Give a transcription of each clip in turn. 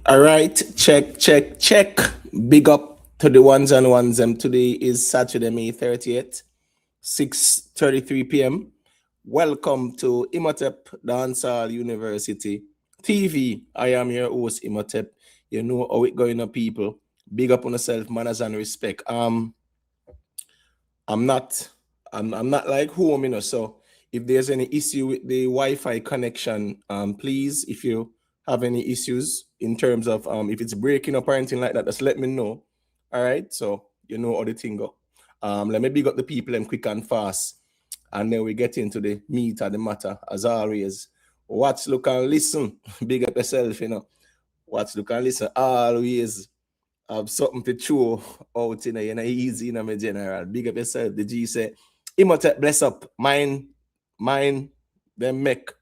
All right, check. Big up to the ones and ones. Today is Saturday, May 30th, 6:33 p.m. Welcome to Imhotep Dancehall University TV. I am your host, Imhotep. You know how it going on, people. Big up on yourself, manners and respect. I'm not I'm not like home, so if there's any issue with the Wi-Fi connection, please, if you have any issues in terms of if it's breaking up or anything like that, just let me know. All right, so you know how the thing go. Let me big up the people and quick and fast, and then we get into the meat of the matter as always. Watch, look, and listen. Big up yourself, Watch, look, and listen. Always have something to chew out, easy, my general. Big up yourself. The G say, Imhotep bless up. Mine, them make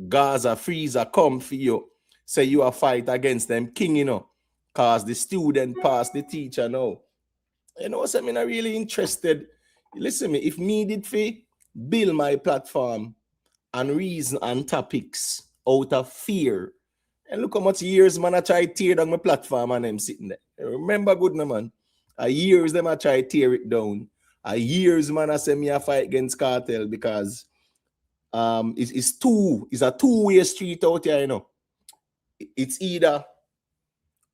Gaza freezer come for you. Say you are fight against them king, cause the student pass the teacher now. So I'm not really interested. Listen me, if me did build my platform and reason and topics out of fear, and look how much years, man, I try to tear down my platform and I'm sitting there. Remember good, no, man. Years, them I try to tear it down. Years, man, I say me a fight against Kartel because it's a two-way street out here, It's either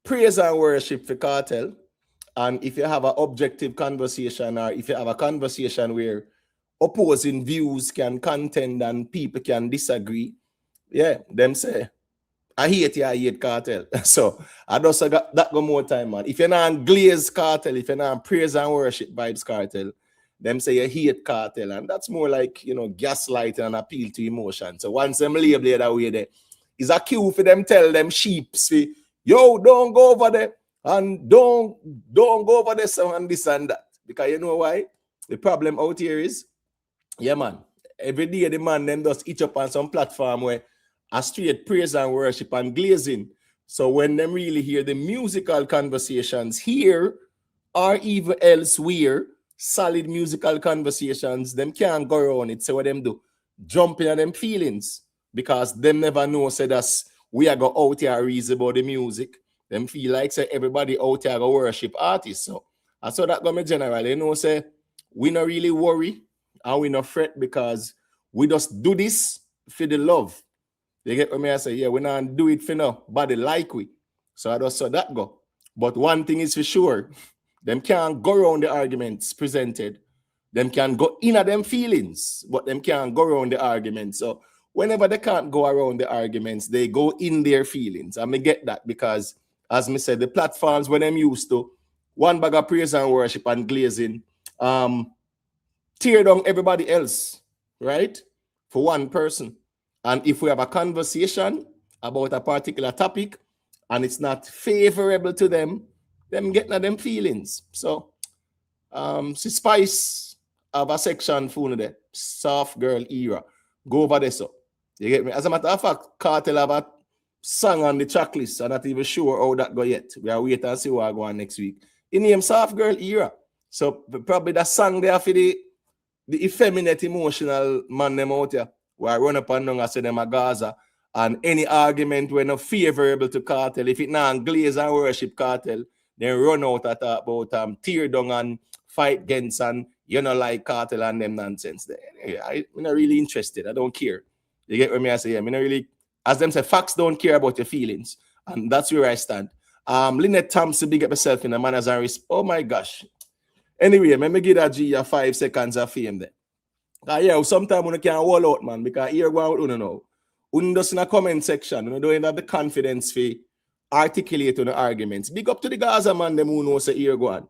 praise and worship for Kartel, and if you have an objective conversation or if you have a conversation where opposing views can contend and people can disagree, them say, I hate Kartel. So I just got that go more time, man. If you're not glaze Kartel, if you're not praise and worship Vybz Kartel, them say you hate Kartel. And that's more like, gaslighting and appeal to emotion. So once them label it that way there, is a cue for them tell them sheep, see, yo, don't go over there and don't go over there so and this and that. Because you know why? The problem out here is, man, every day the man them just each up on some platform where a straight praise and worship and glazing. So when them really hear the musical conversations here or even elsewhere, solid musical conversations, them can't go around it. So what them do? Jump in them feelings because them never know say that's we are go out here reason about the music. Them feel like say everybody out here go worship artists. So I saw that go general, say we not really worry and we not fret because we just do this for the love. You get what I say? We not do it for nobody like we. So I just saw that go. But one thing is for sure, them can't go around the arguments presented. Them can go in at them feelings, but them can't go around the arguments. So whenever they can't go around the arguments, they go in their feelings. I get that because, as me said, the platforms when them used to, one bag of praise and worship and glazing, tear down everybody else, right? For one person. And if we have a conversation about a particular topic and it's not favorable to them getting at them feelings. So, Spice have a section for there, soft girl era. Go over there, so. You get me? As a matter of fact, Kartel have a song on the checklist. I'm not even sure how that go yet. We are waiting and see what I go on next week. In name soft girl era. So probably that song there for the effeminate emotional man them out here. Where I run up and down and say them a Gaza. And any argument when not favorable to Kartel, if it not glaze and worship Kartel, then run out and talk about tear down and fight against and like Kartel and them nonsense there. I'm not really interested. I don't care. You get what I say? I'm not really, as them say, facts don't care about your feelings. And that's where I stand. Lynette Thompson, big up yourself in the manners and respect. Oh my gosh. Anyway, let me give that G 5 seconds of fame there. Sometimes you can't wall out, man, because here go out, know. Just in the comment section, you don't have the confidence to articulate on the arguments. Big up to the Gaza man, them who know say here go on.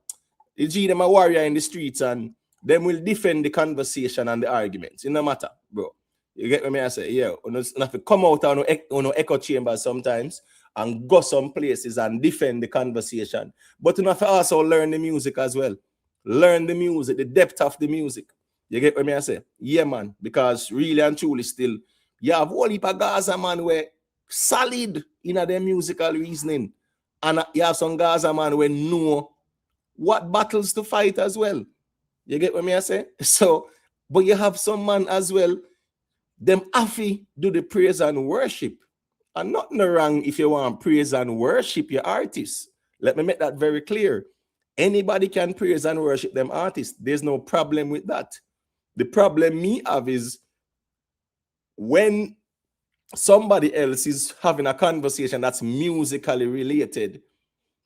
The G them a warrior in the streets and them will defend the conversation and the arguments. It no matter, bro. You get what I say? You have to come out on no echo chamber sometimes and go some places and defend the conversation. But you have to also learn the music as well. Learn the music, the depth of the music. You get what I say? Yeah, man. Because really and truly still, you have all heap of Gaza, man, where solid in their musical reasoning. And you have some Gaza, man, where know what battles to fight as well. You get what I say? So, but you have some man as well, them affy do the praise and worship. And nothing wrong if you want praise and worship your artists. Let me make that very clear. Anybody can praise and worship them artists. There's no problem with that. The problem me have is when somebody else is having a conversation that's musically related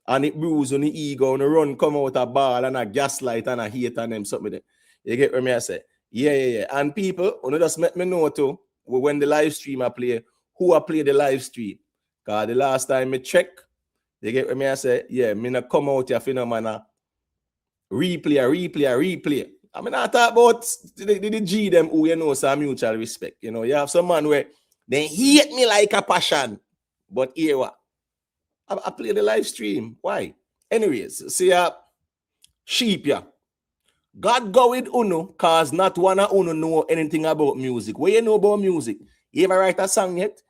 and it bruise on the ego and the run come out a ball and a gaslight and a hate and them something. You get what me I say? Yeah. And people, just let me know too, when the live stream I play, who I play the live stream. Because the last time I check, you get what me I say? Yeah, me not come out here for no man replay. I mean, I talk about the G them who you know some mutual respect. You know, you have some man where they hate me like a passion. But here what? I play the live stream. Why? Anyways, see sheep ya. God go with Uno, cause not one of Uno know anything about music. What you know about music? You ever write a song yet?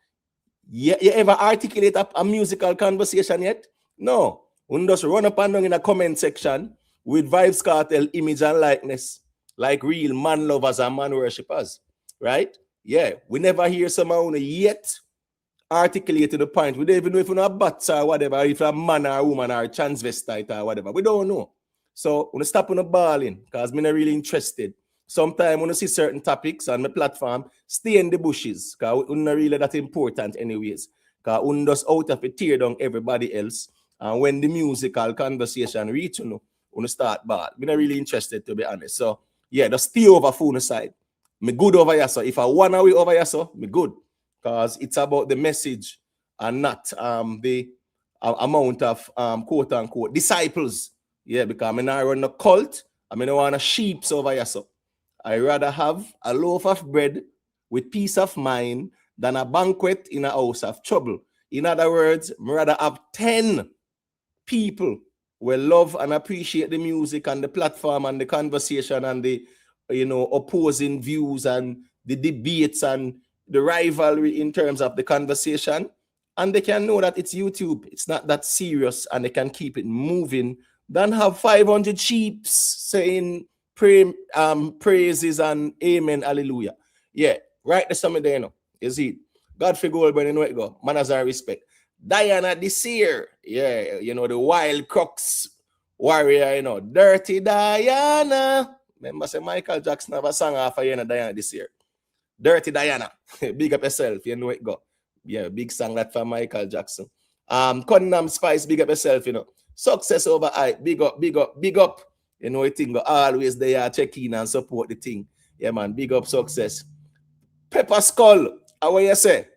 You ever articulate a musical conversation yet? No. Uno just run up and down in a comment section with Vybz Kartel image and likeness, like real man lovers and man worshippers, right? Yeah, we never hear someone yet articulate to the point. We don't even know if you're a bats or whatever, if you're a man or a woman or a transvestite or whatever. We don't know. So, when I stop on the balling, because I'm not really interested. Sometimes when I see certain topics on my platform, stay in the bushes, because we're not really that important anyways. Because we're just out of it, tear down everybody else. And when the musical conversation reach, when I start ball. I'm not really interested, to be honest. So, yeah, just stay over phone side. Me good over here, so if I want away over here, so me good. Because it's about the message and not the amount of quote unquote disciples. Yeah, because I'm not run a cult. I mean, I want a sheep over here. So I rather have a loaf of bread with peace of mind than a banquet in a house of trouble. In other words, I rather have 10 people who love and appreciate the music and the platform and the conversation and the opposing views and the debates and the rivalry in terms of the conversation, and they can know that it's YouTube, it's not that serious, and they can keep it moving, than have 500 sheep saying praises and amen, hallelujah. Yeah, right the summit there, you see, God for gold, but you know it go, manners and respect. Diana this year, yeah, the wild crux warrior, Dirty Diana. Remember, say Michael Jackson have a song off of Diana this year. Dirty Diana. Big up yourself, you know it go. Yeah, big song that for Michael Jackson. Condom Spice, big up yourself, Success over hype, big up. You know it thing go always there, check in and support the thing. Yeah, man, big up Success. Pepper Skull, how you say?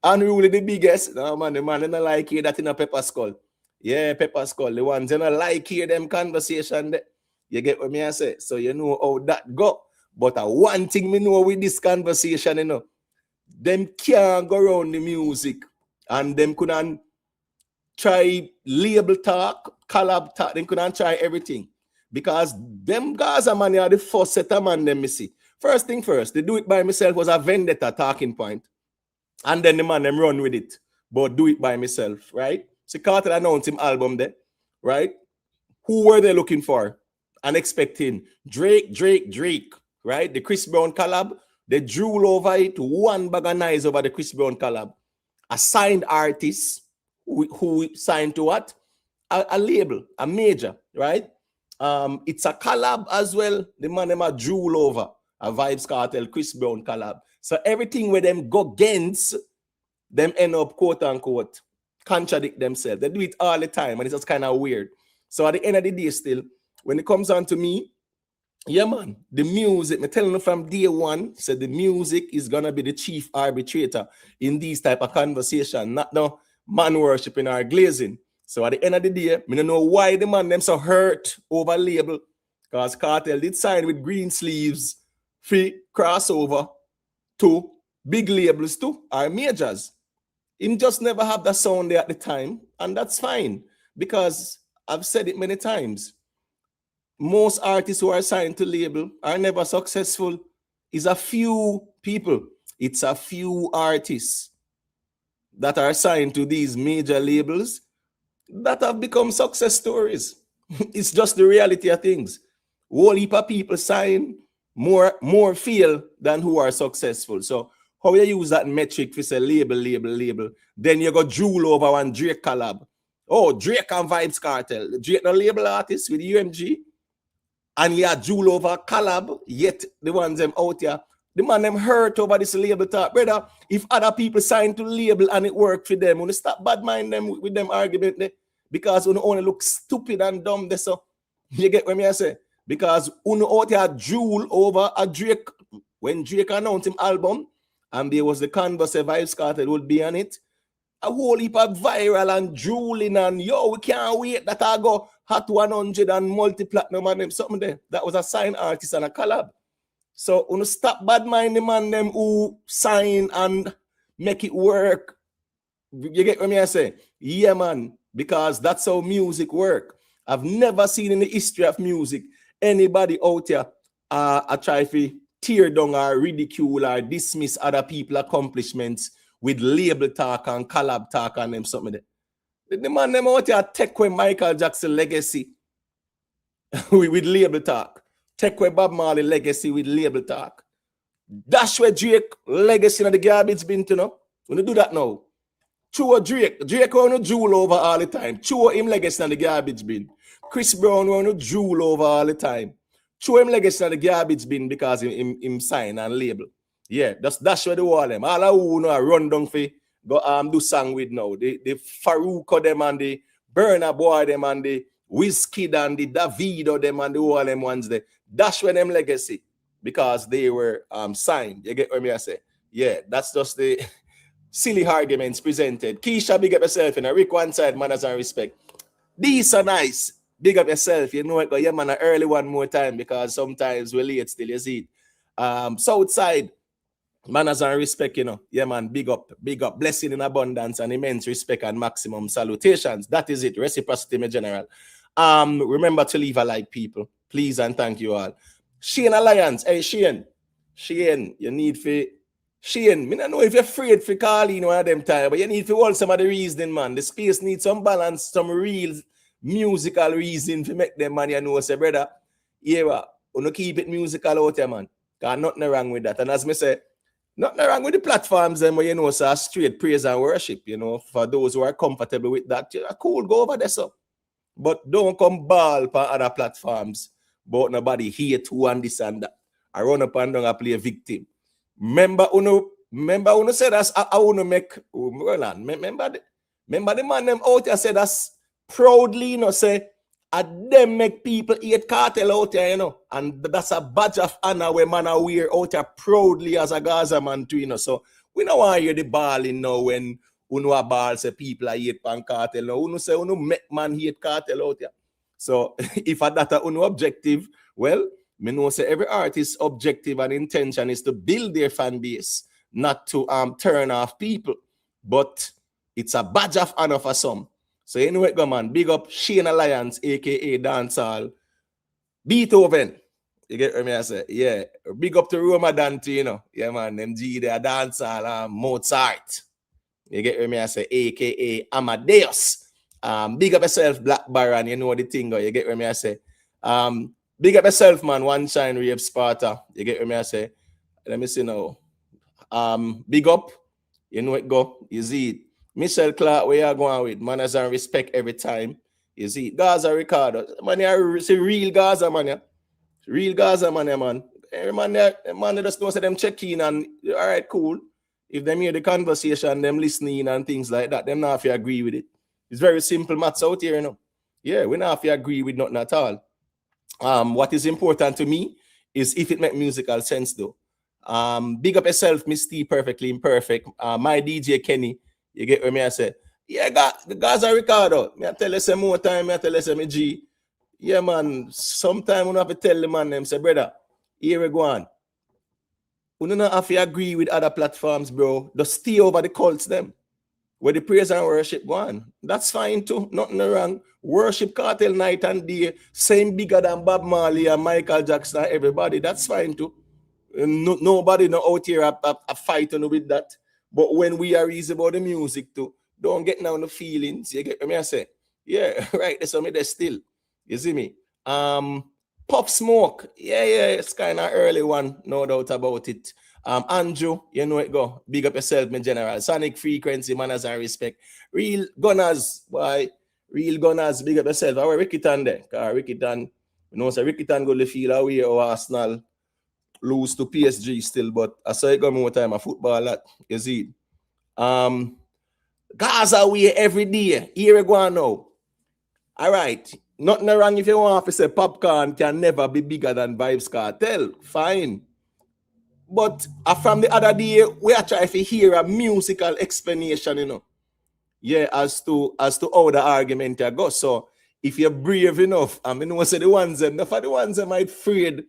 Unruly the biggest. No, man, the man don't like hear that in a Pepper Skull. Yeah, Pepper Skull, the ones you don't like hear them conversation there. You get what me I say? So you know how that go. But one thing me know with this conversation, them can't go around the music and them couldn't try label talk, collab talk, them couldn't try everything. Because them guys are the first set of man them me see. First thing first, they do it by myself was a vendetta talking point. And then the man them run with it. But do it by myself, right? So Kartel announced him album there, right? Who were they looking for and expecting? Drake, right? The Chris Brown collab, they drool over it, one bag of nice over the Chris Brown collab. A signed artist who signed to what? A label, a major, right? It's a collab as well. The man them a drool over a Vybz Kartel, Chris Brown collab. So everything where them go against, them end up quote unquote contradict themselves. They do it all the time, and it's just kind of weird. So at the end of the day, still, when it comes on to me, yeah, man, the music, me telling you from day one, said the music is gonna be the chief arbitrator in these type of conversation, not no man worshiping or glazing. So at the end of the day, me don't know why the man them so hurt over label, because Kartel did sign with Green Sleeves, free crossover to big labels too, or majors. Him just never have that sound there at the time, and that's fine, because I've said it many times. Most artists who are signed to label are never successful. It's a few people. It's a few artists that are signed to these major labels that have become success stories. It's just the reality of things. Whole heap of people sign, more fail than who are successful. So How you use that metric for say label. Then you go drool over one Drake collab. Oh, Drake and Vybz Kartel. Drake no label artist with UMG. And you drool over collab, yet the ones them out here. The man them hurt over this label talk. Brother, if other people sign to label and it work for them, when you stop bad mind them with them argument there, because you only look stupid and dumb there, so you get what me I say? Because you out here drool over a Drake, when Drake announced him album, and there was the canvas a Vybz Kartel would be on it, a whole heap of viral and drooling and yo, we can't wait that I go hot 100 and multi-platinum and them something there. That was a sign artist and a collab. So when you stop bad mind the man them who sign and make it work. You get what me I say? Yeah, man, because that's how music work. I've never seen in the history of music anybody out here try to tear down or ridicule or dismiss other people's accomplishments with label talk and collab talk and them something there. The man them out here take away Michael Jackson legacy with label talk. Take away Bob Marley legacy with label talk. That's where Drake legacy in the garbage bin to know. When you do that now, True Drake want to drool over all the time. True him legacy in the garbage bin. Chris Brown want to drool over all the time. True him legacy in the garbage bin because him sign and label. Yeah, that's where the wall them. All who know run down for go do song with now. The Faruko them and the Burna Boy them and the Wizkid and the Davido them and the all them ones there. That's where them legacy because they were signed. You get what me I say? Yeah, that's just the silly arguments presented. Keisha, big up yourself. And Rick one side, manners and respect. These are nice. Big up yourself. You know it, but yeah, man, an early one more time because sometimes we're late still, you see it. Southside, manners and respect, you know. Yeah, man, big up. Blessing in abundance and immense respect and maximum salutations. That is it. Reciprocity, my general. Remember to leave a like, people. Please and thank you all. Shane Alliance. Hey, Shane, you need for... Shane, I don't know if you're afraid for calling one of them time, but you need to hold some of the reasoning, man. The space needs some balance, some real musical reason to make them, man. You know, say, brother, yeah, you keep it musical out there, man. Because nothing wrong with that. And as me say, nothing wrong with the platforms, them, where you know, so straight praise and worship, you know, for those who are comfortable with that. Cool, go over there, so. But don't come ball for other platforms, but nobody hate who and this and that. I run up and down and play a victim. Remember Uno said that's I want to make remember the man them out there said that's proudly, you know, say them make people eat Kartel out there, you know, and that's a badge of honor where man are wear out there proudly as a Gaza man too, you know. So we don't want to hear the balling now when Uno a ball say people are hate pan Kartel. Now Uno say Uno make man hate Kartel out there. So if that a Uno objective, well, me know say every artist's objective and intention is to build their fan base, not to turn off people. But it's a badge of honor for some. So anyway, go man, big up Shane Alliance, aka Dancehall, Beethoven. You get what I say? Yeah. Big up to Roma Dante, you know. Yeah, man, MG there, Dancehall, Mozart. You get what I say? Aka Amadeus. Big up yourself, Black Baron, you know the thing, you get what I say? Big up yourself, man. One shine rave Sparta. You get what I say? Let me see now. Big up. You know it go. You see it. Michelle Clark, where you going with? Manners and respect every time. You see it. Gaza Ricardo. Man, you see real Gaza, man. Yeah. Real Gaza, man, yeah, man. Every man there, man, they just know say them check in and all right, cool. If them hear the conversation, them listening and things like that, them not have to agree with it. It's very simple maths out here, you know. Yeah, we not have to agree with nothing at all. What is important to me is if it make musical sense though. Big up yourself, Miss T, perfectly imperfect. My DJ Kenny, you get what I say? Yeah, the Gaza Ricardo. Me I tell you some more time, I tell you some G. Yeah, man. Sometime we have to tell the man them say, brother, here we go on. We don't have to agree with other platforms, bro. Just stay over the cults them. Where the praise and worship go on. That's fine too. Nothing wrong. Worship Kartel night and day. Same bigger than Bob Marley and Michael Jackson and everybody. That's fine too. Nobody no out here a fighting with that. But when we are easy about the music too, don't get down the feelings. You get me I say? Yeah, right. That's me there still. You see me? Pop Smoke. Yeah, it's kind of early one. No doubt about it. Andrew, you know it go. Big up yourself, my general. Sonic Frequency, manners and respect. Real gunners, boy. Real gunners, big up yourself. Our Ricky Tan there. Ricky Tan, you know, so Ricky Tan go to feel away or Arsenal lose to PSG still, but I saw it go more time of football that you see. Gaza away every day. Here we go now. All right. Nothing wrong if you want to say Popcaan can never be bigger than Vybz Kartel. Fine. But from the other day, we are trying to hear a musical explanation, you know. Yeah, as to how the argument goes. So if you're brave enough, I mean, what's the ones that might afraid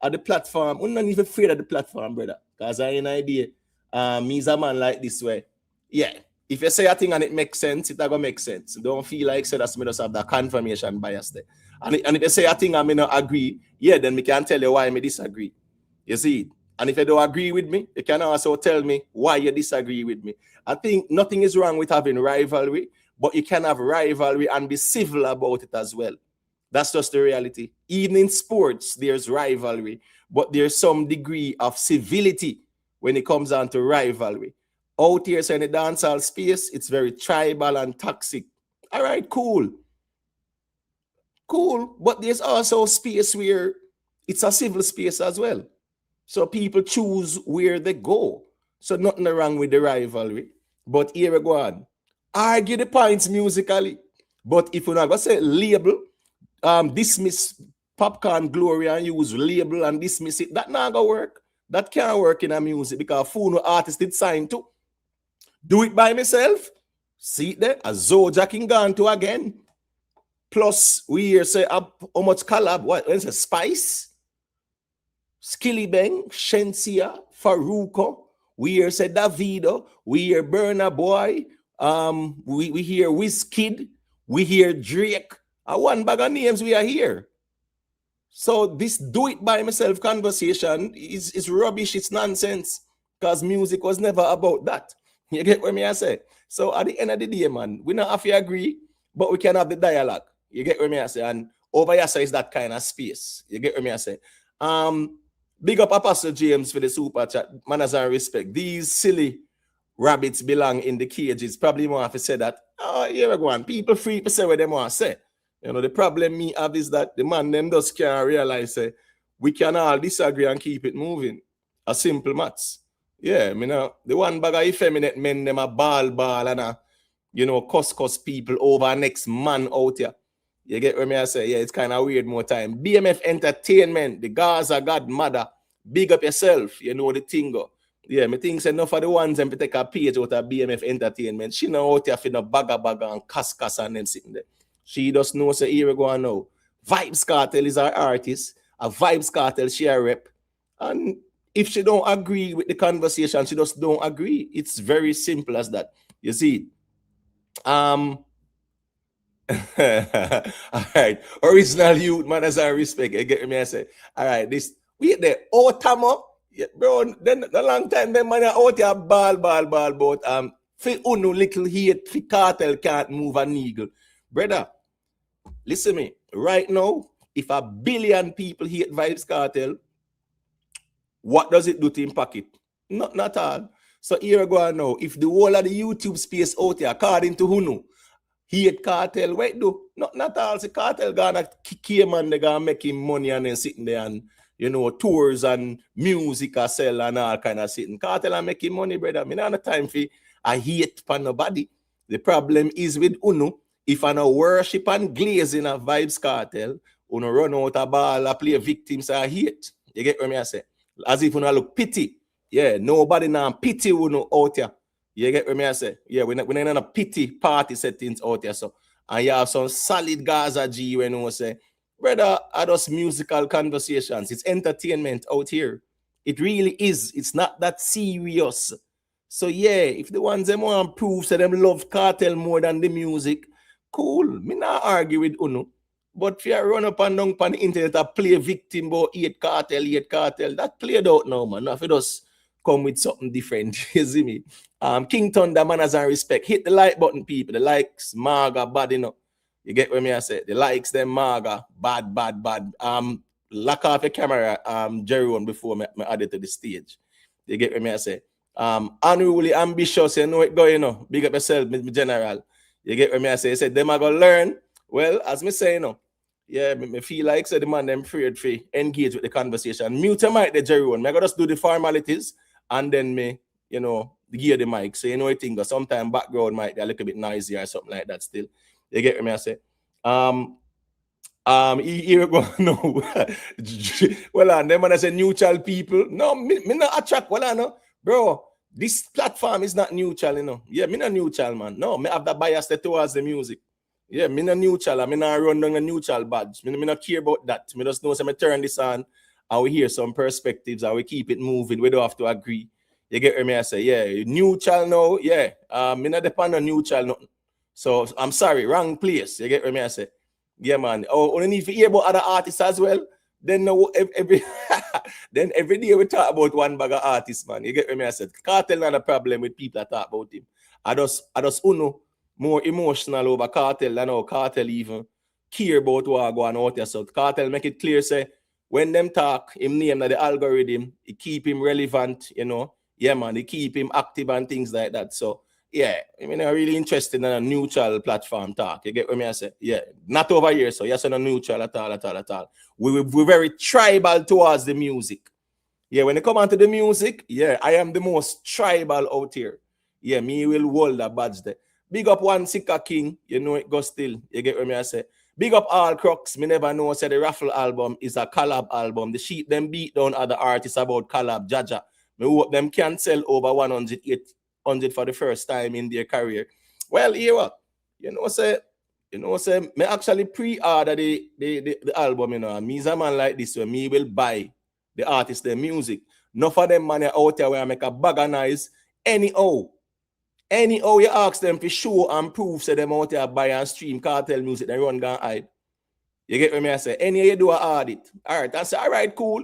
at the platform. We're not even afraid of the platform, brother. Because I have an idea. Me's a man like this way. Yeah. If you say a thing and it makes sense, it's gonna make sense. Don't feel like say that's me just have that confirmation bias there. And if you say a thing and me not agree, yeah, then we can tell you why I disagree. You see? And if you don't agree with me, you can also tell me why you disagree with me. I think nothing is wrong with having rivalry, but you can have rivalry and be civil about it as well. That's just the reality. Even in sports, there's rivalry, but there's some degree of civility when it comes down to rivalry. Out here, so in the dancehall space, it's very tribal and toxic. All right, cool. Cool, but there's also space where it's a civil space as well. So people choose where they go. So nothing wrong with the rivalry. But here we go on. Argue the points musically. But if you're not going to say label, dismiss Popcaan glory and use label and dismiss it, that not going to work. That can't work in a music because fool no artist did sign to. Do it by myself. See it there. A Zojacking gone to again. Plus, we here say how much collab. What is it? Spice? Skilly Bang, Shensia, Faruko. We hear say Davido. We hear Burna Boy. We hear Wizkid. We hear Drake. One bag of names we are here. So this do it by myself conversation is rubbish. It's nonsense. Because music was never about that. You get what I say? So at the end of the day, man, we not have to agree, but we can have the dialogue. You get what I say? And over here is that kind of space. You get what I say? Big up Apostle James for the super chat. Manners and respect. These silly rabbits belong in the cages. Probably more have to say that. Oh, here we go on. People free to say what they want to say. You know, the problem me have is that the man them just can't realize we can all disagree and keep it moving. A simple maths. Yeah, me know the one bag of effeminate men them a ball and cuss people over next man out here. You get what I say? Yeah, it's kind of weird more time. BMF Entertainment, the Gaza Godmother. Big up yourself. You know the thing go. Yeah, me think enough of the ones and take a page out of BMF Entertainment. She know out here for no bagger and cuss and them sitting there. She just knows so here we go now. Vybz Kartel is our artist. A Vybz Kartel she a rep. And if she don't agree with the conversation, she just don't agree. It's very simple as that. You see? All right. Original youth, manners and respect. You get me? I say, all right, this we the Otamo. Yeah, bro, then a long time them man out here ball, but for unu little hate, for Kartel can't move an eagle. Brother, listen me. Right now, if 1 billion people hate Vybz Kartel, what does it do to him pocket? Not all. So here we go now. If the whole of the YouTube space out here, according to Hunu, hate Kartel, wait do? Not all. The Kartel gonna kick him and they gonna make him money and then sitting there and tours and music or sell and all kind of sitting. Kartel and making money, brother. Me not time for I hate for nobody. The problem is with Uno. If I know worship and glaze in a Vybz Kartel, Uno run out a ball, I play victims I hate. You get what I say? As if Uno look pity. Yeah, nobody now pity Uno out here. You get what I say? Yeah, we're not in a pity party settings out here. So, and you have some solid Gaza G when you say, brother, are those musical conversations. It's entertainment out here. It really is. It's not that serious. So yeah, if the ones them want to prove so them love Kartel more than the music, cool. Me not argue with Uno. But if you run up and down on the internet and play victim about hate Kartel, that played out now, man. Now if it does come with something different, you see me? King Thunder, manners and respect. Hit the like button, people. The likes, maga, bad enough. You get what I say? The likes, them maga, bad. Lock off your camera, Jerome, before me add it to the stage. You get what me I say? Unruly, ambitious, you know it go, you know. Big up yourself, me general. You get what me I say? He said, them are gonna learn. Well, as me say, you know, yeah, me feel like so the man them afraid to engage with the conversation. Mute the mic the Jerry one. I gotta just do the formalities and then me, you know, gear the mic. So you know I think sometimes background might be a little bit noisy or something like that still. You get what me I say? Here we go. No, well, and them when I say neutral people, no, me not attract. Well, no, bro, this platform is not neutral, you know. Yeah, me not neutral, man. No, me have the bias towards the music. Yeah, me not neutral. I mean, I run down a neutral badge. Me not care about that. Me just know so me turn this on and we hear some perspectives and we keep it moving. We don't have to agree. You get what me I say? Yeah, neutral now. Yeah, me not depend on neutral nothing. So I'm sorry, wrong place. You get what me I say? Yeah, man. Oh, only if you hear about other artists as well, then every then every day we talk about one bag of artists, man. You get what I said? Kartel not a problem with people that talk about him. I just uno more emotional over Kartel than how Kartel even care about what go on out there. So Kartel make it clear, say, when them talk, him name that the algorithm, it keep him relevant, you know. Yeah, man, it keep him active and things like that. So yeah, I mean, I'm really interested in a neutral platform talk. You get what I say? Yeah, not over here. So yes, not neutral at all. We're very tribal towards the music. Yeah, when it come on to the music, yeah, I am the most tribal out here. Yeah, me will hold a badge there. Big up one Masicka King, you know it goes still. You get what I say? Big up all Crooks. Me never know say the Raffle album is a collab album. The sheet them beat down other artists about collab. Jaja. Me hope them can sell over 100 for the first time in their career. Well, here what? You know, say, me actually pre-order the album, you know. And me as a man like this, so me will buy the artist, their music. None of them man out there where I make a bag of noise. Anyhow you ask them to show and prove, say them out there buy and stream Kartel music, they run gun hide. You get what I say? Any you do a audit. All right, I say, all right, cool.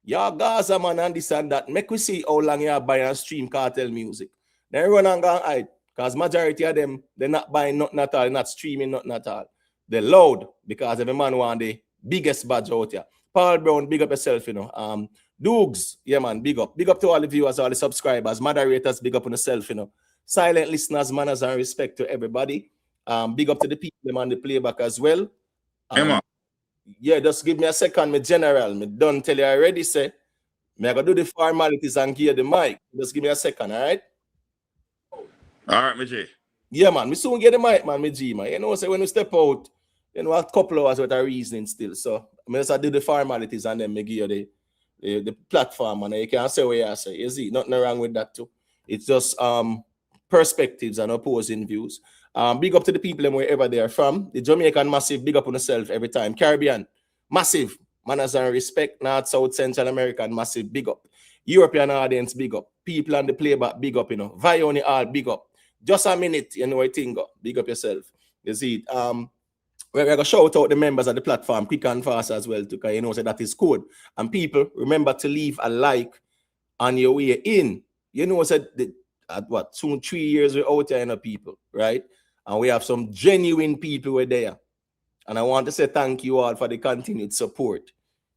Y'all Gaza man and this and that. Make we see how long you buy and stream Kartel music. Then run and go hide. Because majority of them, they're not buying nothing at all, not streaming nothing at all. They're loud because every man want the biggest badge out here. Paul Brown, big up yourself, you know. Dukes, yeah man, big up. Big up to all the viewers, all the subscribers, moderators, big up on yourself, you know. Silent listeners, manners and respect to everybody. Big up to the people on the playback as well. Yeah, just give me a second, me general. Me done tell you already, say. Me I gotta do the formalities and give the mic. Just give me a second, all right? All right, my G. Yeah, man. We soon get the mic, man, my G, man. You know, say when we step out, you know, a couple hours with a reasoning still. So I just do the formalities and then me give you the platform, and you can say what you say. You see, nothing wrong with that too. It's just perspectives and opposing views. Big up to the people wherever they are from. The Jamaican massive, big up on yourself every time. Caribbean, massive. Manners and respect. North, South, Central American, massive, big up. European audience, big up. People on the playback, big up, you know. Vioni all, big up. Just a minute, you know what I think. Big up yourself. You see it. We're going to shout out the members of the platform quick and fast as well, because you know, so that is code. And people, remember to leave a like on your way in. You know, so at what, 2-3 years we're out there, you know, people, right? And we have some genuine people who are there. And I want to say thank you all for the continued support.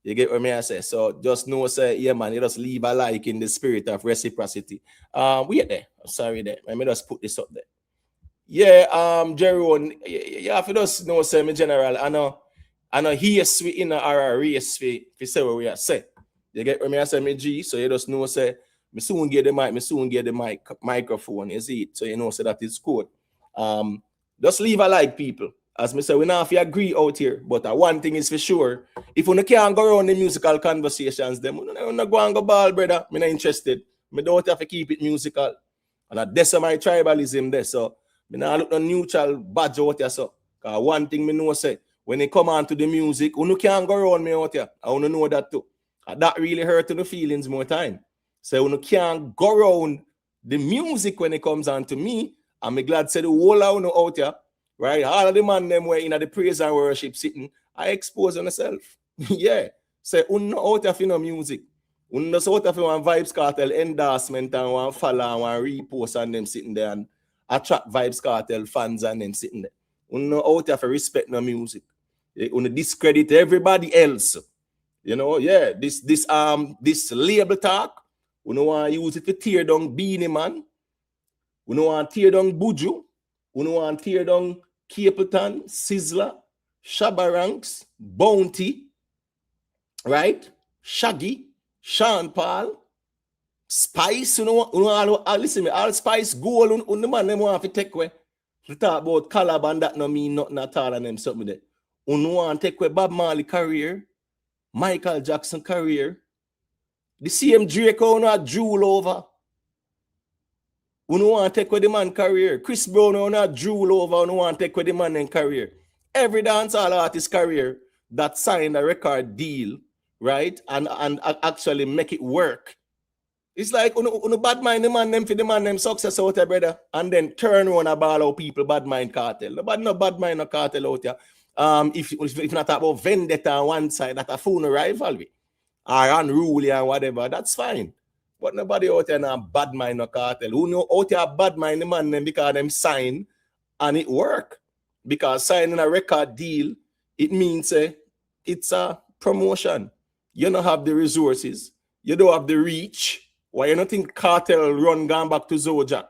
You get what I say? So just know, say, yeah, man, you just leave a like in the spirit of reciprocity. We are there. I'm sorry there. Let me just put this up there. Yeah, Jerome, you have to just know, say, me general, I know he is sweet in a race for say what we are say. You get what I say, me G? So you just know, say, me soon get the microphone, you see it? So you know, say that is good. Just leave a like, people. As me say, we not have to agree out here, but one thing is for sure, if you can't go around the musical conversations, then you not go and go ball, brother. Me not interested. Me don't have to keep it musical. And that's my tribalism there. So me not look no neutral badge out here. So cause one thing me know, say, when it come on to the music, you can't go around me out here. I want to know that too. And that really hurt the feelings more time. So you can't go around the music when it comes on to me. I'm glad say the whole out here. Right, all of the man them were in the praise and worship sitting. I expose on myself. Yeah, say uno out of no music. Uno out of one Vybz Kartel endorsement and one follow and one repost and them sitting there and attract Vybz Kartel fans and them sitting there. Uno out of respect no music. Uno discredit everybody else. You know, yeah. This label talk. We don't want to use it to tear down Beenie Man. We don't want to tear down Buju. We don't want to tear down Capleton, Sizzler, Shabaranks, Bounty, right? Shaggy, Sean Paul, Spice. You know, listen me, all Spice goal on the man them want to take away. To talk about Calaban, that no mean nothing at all and them something there. You know, want to take away Bob Marley career, Michael Jackson career, the same Draco not drool over. You know, want to take away the man career. Chris Brown not drool over. You know, want to take away the man in career. Every dancehall artist career that signed a record deal, right, and actually make it work. It's like you bad mind the man them for the man them success out there, brother, and then turn around and ball out people bad mind Kartel. No bad mind no Kartel out there. If not about vendetta on one side, that a funeral rivalry or unruly and whatever, that's fine. But nobody out there now bad mind no Kartel. Who know out there bad mind the man them because them sign and it work. Because signing a record deal, it means it's a promotion. You don't have the resources. You don't have the reach. Why you don't think Kartel run gone back to Zojak?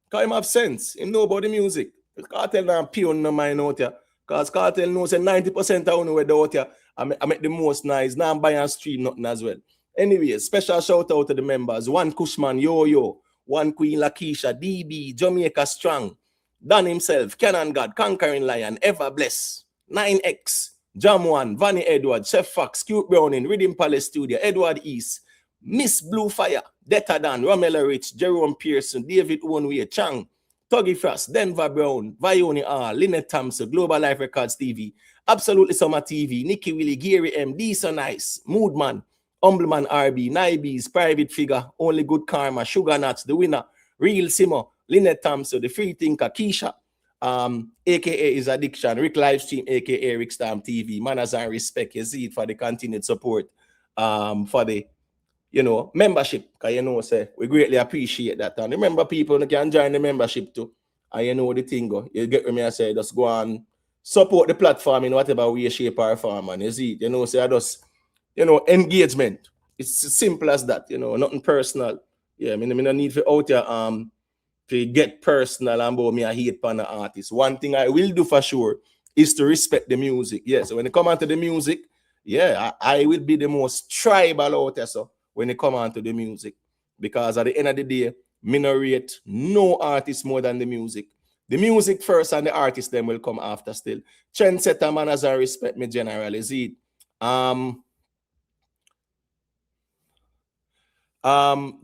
Because him have sense. Him know about the music. Kartel not pure no mind out here. Because Kartel knows that 90% of where out here I make the most nice. Now I'm buying stream nothing as well. Anyway, special shout out to the members. One Cushman, Yo-Yo. One Queen Lakeisha, DB, Jamaica Strong. Dan himself, Canon God, Conquering Lion, Ever Bless, 9X, Jam One, Vanny Edward, Chef Fox, Cute Browning, Rhythm Palace Studio, Edward East, Miss Blue Fire, Detta Dan, Romela Rich, Jerome Pearson, David Onway, Chang, Tuggy Frost, Denver Brown, Vioni R, Lynette Thompson, Global Life Records TV, Absolutely Summer TV, Nicky Willie, Gary M, D So Nice, Moodman, Humbleman RB, Nibes, Private Figure, Only Good Karma, Sugar Nuts, The Winner, Real Simo, Lynette Thompson, The Free Thinker, Keisha, aka is Addiction, Rick Livestream, aka Rick Stam TV, Manners and Respect, you see it for the continued support, for the membership, because say we greatly appreciate that. And remember, people can join the membership too. And the thing go. You get me, I say, just go and support the platform in whatever way, shape, or form. And you see it, say I just, engagement. It's as simple as that, nothing personal. Yeah, I mean, no need for out here to get personal and about me I hate pan the artist. One thing I will do for sure is to respect the music. Yeah, so when it come on to the music, yeah, I will be the most tribal out there, so when it come on to the music. Because at the end of the day, me no rate no artist more than the music. The music first and the artist then will come after still. Trendsetter manners and respect me generally. See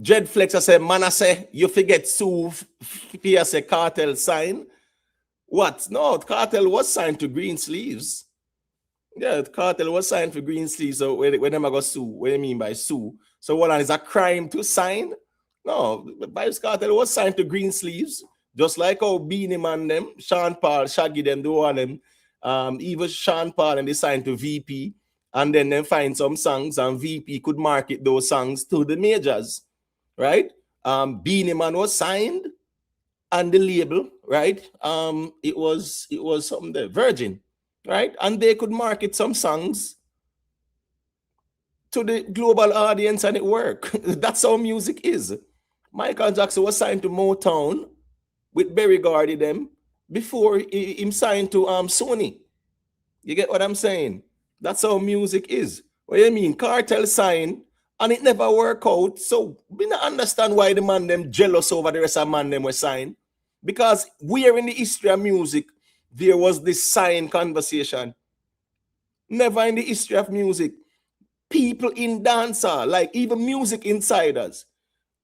Jed Flex I say, man, I say, you forget Sue say Kartel sign. What? No, Kartel was signed to Green Sleeves. Yeah, Kartel was signed for Green Sleeves. So when am I go sue? What do you mean by sue? So what is a crime to sign? No, Vybz Kartel was signed to Green Sleeves, just like how Beenie Man them, Sean Paul, Shaggy them, do all them. Even Sean Paul and they signed to VP. And then they find some songs and VP could market those songs to the majors, right? Beenie Man was signed and the label, right? It was something there, Virgin, right? And they could market some songs to the global audience and it worked. That's how music is. Michael Jackson was signed to Motown with Berry Gordy them before he signed to Sony. You get what I'm saying? That's how music is. What do you mean? Kartel sign and it never work out. So we don't understand why the man them jealous over the rest of man them were signed. Because where in the history of music there was this sign conversation? Never in the history of music. People in dancehall, like even music insiders.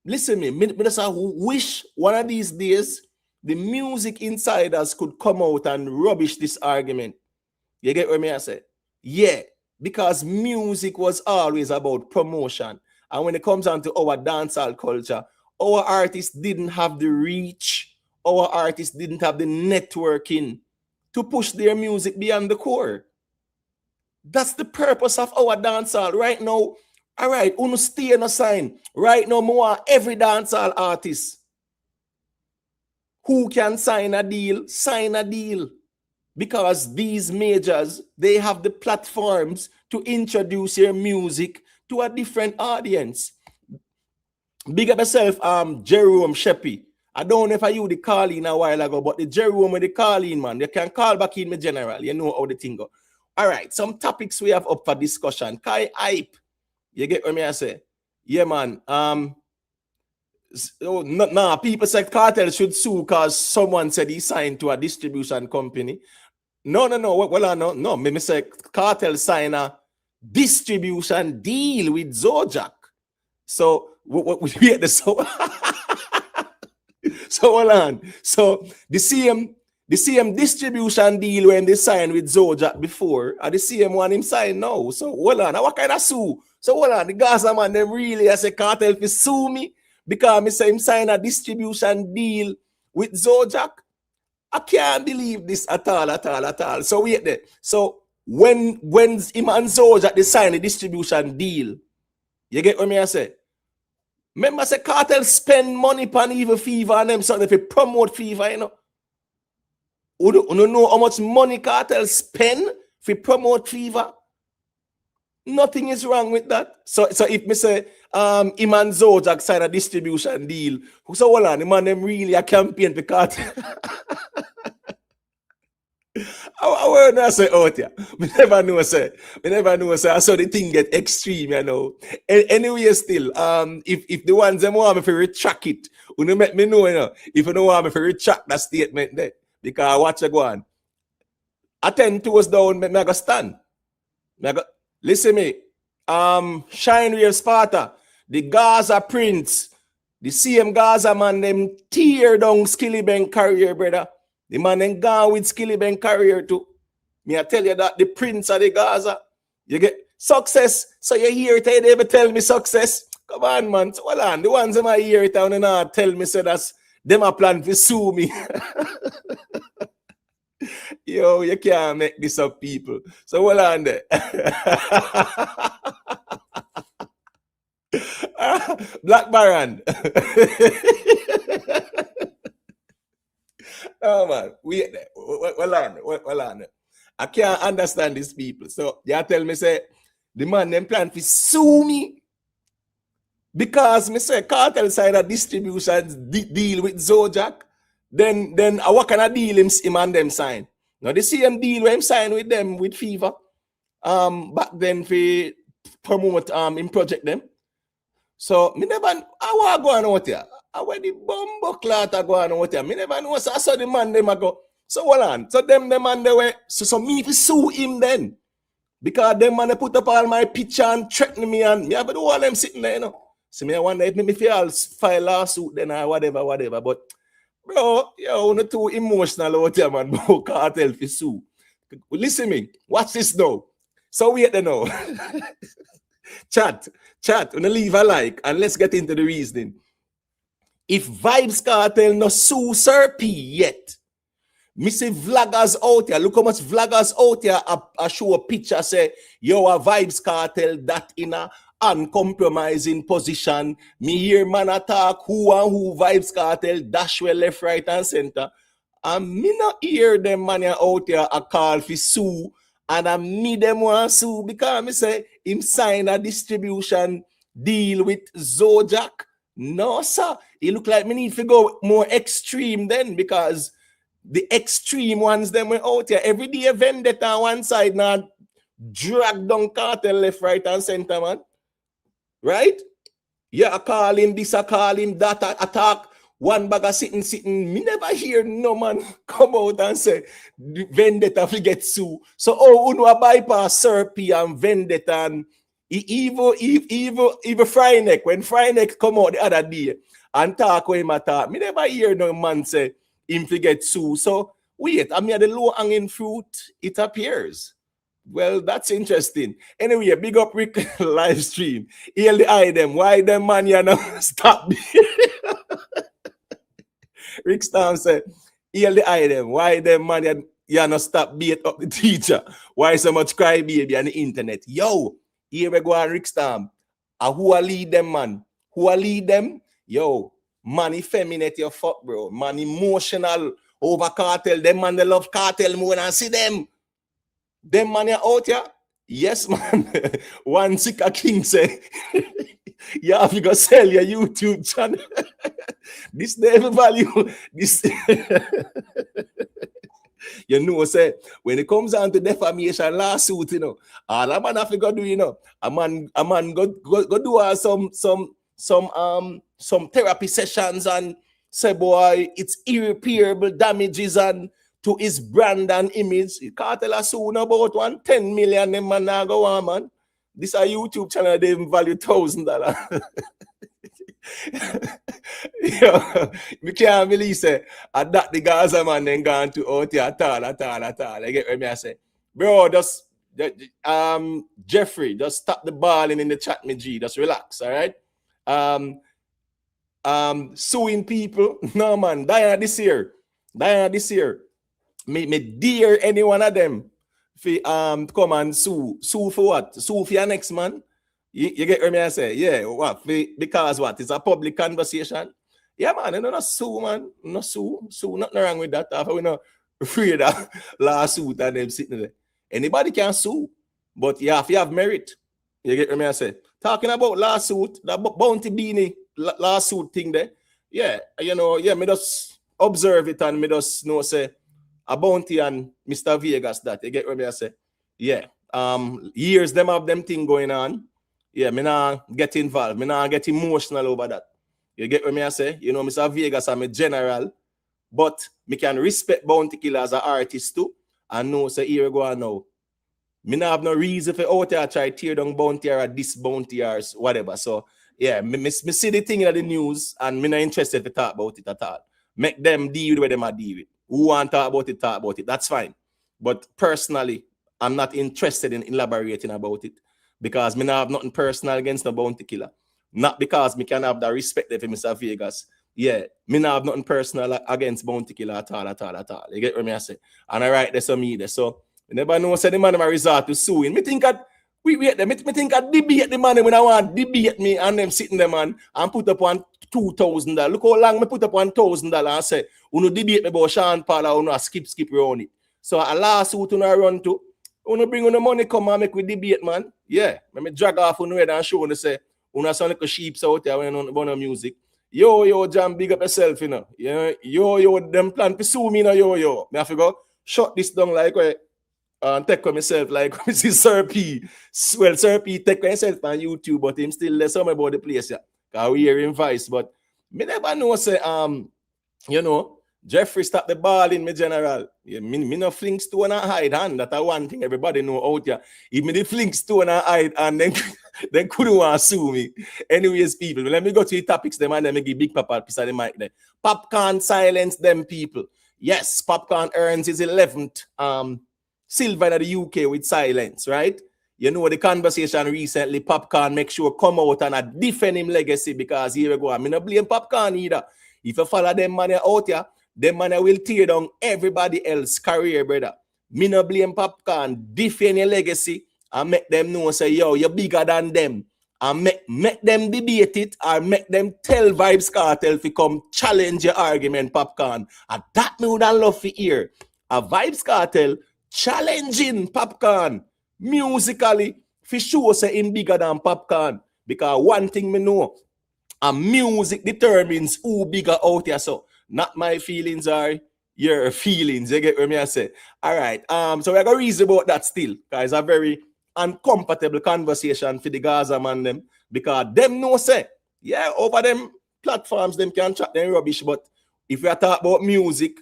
Listen to me, I just wish one of these days the music insiders could come out and rubbish this argument. You get what I say? Yeah, because music was always about promotion. And when it comes down to our dancehall culture, our artists didn't have the reach, our artists didn't have the networking to push their music beyond the core. That's the purpose of our dancehall. Right now, all right, uno stay in a sign. Right now, more every dancehall artist who can sign a deal. Because these majors, they have the platforms to introduce your music to a different audience. Big up yourself, Jerome Sheppy. I don't know if I used the call in a while ago, but the Jerome with the call in, man, you can call back in me general. You know how the thing go. All right, some topics we have up for discussion. Kai hype. You get what I say? Yeah, man. People say Kartel should sue because someone said he signed to a distribution company. No. Well, no. Me say Kartel sign a distribution deal with Zojak. So we the so so hold on. So the same distribution deal when they signed with Zojak before, are the same one him sign now. So hold on. Now what kind of sue? So hold on. The Gaza man them really as a Kartel to sue me because me say him sign a distribution deal with Zojak. I can't believe this at all. So wait there. So when him and Zojak they sign a distribution deal, you get what I say? Remember, say Kartel spend money on Evil Fever and them something if promote Fever, you know. You don't know how much money Kartel spend if promote Fever. Nothing is wrong with that. So if me say him and Zojak sign a distribution deal, so hold on, the man them really a campaign for Kartel. I want say out here. We never know say. I saw the thing get extreme, you know. Anyway, still, if the ones them want me to retract it, you make me know, you know, if you don't want me to retract that statement there, because watch you go on. I 10 toes down, me go stand. Listen me. Shine Real Sparta, the Gaza Prince, the same Gaza man, them tear down Skillybank career, brother. The man then gone with Skillybank career too. Me I tell you that the Prince of the Gaza, you get success. So you hear it, they ever tell me success. Come on, man. So hold on. The ones that I hear it and not tell me so that's them a plan to sue me. Yo, you can't make this up, people. So hold on there. Black Baron. Oh man, well on. I can't understand these people. So they tell me say the man them plan to sue me because me say Kartel sign a distribution deal with Zojak. Then what kind of deal him and them sign? Now the same deal when him sign with them with Fever. Back then for promote in project them. So me never I want go on out here. I went the bumbo clot go on out here. Me never know. So I saw the man them go. So hold on. So them the man they were so me to sue him then. Because them man they put up all my picture and threaten me and me have the one them sitting there, you know. So me I wonder if me feel file lawsuit then or whatever. But bro, yo, not too emotional out here, man. Bro, Kartel for sue. Listen me. Watch this now. So wait there now. Chat, wanna leave a like and let's get into the reasoning. If Vybz Kartel no sue Sir P yet, me see vloggers out here, look how much vloggers out here I show a picture say, yo, a Vybz Kartel that in a uncompromising position. Me hear man attack who and who Vybz Kartel dash well left, right and center. And me not hear them man out here a call for sue. And I me them want sue because me say him sign a distribution deal with Zojak. No, sir. It look like me need to go more extreme then because the extreme ones them were out here. Every day vendetta on one side now drag down Kartel left, right and center, man. Right? Yeah, I call him this, I call him that, attack. One bag of sitting. Me never hear no man come out and say vendetta will get sue. So uno a bypass Sir P and vendetta and even Fryneck. When Fryneck come out the other day and talk with him attack, me never hear no man say him to get sue. So wait, I mean the low hanging fruit, it appears. Well, that's interesting. Anyway, big up Rick live stream. Heal the eye them. Why them man you know stop? Rick Storm said, heal the eye them. Why them man you not stop beat up the teacher? Why so much crybaby on the internet? Yo, here we go on Rick Storm. Who a lead them, man? Who a lead them? Yo, man effeminate your fuck, bro. Man emotional over Kartel. Them man they love Kartel more than see them. Them man out here? Yes, man. One sick king say You have to go sell your YouTube channel. This never value. This you know, say when it comes down to defamation lawsuit, you know, all a man have to go do, you know, a man go do some therapy sessions and say, boy, it's irreparable damages and to his brand and image. Kartel a soon about 110 million. Them man now go on, man. This a YouTube channel, they even value $1,000. Yo, me can't believe say that the Gaza man then gone to out here at all. I get what me I say. Bro, just Jeffrey, just stop the balling in the chat, me G. Just relax, all right? Suing people. No man, Diana this year. Me dare any one of them come and sue for what? Sue for your next man. You get what I say? Yeah, what? Because what? It's a public conversation. Yeah, man, you know, not sue, man. No sue. Nothing wrong with that. After we not afraid of lawsuit and them sitting there. Anybody can sue, but you have merit. You get what I say? Talking about lawsuit, the Bounty Beenie lawsuit thing there. Yeah, you know, yeah, me just observe it and me just know say a Bounty and Mr. Vegas that. You get what I say? Yeah. Years them have them thing going on. Yeah, me not get involved. Me not get emotional over that. You get what I say? You know, Mr. Vegas, I'm a general, but me can respect Bounty Killer as an artist too. And know, say, here we go now. Me not have no reason for out there try tear down Bounty or this Bounty or whatever. So, yeah, me see the thing in the news and me not interested to talk about it at all. Make them deal with what them are deal with. Who want to talk about it. That's fine. But personally, I'm not interested in elaborating about it. Because me not have nothing personal against the Bounty Killer. Not because me can have the respect for Mr. Vegas. Yeah, me not have nothing personal against Bounty Killer at all. You get what I say? And I write this on me there. So, you never know, say the man I resort to suing. Me think that, me think that debate the man when I want debate me and them sitting there, man, and put up on $2,000. Look how long me put up on $1,000 and say, you debate me about Sean Paul or you skip around it. So, a lawsuit you run to, you bring on the money come and make we debate, man. Yeah, me drag off on the head and show and say, you sound like a sheep out there when you on music. Yo, Jam, big up yourself, you know. Yeah, yo, them plan to sue me, yo. Me have to go shut this down like and take for myself, like Mrs. Sir P. Well, Sir P take for himself on YouTube, but him still less something about the place, yeah. Because we hear him voice, but me never know, say, you know, Jeffrey stop the ball in me general. Yeah, me no fling stone and hide hand. That's one thing everybody know out here. If me the fling stone and hide and then couldn't want to sue me. Anyways, people, let me go to the topics them and then me give Big Papa a piece of the mic there. Popcaan silence them people. Yes, Popcaan earns his 11th silver in the UK with silence, right? You know the conversation recently, Popcaan make sure come out and defend him legacy because here we go. I mean, not blame Popcaan either. If you follow them man out here, them man will tear down everybody else's career, brother. Me no blame Popcaan, defend your legacy and make them know, say, yo, you're bigger than them. And make them debate it or make them tell Vybz Kartel to come challenge your argument, Popcaan. And that me would love to hear. A Vybz Kartel challenging Popcaan musically for sure say him bigger than Popcaan. Because one thing me know, and music determines who bigger out here. So not my feelings are your feelings. You get what I say? All right. So we're going to reason about that still. Because it's a very uncomfortable conversation for the Gaza man them. Because them know say, yeah, over them platforms, them can chat them rubbish. But if we are talking about music,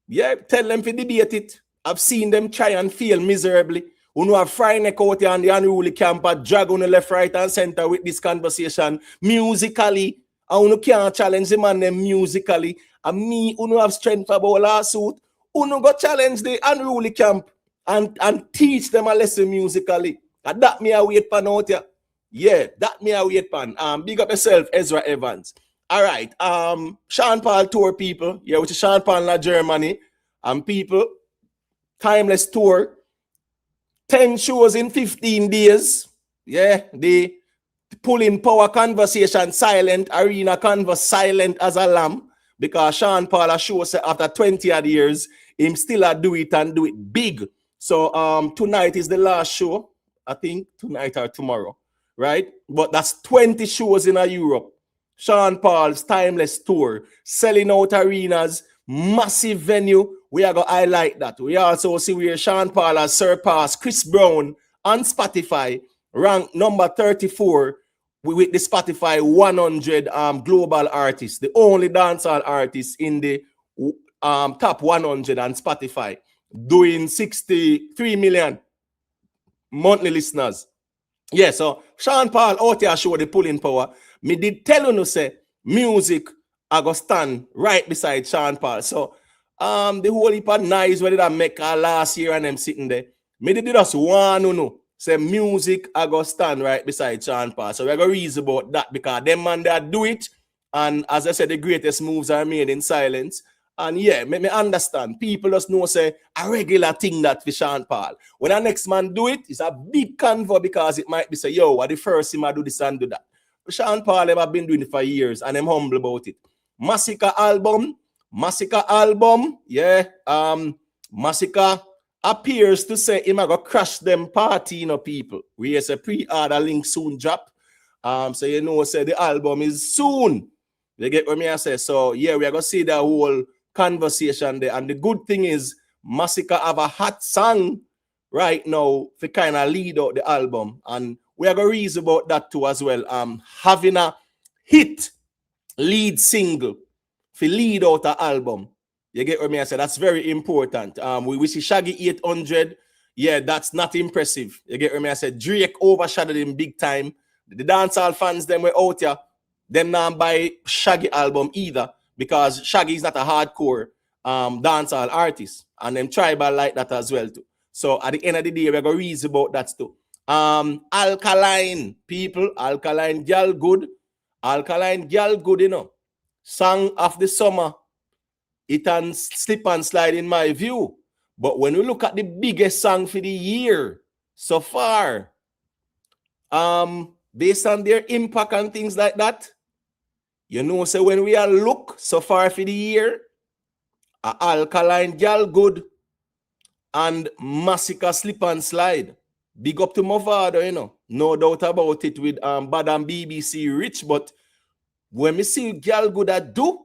yeah, tell them to debate it. I've seen them try and fail miserably. You know, have Friday neck out here and the unruly camp drag on the left, right, and center with this conversation musically. And you can't challenge the man them musically. And me, you have strength about lawsuit. You go challenge the unruly camp and teach them a lesson musically. And that me a wait pan out here. Yeah, that me a wait pan. Big up yourself, Ezra Evans. All right. Sean Paul tour people. Yeah, which is Sean Paul in Germany. And people, Timeless tour. 10 shows in 15 days. Yeah, the pulling power conversation silent, arena converse silent as a lamb. Because Sean Paul shows after 20 odd years, him still do it and do it big. So tonight is the last show. I think tonight or tomorrow. right? But that's 20 shows in a Europe. Sean Paul's Timeless Tour, selling out arenas, massive venue. We are going to highlight that. We also see where Sean Paul has surpassed Chris Brown on Spotify, ranked number 34 with the Spotify 100 global artists, the only dancehall artist in the top 100 on Spotify, doing 63 million monthly listeners. Yeah, so Sean Paul out here show the pulling power. Me did tell you say music I go stand right beside Sean Paul. So the whole heap of nice where did I make last year and them sitting there. Me did just one no say music I go stand right beside Sean Paul. So we're gonna reason about that because them man that do it. And as I said, the greatest moves are made in silence. And yeah, me understand. People just know say a regular thing that for Sean Paul. When a next man do it, it's a big convo because it might be say, yo, what the first him I do this and do that. But Sean Paul have been doing it for years and I'm humble about it. Masicka album, yeah. Masicka appears to say him I go crash them party, you know, people. We has a pre-order link soon drop. So you know, say the album is soon. You get what me I say? So yeah, we are gonna see the whole conversation there. And the good thing is Masicka have a hot song right now to kind of lead out the album. And we are gonna reason about that too as well. Having a hit lead single to lead out the album. You get what me I say? That's very important. We see Shaggy 800. Yeah, that's not impressive. You get what me I say? Drake overshadowed him big time. The dancehall fans them were out here. Them not buy Shaggy album either because Shaggy is not a hardcore dancehall artist and them tribal like that as well too. So at the end of the day, we're gonna reason about that too. Alkaline people, Alkaline girl good, you know. Song of the summer, it can slip and slide in my view. But when we look at the biggest song for the year so far, based on their impact and things like that, you know, so when we are look so far for the year, Alkaline girl good and Masicka slip and slide. Big up to Movado, you know. No doubt about it with Bad and BBC Rich, but when we see girl good at do,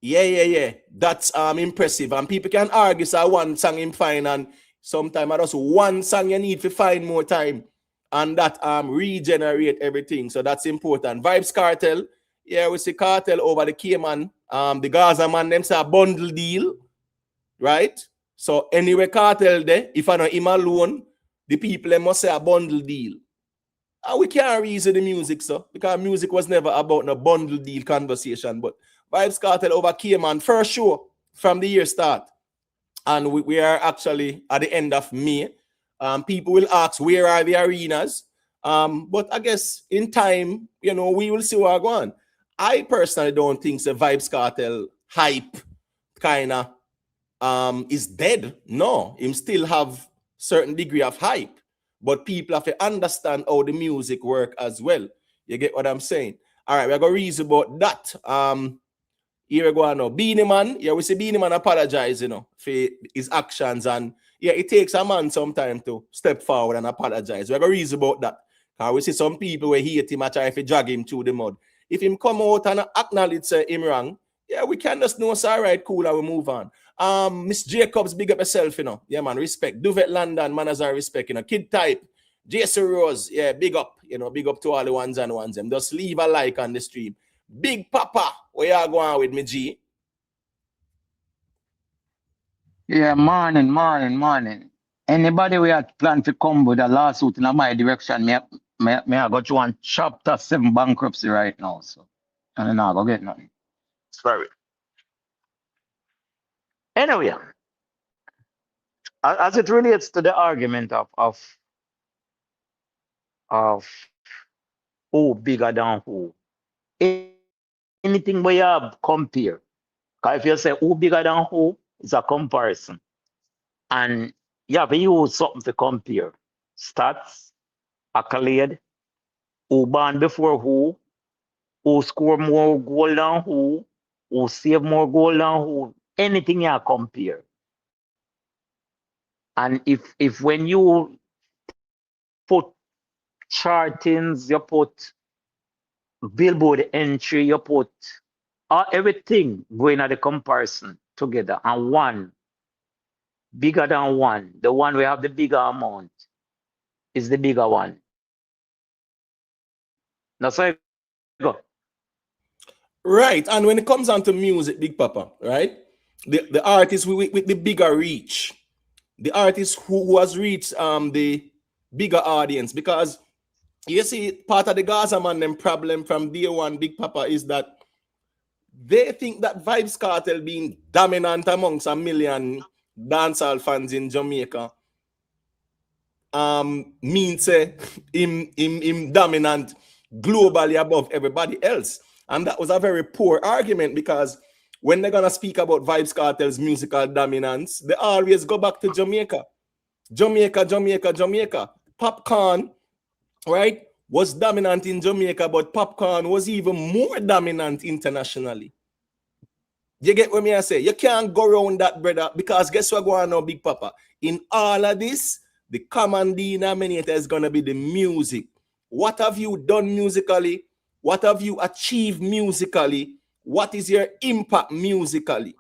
yeah. That's impressive. And people can argue say one song in fine, and sometimes I just one song you need to find more time. And that regenerate everything. So that's important. Vybz Kartel. Yeah, we see Kartel over the Cayman. The Gaza man, them say a bundle deal. Right? So anyway, Kartel there, if I know him alone, the people they must say a bundle deal. And we can't reason the music, so because music was never about no bundle deal conversation. But Vybz Kartel over Cayman, first show from the year start. And we are actually at the end of May. People will ask, where are the arenas? But I guess in time, you know, we will see what's going on. I personally don't think the Vybz Kartel hype kind of is dead. No, him still have certain degree of hype. But people have to understand how the music work as well. You get what I'm saying? All right, we're going to reason about that. Here we go now. Beenie Man, yeah, we see Beenie Man apologize, you know, for his actions. And yeah, it takes a man some time to step forward and apologize. We're going to reason about that. We see some people where hate him and try to drag him through the mud. If him come out and acknowledge him wrong, yeah, we can just know it's all right, cool, and we move on. Miss Jacobs, big up yourself, you know. Yeah, man, respect. Duvet London, man, as I respect, you know. Kid Type, Jason Rose, yeah, big up, you know, big up to all the ones and ones. Them. Just leave a like on the stream. Big Papa, where you going with me, G? Yeah, morning. Anybody we had planned to come with a lawsuit in my direction, me I got you on chapter 7 bankruptcy right now, so and then I go get nothing. Sorry. Anyway, as it relates to the argument of who bigger than who, anything where you have compare. Because if you say who bigger than who, it's a comparison. And you have to use something to compare. Stats, accolade, who born before who score more goal than who save more goal than who, anything you compare. And if when you put chartings, you put Billboard entry, you put everything going at the comparison together, and one bigger than one, the one we have the bigger amount is the bigger one. That's how you go. Right. And when it comes down to music, Big Papa, right? The artist with the bigger reach, the artist who has reached the bigger audience, because you see, part of the Gaza man them problem from day one, Big Papa, is that they think that Vybz Kartel being dominant amongst a million dancehall fans in Jamaica means him dominant globally above everybody else. And that was a very poor argument, because when they're gonna speak about Vybz Kartel's musical dominance, they always go back to Jamaica. Jamaica. Popcaan, right, was dominant in Jamaica, but Popcaan was even more dominant internationally. You get what me I say? You can't go around that, brother, because guess what going on now, Big Papa? In all of this, the common denominator is going to be the music. What have you done musically? What have you achieved musically? What is your impact musically?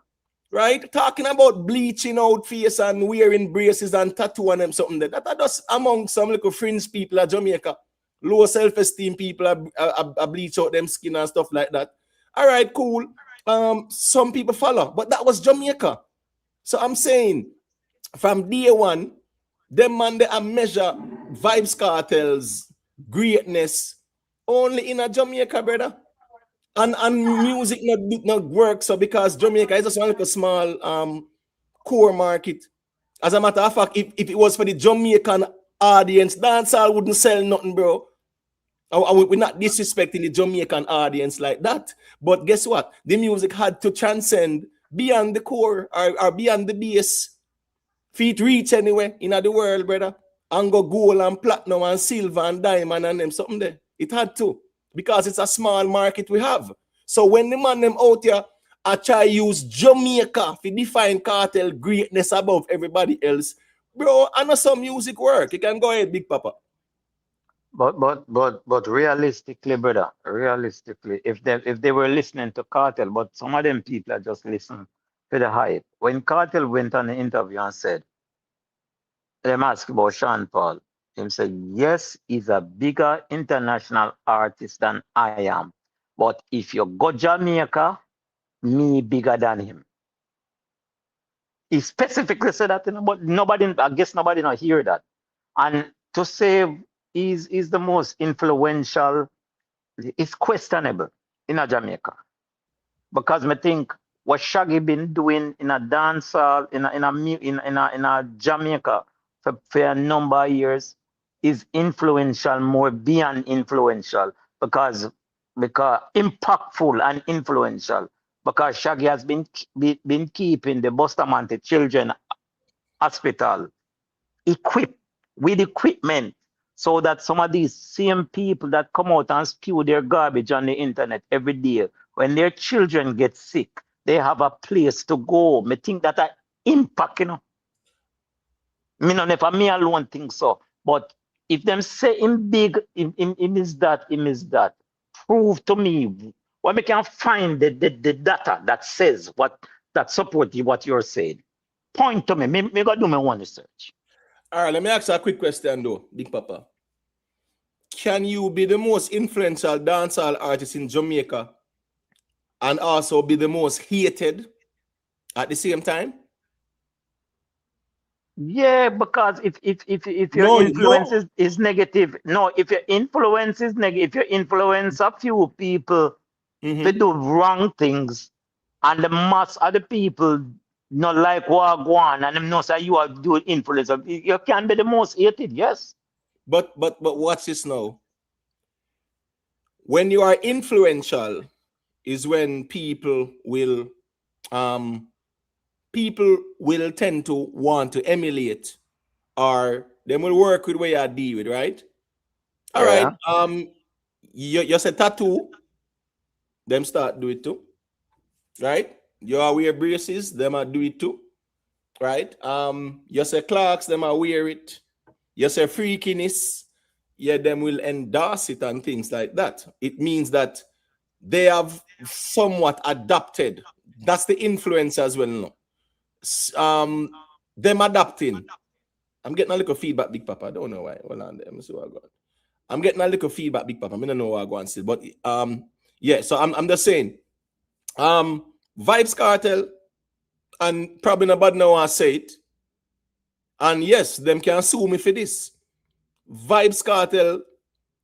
Right? Talking about bleaching out face and wearing braces and tattoo and them something that are just among some little fringe people at Jamaica. Low self-esteem people are bleach out them skin and stuff like that. All right, cool. Some people follow, but that was Jamaica. So I'm saying from day one, them man they measure Vybz Kartel's greatness only in a Jamaica, brother. And music not work, so because Jamaica is just one little small core market. As a matter of fact, if it was for the Jamaican audience, dancehall wouldn't sell nothing, bro. We're not disrespecting the Jamaican audience like that. But guess what? The music had to transcend beyond the core or beyond the base. Feet reach anywhere in the world, brother. And go gold and platinum and silver and diamond and them something there. It had to. Because it's a small market we have. So when the man them out here, I try use Jamaica to define Kartel greatness above everybody else, bro, I know some music work. You can go ahead, Big Papa. But realistically, brother, realistically, if they were listening to Kartel, but some of them people are just listening to the hype. When Kartel went on the interview and said, them asked about Sean Paul, him said, yes, he's a bigger international artist than I am. But if you go Jamaica, me bigger than him. He specifically said that, but nobody, I guess nobody not hear that. And to say he's the most influential, it's questionable in a Jamaica. Because I think what Shaggy been doing in a dancehall, in a Jamaica for a number of years is influential, more beyond influential, because impactful and influential. Because Shaggy has been keeping the Bustamante Children Hospital equipped with equipment, so that some of these same people that come out and spew their garbage on the internet every day, when their children get sick, they have a place to go. Me think that a impact, Me not if me alone think so. But if them say him big, him is that, prove to me where me can find the data that says that support what you're saying. Point to me. Me go do my one research. All right, let me ask you a quick question though, Big Papa. Can you be the most influential dancehall artist in Jamaica and also be the most hated at the same time? Yeah, because if your influence is negative, no, if your influence is negative, if you influence a few people to do wrong things, and the mass of the people not like what go on, and them know say you are doing influence, you can be the most hated, yes. But watch this now. When you are influential is when people will tend to want to emulate, or they will work with what you deal with, right? All right. You say tattoo, them start do it too, right? You are wear braces, them are do it too, right? You say clocks, them are wear it. You say freakiness, yeah, them will endorse it and things like that. It means that they have somewhat adapted. That's the influence as well. No? Them adapting. I'm getting a little feedback, Big Papa. I don't know why. Hold on there. Let me see what I got. I'm getting a little feedback, Big Papa. I don't know what I go and say. But yeah, so I'm just saying. Vybz Kartel, and probably nobody know I say it. And yes, them can sue me for this. Vybz Kartel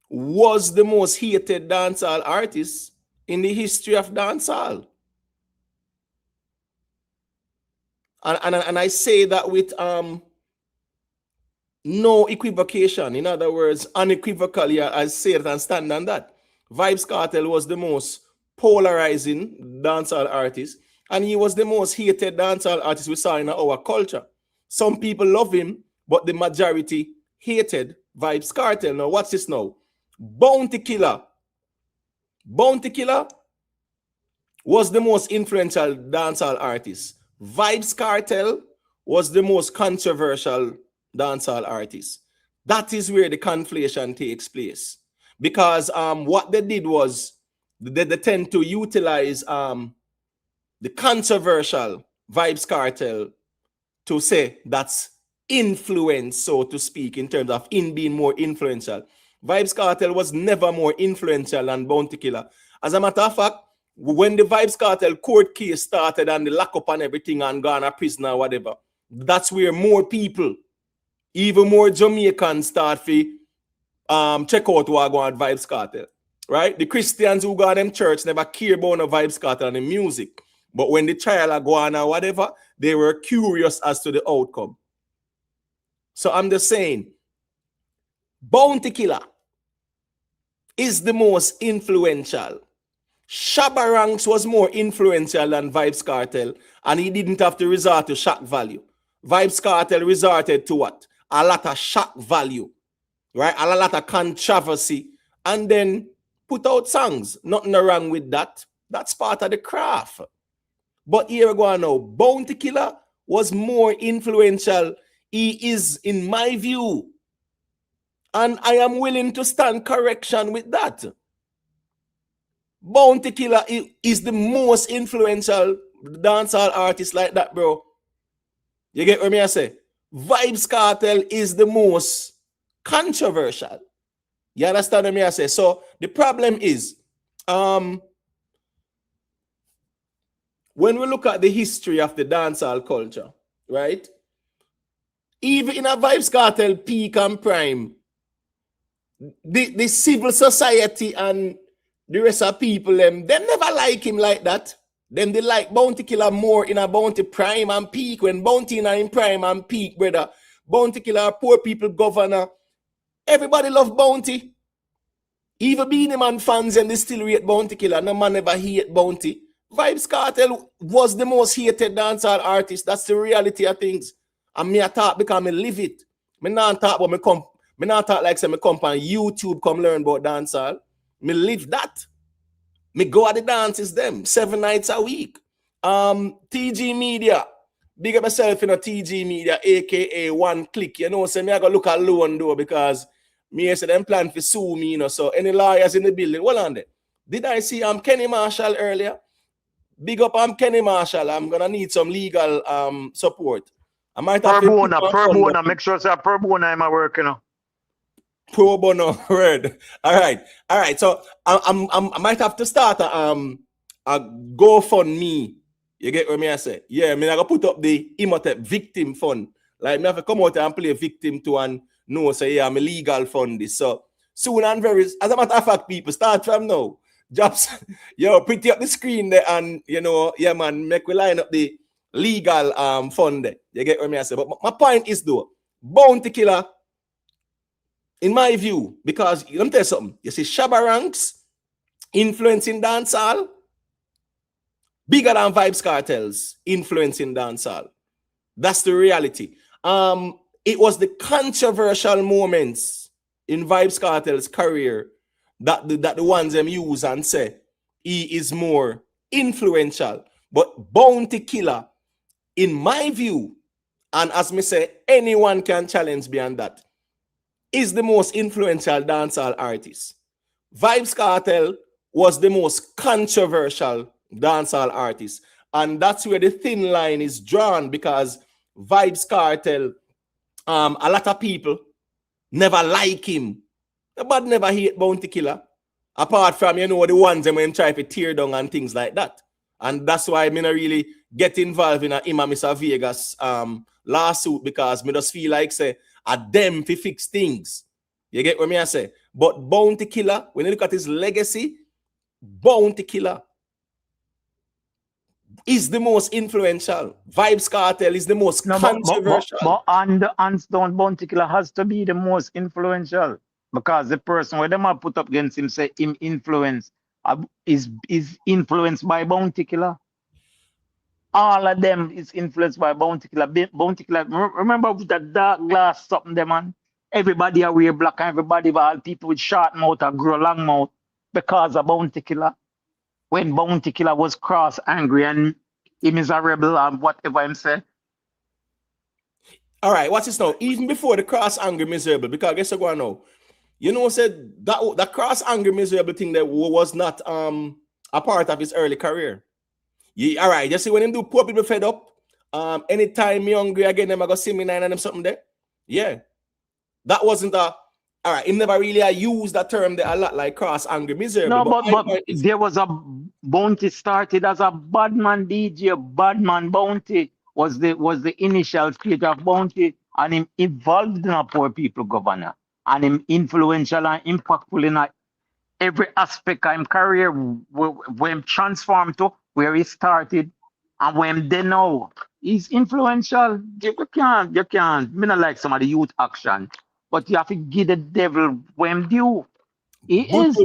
was the most hated dancehall artist in the history of dancehall. And I say that with no equivocation. In other words, unequivocally, I say it and stand on that. Vybz Kartel was the most polarizing dancehall artist, and he was the most hated dancehall artist we saw in our culture. Some people love him, but the majority hated Vybz Kartel. Now, watch this now. Bounty Killer was the most influential dancehall artist. Vybz Kartel was the most controversial dancehall artist. That is where the conflation takes place. Because what they did was they tend to utilize the controversial Vybz Kartel to say that's influence, so to speak, in terms of in being more influential. Vybz Kartel was never more influential than Bounty Killer. As a matter of fact, when the Vybz Kartel court case started and the lock up and everything and gone a prison or whatever, that's where more people, even more Jamaicans, start to check out what go on Vybz Kartel. Right? The Christians who go to them church never care about the Vybz Kartel and the music. But when the trial go on or whatever, they were curious as to the outcome. So I'm just saying, Bounty Killer is the most influential. Shabba Ranks was more influential than Vybz Kartel, and he didn't have to resort to shock value. Vybz Kartel resorted to what? A lot of shock value, right? A lot of controversy, and then put out songs. Nothing wrong with that. That's part of the craft. But here we go now. Bounty Killer was more influential. He is, in my view, and I am willing to stand correction with that. Bounty Killer is the most influential dancehall artist like that, bro. You get what I say? Vybz Kartel is the most controversial. You understand what I say? So the problem is, when we look at the history of the dancehall culture, right? Even in a Vybz Kartel peak and prime, the civil society and the rest of people, them never like him like that. Then they like Bounty Killer more in a Bounty prime and peak. When Bounty in prime and peak, brother, Bounty Killer, poor people governor, everybody love Bounty. Even Beenie Man fans and they still rate Bounty Killer. No man ever hate Bounty. Vybz Kartel was the most hated dancehall artist. That's the reality of things. And me I talk because I live it. Me not talk about me not talk like say me come on YouTube come learn about dancehall. Me live that. Me go at the dances them 7 nights a week. TG Media. Big up myself in a TG Media, aka One Click. You know, so me I go look at low and do because me say them plan for sue me, you know. So any lawyers in the building, well on there. Did I see Kenny Marshall earlier? Big up Kenny Marshall. I'm gonna need some legal support. I might have pro bono, make sure say pro bono I'm working on. Pro bono word. All right. So I might have to start a GoFundMe. You get what I say? Yeah, I gotta put up the Imhotep victim fund. Like me have to come out and play victim to and know say yeah, I'm a legal fund this. So soon and very, as a matter of fact, people start from now. Jobs, pretty up the screen there and yeah man, make we line up the legal fund there. You get what I say? But my point is though, Bounty Killer, in my view, because let me tell you something. You see, Shabba Ranks influencing dancehall bigger than Vybz Kartel's influencing dancehall. That's the reality. It was the controversial moments in Vybz Kartel's career that the ones them use and say he is more influential. But Bounty Killer, in my view, and as me say, anyone can challenge beyond that. is the most influential dancehall artist. Vybz Kartel was the most controversial dancehall artist. And that's where the thin line is drawn, because Vybz Kartel, a lot of people never like him, but never hate Bounty Killer. Apart from, the ones that when try to tear down and things like that. And that's why I not really get involved in a Mr. Vegas lawsuit, because me just feel like say a them to fix things. You get what me I say? But Bounty Killer, when you look at his legacy, Bounty Killer is the most influential. Vybz Kartel is the most controversial. But hands down, Bounty Killer has to be the most influential, because the person where them are put up against him say him influence is influenced by Bounty Killer. All of them is influenced by Bounty Killer. Bounty Killer, remember with that dark glass something there, man? Everybody are wear black, and everybody, all people with short mouth or grow long mouth because of Bounty Killer. When Bounty Killer was cross angry and him is a rebel and whatever him say. All right, what's this now? Even before the cross angry miserable, because I guess I go on now. Said that cross angry miserable thing that was not a part of his early career. Yeah, all right, you see when him do poor people fed up, anytime me hungry again, them I go see me nine and them something there. Yeah. That wasn't all right, him never really used that term there a lot, like cross angry miserable. No, but there was a Bounty started as a badman DJ, badman Bounty was the initial stage of Bounty, and him evolved in a poor people governor, and him influential and impactful in every aspect of his career, when transformed to where he started and when they know he's influential. You can't. Me not like some of the youth action, but you have to give the devil when due. He is.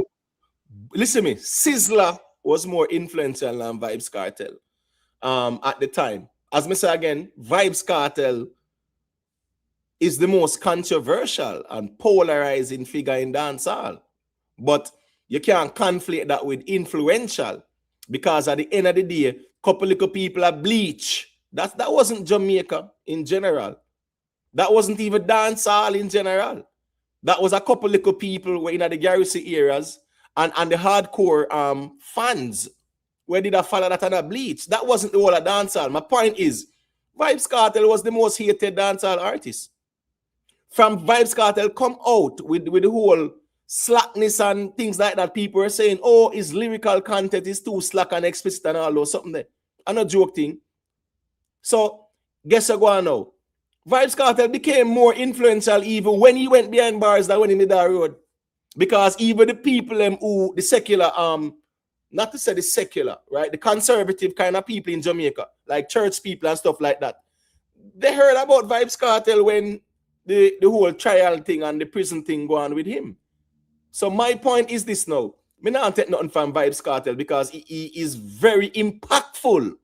Listen to me, Sizzler was more influential than Vybz Kartel at the time. As I say again, Vybz Kartel is the most controversial and polarizing figure in dancehall. But you can't conflate that with influential, because at the end of the day, couple little people are bleach. That wasn't Jamaica in general. That wasn't even dancehall in general. That was a couple little people were in the garrison areas and the hardcore fans where did I follow that and a bleach. That wasn't the whole of dancehall. My point is, Vybz Kartel was the most hated dancehall artist. From Vybz Kartel come out with the whole slackness and things like that, people are saying, oh, his lyrical content is too slack and explicit and all those something there. I'm not joking. So, guess what go on now? Vybz Kartel became more influential even when he went behind bars than when he made that road. Because even the people who, the secular, not to say the secular, right? The conservative kind of people in Jamaica, like church people and stuff like that, they heard about Vybz Kartel when the whole trial thing and the prison thing go on with him. So my point is this now. Me not take nothing from Vybz Kartel because he is very impactful,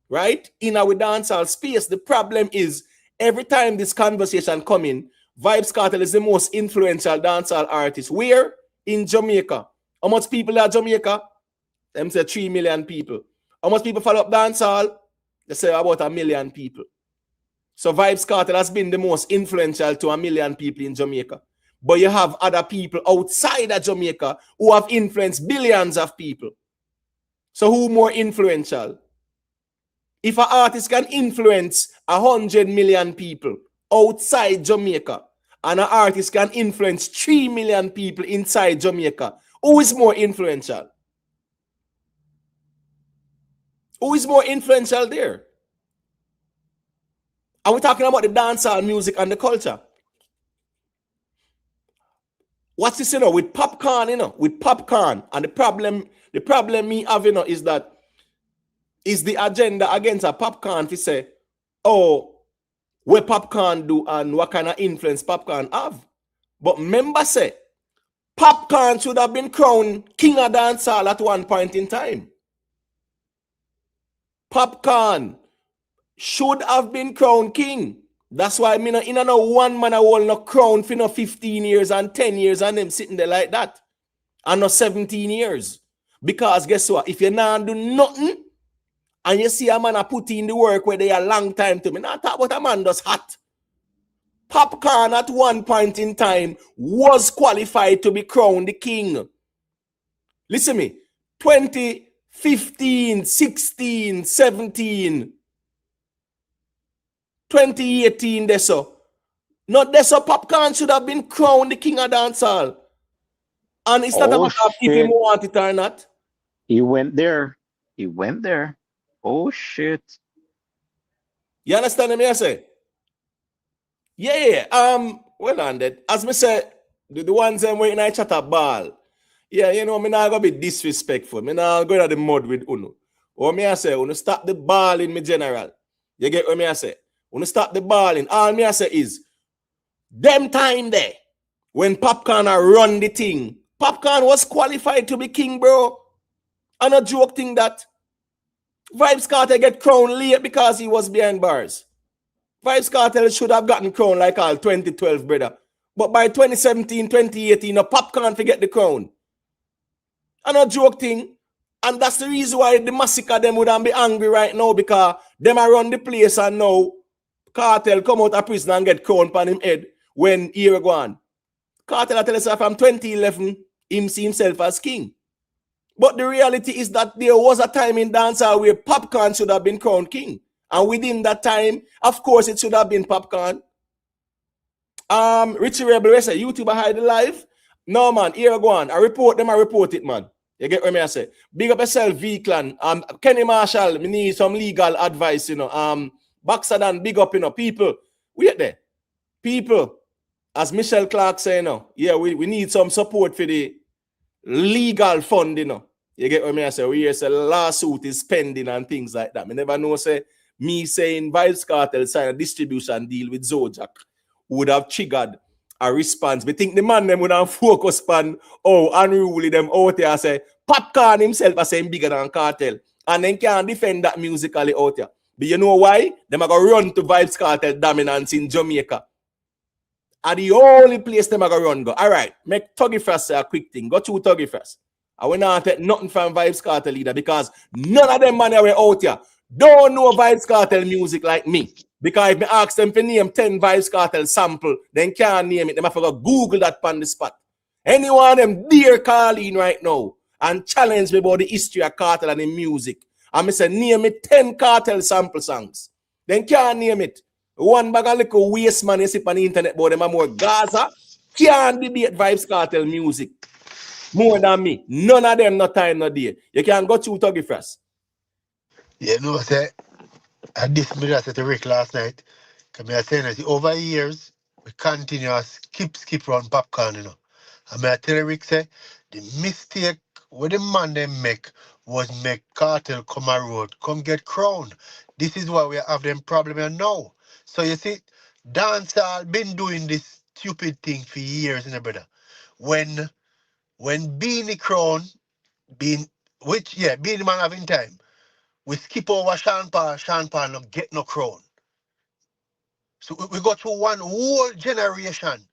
right? In our dancehall space. The problem is every time this conversation come in, Vybz Kartel is the most influential dancehall artist. Where? In Jamaica. How much people are Jamaica? Them say 3 million people. How much people follow up dancehall? They say about 1 million people. So Vybz Kartel has been the most influential to 1 million people in Jamaica. But you have other people outside of Jamaica who have influenced billions of people. So who more influential? If an artist can influence 100 million people outside Jamaica and an artist can influence 3 million people inside Jamaica, who is more influential? Who is more influential there? Are we talking about the dancehall music and the culture? What's this, with Popcaan, with Popcaan, and the problem me have, is that is the agenda against a Popcaan to say, oh, what Popcaan do and what kind of influence Popcaan have. But remember say, Popcaan should have been crowned king of dancehall at one point in time. Popcaan should have been crowned king. That's why me no one man a hold no crown for no 15 years and 10 years and them sitting there like that. And no 17 years. Because guess what? If you not do nothing and you see a man a put in the work where they a long time to me, not talk about a man that's hot. Popcaan at one point in time was qualified to be crowned the king. Listen me, 2015, 16, 17, 2018, that's so. Not that's so Popcaan should have been crowned the king of dancehall. And it's not a matter of if he want it or not. He went there. He went there. Oh shit. You understand me? I say? Yeah. Well on that. As me say, the ones that when I chat a ball. Yeah, you know, me not gonna be disrespectful. Me not go to the mud with Uno. What me I say, Uno stop the ball in me general. You get what me I say? Uno stop the ball in. All me I say is them time there when Popcaan run the thing. Popcaan was qualified to be king, bro. I'm not joking that. Vybz Kartel get crowned late because he was behind bars. Vybz Kartel should have gotten crowned like all 2012, brother. But by 2017, 2018, Popcaan forget the crown. I'm not joking. And that's the reason why the Masicka them wouldn't be angry right now because them are run the place and now Kartel come out of prison and get crowned on him head when year go on. Kartel tell us from 2011, him see himself as king. But the reality is that there was a time in dancehall where Popcaan should have been crowned king. And within that time, of course, it should have been Popcaan. Richie Rebel, say, YouTuber hide the life. No, man, here go on. I report it, man. You get what I say? Big up yourself, V-Clan. Kenny Marshall, me need some legal advice, you know. Boxer Dan, big up, you know. People, wait there. People, as Michelle Clark say, you know, yeah, we need some support for the legal fund, you know. You get what I say? We hear say lawsuit is pending and things like that. Me never know say me saying Vybz Kartel sign a distribution deal with Zojak would have triggered a response. We think the man them would have focused on unruly them out there say Popcaan himself as saying bigger than Kartel. And then can't defend that musically out there. But you know why? Them are gonna run to Vybz Kartel dominance in Jamaica. Are the only place them are gonna run go. Alright, make Tuggy first say a quick thing. Go to Tuggy first. I will not take nothing from Vybz Kartel leader because none of them man are out here don't know Vybz Kartel music like me. Because if I ask them to name 10 Vybz Kartel sample, then can't name it. They have to go Google that on the spot. Anyone of them dare call in right now and challenge me about the history of Kartel and the music. And I say name me 10 Kartel sample songs. Then can't name it. One bag of little waste man you see on the internet about them are more Gaza. Can't debate Vybz Kartel music. More than me. None of them no time, no day. You can go to Tuggy first. Yeah, no, I say, I dismissed I said to Rick last night. Because I saying that over years, we continue to skip run Popcaan, you know. And I tell Rick say, the mistake what the man them make was make Kartel come a road, come get crowned. This is why we have them problem now. So you see, dancehall been doing this stupid thing for years, you know, brother. When Beenie crown, Beenie man having time. We skip over Sean Paul not get no crown. So we go through one whole generation.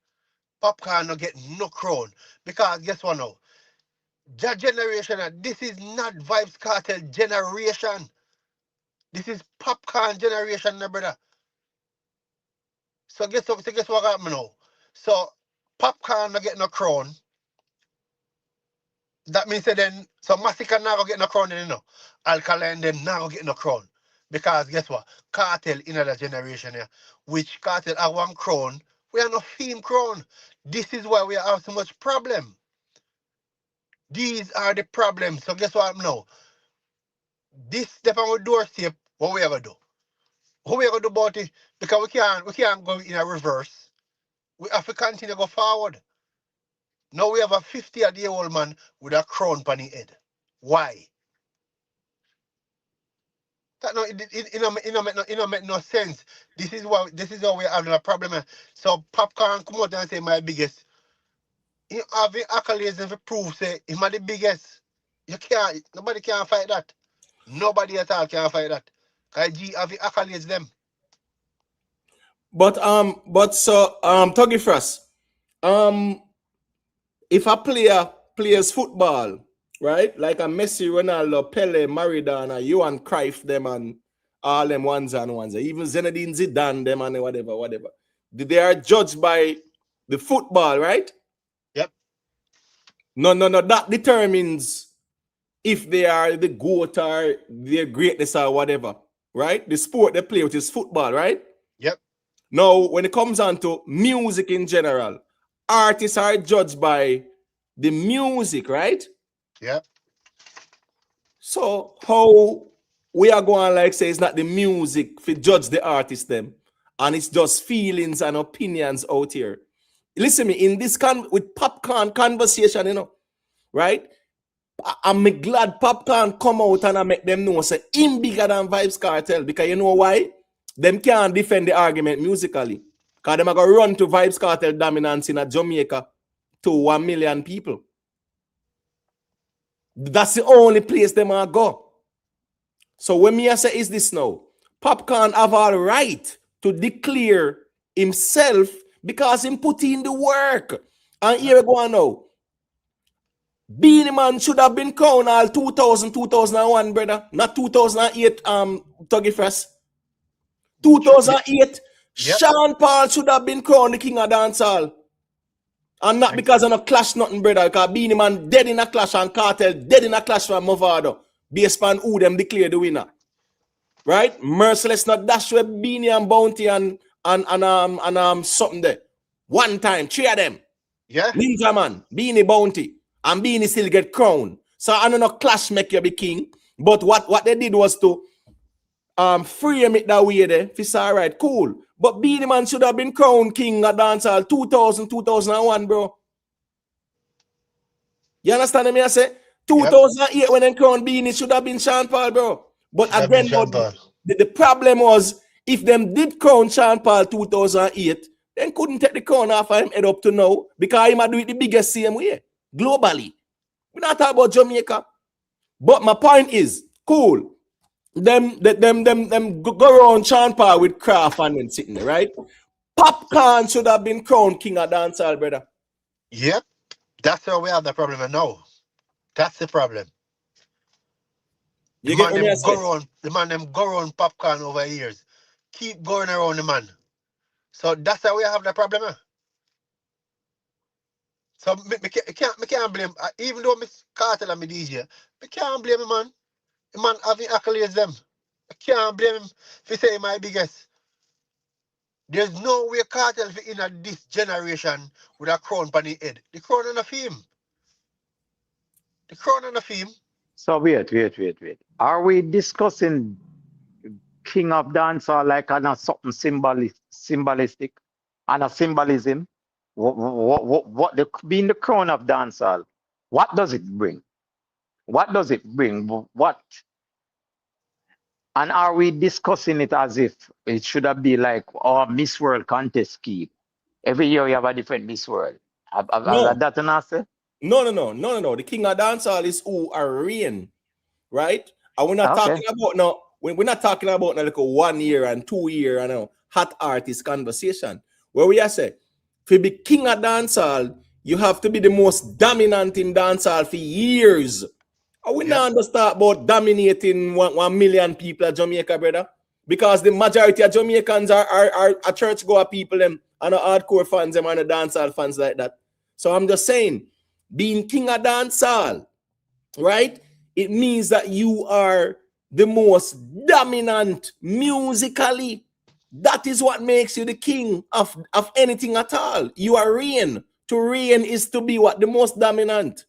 Popcaan not get no crown. Because guess what now? That generation, this is not Vybz Kartel generation. This is Popcaan generation, my brother. So guess what happened now? So Popcaan not get no crown. That means that then, so Masicka now go get no crown, you know. Alkaline them now go get no crown. Because guess what? Kartel in another generation here, which Kartel have one crown, we are no theme crown. This is why we have so much problem. These are the problems. So guess what now? This step on our doorstep, what we are gonna do? What we are gonna do about it? Because we can't go in a reverse. We have to continue to go forward. Now we have a 50-year-old man with a crown on his head. Why? That no, it don't make no sense. This is how we're having a problem. So Popcaan come out and say my biggest. You have the accolades and the proof say he's the biggest. Nobody can fight that. Nobody at all can fight that. Cause G have the accolades them. But Tuggy first. If a player plays football, right? Like a Messi, Ronaldo, Pele, Maradona, Johan Cruyff, them and all them ones and ones. Even Zinedine Zidane, them and whatever. they are judged by the football, right? Yep. No. That determines if they are the GOAT or their greatness or whatever, right? The sport they play, which is football, right? Yep. Now, when it comes on to music in general, artists are judged by the music, right? Yep. So how we are going like say it's not the music for judge the artist them, and it's just feelings and opinions out here. Listen me in this with Popcaan conversation, you know, right? I'm glad Popcaan come out and I make them know say him bigger than Vybz Kartel, because you know why? Them can't defend the argument musically. Because them are going to run to Vybz Kartel dominance in a Jamaica to 1 million people. That's the only place them are go. So when me I say is this now, Popcaan have all right to declare himself because him put in the work. And here we go on now. Beenie Man should have been crowned all 2000, 2001, brother. Not 2008, Tuggy Fresh. 2008, Yep. Sean Paul should have been crowned the king of dancehall. And not because of no clash nothing, brother. Because Beenie Man dead in a clash and Kartel dead in a clash from Movado. Based on who them declare the winner. Right? Merciless not dash with Beenie and Bounty and something there. One time, 3 of them. Yeah. Ninja Man, Beenie Bounty. And Beenie still get crowned. So I don't know clash make you be king. But what they did was to frame it that way there. If it's all right, cool. But Beenie Man should have been crowned king of dancehall 2000, 2001, bro. You understand me? I say 2008 when they crowned Beenie should have been Sean Paul, bro. But again, the problem was if them did crown Sean Paul 2008, then couldn't take the crown off of him head up to now because he might do it the biggest same way globally. We're not talking about Jamaica. But my point is, cool. Them go around Sean Paul with Craft and then sitting there, right? Popcaan should have been crowned king of dancehall, brother. Yep. That's where we have the problem now. That's the problem. The man them go around Popcaan over years. Keep going around the man. So that's how we have the problem. So me can't blame, even though Miss Kartel and me DJ, me can't blame him, man. The man having accolades them. I can't blame him if he say my biggest. There's no way Kartel in this generation with a crown on the head. The crown on a theme. The crown on a theme. So wait. Are we discussing King of Dancehall like on a something symbolistic and a symbolism? What being the crown of dancehall? What does it bring? What does it bring? What? And are we discussing it as if it should have been like our Miss World contest scheme? Every year we have a different Miss World. No. That an answer? No. The king of dancehall is who are reign, right? And we're not talking about now. We're not talking about like a 1 year and 2 year and hot artist conversation. Where we are say, to be king of dancehall, you have to be the most dominant in dancehall for years. And we not understand about dominating 1 million people at Jamaica, brother. Because the majority of Jamaicans are churchgoer people them and hardcore fans them and dancehall fans like that. So I'm just saying, being king of dancehall, right? It means that you are the most dominant musically. That is what makes you the king of anything at all. You are reign. To reign is to be what? The most dominant.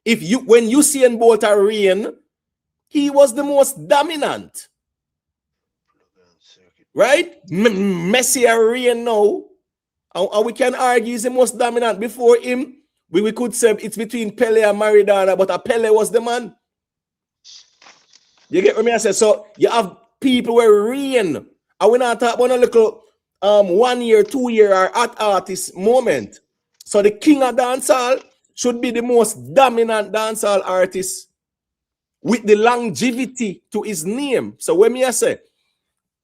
When you see in both are reign, he was the most dominant. Right? Messi are reign now. And we can argue he's the most dominant. Before him, we could say it's between Pele and Maradona, but Pele was the man. You get what I say? So you have people where reign. And we're not talking about a little 1 year, 2 year or artist moment. So the king of dancehall should be the most dominant dancehall artist with the longevity to his name. So when me I say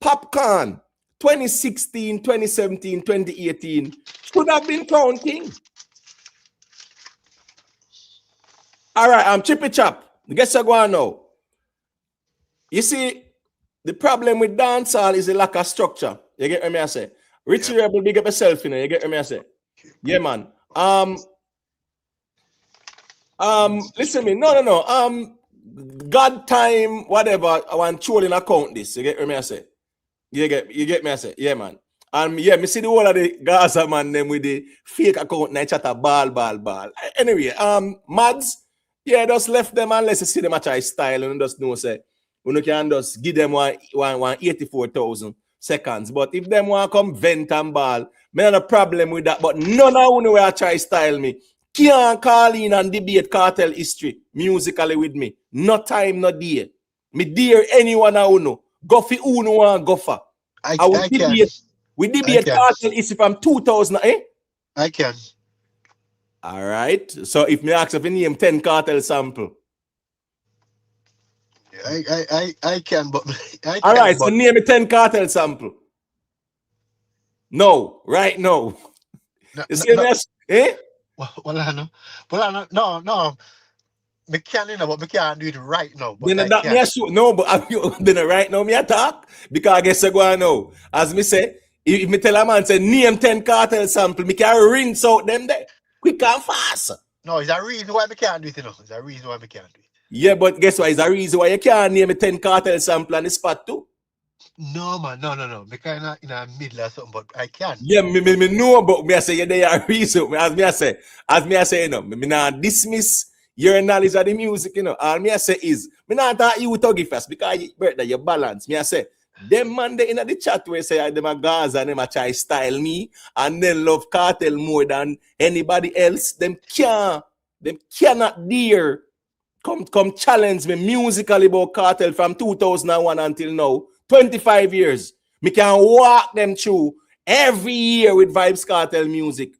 Popcaan 2016, 2017, 2018 should have been crowned king. All right, I'm Chippy Chop. Guess what going now? You see, the problem with dancehall is the lack of structure. You get what I say? Richie Rebel, big up yourself, you know. You get me, I say. Yeah, man. Listen me. No. God time, whatever. I want trolling account this. You get me, I say. You get me, I say. Yeah, man. Yeah, me see the whole of the Gaza man them with the fake account and chat a ball. Anyway, Mads, yeah, just left them unless you see them at style and just know say when you can just give them one 84,000 seconds. But if them want to come vent and ball, me have a problem with that. But none of you will try style me. Can't call in and debate Kartel history musically with me. No time, no day. Me dear anyone I know. Go for who no want go for. I can. We debate Kartel history from 2000, eh? I can. All right. So if me ask if you name 10 Kartel sample. I can, but I can. All right, so name me 10 Kartel sample. No, right now. You see this? Eh? Well, no. Me can, you know, but me can't do it right now. But Then that me a shoot. No, but then right now me a talk because I guess I go on now. As me say, if me tell a man say name 10 Kartel sample, me can rinse out them there quick and fast. No, it's a reason why me can't do it, you know. It's a reason why me can't do it. Yeah, but guess what? It's a reason why you can't name a 10 Kartel sample on the spot too. No, man, no. Me kind of in the middle or something, but I can. Yeah, me know, but me I say yeah, there are reason. As me I say, you know, me not dismiss your knowledge of the music, you know. All me I say is, me not talk you to first because you balance. Me I say, them man they in the chat where say them a Gaza and them a try style me and then love Kartel more than anybody else. Them cannot dare come challenge me musically about Kartel from 2001 until now. 25 years. Me can walk them through every year with Vybz Kartel music.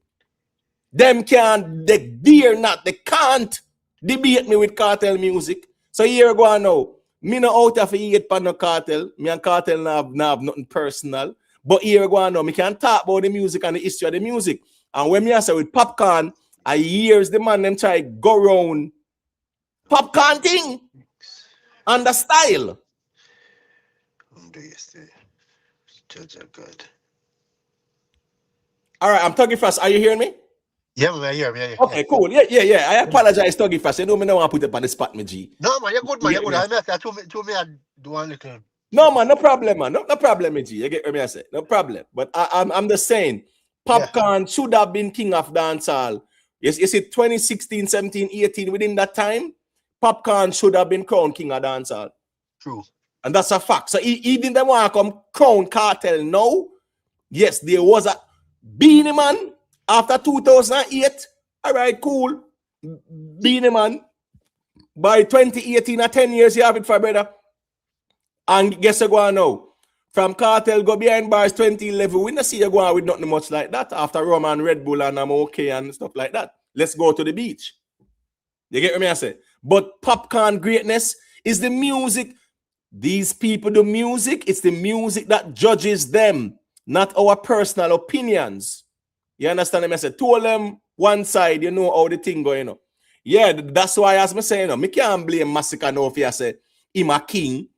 Them can't, they dare not, they can't debate me with Kartel music. So here go on now. Me no out of eat pan no Kartel. Me and Kartel have nothing personal. But here go on now. Me can talk about the music and the history of the music. And when me I say with Popcaan, I years the man them try go round Popcaan thing and the style. Judge of God. All right, I'm talking fast. Are you hearing me? Yeah, man, I hear me. Okay, cool. Yeah. I apologize, talking fast. You know me, no want to put it on the spot, me G. No, man, you're good, man. You're good. I do one little. No, man, no problem, man. No problem, me G. You get what I say? No problem. But I'm just saying, Popcaan should have been king of dancehall. Yes, you see, 2016, 17, 18, within that time, Popcaan should have been crowned king of dancehall. True. And that's a fact. So he didn't want to come crown Kartel now. Yes, there was a Beenie Man after 2008. All right, cool. Beenie Man. By 2018 or 10 years, you have it for brother. And guess what go on now? From Kartel go behind bars 2011. We don't see you go on with nothing much like that. After Roman, Red Bull, and I'm okay and stuff like that. Let's go to the beach. You get what I say? But Popcaan greatness is the music. These people do music. It's the music that judges them, not our personal opinions. You understand me? I said, told them one side, you know how the thing going on. Yeah, that's why as me say, you know, me can't blame Masicka now if you say him a king.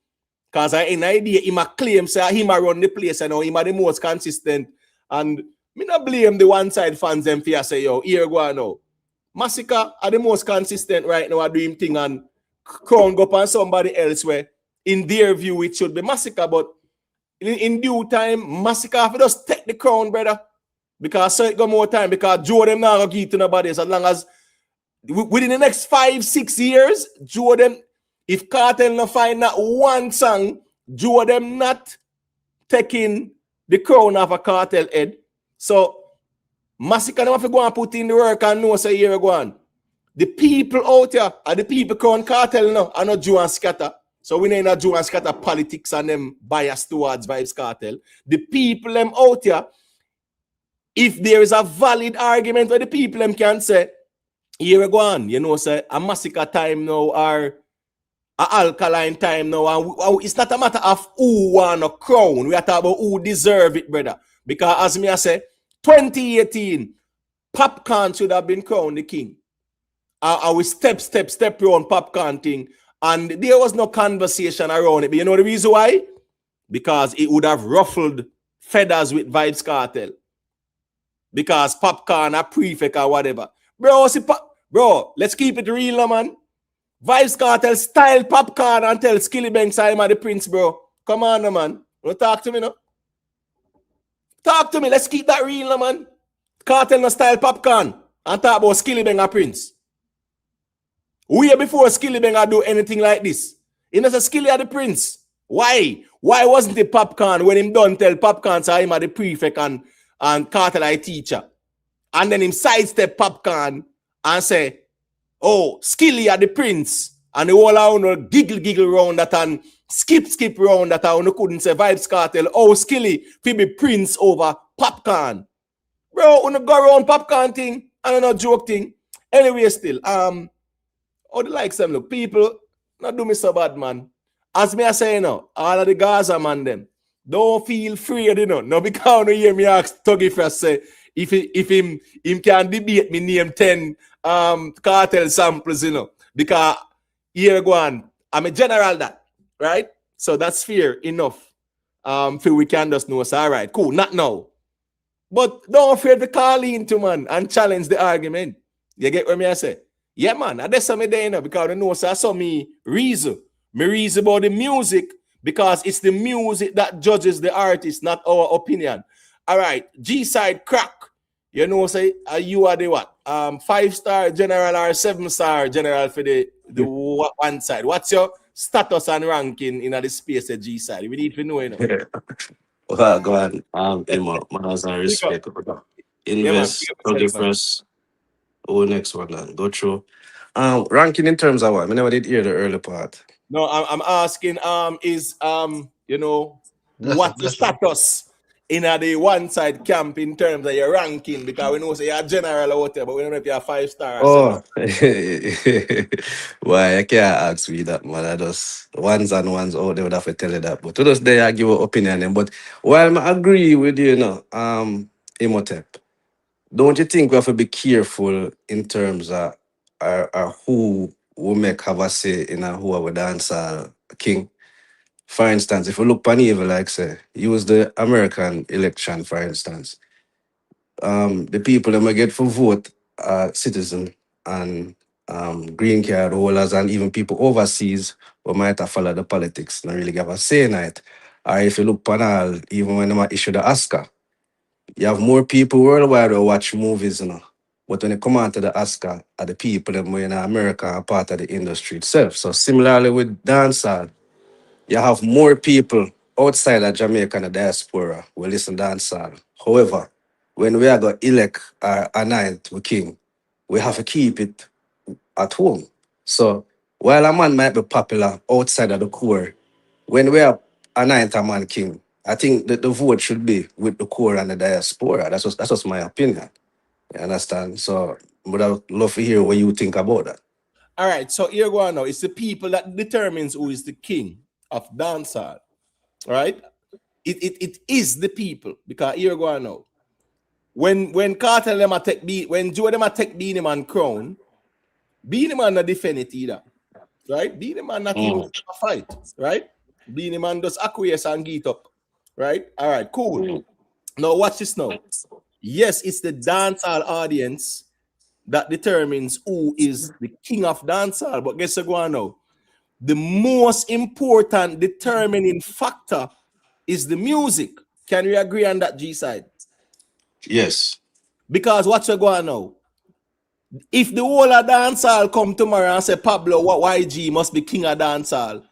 Because I ain't idea him a claim say him a run the place and you know, him a the most consistent. And me not blame the one side fans them for you say, yo, here go on now. Masicka are the most consistent right now, are doing thing and crown go up on somebody elsewhere. In their view, it should be Masicka, but in due time, Masicka have to just take the crown, brother. Because so it got more time, because Joe them not gonna give to nobody. So as long as within the next 5-6 years, Joe them, if Kartel not find that one song, Joe them not taking the crown of a Kartel head. So Masicka them have to go and put in the work and know say here go on. The people out here are the people crown Kartel now, are not Joe and Scatter. So we know Joe and Scatter politics and them bias towards Vybz Kartel. The people them out here, if there is a valid argument where the people them can say, here we go on, you know, say a Masicka time now or a Alkaline time now, and it's not a matter of who want a crown. We are talking about who deserve it, brother. Because as me I say, 2018, Popcaan should have been crowned the king. I will step around Popcaan thing. And there was no conversation around it. But you know the reason why? Because it would have ruffled feathers with Vybz Kartel because Popcaan a prefect or whatever. Bro, bro, let's keep it real, man. Vybz Kartel style Popcaan and tell Skilly Banks I'm the prince, bro. Come on, man. Don't talk to me, no. Talk to me. Let's keep that real, man. Kartel no style Popcaan and talk about Skilly Bang a prince. Way before Skilly Bang do anything like this. He knows a Skilly are the prince. Why? Why wasn't it Popcaan when him done tell Popcaan so I'm the prefect and Kartel I teacher? And then him sidestep Popcaan and say, oh, Skilly are the prince. And the whole around giggle round that and skip round that I couldn't say Vybz Kartel. Oh, Skilly be prince over Popcaan. Bro, when you go around Popcaan thing, I don't know, joke thing. Anyway, still, oh, the likes them look. People, not do me so bad, man. As me I say, you know, all of the Gaza man them, don't feel free, you know. No, because you hear me ask Tuggy first say, if him can debate me name 10 Kartel samples, you know. Because here go on, I'm a general that, right? So that's fair enough. For we can just know, so all right, cool, not now. But don't afraid to call into man and challenge the argument. You get what me I say? Yeah, man, that's something there, you know, because I know so I saw me reason. Me reason about the music because it's the music that judges the artist, not our opinion. All right, G-side crack. You know, say you are the what? 5-star general or 7-star general for the one side. What's your status and ranking in the space at G-side? We need to know, you know. Well, go on. Manners and respect. Invest, plug first. Oh, next one then. Go through. Ranking in terms of what? I never did hear the early part. No, I'm asking, you know, what's the status in the one side camp in terms of your ranking? Because we know say you're general out there, but we don't know if you're 5-star or 7. Why I can't ask me that, man. I just ones and ones out, they would have to tell you that. But to this day I give an opinion. But while I agree with you, Imhotep, don't you think we have to be careful in terms of who will make have a say in who our dancer king? For instance, if we look pan evil, like say, use the American election, for instance. The people that might get for vote are citizen and green card holders and even people overseas who might have followed the politics, not really give a say in it. Or if you look pan all, even when they might issue the Oscar, you have more people worldwide who watch movies, you know. But when it come on to the Oscar, are the people that in America are part of the industry itself. So similarly with dancehall, you have more people outside of Jamaica and the diaspora who listen to dancehall. However, when we are going to elect a ninth king, we have to keep it at home. So while a man might be popular outside of the core, when we are a ninth man king, I think that the vote should be with the core and the diaspora. That's just my opinion. You understand? So would I love to hear what you think about that. All right, so here go on now. It's the people that determines who is the king of dancehall. Right? It is the people because here go on now. When Kartel them a take when Joe them a take Beenie Man crown, Beenie Man not defend it either. Right? Beenie Man not even fight. Right? Beenie Man just acquiesce and get up. Right? All right, cool. Now watch this now. Yes, it's the dancehall audience that determines who is the king of dancehall. But guess what go on now? The most important determining factor is the music. Can we agree on that, G-side? Yes. Because what's going on now? If the whole of dancehall come tomorrow and say Pablo, what YG must be king of dancehall,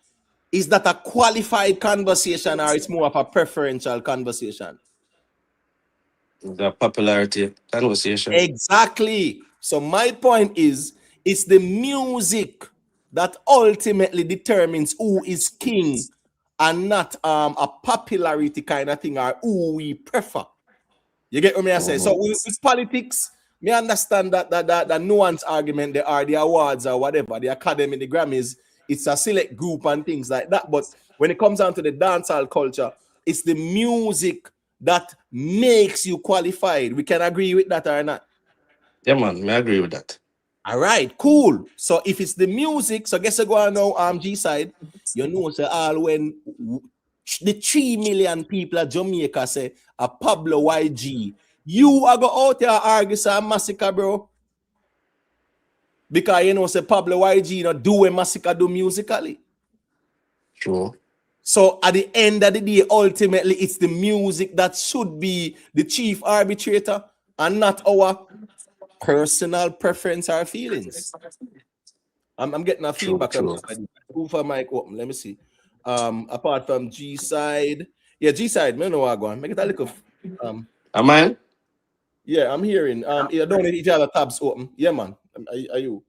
is that a qualified conversation or it's more of a preferential conversation? The popularity conversation. Exactly. So my point is, it's the music that ultimately determines who is king and not a popularity kind of thing or who we prefer. You get what me I say? So with politics, me understand that nuance argument there are the awards or whatever, the Academy, the Grammys, it's a select group and things like that. But when it comes down to the dancehall culture, it's the music that makes you qualified. We can agree with that or not? Yeah, man, I agree with that. All right, cool. So if it's the music, so guess I go on now, G-side, you know, so all when the 3 million people of Jamaica say a Pablo YG. You are go out there argue say Masicka, bro. Because you know say Pablo YG not do what Masicka do musically. True. So at the end of the day, ultimately, it's the music that should be the chief arbitrator and not our personal preference or feelings. I'm getting a feedback from somebody. Who for mic open? Let me see. Apart from G side, yeah, G side. Me know what go on. Make it a little. Am I? Yeah, I'm hearing. I don't know if you have the tabs open. Yeah, man. Are you?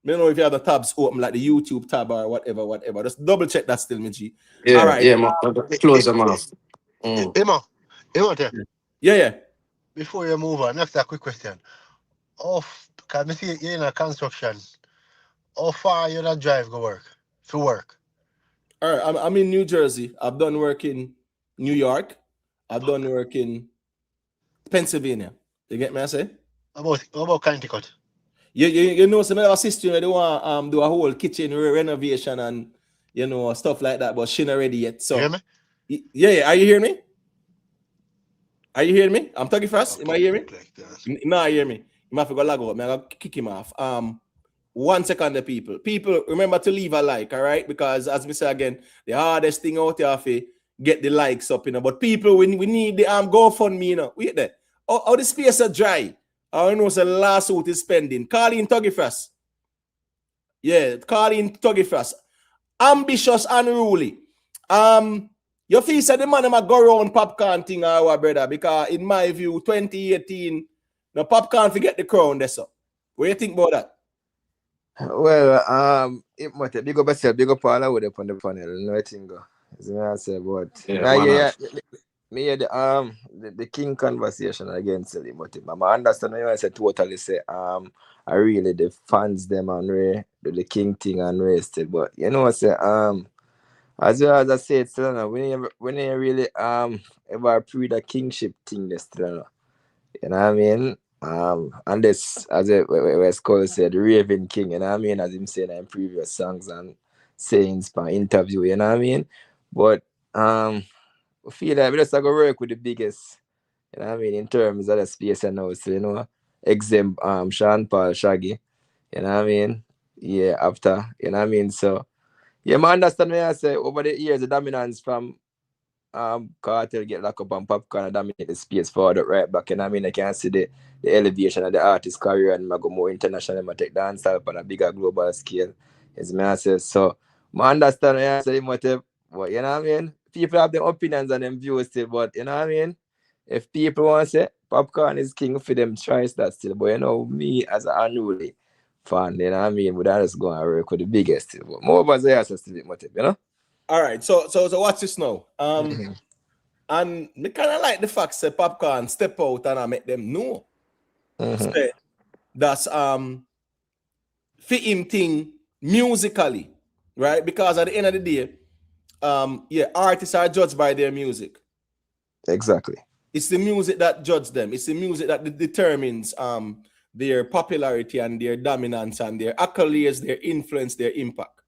Me know if you have the tabs open, like the YouTube tab or whatever. Just double check that still, me G. Yeah, All right. yeah, close them off. Emma, there. Yeah. Before you move on, next a quick question. Can I see you in a construction? How far you that drive go work? For work? All right, I'm in New Jersey. I've done work in New York. I've done work in Pennsylvania. You get me? I say. How about Connecticut? You know, some of our sister they want do a whole kitchen renovation and stuff like that, but she not ready yet. So You hear me? Yeah. Are you hearing me? Are you hearing me? I'm talking fast. Am I hearing me? Like No, I hear me. You might have to log out. I'm gonna kick him off. 1 second, the people. People, remember to leave a like, all right? Because as we say again, the hardest thing out there for get the likes up, But people, we need the GoFundMe, Wait there. How the space are dry. I know the lawsuit is pending. Call in Tuggy first. Yeah, call in Tuggy first. Ambitious, unruly. You feel said the man might go around Popcaan thing, our brother, because in my view, 2018, the Popcaan forget the crown, that's up. What do you think about that? Well, it might big up yourself, big up all over on the panel. No thing go. As I say, but me hear the king conversation against him, but I understand when I say totally say I really the fans them and the king thing and rested, but you know I say as well as I said still no, when you really ever pre the kingship thing this still no. You know what I mean? And this, as West Cole said, the Raven King, you know what I mean? As him saying in previous songs and sayings by interview, you know what I mean? But I feel like we just have to work with the biggest, you know what I mean, in terms of the space and now, so, exempt Sean Paul, Shaggy, you know what I mean? Yeah, after, you know what I mean? So, yeah, I understand when I say over the years, the dominance from Kartel get locked up on Popcaan and dominate the space forward right back. And I mean, I can see the elevation of the artist career and I go more international, I take dancehall on a bigger global scale. As I say, so I understand when I say motive, but you know what I mean? People have their opinions and them views still, but you know what I mean? If people want to say Popcaan is king for them, choice that still. But me as an unruly fan, you know what I mean? But I just go and work with the biggest still. But more about the still motive, All right, so watch this now. And me kind of like the fact that Popcaan step out and I make them know. Say, that's fit him thing musically, right? Because at the end of the day, artists are judged by their music. Exactly. It's the music that judges them. It's the music that determines their popularity and their dominance and their accolades, their influence, their impact.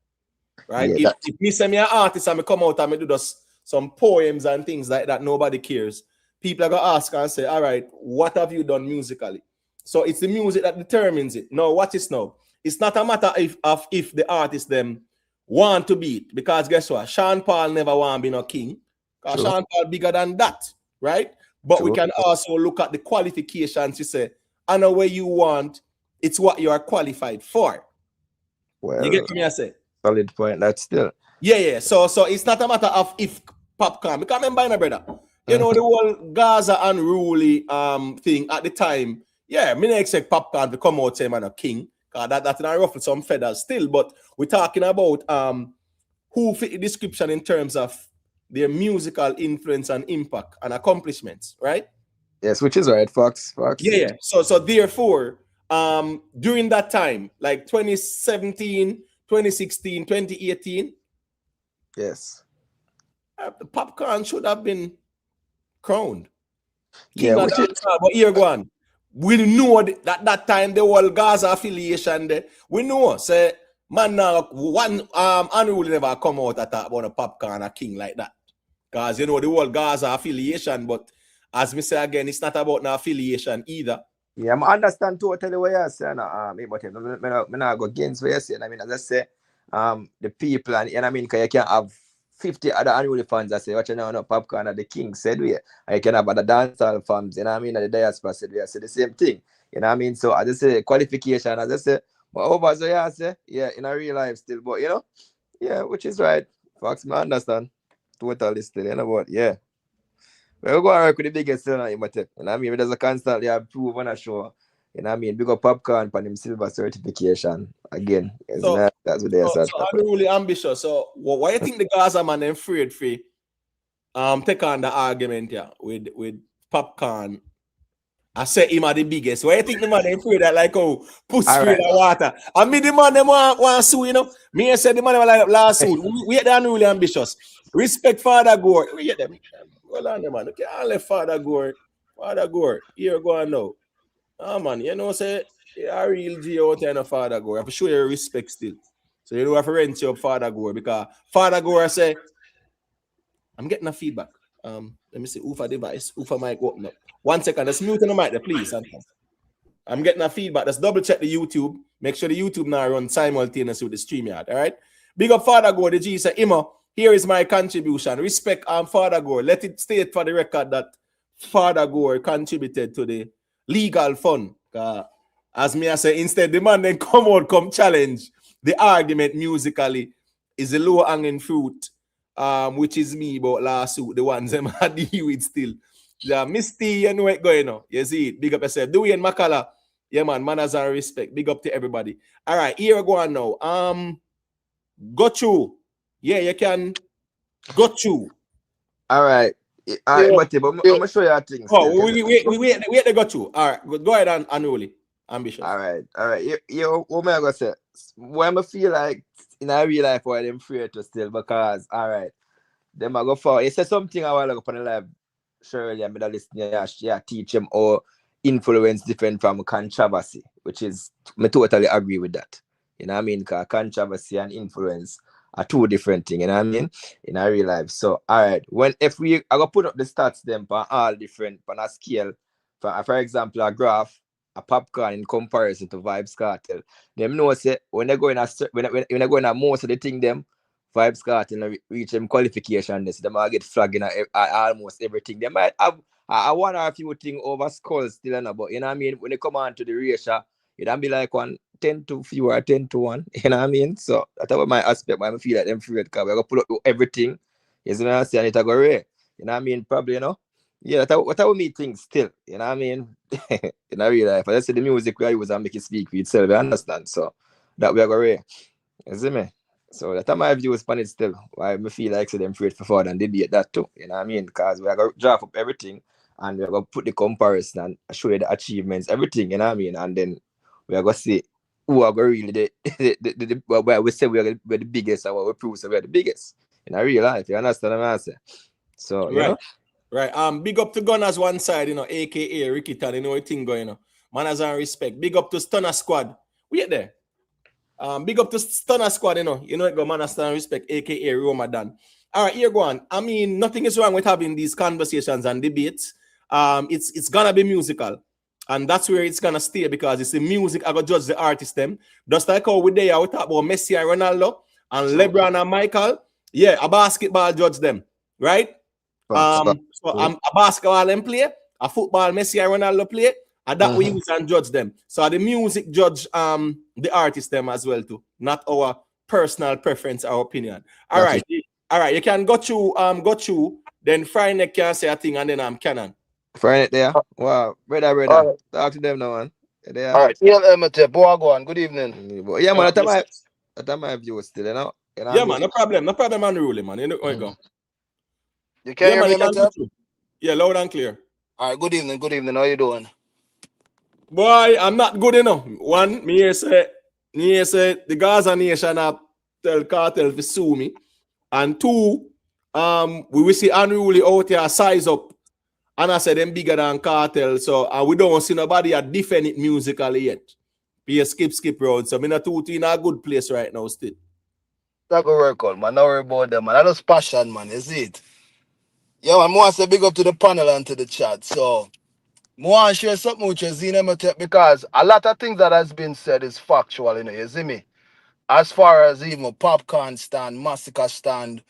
Right? Yeah, if me say me an artist and me come out and me do just some poems and things like that, nobody cares. People are gonna ask and say, all right, what have you done musically? So it's the music that determines it. Now, watch this now. It's not a matter of if the artist them want to be it, because guess what? Sean Paul never want to be no king. Because Sean Paul bigger than that, right? But we can also look at the qualifications. You say, I know where you want, it's what you are qualified for. Well, you get me, I say? Solid point, that's still. Yeah. So it's not a matter of if Popcaan, because remember, my brother, the whole Gaza unruly thing at the time. Yeah, me not expect Popcaan to come out say man a king. That's not ruffle some feathers still, but we're talking about who fit the description in terms of their musical influence and impact and accomplishments, right? Yes, which is right, Fox. Yeah. So therefore, during that time, like 2017, 2016, 2018, yes, Popcaan should have been crowned king yeah, of dancehall. But here go on. We know that time the whole Gaza affiliation there. We know say man now one unruly never come out and talk about a Popcaan a king like that. Because you know the whole Gaza affiliation, but as me say again, it's not about no affiliation either. Yeah, I understand totally what you're saying, but I'm not go against what you're saying. I mean, as I say, the people and I mean, cause you can have 50 other unruly fans that say, what you know, no Popcaan at the King said we, and you can have other dancehall fans, you know what I mean, and the diaspora said we, I say the same thing, you know what I mean. So as I say, qualification, as I say, but over so yeah, I say, yeah, in a real life still, but you know, yeah, which is right. Fox, I understand totally still, you know, but yeah. We're going to work with the biggest still, you know what I mean? There's a constantly improve on a show. You know what I mean? Big up Popcaan for him silver certification again. So, that's what they said. so unruly ambitious. So why you think the Gaza man them afraid for take on the argument here with Popcaan? I say him are the biggest. Why you think the man them afraid that like put straight in water? I mean the man them want sue, you know. Me I said the man like last suit. We the unruly ambitious. Respect Father Gore. We get them. Well on the man. Okay, I'll let Father Gore. Father Gore. Here go on now. Oh man, you know, say you're a real G out there, no Father Gore. I have to show you respect still. So you don't have to rent your Father Gore because Father Gore say, I'm getting a feedback. Let me see, Ufa device, Ufa mic open up. 1 second, let's mute on the mic there, please. I'm getting a feedback. Let's double check the YouTube. Make sure the YouTube now run simultaneously with the StreamYard. All right. Big up Father Gore. The G say, Imo, here is my contribution. Respect Father Gore. Let it state for the record that Father Gore contributed to the legal fund. As me I say, instead the man then come challenge the argument musically is a low hanging fruit, which is me about lawsuit, the ones them I deal with still. Yeah, Misty, you know it going on. You see it. Big up yourself. Dewey and Makala. Yeah, man. Manners and respect. Big up to everybody. All right, here we go on now. Got you. Yeah, you can got you. All right. But I'm gonna show you a thing. Oh, we got you. All right, go ahead and unruly. Ambitious. All right. You what am I gonna say? When I feel like in a real life why I'm afraid to still because all right, them I go for. You said something I while ago on the live. Surely I'm gonna listen. Yeah, teach them or influence different from controversy, which is I totally agree with that. You know what I mean? Because controversy and influence are two different things. You know what I mean? In our real life. So all right, if I go put up the stats them for all different on a scale. For example, a graph, a Popcaan in comparison to Vybz Kartel. Them know say when they go in when they go in most of the thing them. Vybz Kartel reach them qualification, they might get flagged in almost everything. They might have one or a few things over skulls still, but you know what I mean? When they come on to the ratio, it don't be like 10 to few or 10 to 1. You know what I mean? So that's what my aspect, I feel like them afraid because we're gonna pull up everything. You know what I'm saying? It's go rare. You know what I mean? Probably, you know. Yeah, that's what me think still. You know what I mean? In a real life. Let's say the music we use and make it speak for itself, you understand? So that we are go rare. You see me? So that's my view on it still. Why I feel like them afraid for forward and debate that too. You know what I mean? Because we are going to draft up everything and we are going to put the comparison and show you the achievements, everything, you know what I mean? And then we are going to see who are going to really where we say we're the biggest and what we prove so we're the biggest in a real life. You understand what I'm saying? So, you know? Right. Big up to Gunners one side, you know, aka Ricky Tan, you know what thing going on. Manners and respect. Big up to Stunner Squad. We there. Big up to Stunner Squad, you know it go Manners and respect, aka Ramadan. All right, here go on. I mean, nothing is wrong with having these conversations and debates. It's gonna be musical. And that's where it's gonna stay because it's the music I gotta judge the artist them. Just like how we talk about Messi and Ronaldo and LeBron and Michael. Yeah, a basketball judge them, right? So a basketball them play, a football Messi and Ronaldo play, and that we use and judge them. So the music judge the artist them as well too, not our personal preference or opinion. All right, you can go through, then Friday can say a thing and then I'm Canon. Friday there. Wow, brother. Right. Talk to them now, man. All right, go on. Good evening. Yeah, man, that's my view still, you know. Yeah, man, no problem, unruly, man. You know where you go. You can hear me, Matip? Yeah, loud and clear. All right, good evening. How you doing? Boy, I'm not good enough. One, me say the Gaza nation have tell Kartel to sue me. And two, we will see unruly out here size up. And I said them bigger than Kartel. So we don't see nobody defend it musically yet. Be a skip round. So I'm not in a good place right now still. That go work out, man. Don't worry about them, man. I just passion, man. You see it? Yeah, man, I want to say big up to the panel and to the chat. So, I want to share something with you, Zine, because a lot of things that has been said is factual, you see me? As far as even Popcaan stand, Masicka stand,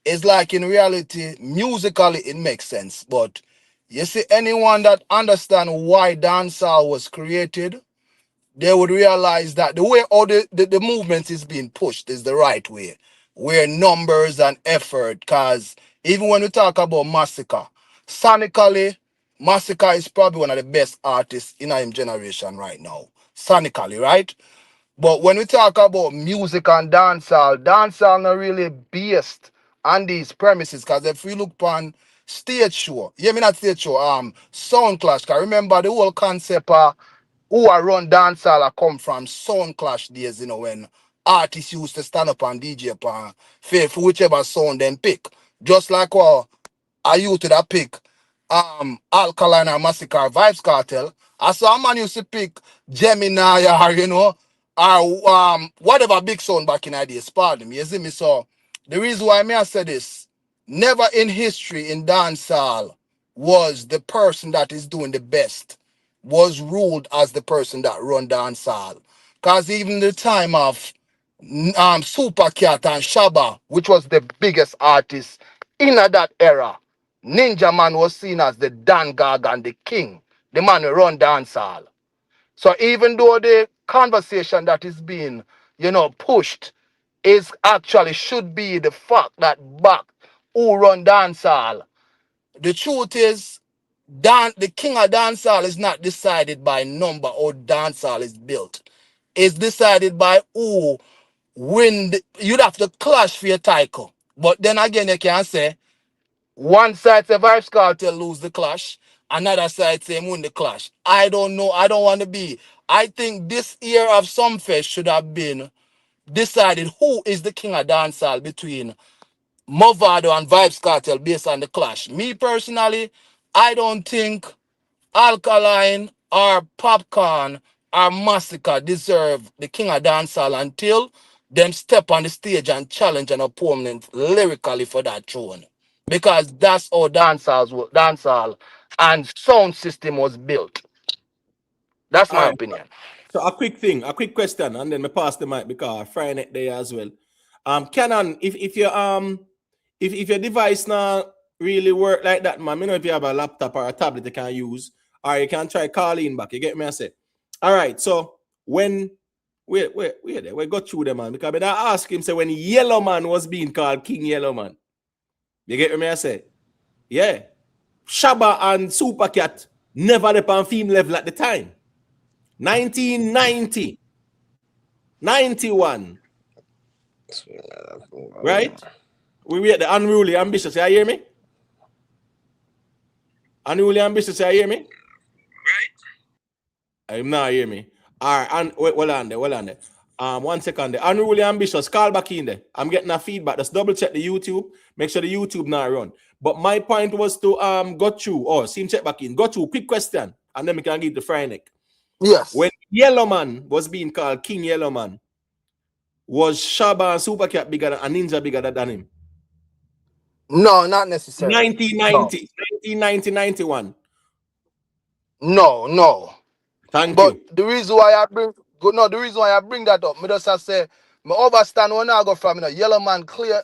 it's like in reality, musically, it makes sense. But you see, anyone that understand why dancehall was created, they would realize that the way all the movement is being pushed is the right way, where numbers and effort. Because even when we talk about Masicka, sonically, Masicka is probably one of the best artists in our generation right now. Sonically, right? But when we talk about music and dancehall, dancehall not really based on these premises. Because if we look upon stage show, yeah, me not stage show, sound clash. Cause remember the whole concept who I run dancehall I come from sound clash days, when artists used to stand up and DJ upon for whichever sound them pick. Just like what I used to pick Alkaline or Masicka or Vybz Kartel. I saw a man used to pick Gemini or or whatever big sound back in the days. Pardon me, you see me? So the reason why I say this, never in history in dancehall was the person that is doing the best was ruled as the person that run dancehall. Cause even the time of Supercat and Shabba, which was the biggest artist in that era, Ninja Man was seen as the Dan Gag and the king, the man who run dancehall. So even though the conversation that is being, pushed is actually should be the fact that back who run dancehall, the truth is the king of dancehall is not decided by number or dancehall is built. It's decided by who you'd have to clash for your title. But then again, you can say one side say Vybz Kartel lose the clash, another side say win the clash. I don't know. I don't want to be. I think this year of Sumfest should have been decided who is the king of dancehall between Movado and Vybz Kartel based on the clash. Me personally, I don't think Alkaline or Popcaan or Masicka deserve the king of dancehall until them step on the stage and challenge an opponent lyrically for that throne. Because that's how dancehall and sound system was built. That's All my right. opinion. So a quick question, and then me pass the mic because Friday there as well. Canon, if your device not really work like that, man, you know if you have a laptop or a tablet you can use, or you can try calling back. You get me? I say. All right. So when we go through them, man, because I ask him say when Yellow Man was being called King Yellow Man. You get me? I say, yeah. Shabba and Supercat never up on theme level at the time. 1990, 91, right? We were the unruly ambitious. You hear me? Unruly ambitious. You hear me? Right. I'm not hear me. All right, and wait, hold on there. 1 second there. Unruly ambitious. Call back in there. I'm getting a feedback. Just double check the YouTube. Make sure the YouTube not run. But my point was to go through. Oh, see him check back in. Go through. Quick question, and then we can give the fry neck. Yes. When Yellow Man was being called King Yellow Man, was Shabba and Supercat bigger than a Ninja bigger than him? No, not necessarily. 1990, 1990, 91. No. Thank But you. the reason why the reason why I bring that up, me just I say, me overstand when I go from Yellow Man clear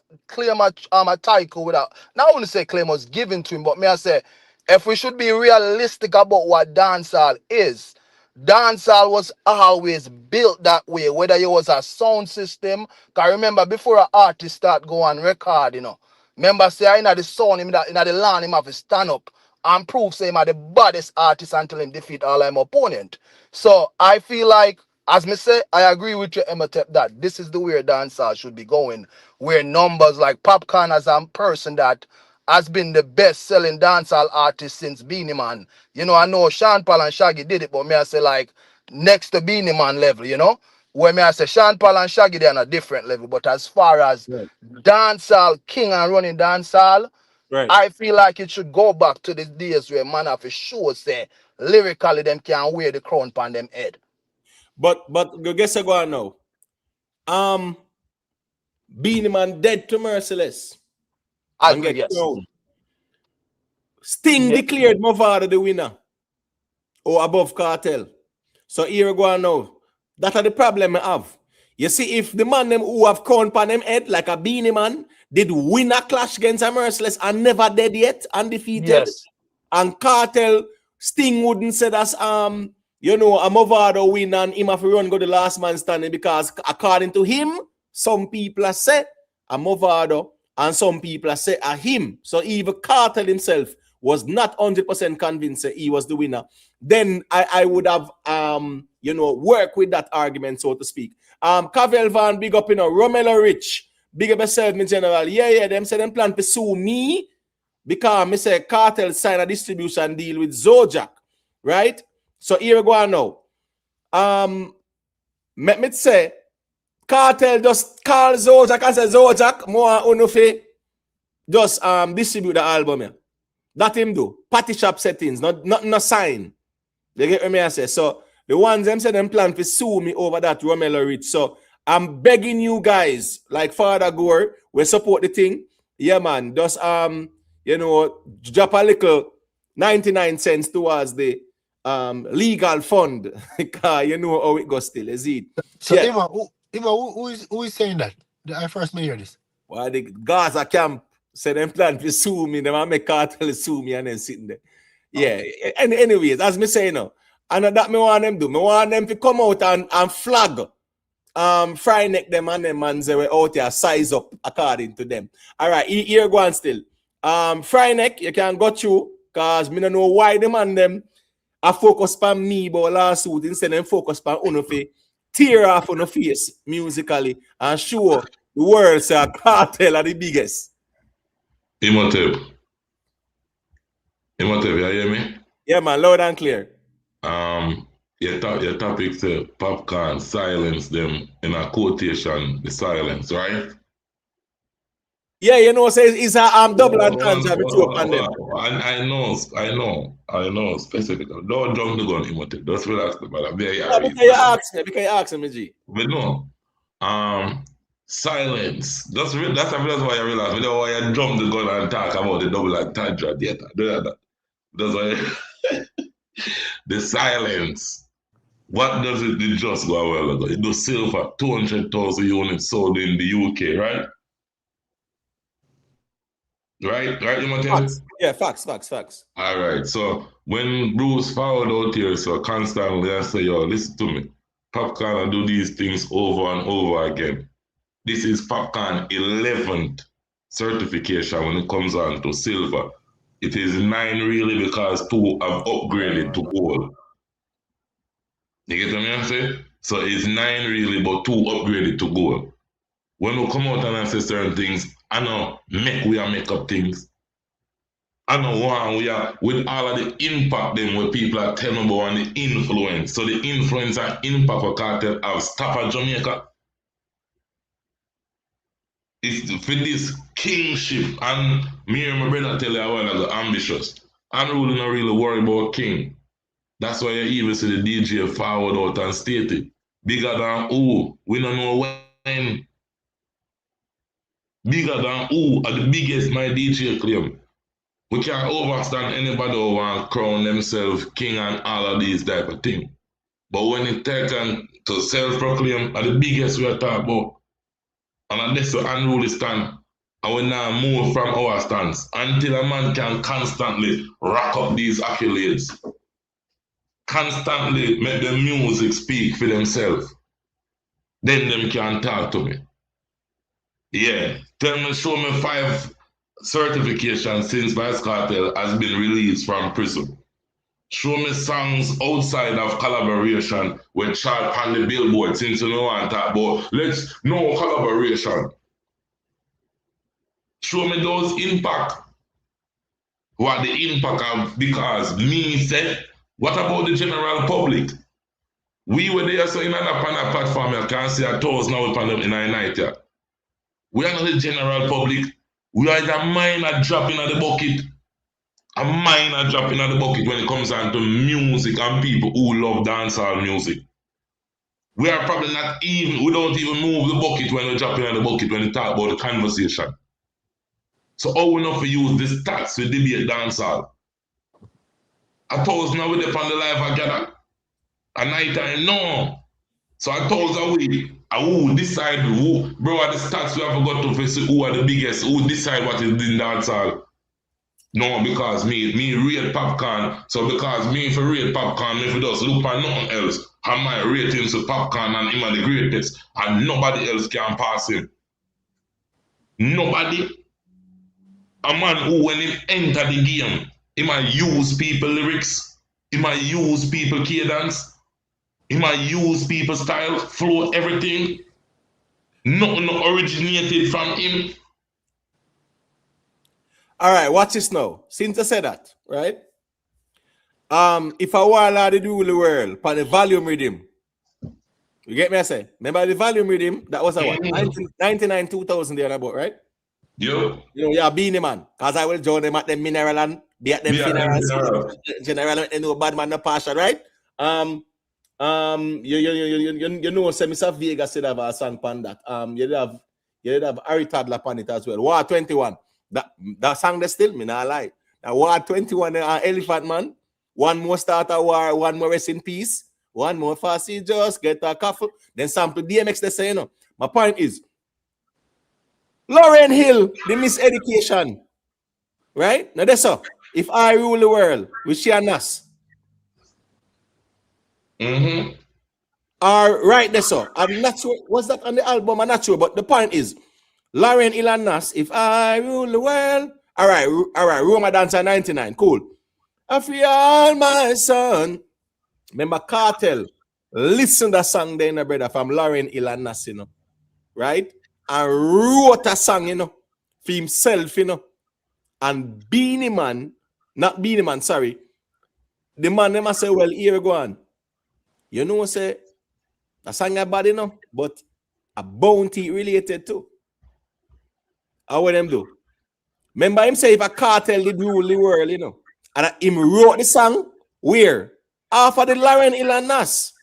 my title without. Not only say claim was given to him, but me I say, if we should be realistic about what dancehall is, dancehall was always built that way. Whether it was a sound system, cause remember before an artist start go on record, remember say I the sound in the land him have to stand up and prove say him are the baddest artist until him defeat all him opponent. So I feel like, as me say, I agree with you, Emetep, that this is the way dancehall should be going, where numbers like Popcaan as a person that has been the best-selling dancehall artist since Beenie Man. I know Sean Paul and Shaggy did it, but me I say like next to Beenie Man level, where me I say Sean Paul and Shaggy they're on a different level. But as far as Right. dancehall king and running dancehall, Right. I feel like it should go back to the days where man have a show say lyrically them can wear the crown on them head. But guess I go on now. Beenie Man dead to merciless I and agree, get yes. crowned. Sting declared Movado the winner or above Kartel. So here we go now. That are the problem I have. You see, if the man them who have crown pan them head like a Beenie Man did win a clash against a Merciless and never dead yet, undefeated, Yes. and Kartel, Sting wouldn't say that's you know, a Movado win and him have to run go the last man standing, because according to him, some people are say a Movado and some people are say a him. So even Kartel himself was not 100% convinced that he was the winner. Then I would have you know, work with that argument, so to speak. Cavell Van, big up, you know, Romelo Rich, big up yourself, me general. Yeah, them say them plan to sue me because me say Kartel sign a distribution deal with Zojak, right? So here we go now. Let me say Kartel just call Zojak and say, Zojak, more unufi just distribute the album here. That him do. Party shop settings, not sign. They get what me I say. So the ones them say them plan to sue me over that Romelo Rich. So I'm begging you guys, like Father Gore, we support the thing. Yeah, man. Just you know, drop a little 99 cents towards the legal fund. Because you know how it goes still, is it? So yeah. who is saying that? I first may hear this. Well, the Gaza camp said them plan to sue me, them make Kartel sue me and then sitting there. Yeah, and anyways, as me say now, and that me want them do. Me want them to come out and flag fry neck them and them and they were out here size up according to them. All right, here go on still. Fry neck, you can go through because me don't know why them and them are focused on me about lawsuit instead of focus on unofe tear off on the face musically and show the world say Kartel are the biggest. Imhotep, you hear me? Yeah, man, loud and clear. Your topic say Popcaan silence them in a quotation, the silence, right? Yeah, you know, say it's a double entendre between them. I know specifically. Don't jump the gun, Imhotep. Just relax, brother. Because you ask me, G. But no, silence. That's why I realize. We don't want to jump the gun and talk about the double entendre yet. That's why the silence. What does it did just go a while ago? It does sell for 200,000 units sold in the UK, right? Right, you want to tell me? Yeah, facts. All right. So when Bruce found out here, so constantly I say, yo, listen to me. Popcaan do these things over and over again. This is Popcaan 11th certification when it comes on to silver. It is 9 really because 2 have upgraded to gold. You get what I'm saying? So it's 9 really, but 2 upgraded to gold. When we come out and say certain things, I know we are make up things. I know one we are with all of the impact them where people are telling about and the influence. So the influence and impact of Kartel have stopped at Jamaica. It's for this kingship, and me and my brother tell you I want to go ambitious. I'm really not really worried about king. That's why you even see the DJ forward out and stated. Bigger than who? We don't know when. Bigger than who are the biggest, my DJ claim. We can't overstand anybody who want to crown themselves king and all of these type of things. But when it taken to self-proclaim are the biggest we are talking about. And that's the unruly stand. And we now move from our stance until a man can constantly rack up these accolades. Constantly make the music speak for themselves. Then them can talk to me. Yeah. Show me 5 certifications since Vybz Kartel has been released from prison. Show me songs outside of collaboration with chart on the billboard since you know want to talk about no collaboration. Show me those impact. What the impact of, because me said, what about the general public? We were there so in another platform, you can see 1,000 now upon them in a night here. We are not the general public. We are the minor drop in the bucket. A minor drop in the bucket when it comes down to music and people who love dancehall music. We are probably not even, we don't even move the bucket when we drop in the bucket when we talk about the conversation. So how we not use this stats to debate dancehall? 1,000 with on the live together. A night time, no. So 1,000 we who decide who, bro, the stats we have got to see who are the biggest, who decide what is in dancehall. No, because me rate Popcaan. So because me for rate Popcaan, me for just look at nothing else. And my ratings for Popcaan and him are the greatest. And nobody else can pass him. Nobody. A man who when he enter the game, he might use people lyrics, he might use people cadence, he might use people style, flow, everything. Nothing originated from him. All right, watch this now. Since I said that, right? If I want to do the world, for the volume rhythm, you get me? I say, remember the volume rhythm? That was a what? 99, 2000 there about, right? Yo. You know, yeah, Beenie man. Because I will join them at the mineral and be at them funerals. General, you know, bad man, no passion, right? You know, say Mr. Vegas said have a song on that. You have Harry Toddler on it as well. War 21. That song they still, me not lie. Now War 21, Elephant Man. One more start a war, one more rest in peace. One more fussy, just get a coffee. Then sample DMX, they say, you know. My point is, Lauryn Hill, the miseducation. Right? Now that's all. If I rule the world, with she and us. Right, that's all. I'm not sure. Was that on the album? I'm not sure. But the point is, Lauryn Hill and Nas, if I rule the world. All right. Roma Dancer 99. Cool. I free all my son. Remember Kartel. Listen to that song there, brother, from Lauryn Hill and Nas, you know. Right? And wrote a song, you know, for himself, you know. And Beenie man, not Beenie man, sorry. The man them say, well, here we go on. You know, say, a song about, you know, but a bounty related to. How would them do? Remember him say if a Kartel did rule the world, you know. And him wrote the song where? After the Lauryn Hill and Nas.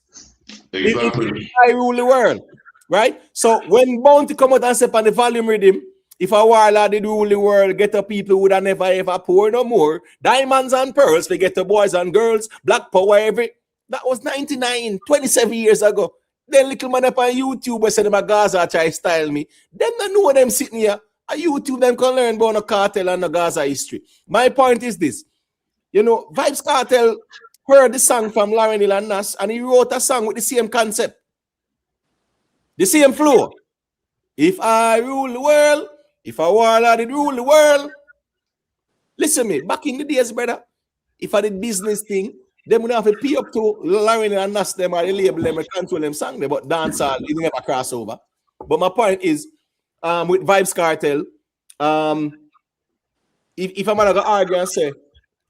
Exactly. I rule the world. Right? So when Bounty come out and say on the volume rhythm, if a warlord did rule the world, get the people who would have never ever poor no more. Diamonds and pearls, we get the boys and girls, black power every. That was 99, 27 years ago. Then little man up on YouTube said them a Gaza try style me. Then I know them sitting here. On YouTube them can learn about the Kartel and the Gaza history. My point is this. You know, Vybz Kartel heard the song from Lauryn Hill and Nas and he wrote a song with the same concept. The same flow. If I rule the world, if a warlord did rule the world. Listen me, back in the days, brother, if I did business thing, they would have to pay up to Lauryn Hill and Nas them or the label them and control them song there, but dancehall, you never cross over. But my point is, with Vybz Kartel, if I'm gonna argue and say,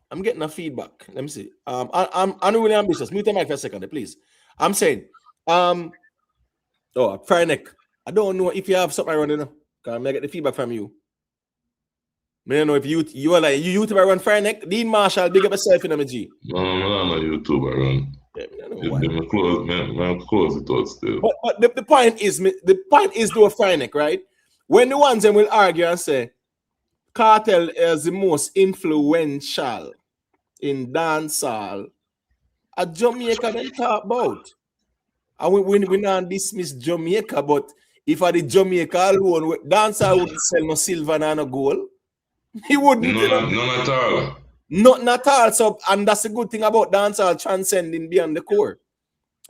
I'm getting a feedback. Let me see. I'm really ambitious. Mute the mic for a second, please. I'm saying, fry neck. I don't know if you have something around, you know. Can I get the feedback from you? I don't know if you are like you YouTuber run fry neck. Dean Marshall, big up yourself in MG. No, I'm not YouTuber run. I'm close it out still. But the point is do a fry neck, right? When the ones them will argue and say Kartel is the most influential in dancehall, a Jamaica then talk about. And we not dismiss Jamaica, but if I did Jamaica alone, dancehall would sell no silver and no gold. He wouldn't. None at all. Not at all. So, and that's the good thing about dancehall transcending beyond the core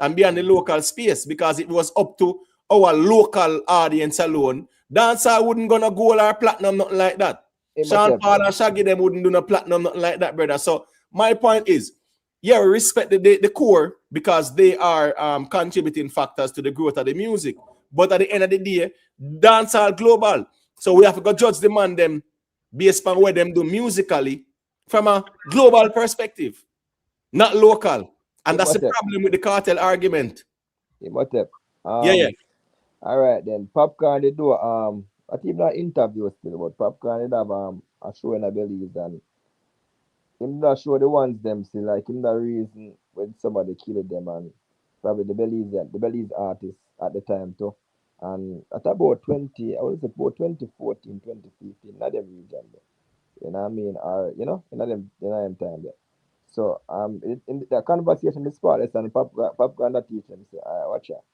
and beyond the local space, because it was up to our local audience alone. Dancehall wouldn't gonna gold or platinum, nothing like that. Sean Paul and Shaggy them wouldn't do no platinum, nothing like that, brother. So my point is, yeah, we respect the core because they are contributing factors to the growth of the music. But at the end of the day, dancehall global. So we have to go judge the man them based on what them do musically from a global perspective, not local. And that's the problem with the Kartel argument. Yeah. All right then. Popcaan they do I think not interview still, but Popcaan they have a show in I believe and him not show the ones them still like him the reason when somebody killed them and probably the Belize artists at the time too. And at about 20, I would say about 2014, 2015, not them region there. You know what I mean? Or, you know them time there. So in the conversation the spot, and Popcaan that teach them say, watch out.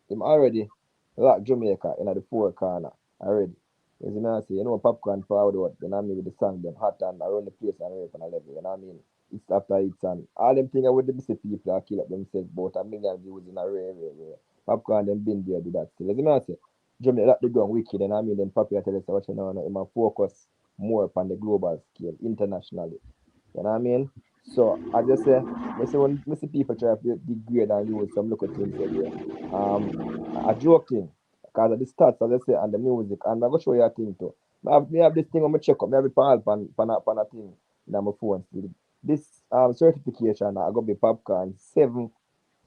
Him already lock Jamaica in the four corner already. As you know, say, Popcaan forward out, you know what I mean, with the song them hot and around the place and rape on a level, you know what I mean? It's after it's and all them things with the busy people are kill up themselves about 1 million views in a rare. Popcaan them been there do that still. As you know, say, Jamaica lock the ground wicked, and I mean then Papi tell us what you know, him a focus more upon the global scale, internationally. You know what I mean? So I just say, when I see people try to degrade and use some local things there, a joke thing. Because of the stats, as I say, and the music, and I'm going to show you a thing too. I have this thing on my check up, I have it pan a thing in my phone. This certification, I got be Popcaan 7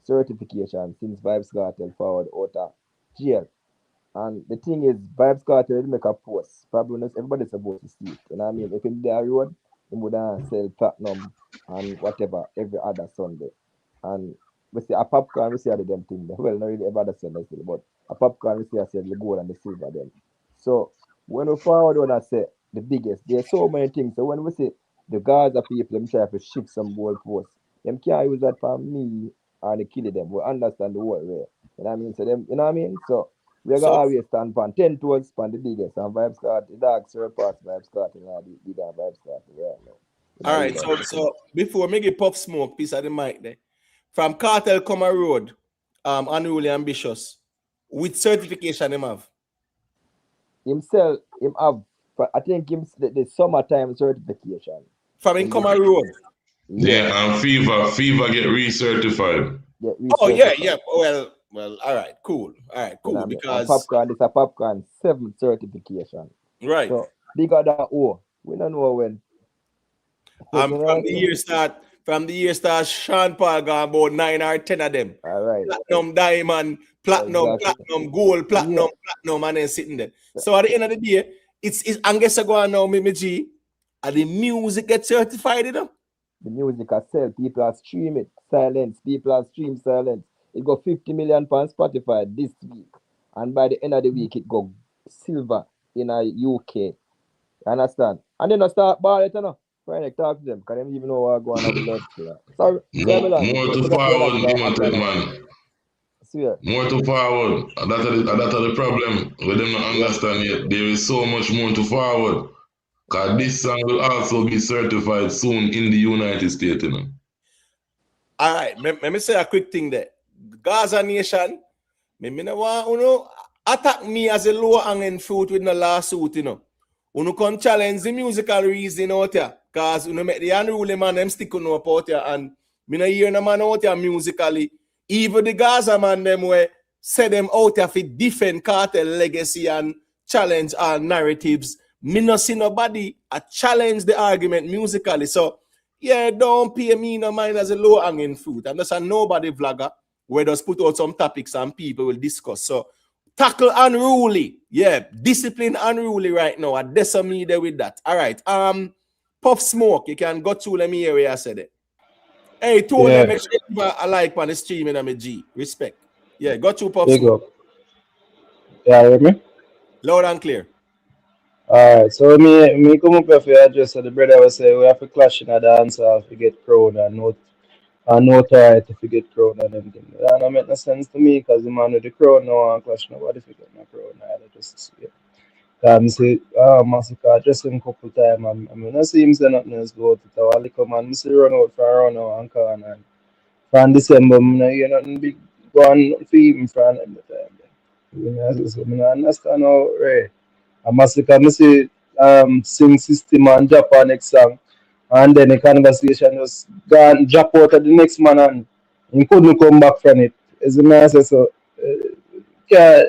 certification since Vybz Kartel forward out of jail. And the thing is, Vybz Kartel make a post. Probably not everybody's supposed to see it. You know what I mean? If in their road, he would sell platinum and whatever every other Sunday. And we see a Popcaan, we see the them thing. Well, not really every other Sunday still, but a Popcaan, we see the gold and the silver then. So when we forward on, I say the biggest, there's so many things. So when we see the Gaza people, them try to shift some gold posts, them can't use that for me and they kill them. We understand the whole way. You know what I mean? So them, you know what I mean? So we got So always stand for 10 towards pan the biggest and Vybz Kartel, the dog surpass Vybz Kartel and the bigger Vybz Kartel right now. You all know, right, real and so before me give Pop Smoke piece of the mic there. From Kartel come a road, unruly ambitious. With certification him have. himself, him have, I think him the summertime certification. From him Him come get, a road. yes, Yeah, and FIFA get recertified. get Oh yeah, recertified. yeah. Well, all right, cool. All right, You know cool. what I mean? And Because Popcaan, this a Popcaan 7 certification. right. So bigger than O. We don't know when. You know what I mean? From the year start, Sean Paul got about 9 or 10 of them. All right. Platinum, diamond, Exactly. gold, Yeah. platinum, and then sitting there. So at the end of the day, it's I guess I go on now, me G, and the music get certified, you know. The music I sell, people are stream it, silence, people are stream silence. It got 50 million on Spotify this week. And by the end of the week, it got silver in a UK. You understand? And then I start ball it, you know. Friday, talk to them, because they don't even know what going on with love still. Sorry, Milan. More to Big up your lads forward, that Imhotep, online. man. I swear. More to forward. That are the problem. We them not Yeah. understand yet. There is so much more to forward. Because this song will also be certified soon in the United States, you know. All right, let me say a quick thing there. Gaza Nation, me no want attack me as a low hanging fruit with no lawsuit, you know. Uno can challenge the musical reason out here, cause uno make the unruly man them stick on up out here, and me no hear no man out here musically. Even the Gaza man them way say them out here for defend Kartel legacy and challenge our narratives. Me no see nobody challenge the argument musically. So yeah, don't pay me no mind as a low hanging fruit. I'm just a nobody vlogger where just put out some topics and people will discuss. So tackle unruly. Yeah, discipline unruly right now. I me there with that. All right. Puff Smoke, you can go to let me hear where I said it. Hey, two of them make sure you I like on the stream and I'm a G. Respect. Yeah, go to Puff Big Smoke. up. Yeah, hear me? Loud and clear. Alright, so me come up here for address so the brother was say we have to clash in a dance hall to get crowned and no right if you get crowned and everything. That don't make no sense to me because the man with the crown no one clash nobody if you get no crown either just yeah. I see Masicka address him couple time and I mean I see him say nothing else go to it. All come and I see run out for a run out and corner and from December I no hear nothing big go on for him from them the time. You know, so I understand how right. I must come see sing system and drop our next song. And then the conversation just gone drop out of the next man and he couldn't come back from it. As a man says so yeah,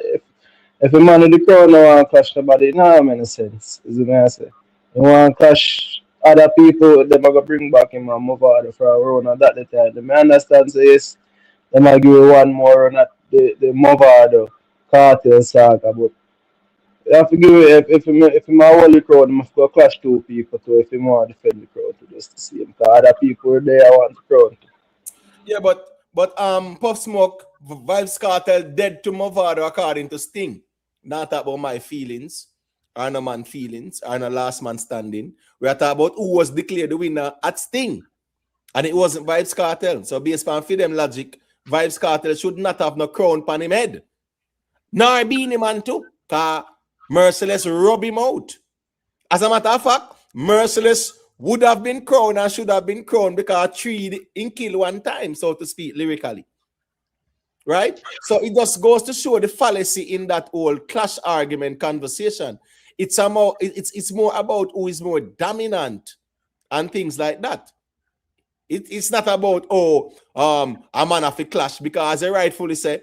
if a man in the crowd no want to clash nobody, it no make no sense. As a man say. You want to clash other people, them are gonna bring back him and move out for a run and that the time. The man understand so yes, they might give you one more run at the move out the cartel saga, but you have to give it if I'm a holy crowd, I'm going to clash two people too if you want to defend the crowd to just to see him. Because other people are there I want the crowd. Yeah, but But Puff Smoke, Vybz Kartel dead to Movado according to Sting. Not about my feelings, or no man feelings, or no last man standing. We are talking about who was declared the winner at Sting. And it wasn't Vybz Kartel. So based on them logic, Vybz Kartel should not have no crown on him head. Nor Beenie Man too. Because Merciless rub him out. As a matter of fact, Merciless would have been crowned and should have been crowned because 3 in kill one time, so to speak, lyrically. Right? So it just goes to show the fallacy in that whole clash argument conversation. It's more about who is more dominant and things like that. It's not about, a man of a clash, because as I rightfully say,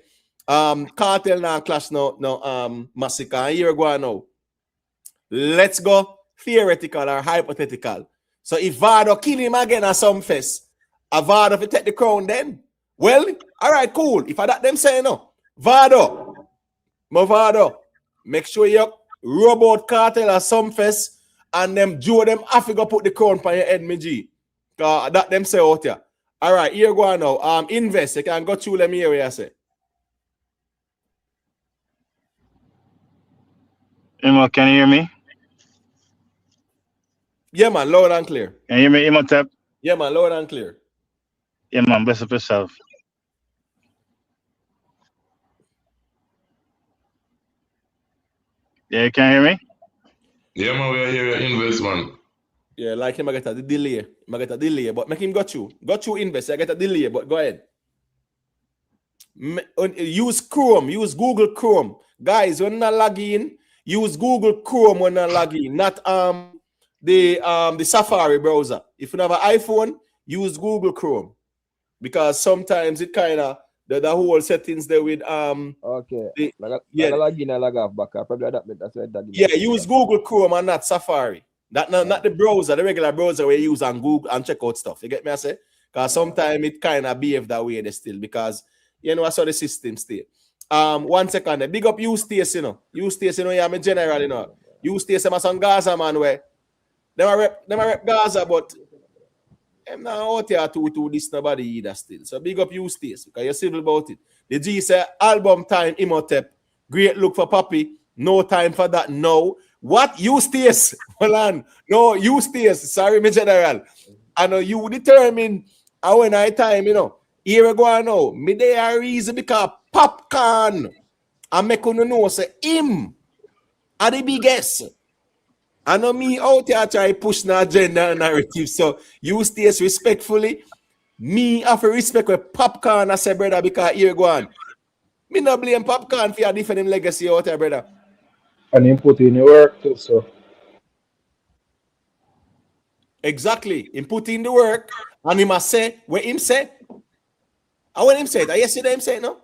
Kartel now clash no Masicka, and here we go now. Let's go theoretical or hypothetical. So if Vado kill him again at some fest, a Vado will take the crown then. Well, all right, cool. If I that them say no, Vado, make sure you rub out Kartel at some fest and them Joe them have to go put the crown on your head, me G. That them say out here. All right, here go on now. Invest. You can go through them here where I say. Imo, can you hear me? Yeah, man, loud and clear. Can you hear me, Imhotep? Yeah, man, loud and clear. Yeah, man, bless up yourself. Yeah, you can hear me? Yeah, man, we are here at Invest, man. Yeah, like him, I get a delay. I get a delay, but make him go through. Go through Invest. I get a delay, but go ahead. Use Chrome. Use Google Chrome. Guys, when not log in, use Google Chrome when not log in. Not the Safari browser. If you have an iPhone, use Google Chrome. Because sometimes it kind of the whole settings there with Okay. yeah, log in and log off back. Probably that's why that. Yeah, use Google Chrome and not Safari. Not the browser, the regular browser we use on Google and check out stuff. You get me? I say? Because sometimes it kind of behave that way they still, because you know I saw the system stay. 1 second. Big up Eustace, you know. Eustace, you know, yeah, I'm general, you know. Eustace, I'm some Gaza man where them a rep Gaza, but I'm not out here to this nobody either still. So big up Eustace, because you're civil about it. The G say album time, Imhotep. Great look for Papi. No time for that. No. What? Eustace? Hold on. No, Eustace. Sorry, my general. I know you determine how when I time, you know. Here we go now. Me they are reason because Popcaan. I make you know say him are the biggest. I know me out here try push the agenda narrative. So Eustace respectfully. Me have to respect with Popcaan. I say, brother, because here go on. Me not blame Popcaan for your different legacy out there, brother. And him put in the work too, so. Exactly. Him put in the work and he must say what him say. And when him said, yesterday him said no?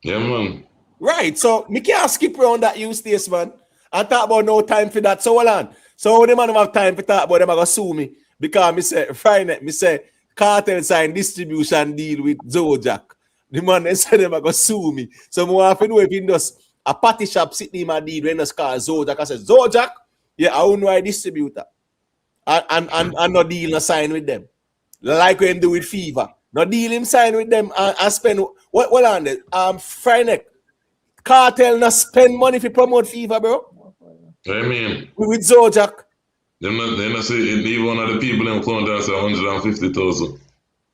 Yeah, man. Right. So me can't skip around that Eustace, man. And talk about no time for that. So hold on. So the man have time for talk about them, I go sue me. Because me say Friday, me say Kartel sign distribution deal with Zojak. The man they said them I go sue me. So I want to know if he does a party shop sitting in my deal when it's called Zojak. I said, Zojak, yeah, I don't know I distributor. And no deal no sign with them. Like when do with Fever. No deal him sign with them and spend what on it? Friday. Kartel no spend money for promote Fever, bro. I mean, With Zojak. They not say even one of the people in Clone say 150,000.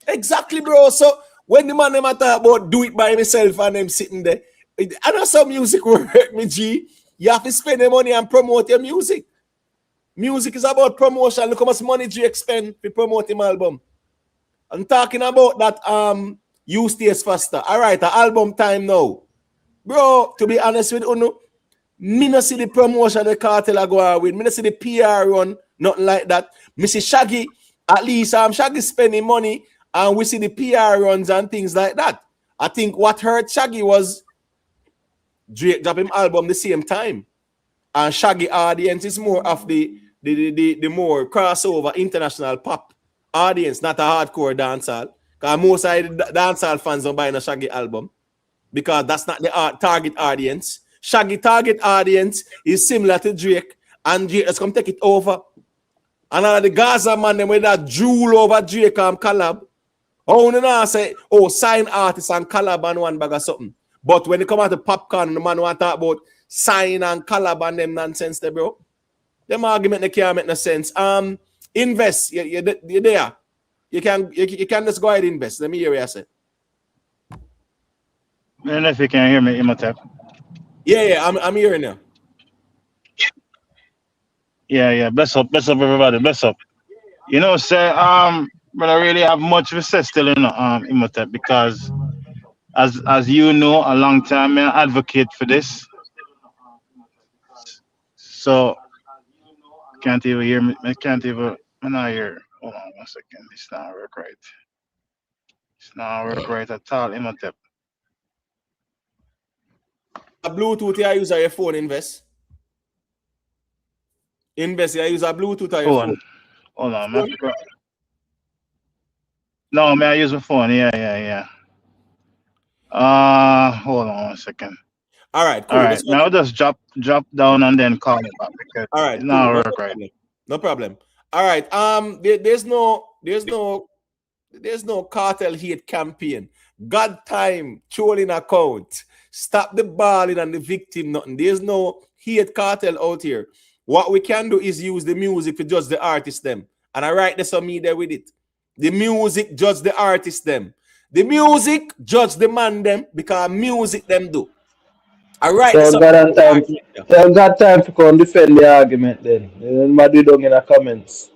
Exactly, bro. So when the man them talk about do it by myself and them sitting there, I know some music will hurt me, G. You have to spend the money and promote your music. Music is about promotion. Look how much money Drake spend to promote him album. I'm talking about that Eustace faster. All right, the album time now. Bro, to be honest with you, me not see the promotion the Kartel are going with. Me not see the PR run, nothing like that. Me see Shaggy, at least Shaggy spending money, and we see the PR runs and things like that. I think what hurt Shaggy was Drake drop him album the same time. And Shaggy audience is more of the more crossover international pop audience, not a hardcore dancehall. Because most of the dancehall fans don't buy a Shaggy album. Because that's not the target audience. Shaggy target audience is similar to Drake, and Drake has come take it over. And all the Gaza man them with that drool over Drake collab. Oh, no, say, oh, sign artists and collab and one bag or something. But when it come out to Popcaan, the man want to talk about sign and collab and them nonsense there, bro. Them argument they can't make no sense. Invest. You're there. You can just go ahead and invest. Let me hear what you say. I don't know if you can hear me, Imhotep. Yeah, I'm hearing you. Yeah. Bless up, everybody. Bless up. You know, say but I really have much to say still in Imhotep because as you know, a long time I advocate for this. So can't even hear me. I can't even. I'm not here. Hold on 1 second. It's not work right. It's not work right at all. Imhotep. A Bluetooth you use on your phone, invest. Invest, you use a Bluetooth on your phone. Hold on, man. No, man, I use my phone. Yeah. Hold on 1 second. All right, cool. All right, now just drop down and then call it back because all right, it's not cool. work right. No problem. All right. There's no cartel hate campaign. God time trolling account. Stop the balling and the victim. Nothing. There's no hate cartel out here. What we can do is use the music to judge the artist them. And I write this on me there with it. The music judge the artist them. The music judge the man them because music them do. I write so this I got time to come defend the argument then. Nobody down in the comments.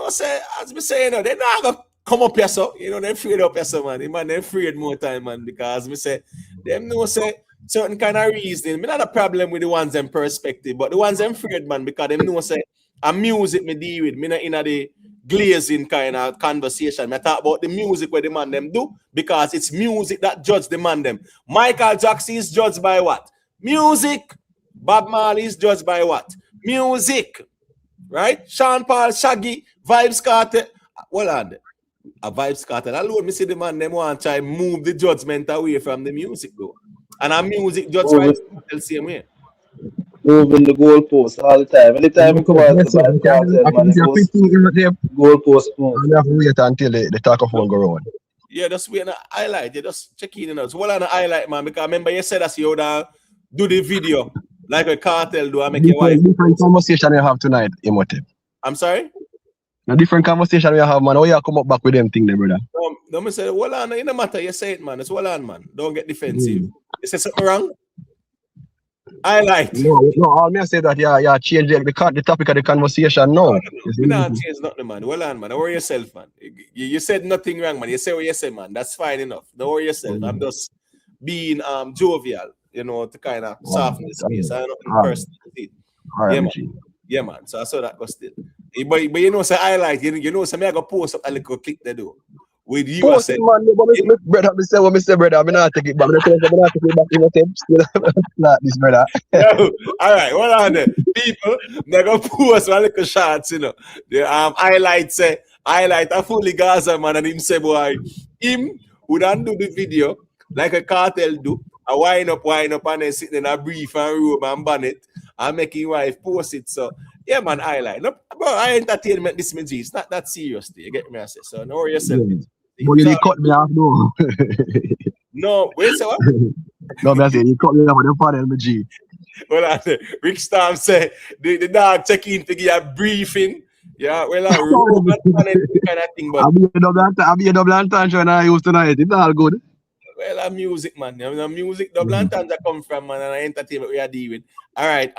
Say, as we say, they're not gonna come up here, so they're afraid up here, so man, they're afraid more time, man, because me say, them know say certain kind of reasoning. Me not a problem with the ones in perspective, but the ones I'm afraid, man, because them know say a music me deal with, me not in the glazing kind of conversation. Me talk about the music where the man them do, because it's music that judge the man them. Michael Jackson is judged by what? Music. Bob Marley is judged by what? Music. Right? Sean Paul, Shaggy, Vybz Kartel. Well, on a Vybz Kartel. Alone, me see the man them want to try move the judgment away from the music, though. And our music judge Vybz Kartel same way. Moving the goalpost all the time. Anytime you come out to Vybz Kartel, man, it goes goalpost move. You have to wait until the talkaphone go on. Yeah, just wait on the highlight. You just check in and out. So what on the highlight, man? Because remember you said that you would do the video like a cartel do. I make your wife. Different conversation you have tonight, Imhotep. I'm sorry? A different conversation we have, man. How you come up back with them thing there, brother? Don't say, well on, it no matter. You say it, man. It's well on, man. Don't get defensive. You say something wrong? Highlight. No, all me say that yeah, change the topic of the conversation. No. You not change nothing, man. Well on, man. Don't worry yourself, man. You said nothing wrong, man. You say what you say, man. That's fine enough. Don't worry yourself. I'm just being jovial, to kind of soften the space. I don't know personally. Right, yeah, man. Yeah, man. So I saw that was still. But say highlight, so me I go post up a little clip they do. With you, post it, man. But brother, me say what me say, brother. I'm not take it back. I'm not take it back. Not this, brother. No. All right, hold on there. People, they're gonna post a little shots, The highlight a fully Gaza man, and him say, boy, him wouldn't do the video like a cartel do. I wind up, and then sitting in a brief and robe and bonnet and making wife post it. So yeah, man, highlight. No, bro, I entertainment this means it's not that serious. You get me? I say so. No worry yourself. But you cut me off, no. No, wait, so what? No, I say you cut me off on the panel, my G. Well, Rick Storm said the dog check in to give a briefing. Yeah, well, kind of thing, but I'll be a double entendre when I use tonight. It's all good. Well, music, man. Music, double entendre come from, man, and entertainment we are dealing with. All right,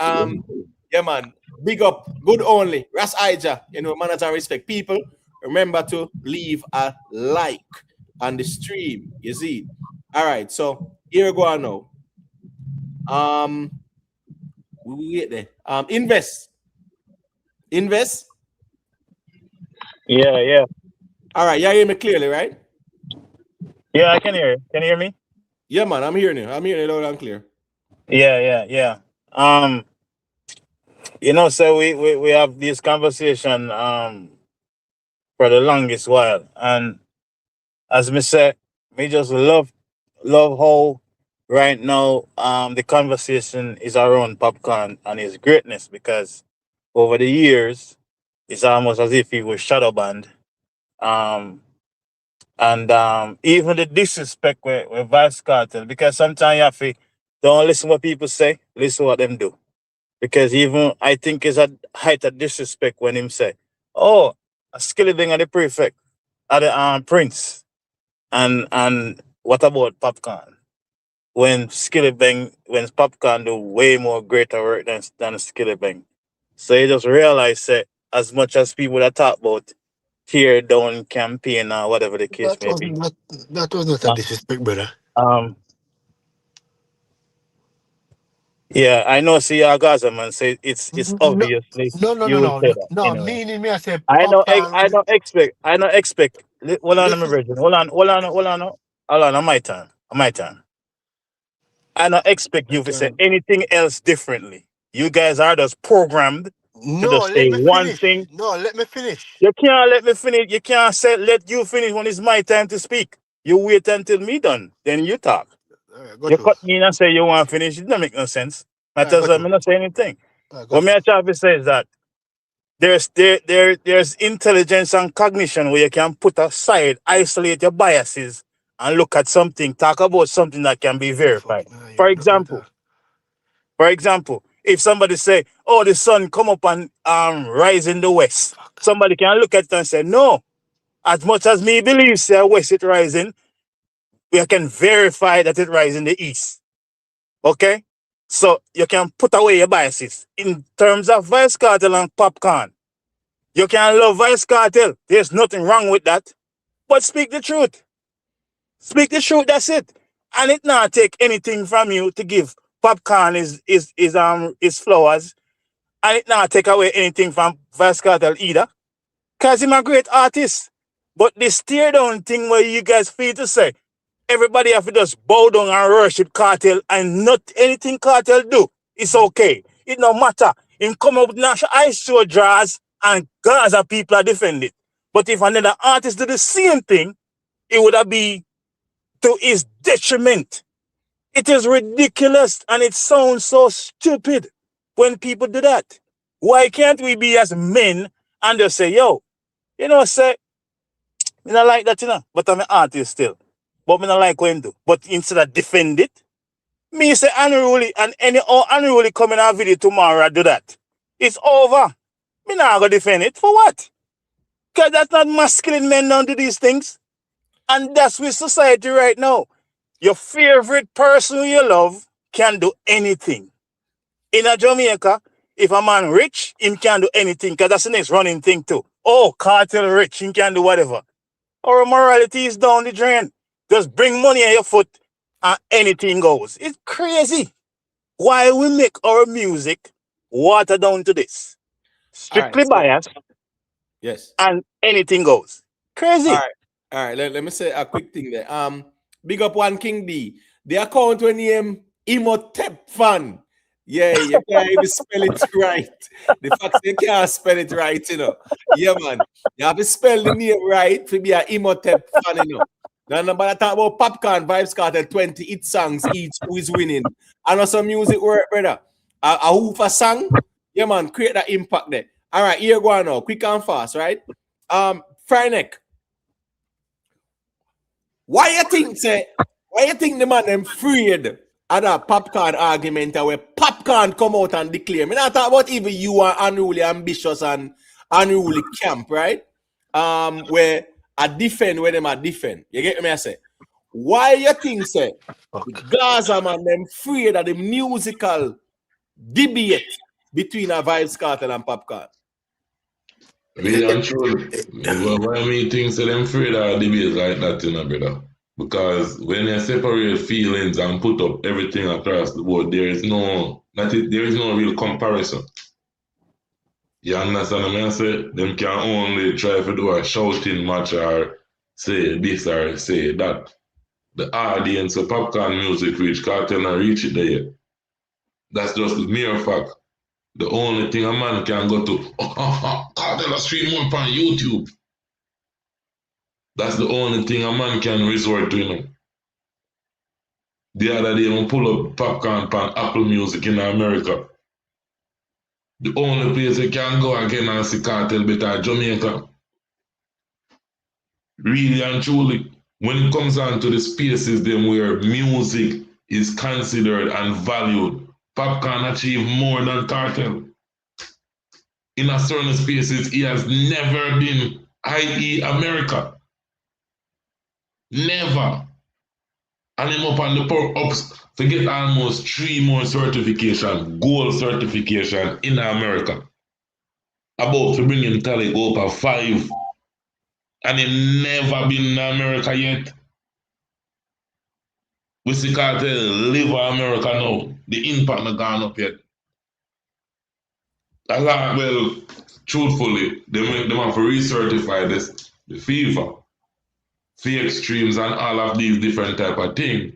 yeah, man. Big up, good only. Ras Ija, manners and respect. People, remember to leave a like on the stream. You see? All right, so here we go now. We get there. Invest. Yeah. All right, you hear me clearly, right? Yeah, I can hear you. Can you hear me? Yeah, man, I'm hearing you. I'm hearing you loud and clear. Yeah. So we have this conversation for the longest while, and as me say, me just love how right now the conversation is around Popcaan and his greatness, because over the years it's almost as if he was shadow banned. And even the disrespect with Vybz Kartel, because sometimes you have to don't listen what people say, listen what them do. Because even I think it's a height of disrespect when him say, "Oh, a skilly thing at the prefect, at the prince," and what about Popcaan? When when Popcaan do way more greater work than Skilly Bang. So you just realize that as much as people that talk about tear down campaign or whatever the case That may was be. not that was not a Uh, disrespect, brother. Um, yeah, I know. See, Gaza man say it's No, obviously no, no, no, you will no, say no. that No, anyway. meaning me, I say I know. popcorn I with it. don't expect. I don't expect. Hold on, my Listen, virgin. Hold on. On my turn. On my turn. I don't expect my you to say turn. anything else differently. You guys are just programmed to No, just say let me one finish. thing. No, let me finish. You can't let me finish. You can't say let you finish when it's my time to speak. You wait until me done, then you talk. All right, go You to. cut me in and say you want to finish. It don't make no sense. I All right, tell go them to. I'm not saying anything. All right, go What me to. I try to say is that there's intelligence and cognition where you can put aside, isolate your biases, and look at something, talk about something that can be Oh, fuck verified. it. Nah, For you're nothing at example, all. if somebody say, "Oh, the sun come up and rise in the west," Fuck. somebody can look at it and say, "No, as much as me believe say west it rising, we can verify that it rise in the east." Okay? So you can put away your biases. In terms of Vice Cartel and Popcaan, you can love Vice Cartel. There's nothing wrong with that. But speak the truth. Speak the truth, that's it. And it not take anything from you to give Popcaan is flowers. And it not take away anything from Vice Cartel either. Because he's a great artist. But this tear down thing where you guys feel to say, everybody have to just bow down and worship Cartel and not anything Cartel do. It's okay. It no matter. Him come up with national ice show draws and Gaza people are defend it. But if another artist do the same thing, it would have be to his detriment. It is ridiculous and it sounds so stupid when people do that. Why can't we be as men and just say, yo, say, me not like that, but I'm an artist still. But me not like what him do. But instead of defend it, me say unruly and any unruly come in our video tomorrow I do that. It's over. Me not gonna defend it. For what? Because that's not masculine men don't do these things. And that's with society right now. Your favorite person who you love can do anything. In a Jamaica, if a man rich, him can do anything because that's the next running thing too. Oh, Cartel rich, he can do whatever. Our morality is down the drain. Just bring money on your foot and anything goes. It's crazy. Why we make our music water down to this? All right. Strictly So biased yes. and anything goes. All Crazy. right. All right. Let me say a quick thing there. Big up one King D. The account when name Imhotep fan. Yeah, you can't even spell it right. The fact you can't spell it right. Yeah, man. You have to spell the name right to be an Imhotep fan. Now, nobody talk about Popcaan, Vybz Kartel, 20 hit songs each, who is winning. I know some music work, brother. A hoofer song, yeah, man, create that impact there. All right, here go on now, quick and fast, right? Fryneck, why you think the man them afraid of that Popcaan argument where Popcaan come out and declare? Me not talk about even you are unruly ambitious and unruly camp, right? Where I defend where them are defend. You get me? I say, why you think say the Fuck. Gaza man them afraid of the musical debate between a Vybz Kartel and Popcaan? Really and truly, why me think so them afraid of debates like that, brother? Because when you separate feelings and put up everything across the board, there is no real comparison. You understand what I say? Them can only try to do a shouting match or say this or say that. The audience of Popcaan music reach Cartel and reach it there. That's just the mere fact. The only thing a man can go to, Cartel stream more on YouTube. That's the only thing a man can resort to. The other day, I pull up Popcaan on Apple Music in America. The only place you can go again and see Cartel better Jamaica. Really and truly. When it comes down to the spaces them where music is considered and valued, Popcaan achieve more than Kartel. In a certain spaces, he has never been, i.e. America. Never. And him up on the ups to get almost 3 more certification, gold certification in America. About to bring him tally go up 5. And he never been in America yet. We see Kartel live in America now. The impact not gone up yet. Well, truthfully, they have to recertify this, the fever, fee extremes and all of these different type of things.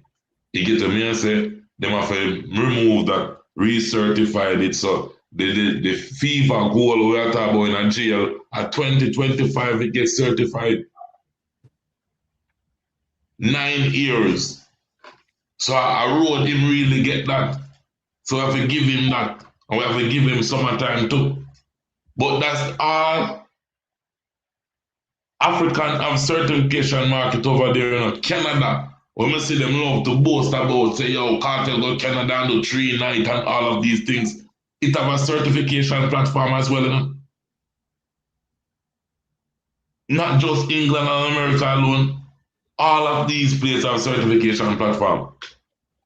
You get to me and say, they have to remove that, recertified it. So the fever goal we are talking about in a jail, at 2025 it gets certified. 9 years. So I wrote him really get that. So we have to give him that. And we have to give him some time too. But that's all African have certification market over there in Canada. When we see them love to boast about, say, yo, Kartel go Canada and do 3 nights and all of these things. It have a certification platform as well, you know? Not just England and America alone. All of these places have certification platform.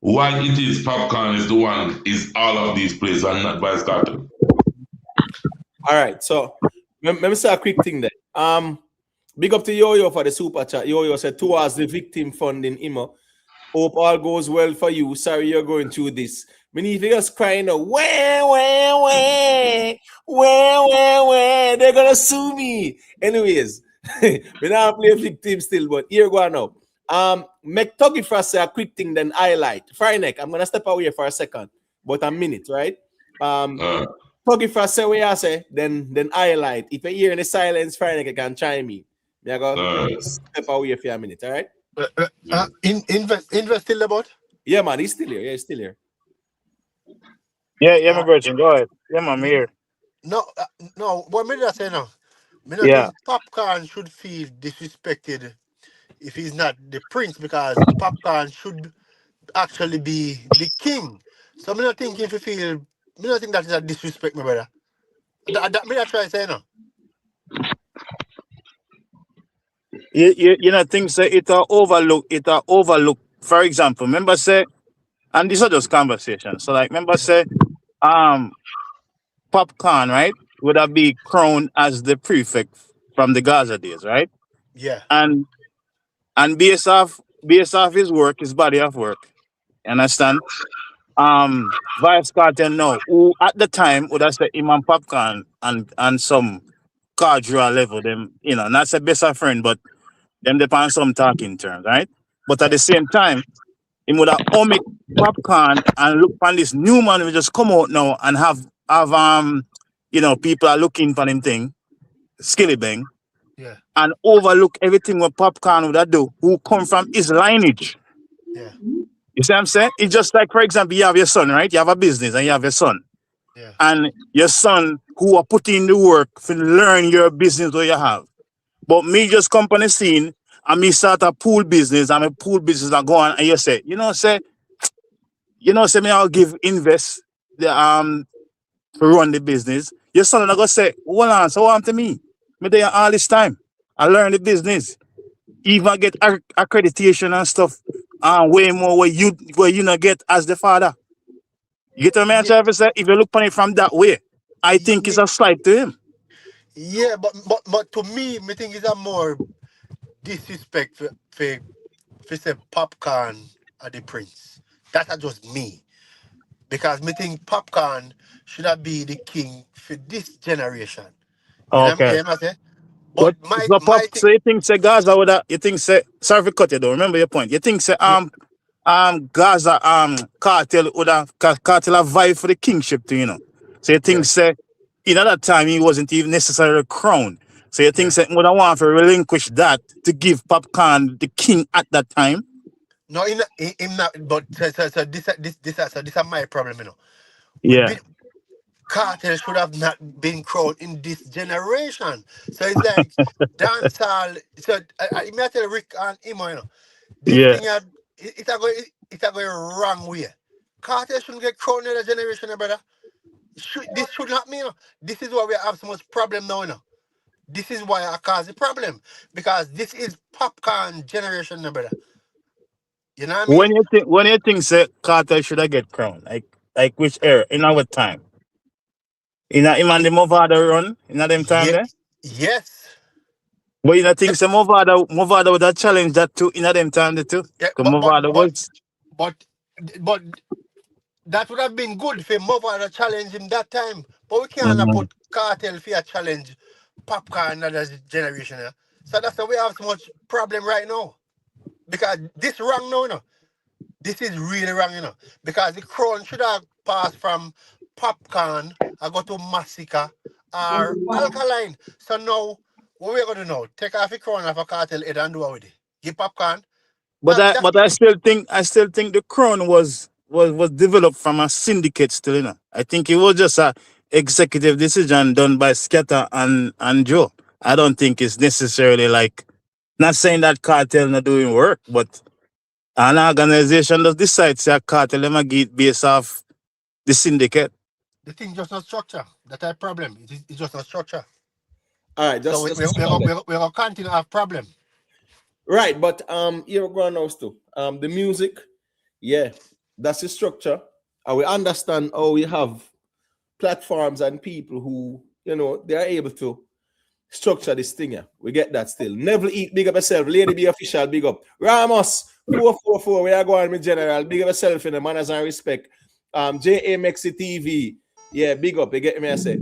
Why it is Popcaan is the one is all of these places and not Vybz Kartel. All right, so let me say a quick thing there. Big up to Yo-Yo for the super chat. Yo-Yo said, towards the victim funding, Imo. Hope all goes well for you. Sorry you're going through this. We need to just crying out, where, they're gonna sue me. Anyways, we now play victim still, but here go on now. Make Tuggy for say a quick thing, then highlight. Fryneck, I'm gonna step away for a second, but a minute, right? Tuggy for say what I say, then highlight. If you hear any silence, Fryneck, you can chime me. Me go step away for a minute, all right? Invest still about? Yeah, man, he's still here. Yeah, he's still here. Yeah, my virgin, go ahead. Yeah, man, I'm here. No, what me I say now? Me not Yeah. think Popcaan should feel disrespected if he's not the prince, because Popcaan should actually be the king. So me not thinking if you feel, me not think that is a disrespect, my brother. That me not try to say now. You know, things say it are overlook. For example, remember say, and these are just conversations. So like remember say, Popcaan, right? Would have be crowned as the prefect from the Gaza days, right? Yeah. And based off his work, his body of work. You understand? Vybz Kartel now, who at the time would have said Imam Popcaan and some cordial level, them, you know, not say best of friend, but them depend some talking terms, right? But at the same time, he would have omit Popcaan and look on this new man will just come out now and have you know, people are looking for them thing, skilly bang, Yeah. and overlook everything what Popcaan would have do, who come from his lineage. Yeah. You see what I'm saying? It's just like, for example, you have your son, right? You have a business and you have your son. Yeah. And your son who are putting in the work to learn your business what you have. But me just come on the scene and me start a pool business and a pool business and go on and you say, me I'll invest the to run the business. Your son not gonna say, hold on, so what to me? Me there all this time. I learn the business. Even get accreditation and stuff way more where you not get as the father. You get what I'm trying to say? If you look on it from that way, I think it's a slight to him. Yeah, but to me think it's a more disrespect for say Popcaan are the prince. That's just me. Because me think Popcaan should have be the king for this generation. You know Okay. what I'm saying? But But my so Pop, thing, so you think say Gaza would you think say sorry for cut you though, remember your point. You think say Gaza Kartel would have Kartel have vibe for the kingship thing, you know. So you think yeah, say in that time he wasn't even necessarily crowned. So you think yeah. say would I want to relinquish that to give Popcaan the king at that time? No, in not. But so this is my problem, you know. We Yeah. be, Kartel should have not been crowned in this generation. So it's like dancehall. So I may tell Rick and Imo, you know, this Yeah. thing had it's a going wrong way. Kartel shouldn't get crowned in the generation, brother. This should not mean. This is why we have so much problem now. This is why I cause the problem. Because this is Popcaan generation, brother. You know what I mean? When you think say Carter should I get crowned? Like which era? In our time. In a him and the Movada run in a them time Yeah, there? yes. But you know think say Movada would have challenged that too in a them time there too? Yeah, Because Movada was but but that would have been good for Mova to challenge him that time. But we can't Mhm. put Cartel for a challenge Popcaan another generation. So that's why we have so much problem right now. Because this wrong now, This is really wrong, Because the crown should have passed from Popcaan and go to Masicka or Alkaline. So now, what we're going to know? Take off the crown of a Cartel head and do it with it. Give Popcaan. That's but I still think the crown was developed from a syndicate still, you know. I think it was just a executive decision done by Scatter and Joe. I don't think it's necessarily like not saying that cartel not doing work, but an organization does decide say a cartel them a get based off the syndicate. the thing just not structure. That's a problem. It's just not structure. All right, So just a second there. we're going to continue to have problem. Right, but you're going now too. The music, yeah, that's the structure. And we understand how we have platforms and people who, they are able to structure this thing. Yeah. We get that still. Never eat, big up yourself. Lady be official, big up. Ramos, 444, we are going with General. Big up yourself in the manners and respect. JMXC TV. Yeah, big up. You get me, I say.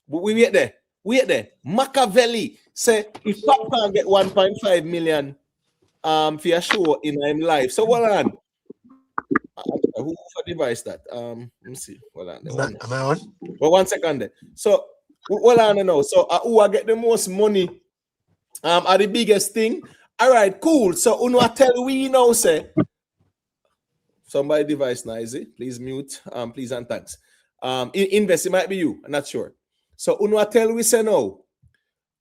We wait there. Wait there. Machiavelli say if Popcaan get 1.5 million for a show in life. So hold on. Who for device that? Let me see. Hold on. Am I on? Well, 1 second there. So hold on now. So who I get the most money are the biggest thing. All right, cool. So uno tell we now say somebody device now, is it? Please mute. Please and thanks. Invest, it might be you. I'm not sure. So uno tell we say no.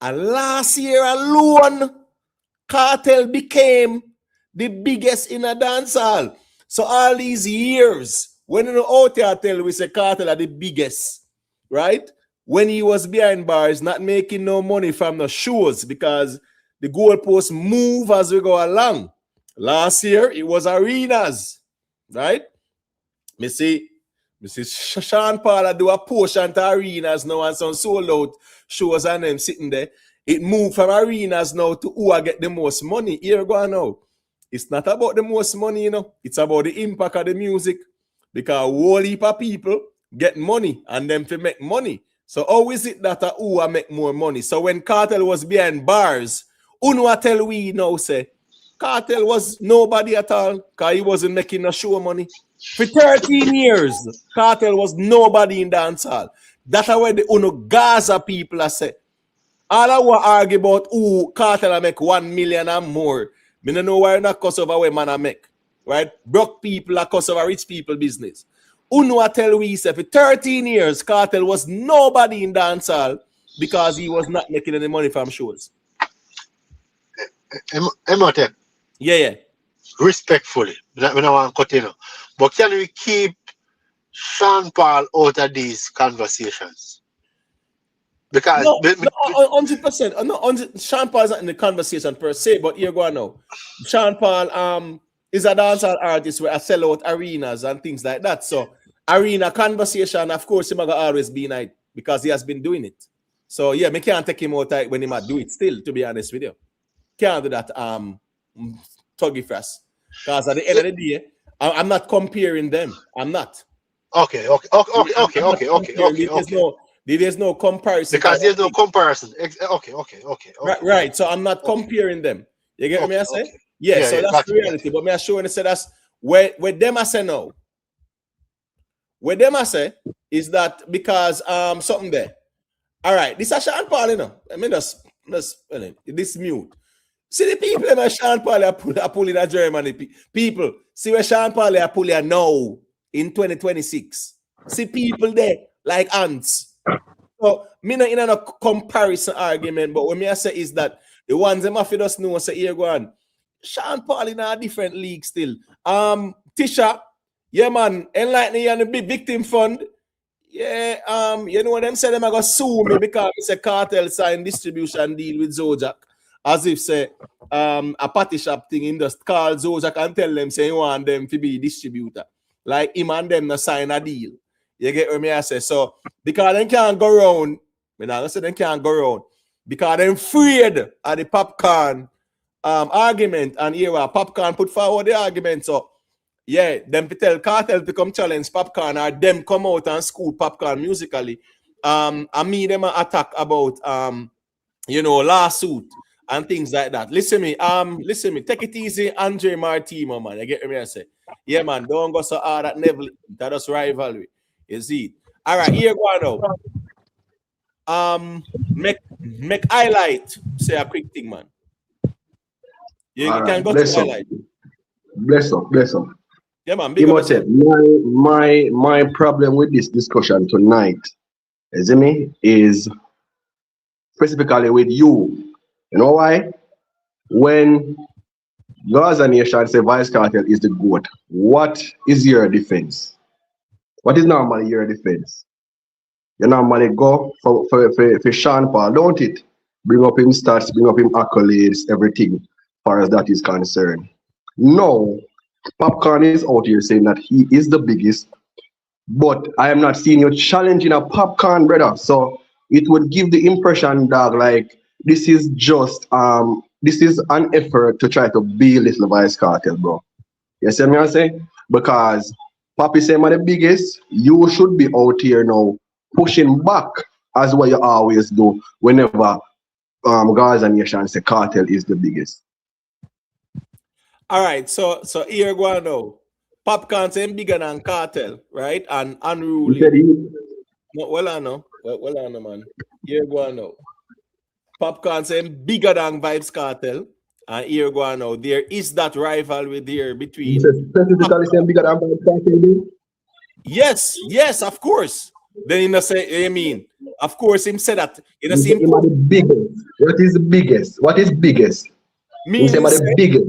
And last year alone, Kartel became the biggest in a dancehall. So all these years, when you know out there tell we say Kartel are the biggest, right? When he was behind bars, not making no money from the shows because the goalposts move as we go along. Last year, it was arenas, right? Me see Sean Paul do a portion to arenas now and some sold out shows and them sitting there. It moved from arenas now to who I get the most money. Here go now. It's not about the most money, It's about the impact of the music. Because a whole heap of people get money and them to make money. So how is it that who I make more money? So when Kartel was behind bars, uno tell we now say Kartel was nobody at all because he wasn't making no show money. For 13 years, Kartel was nobody in dancehall. That's why the uno Gaza people are say. All I want to argue about who Kartel make 1 million and more. I don't know why not cuss over where man I make. Right? Broke people are cuss over rich people business. Uno tell we say for 13 years, Kartel was nobody in dancehall because he was not making any money from shows. Emotep, Yeah. respectfully, we don't want to cut in. But can we keep Sean Paul out of these conversations? Because No, 100%. No, Sean Paul is not in the conversation per se, but here go on now. Sean Paul is a dancehall artist where I sell out arenas and things like that. So arena conversation, of course, he might always be in it because he has been doing it. So yeah, me can't take him out when he might do it still, to be honest with you. Can't do that tuggy fast. Because at the end of the day, I'm not comparing them. I'm not. Okay. There's no comparison. Because there's no comparison. Okay. Right. So I'm not comparing them. You get me? I say? Okay. Yeah, so that's the reality. But me I show and say that's where them I say no. Where them I say is that because something there. All right, this is Sean Paul, I mean this mute. See the people in Sean Paul are pulling a Germany. People, see where Sean Paul are pulling now in 2026. See people there like ants. So me not in a comparison argument, but what me I say is that the ones them have us know say here go on. Sean Paul in a different league still. Tisha, yeah man, enlightening and the big victim fund. Yeah, you know what them say them I go sue me because it's a cartel sign distribution deal with Zojak. As if say a party shop thing in just call Zojak and tell them say you want them to be distributor. Like him and them to sign a deal. You get what me I say? So because they can't go around, I not say they can't go around because they're afraid of the Popcaan argument, and here Popcaan put forward the argument. So yeah, them to tell Kartel to come challenge Popcaan or them come out and school Popcaan musically. And me them attack about lawsuit and things like that. Listen me, take it easy, Andre Martimo, man. You get me I say? Yeah, man, don't go so hard at Neville. That is rivalry. You see? All right, here go now. Make highlight. Say a quick thing, man. You can go to highlight. Bless up. Yeah, man. Big up my problem with this discussion tonight, is specifically with you. You know why? When Gaza Nation say Vice Cartel is the GOAT, what is your defense? What is normally your defense? You normally go for Sean Paul, don't it? Bring up him stats, bring up him accolades, everything, as far as that is concerned. No, Popcaan is out here saying that he is the biggest, but I am not seeing you challenging a Popcaan, brother. So it would give the impression that like this is just this is an effort to try to be little Vice Cartel, bro. You see what I'm saying? Because Poppy say I'm the biggest, you should be out here now pushing back as what you always do whenever Gaza Nation say Kartel is the biggest. All right, so here go now. Popcaan say bigger than Kartel, right? And unruly. No, well I know, man. Here go now. Popcaan say bigger than Vybz Kartel, and here go now. There is that rivalry there between. Specifically saying bigger than Vybz Kartel. Yes, of course. Then you say, I mean, of course, him said that. You know, see, the biggest. What is the biggest? What is biggest? Means the biggest.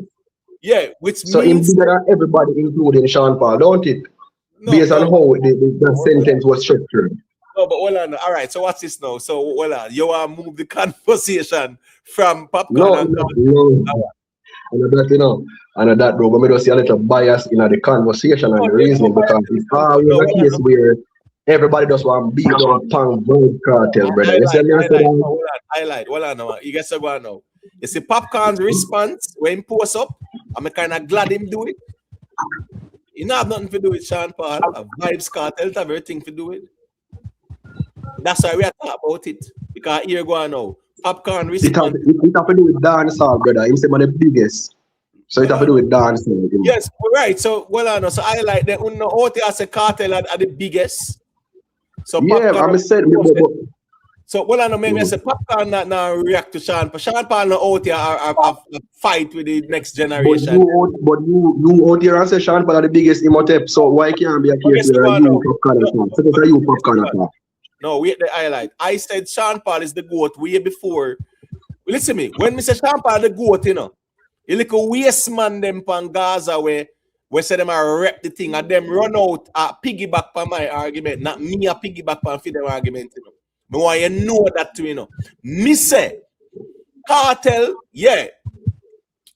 Yeah, which so means him bigger than everybody, including Sean Paul, don't it? Based on how the sentence was structured. No, but hold on. All right, so what's this now? So hold on. You want to move the conversation from Popcaan? No. And that, bro, but me just see a little bias in the conversation and the reasoning because it's always a case where everybody just want to beat on Vybz Kartel, brother. You see me? Highlight. Hold on now. You guys are going now. You see Popcaan's response when he posts up, I'm kind of glad him do it. You know, have nothing to do with Sean Paul. Vybz Kartel have everything to do with it. That's why we are talking about it. Because here go now. Popcaan response. It have to do with dancehall, brother. He's one of the biggest. So it have to do with dancehall. Yes, right. So so I like that out there as a Kartel are the biggest. So yeah, I'm saying. So maybe I say Popcaan not react to Sean Paul. Sean Paul not out here a fight with the next generation. But you out here and say Sean Paul are the biggest Imhotep. So why can't be a case where you Popcaan? No, we the highlight. I said Sean Paul is the GOAT way before. Listen to me. When we say Sean Paul the GOAT, you little waste man them pan Gaza where say them are rep the thing and them run out piggyback for my argument, not me a piggyback for them argument, I want you know that too, Me say Kartel, yeah,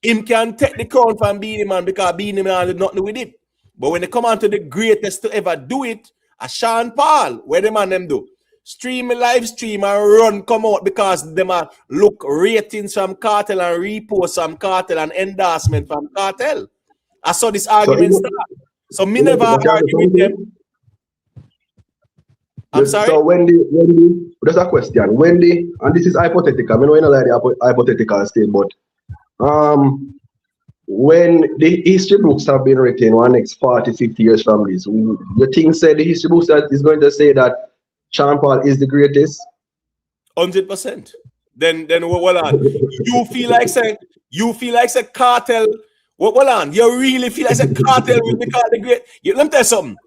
him can take the crown from Beenie Man because Beenie Man did nothing with it. But when they come on to the greatest to ever do it, a Sean Paul, where the man them do? Stream a live stream and run come out because them are look ratings from Kartel and repost from Kartel and endorsement from Kartel. I saw this argument start. So me never argue with them. I'm sorry. So Wendy, there's a question. Wendy, and this is hypothetical. I know you know like the hypothetical state, but when the history books have been written one next 40, 50 years from this, you think the history books that is going to say that Sean Paul is the greatest? 100%. Then hold on. You feel like say Kartel. Hold on. You really feel like say Kartel will become the great. Let me tell you something.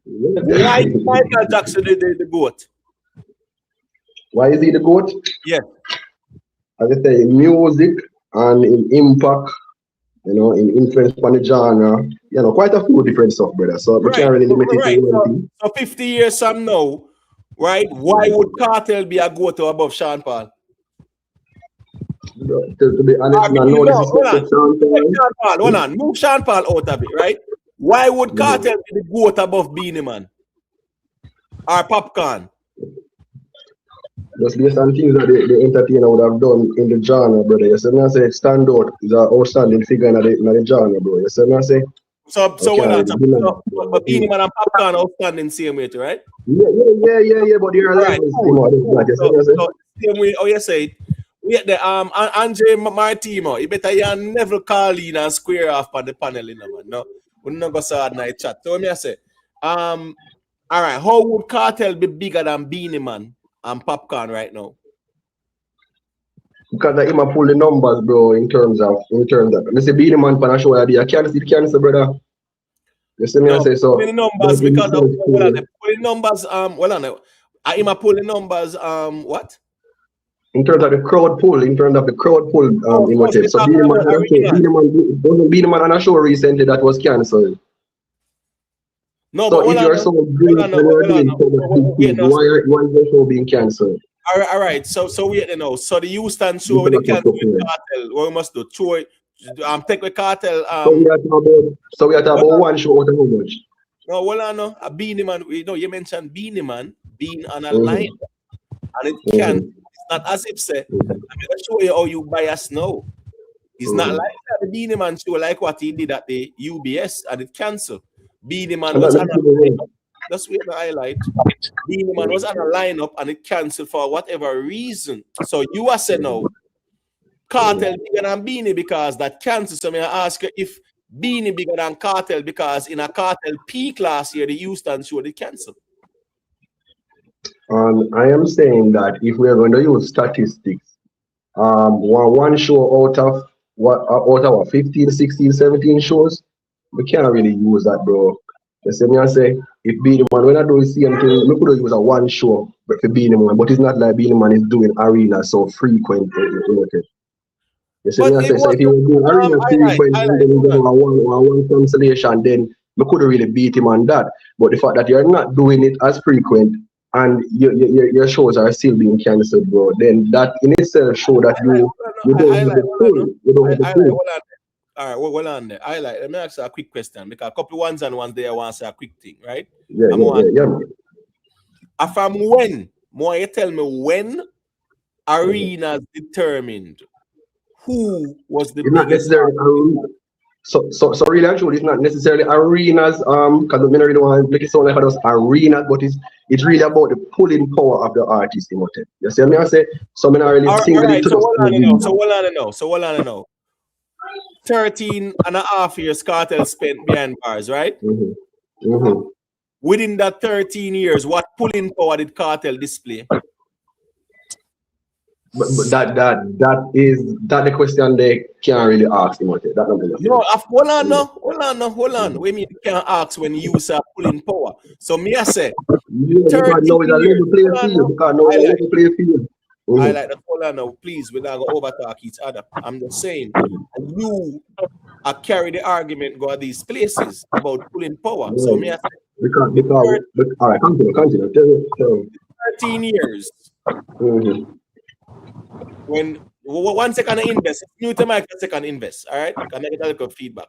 Why is Michael Jackson the GOAT? Why is he the GOAT? Yeah. As I say, in music and in impact, you know, in influence on the genre, you know, quite a few different stuff, brother. So we can't really limit it to one thing. So 50 years from now, right? Why would Kartel be a GOAT above Sean Paul? To be honest, no disrespect to Sean Paul. Hold on. Move Sean Paul out of it, right? Why would Kartel be the GOAT above Beenie Man? Or Popcaan? Just based on things that the entertainer would have done in the genre, brother. You see me I say stand out is an outstanding figure in the genre, bro. You see me I say? So but Beenie Man and Popcaan outstanding same way, right? Yeah, but there are levels. So same way, you say it. We at the Andre Martimo, you better you never call in and square off on the panel, you know, man. No, we're not gonna start night chat. So me I say, all right, how would Kartel be bigger than Beenie Man and Popcaan right now? Because I even pull the numbers, bro, in terms of I say Beenie Man pan show that I can't see the cancer, brother. You see me I say so. The numbers because of pulling numbers, I even pull the numbers, what? In terms of the crowd pull, in terms of the crowd pull, so Beenie Man on a show recently that was cancelled. No, so if you're so great and you're doing so much big things, why is the show being cancelled? All right. So we you know. So the Houston show with the cancel Kartel. What we must do? Take the Kartel. So we are talking about one show out of how much? No, no. A Beenie Man. You mentioned Beenie Man being on a line, and it can. It's not as if say. I'm gonna show you how you bias now. It's not like that. The Beenie Man show like what he did at the UBS and it canceled. Beenie Man was on a lineup. That's where the highlight. Beenie Man was on a lineup and it canceled for whatever reason. So you are saying now, Kartel bigger than Beenie because that canceled. So I ask you if Beenie bigger than Kartel because in a Kartel peak last year, the Houston show did cancel. I am saying that if we are going to use statistics, one show out of 15, 16, 17 shows, we can't really use that, bro. You see me I say, if Beenie Man, when I do the same thing, we could use a one show for Beenie Man, but it's not like Beenie Man is doing arena so frequent. You see me I say, so if you do arena frequent and then you do a one cancellation, then we couldn't really beat him on that. But the fact that you're not doing it as frequent and your shows are still being cancelled, bro, then that in itself show that you don't have the pull. All right, well on there. Let me ask you a quick question because a couple ones and ones there I want to say a quick thing, right? Yeah. From when, more you tell me when arenas determined who was the biggest. So really actually it's not necessarily arenas, because we don't really want to make it sound like those arenas, but it's really about the pulling power of the artist in hotel. You see what I say? So I'm not really single it to so what I know. 13 and a half years Kartel spent behind bars, right? Within that 13 years, what pulling power did Kartel display? But that is the question they can't really ask him. Hold on. We mean you can't ask when you are pulling power. So me I say, 13 years. I like the hold on now, please. We're not gonna overtalk each other. I'm just saying, you carry the argument go to these places about pulling power. So me I say, all right, continue. 13 years. When 1 second I invest, new to my second invest. All right, can I get a little feedback?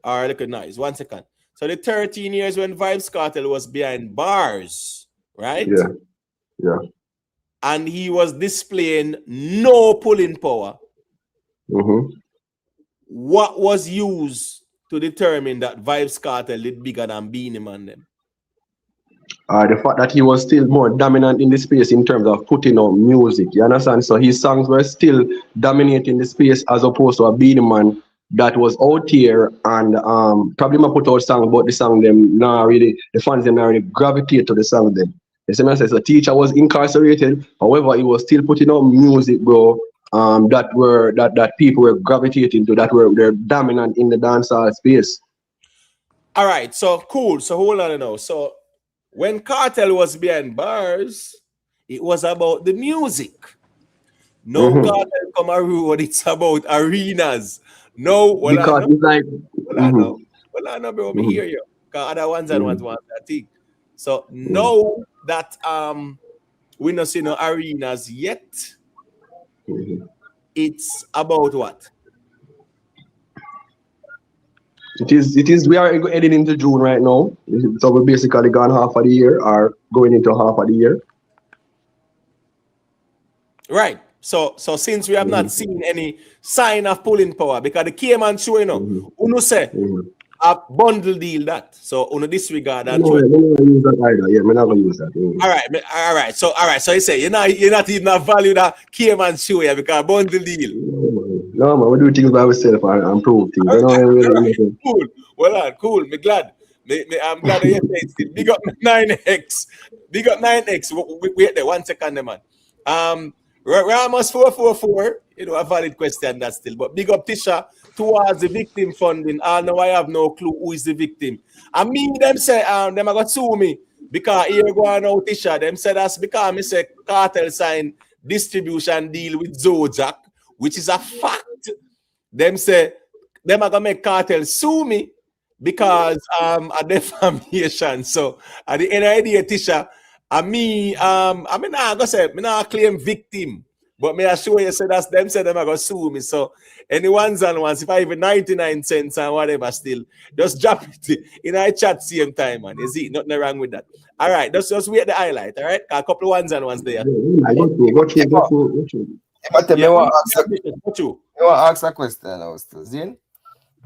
All right, look nice. 1 second. So the 13 years when Vybz Kartel was behind bars, right? Yeah. And he was displaying no pulling power. What was used to determine that Vybz Kartel did bigger than Beenie Man them? The fact that he was still more dominant in the space in terms of putting out music, you understand? So his songs were still dominating the space as opposed to a Beenie Man that was out here and probably might put out songs, but the song them the fans them not really gravitate to the song them. The same says the teacher was incarcerated, however, he was still putting out music, bro, that people were gravitating to, they're dominant in the dancehall space. All right, so cool. So hold on now. So when Kartel was behind bars, it was about the music. No Kartel come a road, it's about arenas. No, well, I Because know, it's like, well, I know, bro, me hear you. Because other ones and ones want that thing. So now that we not see no arenas yet, it's about what? it is, we are heading into June right now. So we're basically gone half of the year or going into half of the year. Right. So since we have not seen any sign of pulling power, because the Cayman show, you know, uno say a bundle deal that. So uno disregard that. No, I'm not gonna use that either. Yeah, I'm not gonna use that. All right. So you say you're not even a value that Cayman show here because bundle deal. No, man, we do things by ourselves and prove things. All right. Cool. Well, cool. I'm glad that you're saying still. Big up 9X. Big up 9X. Wait there 1 second, man. Ramos 444, you know, a valid question that still. But big up Tisha towards the victim funding. Now I have no clue who is the victim. I mean, them say them are going to sue me because here go on now Tisha. Them say that's because me say Kartel signed distribution deal with Zodiac, which is a fact. Them say them are gonna make Kartel sue me because of defamation. So at the end of the day, Tisha, I mean, I mean, I go say, me not claim victim, but me assure you say that's them say them are gonna sue me. So any ones and ones, if I even 99 cents and whatever, still just drop it in our chat same time, man. You see, nothing wrong with that. All right, just wait the highlight. All right, a couple of ones and ones there. Go through. But me want to ask a question now, Zin.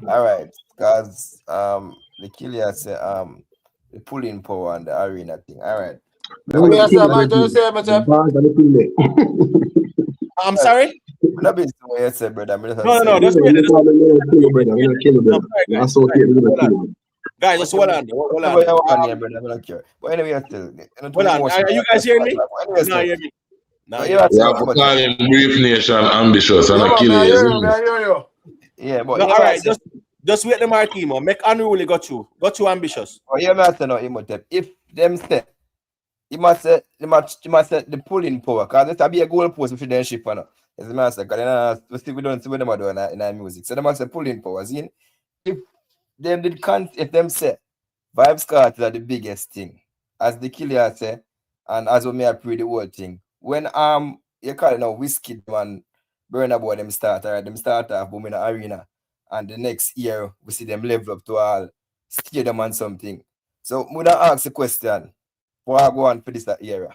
All right, because the killer say the pulling power and the arena thing. All right. I'm sorry. Not be so you say, brother. No, just wait. Guys, just hold on. Hold on. But anyway, still. Hold on. Are you guys hearing me? No, hear me. No, Yeah, call him Brief Nation ambitious and a killer. Yeah, but all right, just wait the marquee, man. Make unruly got you ambitious. Oh, yeah, master no Imhotep. If them say you must say the pulling power, because it's be a goal post with the ship, no. As the master, because we don't see what them are doing in our music. So they must say pulling power. If them did if them say Vybz Kartel are the biggest thing, as the killer say, and as we may approve the whole thing. When you call it now Whiskey and Burna Boy them start off booming the arena, and the next year we see them level up to all stadium and something. So we don't ask the question, what I go on for this era?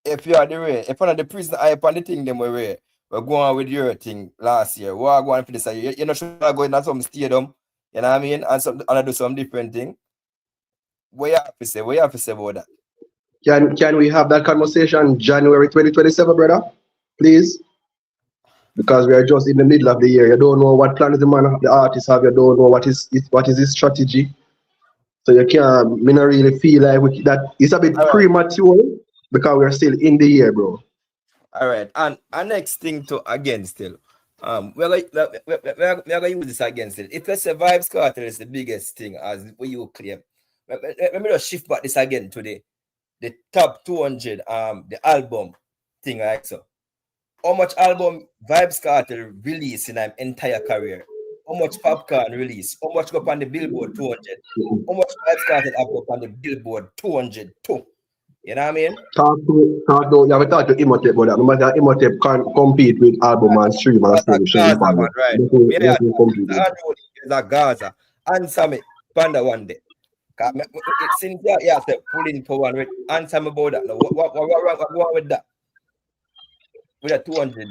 If you are the way, if one of the prison hype and the thing them we're going on with your thing last year, what I go on for this year? You're not sure going on some stadium, you know what I mean? And I do some different thing. What you have to say about that? Can we have that conversation January 2027, brother? Please? Because we are just in the middle of the year. You don't know what plans the artist have. You don't know what is his strategy. So you can't, me not really feel like that it's a bit premature because we're still in the year, bro. All right. And next thing to again still. We're gonna use this again still. If let's say Vybz Kartel is the biggest thing as what you claim. Let me just shift back this again today. The top 200 the album thing like so. How much album Vybz Kartel release in an entire career? How much Popcaan release? How much go up on the Billboard 200? How much Vybz Kartel have up on the Billboard 200 too? You know what I mean? You have to talk to Imhotep about that. Remember that Imhotep can't compete with album and stream and stream. Right. It's a Gaza. Answer me, Panda one day. Since you have to pulling power and answer me about that. Now, what wrong with that? With a 200.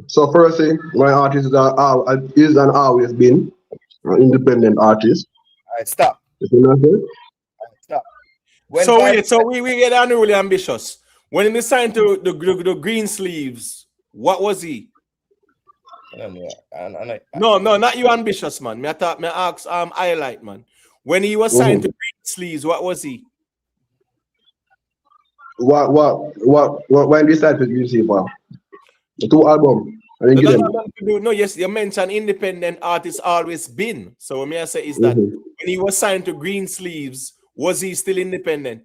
So first thing, my artist is and always been an independent artist. All right, stop. Stop. So we get unruly ambitious. When he signed to the green sleeves, what was he? No, not you ambitious, man. Me ask highlight, man. When he was signed to green sleeves, what was he? When they started with music, the 2 albums. No, yes, you mentioned independent artists always been. So what I say is that when he was signed to green sleeves, Was he still independent?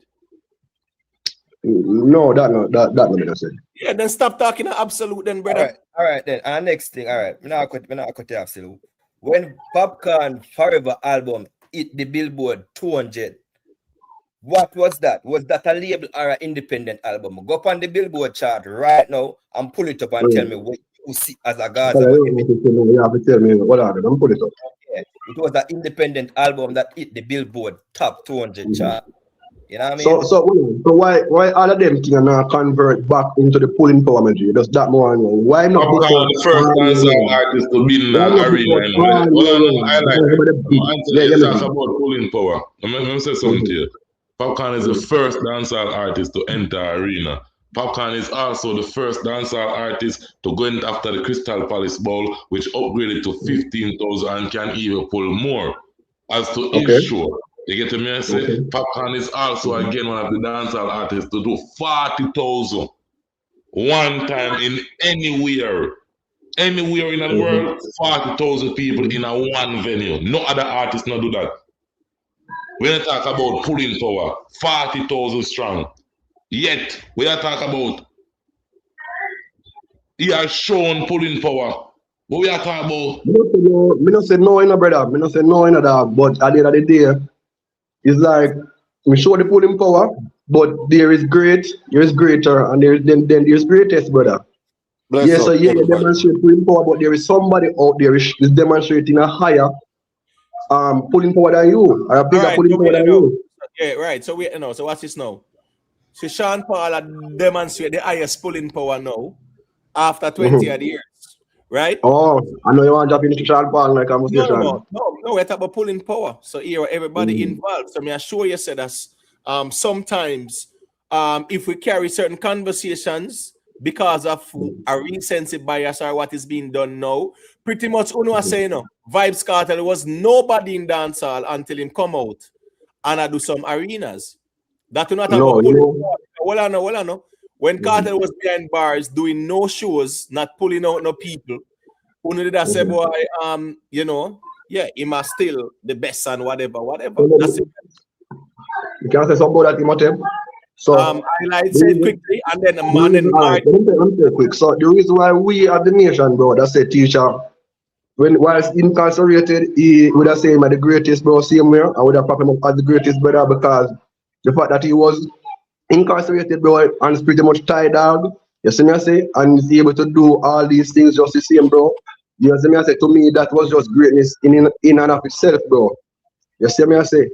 No, that not what I said. Yeah, then stop talking absolute then, brother. All right then. And next thing, all right. Me not cut you absolute. When Popcaan Forever album hit the Billboard 200, what was that? Was that a label or an independent album? Go up on the Billboard chart right now and pull it up and tell me what you see as a Gaza. You have to tell me what are they? I'm put it up. Okay. It was an independent album that hit the Billboard top 200 chart. You know what I mean? So why all of them things are not convert back into the pulling power magic? Does that more? Why not? Popcaan the first dancehall artist to be in the arena. I like it. Talk about pulling power. Let me say something to you. Popcaan is the first dancehall artist to enter arena. Popcaan is also the first dancehall artist to go in after the Crystal Palace Bowl, which upgraded to 15,000 and can even pull more. As to his show, you get to me? I say Popcaan is also again one of the dancehall artists to do 40,000 one time in anywhere in the world. 40,000 people in a one venue. No other artist not do that. When I talk about pulling power, 40,000 strong. Yet, we are talking about he has shown pulling power. What we are talking about? Me not say no, brother. Me not say no, that. But at the end of the day, it's like we show the pulling power, but there is greater, and then there's greatest, brother. Bless up, you demonstrate pulling power, but there is somebody out there is demonstrating a higher pulling power than you, or a bigger pulling power than you. Yeah, right. So so watch this now. So Sean Paul demonstrate the highest pulling power now after 20 years, right? Oh, I know you want to jump into Sean Paul like conversation. No, we're talking about pulling power. So here everybody involved. So me assure you said that sometimes if we carry certain conversations because of a recency bias or what is being done now, pretty much Uno was saying Vybz Kartel was nobody in dancehall until him come out and I do some arenas. That do not have a pulling power. Well, I know. When Kartel was behind bars doing no shows, not pulling out no people, Uno did I say, boy, he must still the best and whatever. That's it. You can say something about that, Imhotep. So highlight it quickly and then let me say quick. So the reason why we as the nation, bro, that's a teacher. Whilst incarcerated, he would have said him the greatest, bro, same way. I would have popped him up as the greatest brother because the fact that he was incarcerated, bro, and is pretty much tied dog. You see me I say, and is able to do all these things just the same, bro. You see me I say, to me that was just greatness in and of itself, bro. You see me I say.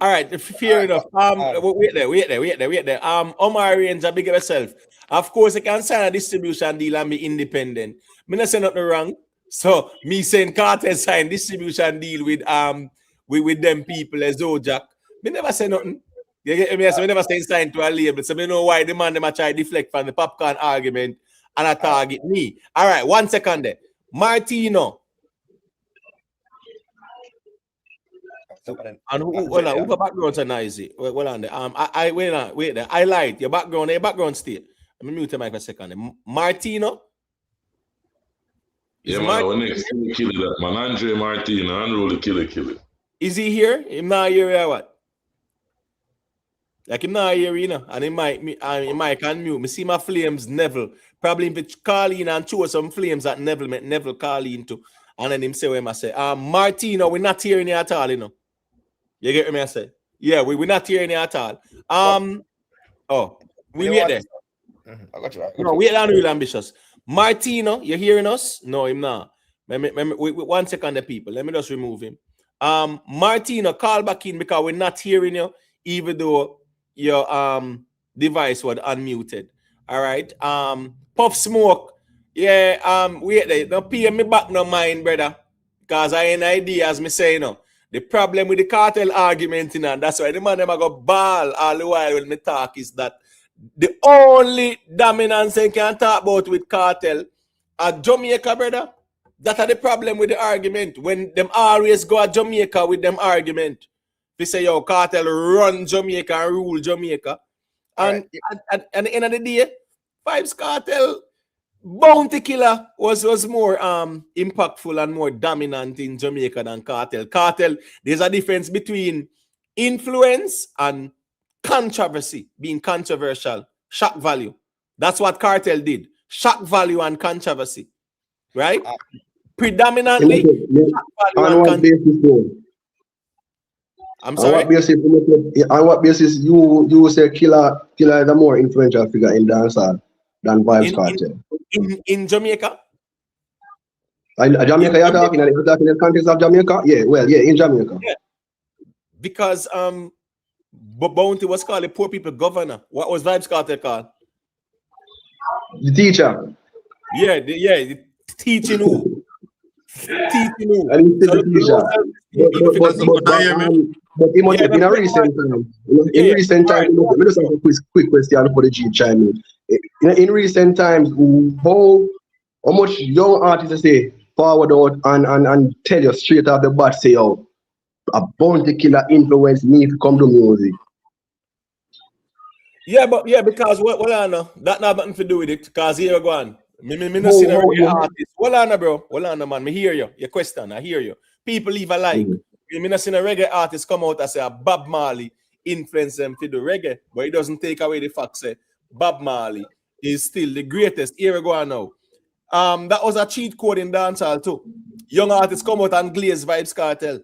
All right, fair enough. Wait there. Omar Ranger, big yourself. Of course, I can sign a distribution deal and be independent. Me not say nothing wrong. So me saying Kartel sign distribution deal with them people as Jack. Me never say nothing. You get me? So me never say sign to a label. So me know why the man them a try deflect from the Popcaan argument and a target me. All right, 1 second there. Martino. And who background so noisy? Well on there. Wait there. I lied. Your background state. Let me mute the mic for a second. Martino. Yeah, man, when next kill that man. Andre Martino, unruly killer. Is he here? Him not here or what? Like him not here, and he might unmute. Me see my flames Neville. Probably if it call in and show some flames at Neville, make Neville call in too. And then him say what I say. Martino, we're not hearing you at all, You get me I say? Yeah, we're not hearing you at all. We wait there. I got you. No, we're not real ambitious. Martino, you hearing us? No, him not. Wait, 1 second, the people. Let me just remove him. Martino, call back in because we're not hearing you, even though your device was unmuted. All right. Puff Smoke. Yeah, wait there. Don't pay me back no mind, brother. Because I ain't idea, as me say, the problem with the Kartel argument, that's why the man never go ball all the while when me talk is that the only dominance they can talk about with Kartel at Jamaica, brother. That are the problem with the argument. When them always go at Jamaica with them argument. They say, yo, Kartel run Jamaica and rule Jamaica. And at the end of the day, Vybz Kartel, Bounty Killer was more impactful and more dominant in Jamaica than Kartel. Kartel, there's a difference between influence and controversy, being controversial, shock value. That's what Kartel did. Shock value and controversy, right? Predominantly shock value On and what basis though? I'm On sorry? what basis you say Killer is a more influential figure in dancehall than Vybz Kartel? In Jamaica? Jamaica, you're talking in the context of Jamaica? Yeah, well, yeah, in Jamaica. Yeah. Because Bounty was called the poor people governor. What was Vybz Kartel called? The teacher. Yeah, the teaching who? Teaching who? And he's still the teacher. But in a recent time, recent times, let me just have a quick question for the G chime in. In recent times, how much young artists say forward out and tell you straight off the bat, say, oh, a Bounty Killer influence me to come to music. Yeah, because what I know, that not nothing to do with it. Because here you go on. Me not see no reggae artist. Hold on, bro. Hold on, man. Me hear you. Your question, I hear you. People leave a like. Me not see a reggae artist come out and say a Bob Marley influence them to do reggae, but it doesn't take away the fact say Bob Marley is still the greatest. Here we go on now. That was a cheat code in dancehall too. Young artists come out and glaze Vybz Kartel,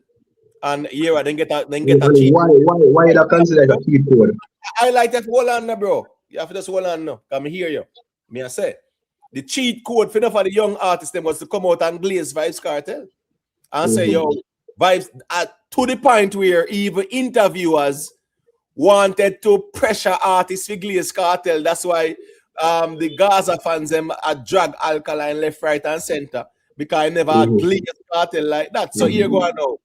and here then get a cheat. Why that considered a cheat code? I like that. Hold on, bro. You have to just hold on now. Come hear you. Me I say the cheat code for the young artists them was to come out and glaze Vybz Kartel and say, yo, Vybz, to the point where even interviewers wanted to pressure artists for glaze Kartel. That's why the Gaza fans them drag Alkaline left, right, and center because I never had glaze Kartel like that. So here go on now.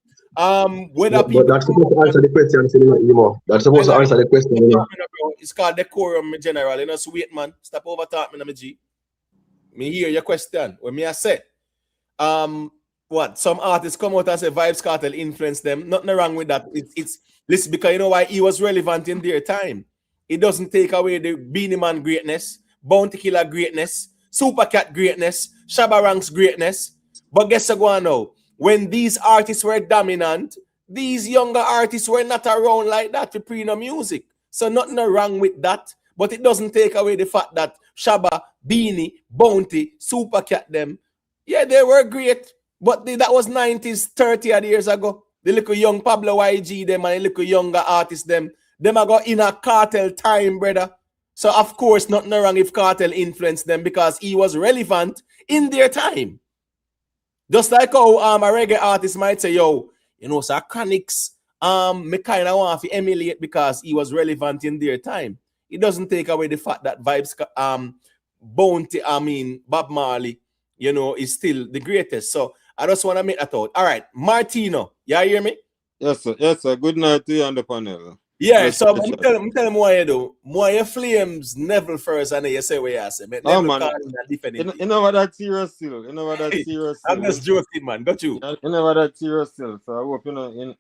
Whether people that's supposed to answer the question, that's supposed to answer the question. It's called decorum, general. You know, sweet man. Stop over talking me, G. Me hear your question. When me I say, what some artists come out and say Vybz Kartel influenced them. Nothing wrong with that. It's listen, because you know why he was relevant in their time. It doesn't take away the Beenie Man greatness, Bounty Killer greatness, Super Cat greatness, Shabba Ranks greatness. But guess what now? When these artists were dominant, these younger artists were not around like that to pre no music. So nothing wrong with that. But it doesn't take away the fact that Shabba, Beenie, Bounty, Super Cat them, yeah, they were great. But that was 90s, 30 odd years ago. The little young Pablo YG them and the little younger artists them are got in a Kartel time, brother. So of course, nothing wrong if Kartel influenced them because he was relevant in their time. Just like how a reggae artist might say, yo, you know, so Chronix, me kind of want to emulate because he was relevant in their time. It doesn't take away the fact that Vybz, Bounty, Bob Marley, you know, is still the greatest. So I just want to make that out. All right, Martino, you hear me? Yes, sir. Yes, sir. Good night to you on the panel. Yeah, yes, so I'm telling him what you do. More you flames Neville first, and then you say what you say. Oh, man. You know what that serious still. You know what that serious I'm just joking, man. Got you. You know what that serious still. So I hope, you know,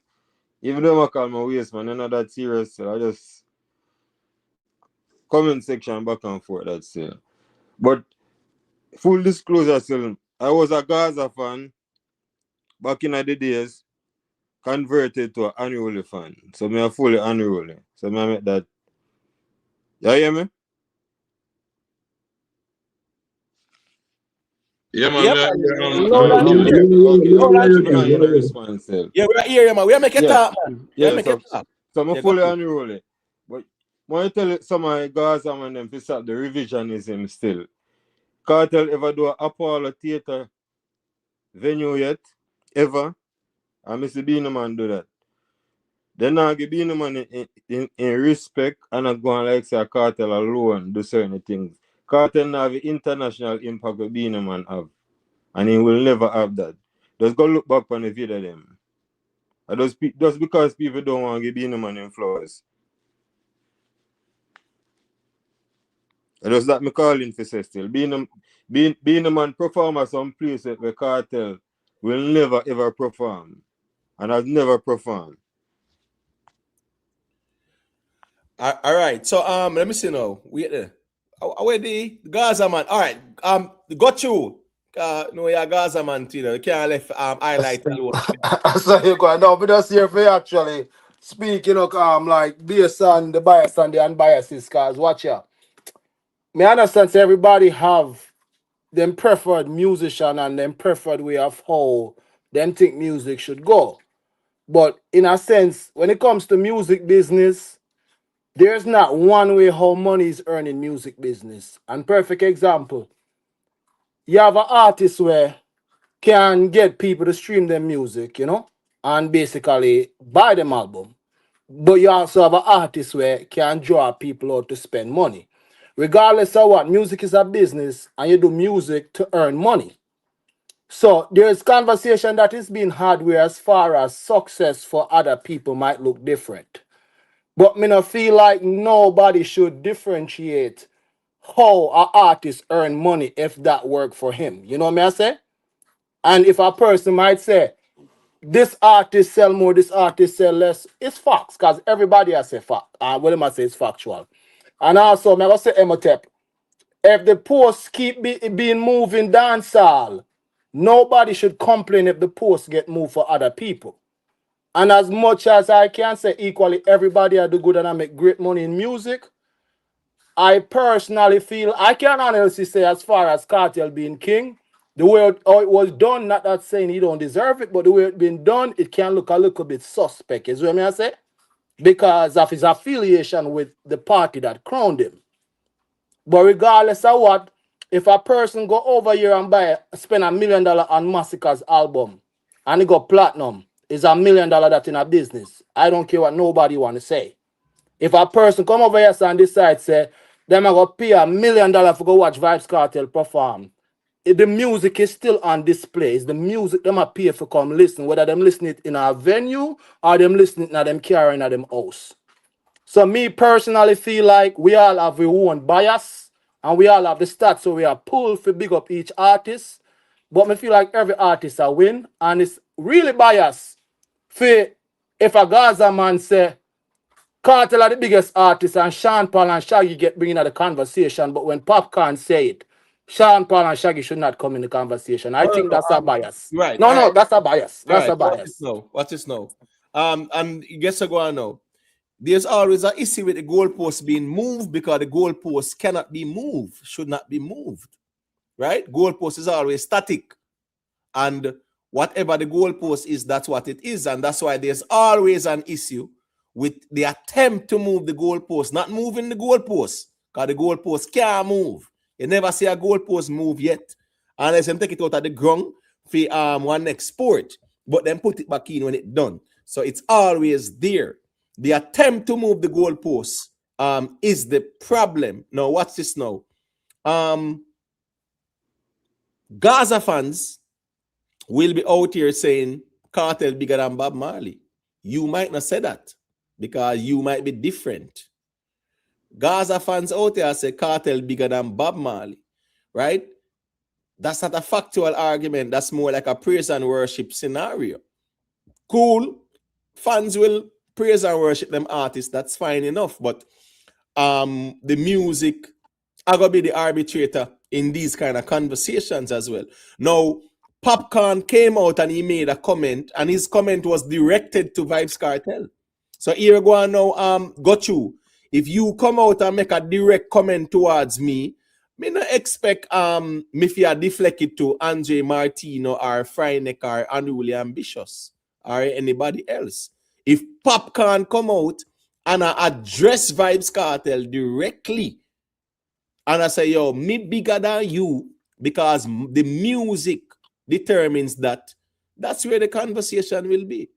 even though I call my waist, man, you know that serious still. I just comment section back and forth, that's still. But full disclosure still, I was a Gaza fan back in the days. Converted to an unruly fan. So me are fully unruly. So me make that. You hear me? Yeah, man. Yeah, we're here, man. We make it talk, man. Yeah, so I'm fully unruly. But when I tell some of my guys and them to stop the revisionism still. Kartel ever do an Apollo Theater venue yet? Ever? And Mr. Beenie Man do that. Then I give Beenie Man in respect and not going like say a Kartel alone do certain things. Kartel now have the international impact that Beenie Man have. And he will never have that. Just go look back on the video of them. Just because people don't want to give Beenie Man in flowers. Just that me calling for say still. Beenie Man perform at some place where Kartel will never ever perform. And I've never performed. All right. So let me see now. Wait there. where the Gaza man? All right, got you. No, yeah, Gaza man, you can't left highlight alone. I saw you going. No, but that's here for you actually speak, like based on the bias and the unbiases, cause watch ya. Me understand say everybody have them preferred musician and them preferred way of how them think music should go. But in a sense, when it comes to music business, there's not one way how money is earned in music business. And perfect example, you have an artist where can get people to stream their music, and basically buy them album. But you also have an artist where can draw people out to spend money. Regardless of what, music is a business and you do music to earn money. So there's conversation that is being had where as far as success for other people might look different. But me not feel like nobody should differentiate how an artist earn money if that work for him. You know what I say? And if a person might say, this artist sell more, this artist sell less, it's facts, because everybody has a fact. And what am I say is factual. And also, I'm going to say, Emotep, if the post keep being moved in dancehall, nobody should complain if the post get moved for other people. And as much as I can say equally, everybody I do good and I make great money in music, I personally feel, I can honestly say as far as Kartel being king, the way how it was done, not that saying he don't deserve it, but the way it been done, it can look a little bit suspect. Is what I say? Because of his affiliation with the party that crowned him. But regardless of what, if a person go over here and spend $1 million on Masicka's album and he go platinum, is $1 million that in a business. I don't care what nobody want to say. If a person come over here and decide say, them I go pay $1 million for go watch Vybz Kartel perform, if the music is still on display. It's the music them a pay for come listen, whether them listen it in a venue or them listening in them car in them house. So me personally feel like we all have our own bias and we all have the stats, so we are pulled for big up each artist. But me feel like every artist a win, and it's really biased. For if a Gaza man say Kartel are the biggest artist and Sean Paul and Shaggy get bringing out the conversation, but when Popcaan say it, Sean Paul and Shaggy should not come in the conversation. I think that's a bias. Right. No, that's a bias. That's a bias. What is no? And guess what I know? There's always an issue with the goalpost being moved because the goalpost cannot be moved, should not be moved. Right? Goalpost is always static. And whatever the goalpost is, that's what it is. And that's why there's always an issue with the attempt to move the goalpost, not moving the goalpost, because the goalpost can't move. You never see a goalpost move yet, unless them take it out of the ground for one next sport, but then put it back in when it's done. So it's always there. The attempt to move the goalpost is the problem. Now, watch this now. Gaza fans will be out here saying Kartel bigger than Bob Marley. You might not say that because you might be different. Gaza fans out there say Kartel bigger than Bob Marley, right? That's not a factual argument. That's more like a praise and worship scenario. Cool. Fans will praise and worship them artists. That's fine enough. But the music are going to be the arbitrator in these kind of conversations as well. Now, Popcaan came out and he made a comment, and his comment was directed to Vybz Kartel. So here we go now, got you. If you come out and make a direct comment towards me, me not expect me to deflect it to Andre Martino or Freineck or Unruly Ambitious or anybody else. If Popcaan come out and I address Vybz Kartel directly, and I say, yo, me bigger than you because the music determines that, that's where the conversation will be.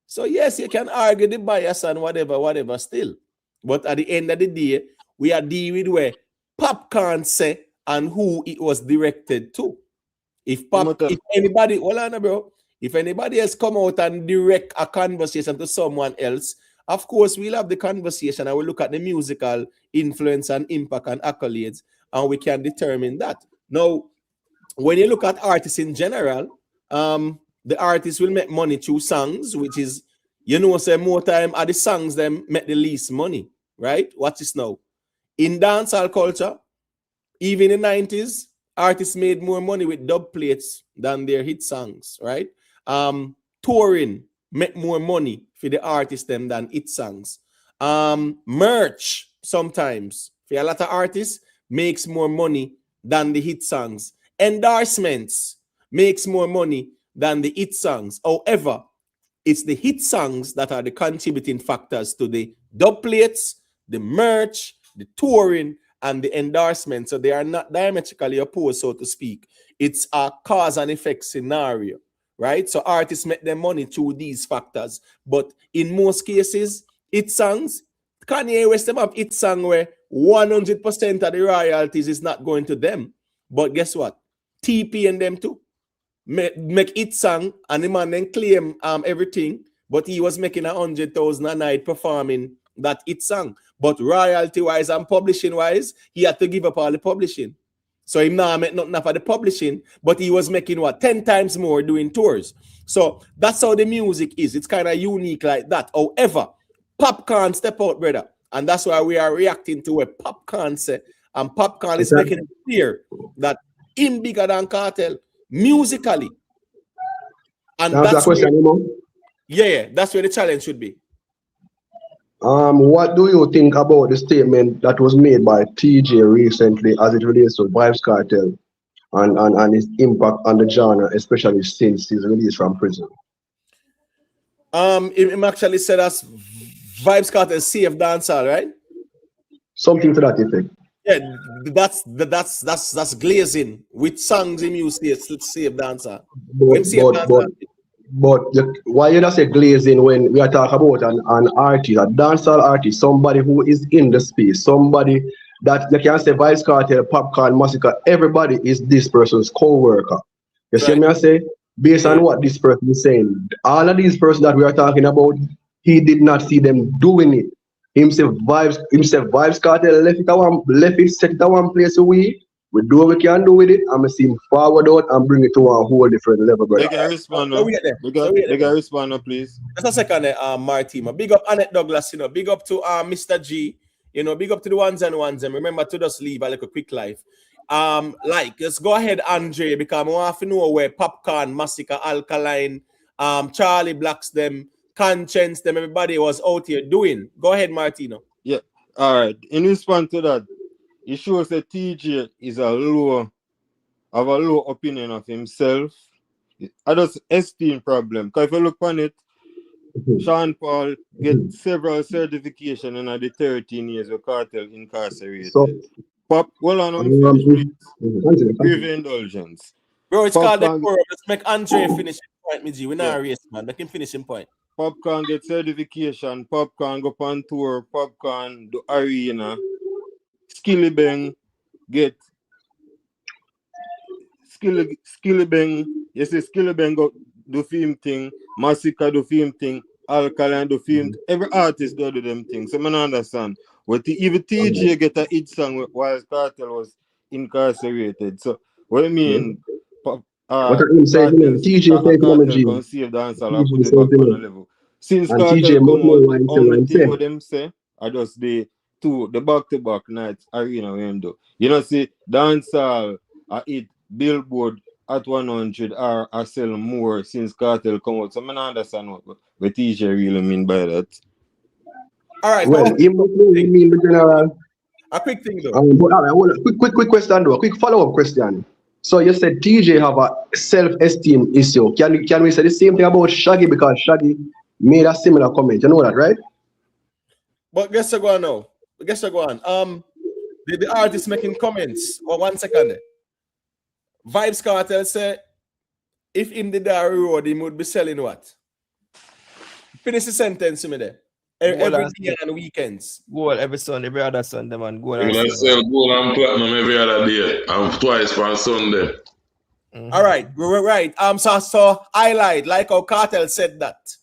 So yes, you can argue the bias and whatever still. But at the end of the day, we are dealing with where Popcaan say and who it was directed to. If anybody, hold on, bro. If anybody else come out and direct a conversation to someone else, of course, we'll have the conversation and we'll look at the musical influence and impact and accolades, and we can determine that. Now, when you look at artists in general, the artists will make money through songs, which is, say more time are the songs them make the least money, right? Watch this now. In dancehall culture, Even in the 90s, artists made more money with dub plates than their hit songs, right? Touring make more money for the artists them than hit songs. Merch sometimes for a lot of artists makes more money than the hit songs. Endorsements makes more money than the hit songs. However, it's the hit songs that are the contributing factors to the dub plates, the merch, the touring, and the endorsement. So they are not diametrically opposed, so to speak. It's a cause and effect scenario, right? So artists make their money through these factors. But in most cases, hit songs, Kanye West them have hit song where 100% of the royalties is not going to them. But guess what? TP and them too. Make it song and the man then claim everything, but he was making 100,000 a night performing that it song. But royalty wise and publishing wise, he had to give up all the publishing. So he now make nothing for the publishing, but he was making what 10 times more doing tours. So that's how the music is. It's kind of unique like that. However, Popcaan step out, brother, and that's why we are reacting to what Popcaan say. And Popcaan is making it clear that him bigger than Kartel musically. And that's where, that's where the challenge should be. What do you think about the statement that was made by TJ recently as it relates to Vybz Kartel and his impact on the genre, especially since his release from prison? Him actually said us Vybz Kartel saved dancehall, right? Something to that effect. Yeah, that's glazing. Which songs him use to save dancehall? But why you not say glazing when we are talking about an artist, a dancehall artist, somebody who is in the space, somebody that you can say Vybz Kartel, Popcaan, Masicka, everybody is this person's co-worker. You see me I say? Based on what this person is saying, all of these persons that we are talking about, he did not see them doing it. Himself Vybz Kartel left it set it at one place away. We do what we can do with it, and we see him forward out and bring it to a whole different level, brother. They can respond now. They can respond now, please. Just a second, Martima. Big up Annette Douglas, you know, big up to Mr. G, you know, big up to the ones and remember to just leave a little quick life. Let's go ahead, Andre, because I want to know where Popcaan, Masicka, Alkaline, Charlie Blacks, them, Conscience, them, everybody was out here doing. Go ahead, Martino. Yeah, all right. In response to that, it shows that TJ is have a low opinion of himself. I just esteem problem. Because if you look on it, Sean Paul get several certifications in the 13 years of Kartel incarcerated. So, Pop, hold on, please. Brief indulgence. Bro, it's called the forum. Let's make Andre finish his point, Miji. We're not a race, man. Make him finish his point. Popcaan get certification. Popcaan go on tour. Popcaan do arena. Skillibeng get Skillibeng. You see Skillibeng go do film thing. Masicka do film thing. Alkaline do film. Every artist do them things. So I don't understand. Even TJ get a hit song while Kartel was incarcerated. So what I mean? What I'm saying, TJ take energy. Conceive dancehall and put it back on a level. Since Kartel come out, only thing what them say, I just the back-to-back nights arena we do. You know, see, dancehall, I hit Billboard at 100 or I sell more since Kartel come out. So I don't understand what TJ really mean by that. All right. Well, he must mean the general. A quick thing though. But all right, quick question though. Quick follow-up question. So you said TJ have a self-esteem issue. Can we say the same thing about Shaggy, because Shaggy made a similar comment? You know that, right? But guess what go on now? Guess what go on? The artist making comments. Or 1 second. Vybz Kartel said, if in the diary road, he would be selling what? Finish the sentence to me there. Every day and weekends. Gold every Sunday, every other Sunday, man. Gold and I sell gold and platinum every other day, and twice on Sunday. All right, right. So highlight, like how Kartel said that.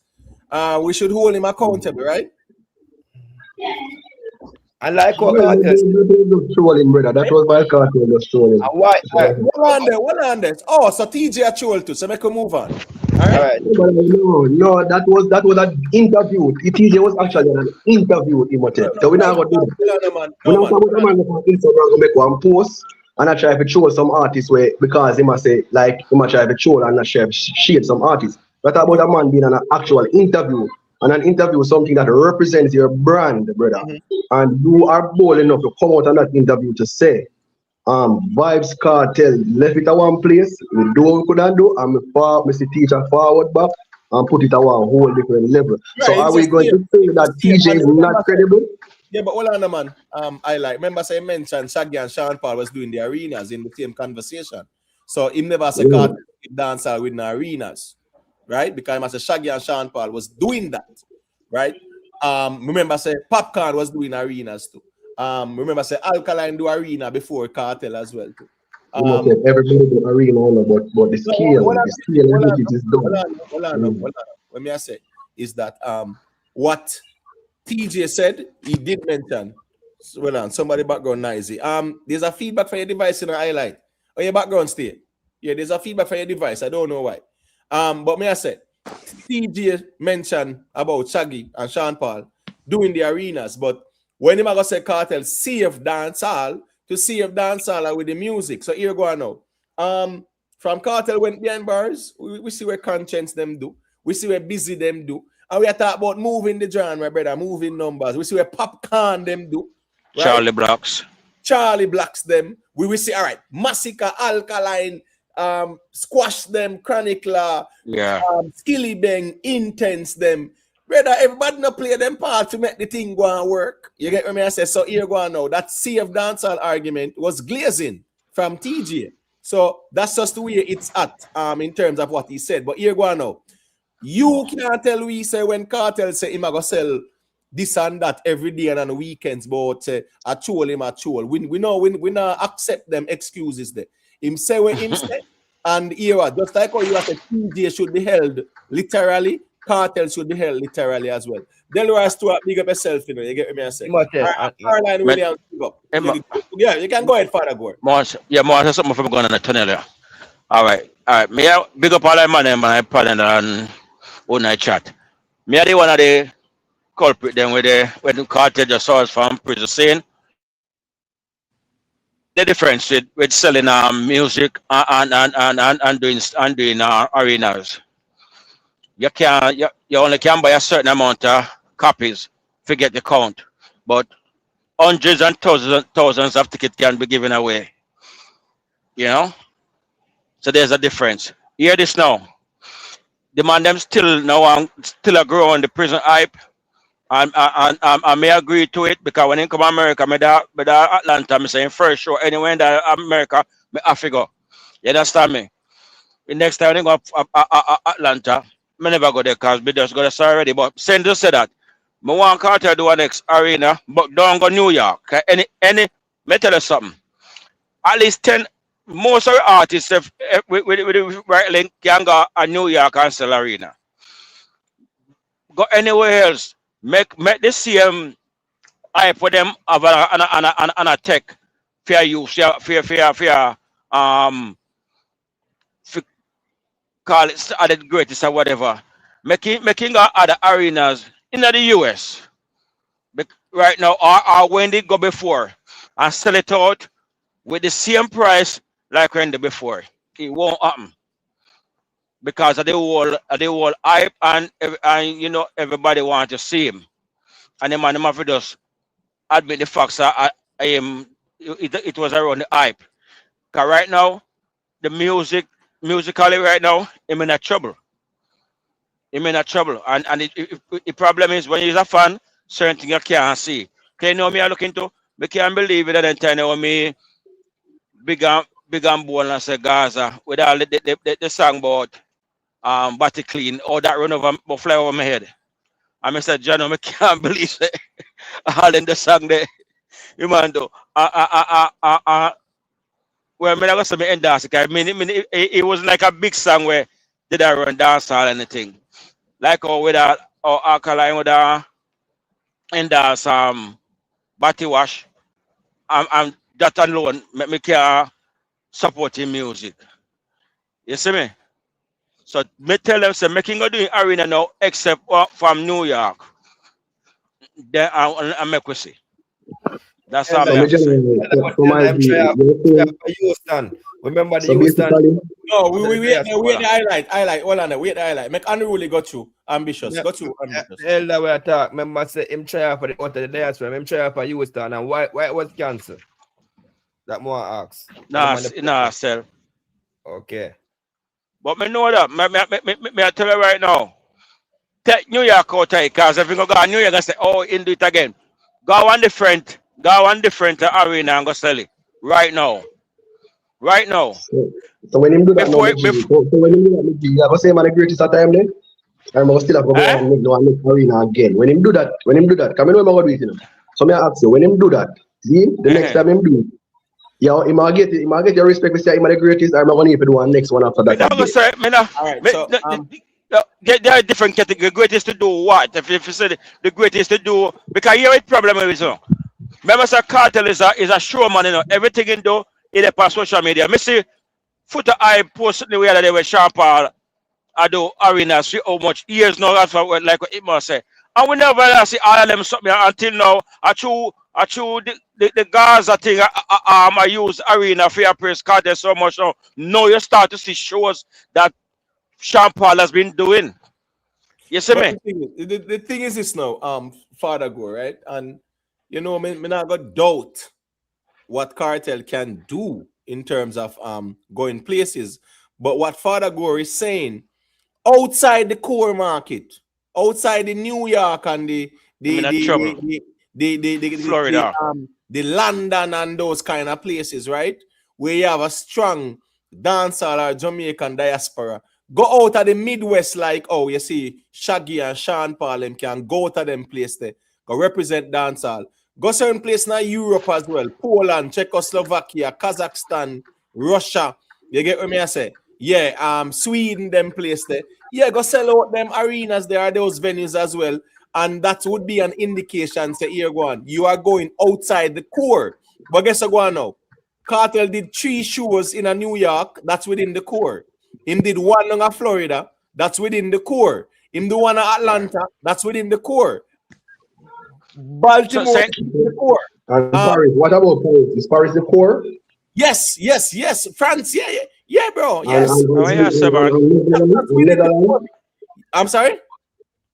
We should hold him accountable, right? I like how Kartel trolling, brother. That was why Kartel was trolling. Why? One on there. Oh, so TJ a troll too. So make a move on. All right. No, that was an interview. TJ was actually an interview. So we're not going to do that. We're not going to Instagram make one post And I try to show some artists where because he must say like he must try to show and not shade some artists. But about a man being on an actual interview. And an interview is something that represents your brand, brother. And you are bold enough to come out on that interview to say, Vybz Kartel left it at one place, we do what we could do, and we see teacher forward back and put it at one whole different level. Right, so are we going to say that TJ is not credible? Yeah, but hold on, man. I like remember say mentioned Shaggy and Sean Paul was doing the arenas in the same conversation. So he never said Kartel dancehall with the arenas, right? Because I say Shaggy and Sean Paul was doing that, right? Remember say Popcaan was doing arenas too. Remember say Alkaline do arena before Kartel as well too. Everybody do arena, but the scale of it is done. Hold on. What me I say is that what TJ said, he did mention. Well on, somebody background noisy. There's a feedback for your device in the highlight. Oh, your background stay. Yeah, there's a feedback for your device. I don't know why. But me I say TJ mentioned about Shaggy and Sean Paul doing the arenas, but when him go say Kartel save dancehall to save dancehall with the music. So here go on now. From Kartel went behind bars, we see where Conscience them do. We see where Busy them do. And we are talking about moving the genre, brother, moving numbers. We see where Popcaan them do. Right? Charlie Blacks them. We will see, all right, Masicka, Alkaline, Squash them, Chronicler, Skilly Bang, Intense them. Brother, everybody not play them part to make the thing go and work. You get what I say? So here go on now. That sea of dancehall argument was glazing from TJ. So that's just the way it's at in terms of what he said. But here go on now. You can't tell we say when Kartel say him go sell this and that every day and on the weekends, but a troll him a troll. We know we not accept them excuses there. Him say when him say, and here just like how you have said TJ should be held literally, Kartel should be held literally as well. Delroy Stewart, big up yourself, you know. You get what me I say? Caroline Williams, big up. Yeah, you can go ahead, Father Gore. More something from going on the tunnel there. All right. Me big up all my man and my partner and on I chat. Me are the one of the culprit them when the Kartel just saw us from prison saying the difference with selling music and doing arenas. You only can buy a certain amount of copies, forget the count. But hundreds and thousands of tickets can be given away. You know? So there's a difference. Hear this now. The man them still a growing the prison hype. And I may agree to it because when I come to America, me da Atlanta, I'm saying first show anywhere in America, me have to go. You understand me? The next time I go Atlanta, I never go there because we just got to start already. But saying to say that, I want Kartel do a next arena, but don't go New York. Let me tell you something. At least 10, most of the artists with the right link can go a New York and sell arena. Go anywhere else. Make the same hype for them of a tech fair use, fair call it added greatest or whatever. Making other arenas in the US right now or when they go before and sell it out with the same price like when they before. It won't happen because of the whole hype and you know everybody want to see him. And the man have to just admit the facts it was around the hype. Cause right now the musically right now, I'm in a trouble. And the problem is when you're a fan, certain things you can't see. Can you know me I look into? I can't believe it and then when me big and bold and say Gaza with all the song about Body Clean or that run over fly over my head. I said, John, I can't believe it. All in the song there. You man do. Well, I was saying dance. It was like a big song where did I run dancehall and anything. Like with Alkaline with and dance body wash. I'm that alone make me care supporting music. You see me? So me tell them say making a doing arena now except from New York. Then I make we see. That's what So I me have to just say. so my I'm trying view. for Houston. Remember the So Houston basically, No, to the wait diaspora. the highlight. Hold on there, wait the highlight. Make unruly got you ambitious. Yeah, Got you ambitious. the elder we talk. Remember say him try for the out of the diaspora. Him try for Houston, and why it was cancelled? That more ask. And him Nah, on the nah, sir. okay. But me know that. Me I tell you right now. Take New York out here, because if you go to New York and say, oh, in do it again. Go one different arena and go sell it. Right now. Right now. so when him do that now, Before me it before so when him do that, me G, I go say man the greatest at time then. I'm gonna still have to go eh? and make no next arena again. When him do that, come in, know him gonna do it, you know. So me ask you, when him do that, see, the next Uh-huh. time him do it, yeah, he might get your respect. We say him the greatest. I'm gonna need to do one next one after Me that not gonna again. say me not All right, me, so there are different categories. The greatest to do what? If you say the greatest to do, because here is problem with it. Remember, sir, Kartel is a showman, you know. Everything in do in the social media. Me see foot I post the way that they were Sean Paul I do arenas see how much years now that's what like what it must say. And we never see all of them something until now. I chew the Gaza thing I use arena for your press Kartel so much now. Now you start to see shows that Sean Paul has been doing. You see but me? the thing is this now, Father Go, right? And you know, me not got doubt what Cartel can do in terms of going places. But what Father Gore is saying, outside the core market, outside the New York and I'm the in a the trouble. the the the, the, the, the, Florida. the London and those kind of places, right? Where you have a strong dancehall or Jamaican diaspora. Go out of the Midwest, like you see Shaggy and Sean Paul them can go to them place there, go represent dancehall. Go certain place in Europe as well. Poland, Czechoslovakia, Kazakhstan, Russia. You get what me I say? Yeah, Sweden, them place there. Yeah, go sell out them arenas. There are those venues as well. And that would be an indication, say, here go on. You are going outside the core. But guess what go on now? Cartel did 3 shows in a New York, that's within the core. Him did one in Florida, that's within the core. Him do one in Atlanta, that's within the core. So Baltimore say is within the core. And Paris, what about Paris? Is Paris the core? Yes. France, yeah, bro. And, Yes. and, oh and, yeah, and, sir, man. and Netherlands? I'm sorry?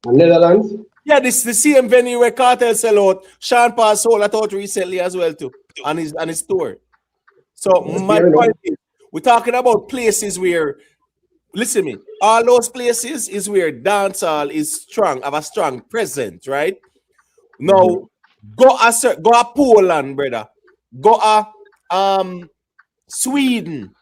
And Netherlands? Yeah, this the same venue where Cartel sell out. Sean Paul sold out recently as well too, on his tour. So That's my fair enough. point is, we're talking about places where, listen to me, all those places is where dancehall is strong, have a strong presence, right? Now, go a Poland, brother. Go a Sweden.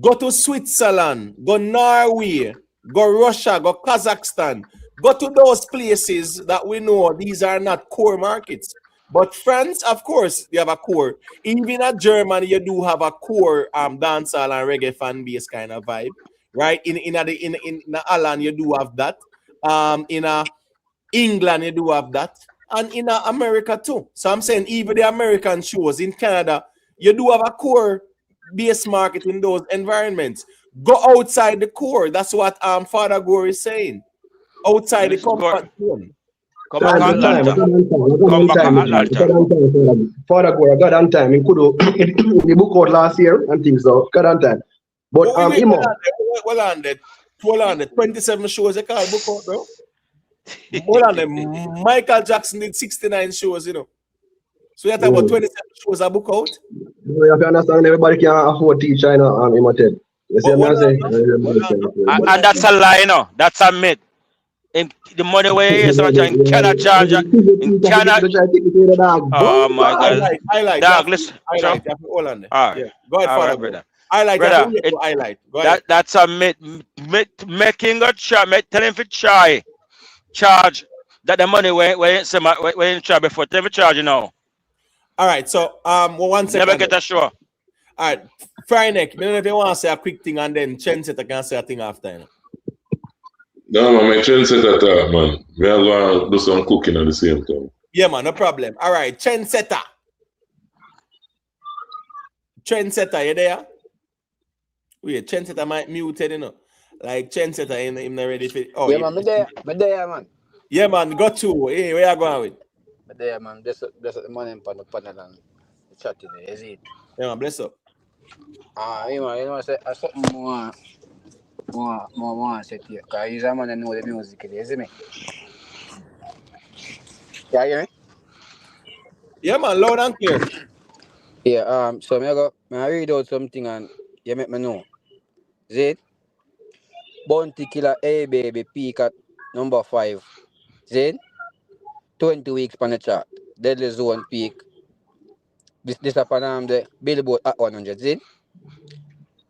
Go to Switzerland, go Norway, go Russia, go Kazakhstan. Go to those places that we know these are not core markets. But France, of course, they have a core. Even at Germany, you do have a core dancehall and reggae fan base kind of vibe, right? In Ireland, you do have that. In England, you do have that. And in America too. So I'm saying even the American shows in Canada, you do have a core base market in those environments. Go outside the core. That's what Father Gore is saying. Outside the Let's go. comfort zone. Come back Time to to time, I Atlanta. got on time, Come back to I Atlanta. got on time. Father Gore, I got on time. He could have the book out last year and things so got on time. But Wait, Imo, hold on there. 27 shows they call book out, bro. Hold on there. Michael Jackson did 69 shows, you know. So you have about 27 shows a book out. you have to understand everybody can afford teach China and Imo Ted. You see what I'm saying? And that's a lie, you know. That's a myth. In the money way is so much in Canada, Georgia, in Canada. Oh my God, Highlight. dog, listen, Highlight. sure. Hold on there. All right, Yeah. Go ahead, all Father. right, brother. Highlight. Brother, Highlight. Go ahead. that's a myth. Making a try, tell him to charge that the money when you try before, tell him to charge, you know. All right. So one second. Never get a show. All right. Fryneck, I don't know if you want to say a quick thing and then Chenset can say a thing after. You know? No, man, my trend set that up, man. We are going to do some cooking at the same time. Yeah, man, no problem. All right, Trendsetter. Trendsetter, you there? Wait, Trendsetter might muted, you know. Like Trendsetter, him not ready for. Oh, Yeah, man, me there, man. Yeah, man, got you. Hey, where you going with? But there, man, bless up the money on the panel and the chat today. Is it? Yeah, man, bless up. You know, I said, I something more set here. Because he's a man that know the music, you see me? Yeah, you hear me? Yeah, man, loud and clear. Yeah, so I read out something and you make me know. Is it? Bounty Killer A Baby peak at number 5. Is it? 20 weeks on the chart. Deadly Zone peak. This upon the Billboard at 100. Is it?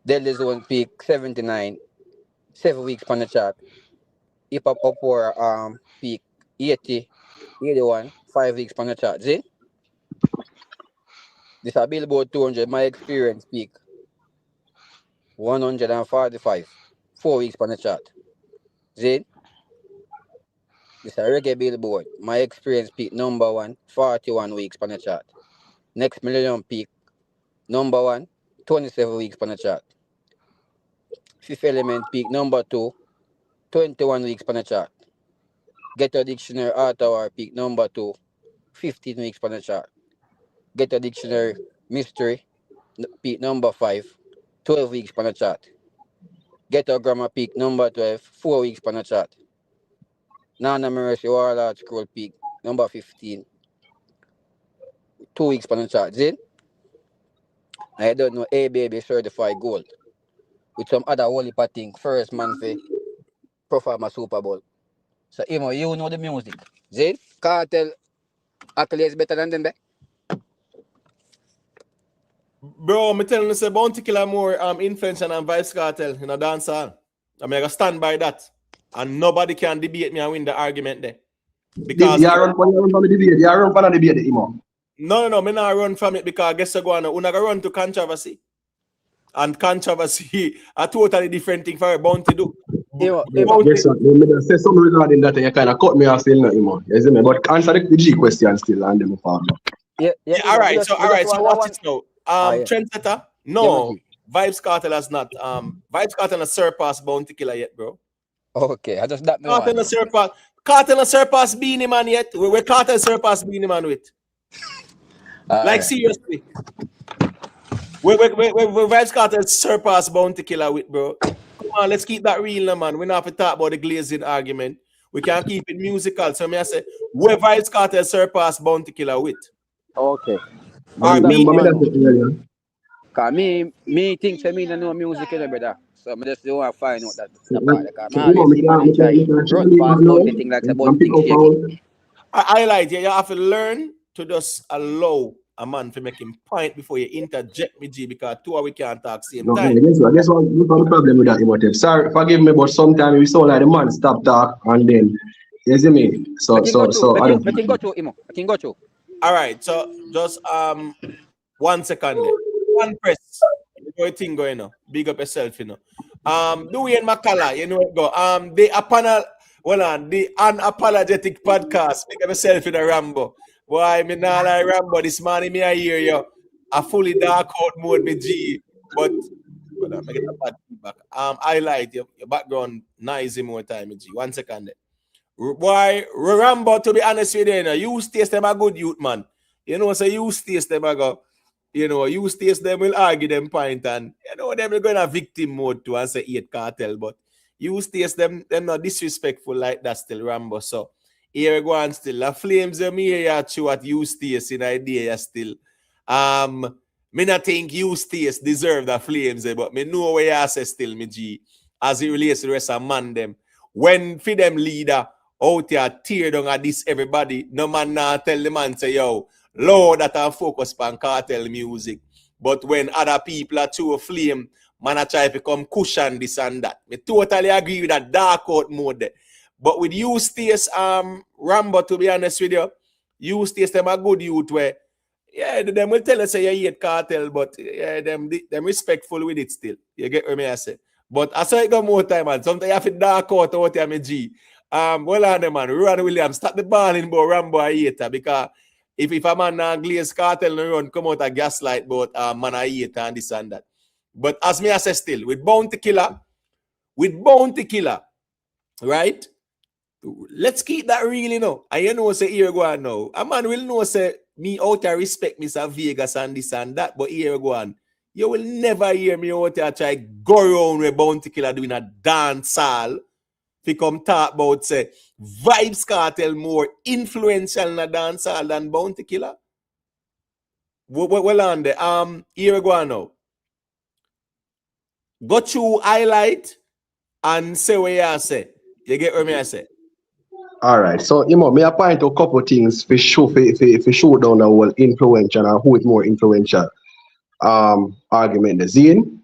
Deadly Zone peak 79. 7 weeks on the chart. Hip Hop Upward peak 80. 81. 5 weeks on the chart. Is it? This a Billboard 200. My experience peak 145. 4 weeks on the chart. Is it? This a reggae Billboard. My experience peak number 1. 41 weeks on the chart. Next Millennium peak number 1. 27 weeks on the chart. Fifth Element peak number 2. 21 weeks on the chart. Ghetto Dictionary Art Hour peak number 2. 15 weeks on the chart. Ghetto Dictionary Mystery peak number 5. 12 weeks on the chart. Ghetto Grammar peak number 12. 4 weeks on the chart. Nana Mercy Warlord Scroll peak number 15. 2 weeks on the chart. Zin? I don't know A Baby certified gold. With some other holy thing. First man for perform a Super Bowl. So you know the music. Zin? Kartel Alkaline is better than them, be? Bro, I'm telling you, say Bounty Killer more influential than Vybz Kartel in a dancehall. I mean, I gotta stand by that. And nobody can debate me and win the argument there. Because You run from the debate. You run from the debate, Imo. No, me not run from it because I guess I go on. Una go run to controversy. And controversy a totally different thing for a Bounty do. Yes, sir. Me say something regarding that and you kind of cut me off still now, Imo. You see me? But answer the G question still and then follow. Yeah, all right. So watch this now. Trendsetter? No. Vybz Kartel has not. Vybz Kartel has surpassed Bounty Killer yet, bro. Okay, I just that me Kartel has surpassed Beenie Man yet. Where Kartel surpassed Beenie Man with? Like seriously. Where Vybz Kartel surpassed Bounty Killer with, bro? Come on, let's keep that real, man. We don't have to talk about the glazing argument. We can't keep it musical. So I say, where Vybz Kartel surpassed Bounty Killer with? Okay. Cause me think me no know music, brother. So I just want to find out that part. Because I always see man try run past Bounty thing like about thing shaky. I like you have to learn to just allow a man to make him point before you interject me, G, because two of we can't talk same time. I guess what the problem with that, Emotive. Sorry, forgive me, but sometimes we sound like the man stop talk and then you see me. I can go through, Imo. I can go through. All right, so just 1 second there. One press. You know thing going on. Big up yourself, you know. Dwayne Makala, you know it go. The unapologetic podcast. Big up yourself in a Rambo. Boy, me not like Rambo this morning. Me I hear you. A fully dark out mode, me G. But I get a bad feedback. I like your background noisy more time, me G. 1 second there. Boy, Rambo, to be honest with you, you taste them a good youth, man. You know, so you taste them a go. You know, you taste them will argue them point and you know them will go in a victim mode too and say eat Kartel, but you taste them not disrespectful like that still, Rambo. So here go on still. The flames them here you at you taste in idea still. Me not think you taste deserve the flames, but me know where you say still, me G, as it relates to the rest of man them. When for them leader out here tear down at this everybody, no man now tell the man say, yo, Lord, that I focus on Kartel music. But when other people are too flame, man I try to come cushion this and that. Me totally agree with that dark out mode there. But with you stays Rambo, to be honest with you, you stays them a good youth where yeah, them will tell us say you hate Kartel, but yeah, them respectful with it still. You get what me I say? But I saw it go more time, man. Sometimes you have to dark out here, me G. Well on them, man. Ron Williams, start the ball in about Rambo I hater because if a man glaze Kartel no run, come out a gaslight about man I hater and this and that. But as me I say still, with Bounty Killer, right? let's keep that real, you know. And you know, say here go on now. A man will know say me out there respect Mr. Vegas and this and that, but here go on. You will never hear me out there try go around with Bounty Killer doing a dance hall. If you come talk about say Vybz Kartel more influential in a dance hall than Bounty Killer. Well on there. Here go on now. Go through highlight and say what you say. You get what I say? All right. So, me I point to a couple things for show down the whole influential and who is more influential argument. The Zine.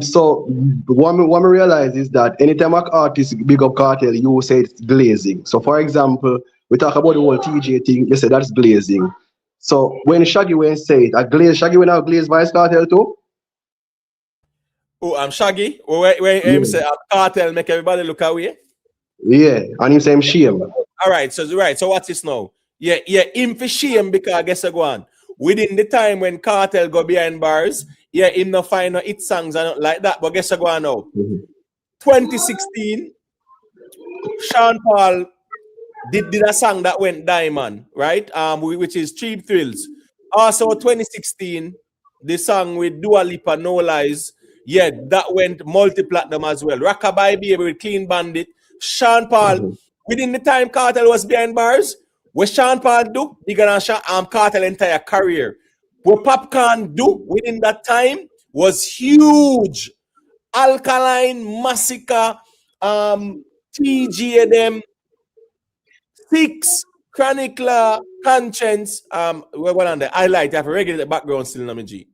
So what me realize is that anytime an artist big up Kartel, you say it's glazing. So for example, we talk about the whole TJ thing, you say that's glazing. So when Shaggy went say it, a glaze Shaggy went out glaze Vybz Kartel too? Oh, I'm Shaggy. Where him say Kartel make everybody look away. Yeah, and him say him shame. All right, so what's this now? Yeah, him for shame because I guess I go on. Within the time when Kartel go behind bars, yeah, him no find no hit songs and like that. But guess I go on now. 2016, Sean Paul did a song that went diamond, right? Which is Cheap Thrills. Also 2016, the song with Dua Lipa, No Lies, yeah, that went multi-platinum as well. Rockabye Baby with Clean Bandit. Sean Paul, within the time Kartel was behind bars, what Sean Paul do, he gonna Kartel entire career. What Popcaan do within that time was huge. Alkaline, Masicka, TG them, Six, Chronicler, Conscience, we're on the highlight. You have to regulate the background still, G.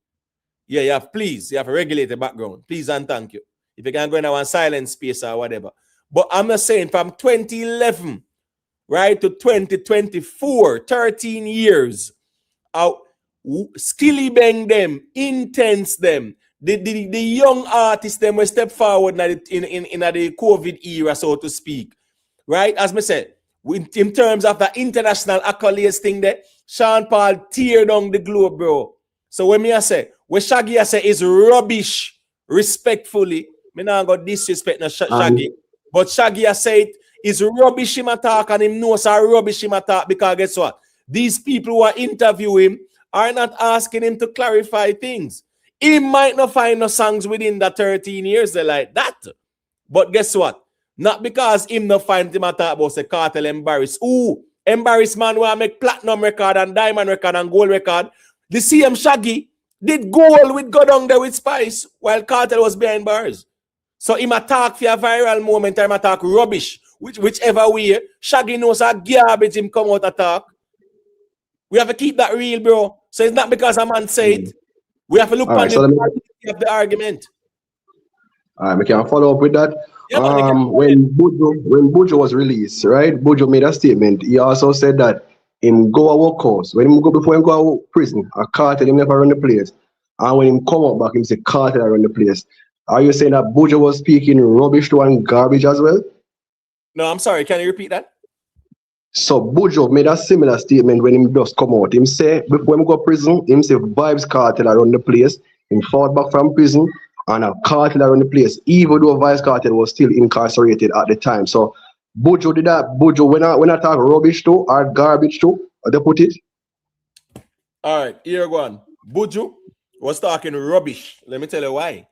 Yeah, you have to regulate the background. Please and thank you. If you can go in a silent space or whatever. But I'm not saying from 2011, right, to 2024, 13 years, skilly bang them, intense them, the young artists them will step forward in the COVID era, so to speak. Right? As I said, in terms of the international accolades thing there, Sean Paul tear down the globe, bro. So when me I say, what Shaggy I say is rubbish, respectfully. Me not got disrespect no Shaggy. But Shaggy I say it is rubbish him attack and him knows how rubbish him attack because guess what? These people who are interviewing him are not asking him to clarify things. He might not find no songs within the 13 years they like that. But guess what? Not because him not find him attack about say Kartel embarrass. Ooh, embarrass man who make platinum record and diamond record and gold record. The CM Shaggy did gold with go down there with Spice while Kartel was behind bars. So him attack for a viral moment, him attack rubbish. Whichever way, Shaggy knows how garbage him come out attack. We have to keep that real, bro. So it's not because a man say it. We have to look on the argument. All right, we can follow up with that. Yeah, when Buju was released, right? Buju made a statement. He also said that him go a workhouse. When him go before him go to prison, a Kartel him never run the place. And when him come out back, him say Kartel run the place. Are you saying that Buju was speaking rubbish to and garbage as well? No, I'm sorry. Can you repeat that? So Buju made a similar statement when him just come out. Him say before him go to prison, him say Vybz Kartel run the place. Him fought back from prison and a Kartel run the place, even though Vybz Kartel was still incarcerated at the time. So Buju did that. Buju when I talk rubbish too or garbage too, how they put it? All right, here go on. Buju was talking rubbish. Let me tell you why.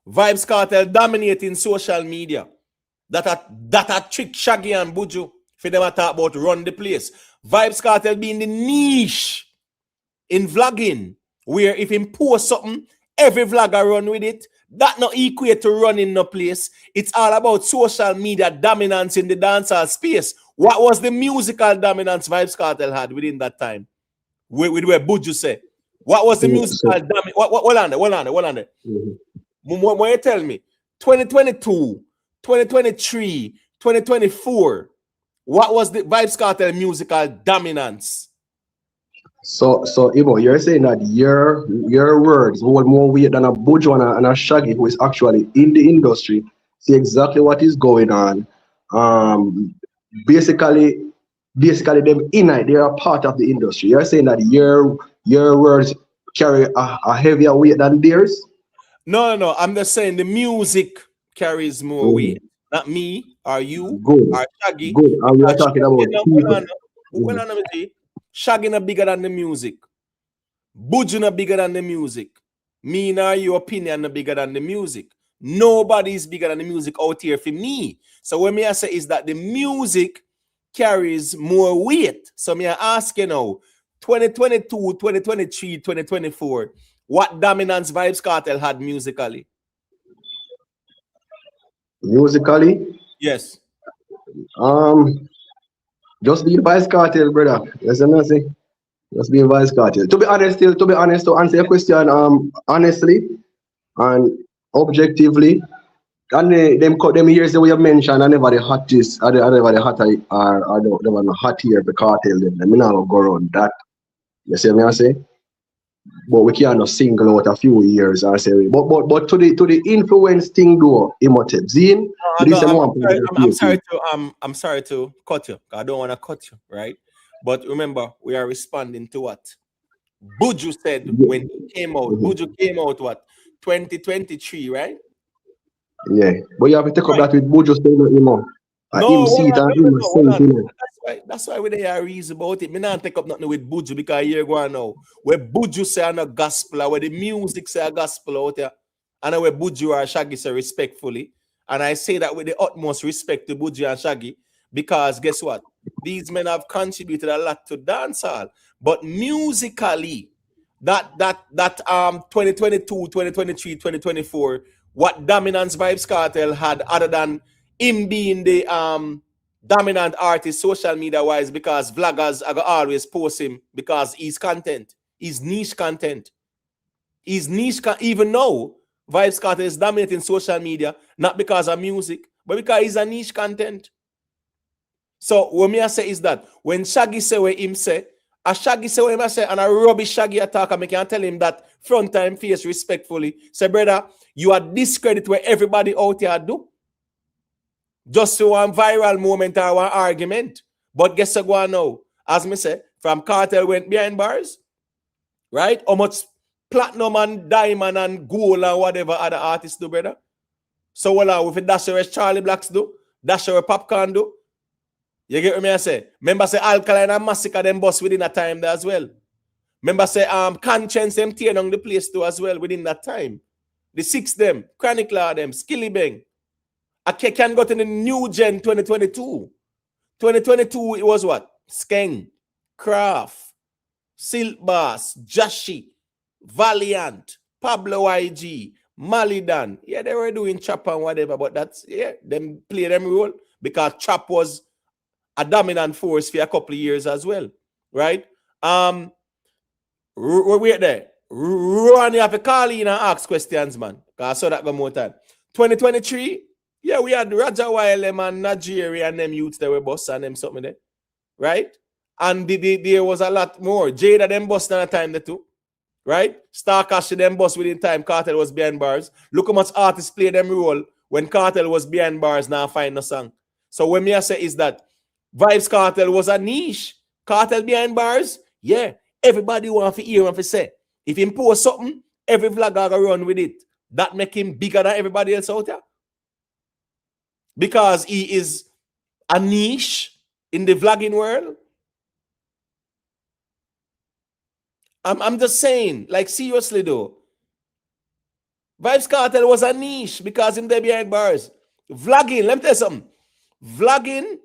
Vybz Kartel dominating social media. That trick Shaggy and Buju for them to talk about run the place. Vybz Kartel being the niche in vlogging, where if him post something, every vlogger run with it. That not equate to running no place. It's all about social media dominance in the dancehall space. What was the musical dominance Vybz Kartel had within that time? With where Buju say. What was the musical dominance? What on there? When you tell me 2022, 2023, 2024, what was the Vybz Kartel musical dominance? So Ivo, you're saying that your words hold more weight than a Buju and a Shaggy who is actually in the industry, see exactly what is going on. Basically them in it, they are part of the industry. You're saying that your words carry a heavier weight than theirs? No. I'm just saying the music carries more weight. not me or you Good. or Shaggy. Good. And we are Because talking Shaggy, about no, people. hold on, let me see. Shaggy no bigger than the music. Buju no bigger than the music. Me nor your opinion no bigger than the music. Nobody is bigger than the music out here for me. So what me I say is that the music carries more weight. So me I ask you now, 2022, 2023, 2024, what dominance Vybz Kartel had musically? Musically, Yes. just be Vice Cartel, brother. Yes, and I say. Just be Vice Cartel. To be honest, to answer your question, honestly and objectively, and them years that we have mentioned, I never the hottest, I never the hot, I don't never the hot here the cartel. Them me not go around that. You see me I say? But we can't single out a few years or say. But to the influence thing though, Imhotep. Zine, but No, this is one point of view. I'm sorry to cut you. I don't want to cut you, right? But remember, we are responding to what Buju said when he came out. Mhm. Buju came out what 2023, right? Yeah. But you have to take up Right. that with Buju saying him. No, Him see it and him say hold it, on. you know. That's why we there reason about it. Me not take up nothing with Buju because here go on now. Where Buju say a gospel, where the music say a gospel out there, and where Buju or Shaggy say respectfully. And I say that with the utmost respect to Buju and Shaggy, because guess what? These men have contributed a lot to dancehall. But musically, that 2022, 2023, 2024, what dominance Vybz Kartel had other than him being the dominant artist social media wise, because vloggers are gonna always post him because he's content, he's niche content, even now Vybz Kartel is dominating social media not because of music but because he's a niche content. So what me I say is that when Shaggy say what him say, a Shaggy say what him say, and a rubbish Shaggy attack, I can tell him that front time face respectfully, say brother, you are discredit where everybody out here do just to one viral moment or one argument. But guess what now? As me say, from Kartel went behind bars, right? How much platinum and diamond and gold and whatever other artists do, brother? So well, if that's what Charlie Blacks do, that's what Popcaan do. You get what me I say? Remember say Alkaline and Masicka them boss within that time there as well. Remember say Conscience them tear down the place too as well within that time. The six them, Chronic Law them, Skilly Bang. I can go to the new gen 2022. 2022 it was what? Skeng, Craft, Silk Bass, Jashi, Valiant, Pablo YG, Malidan. Yeah, they were doing trap and whatever, but that's them play them role because trap was a dominant force for a couple of years as well, right? Wait there. Run, you have to call in and ask questions, man. Because I saw that go more time. 2023, yeah, we had Raja Wilem and Nigeria and them youths that were boss and them something there, right? And there was a lot more. Jada them boss than a time there too, right? Starcash them boss within time. Kartel was behind bars. Look how much artists play them role when Kartel was behind bars. Now find the song. So when me I say is that Vybz Kartel was a niche. Kartel behind bars, yeah. Everybody want to hear and to say. If he post something, every vlogger go run with it. That make him bigger than everybody else out there. Because he is a niche in the vlogging world. I'm just saying, like seriously though. Vybz Kartel was a niche because him there behind bars. Vlogging, let me tell you something. Vlogging,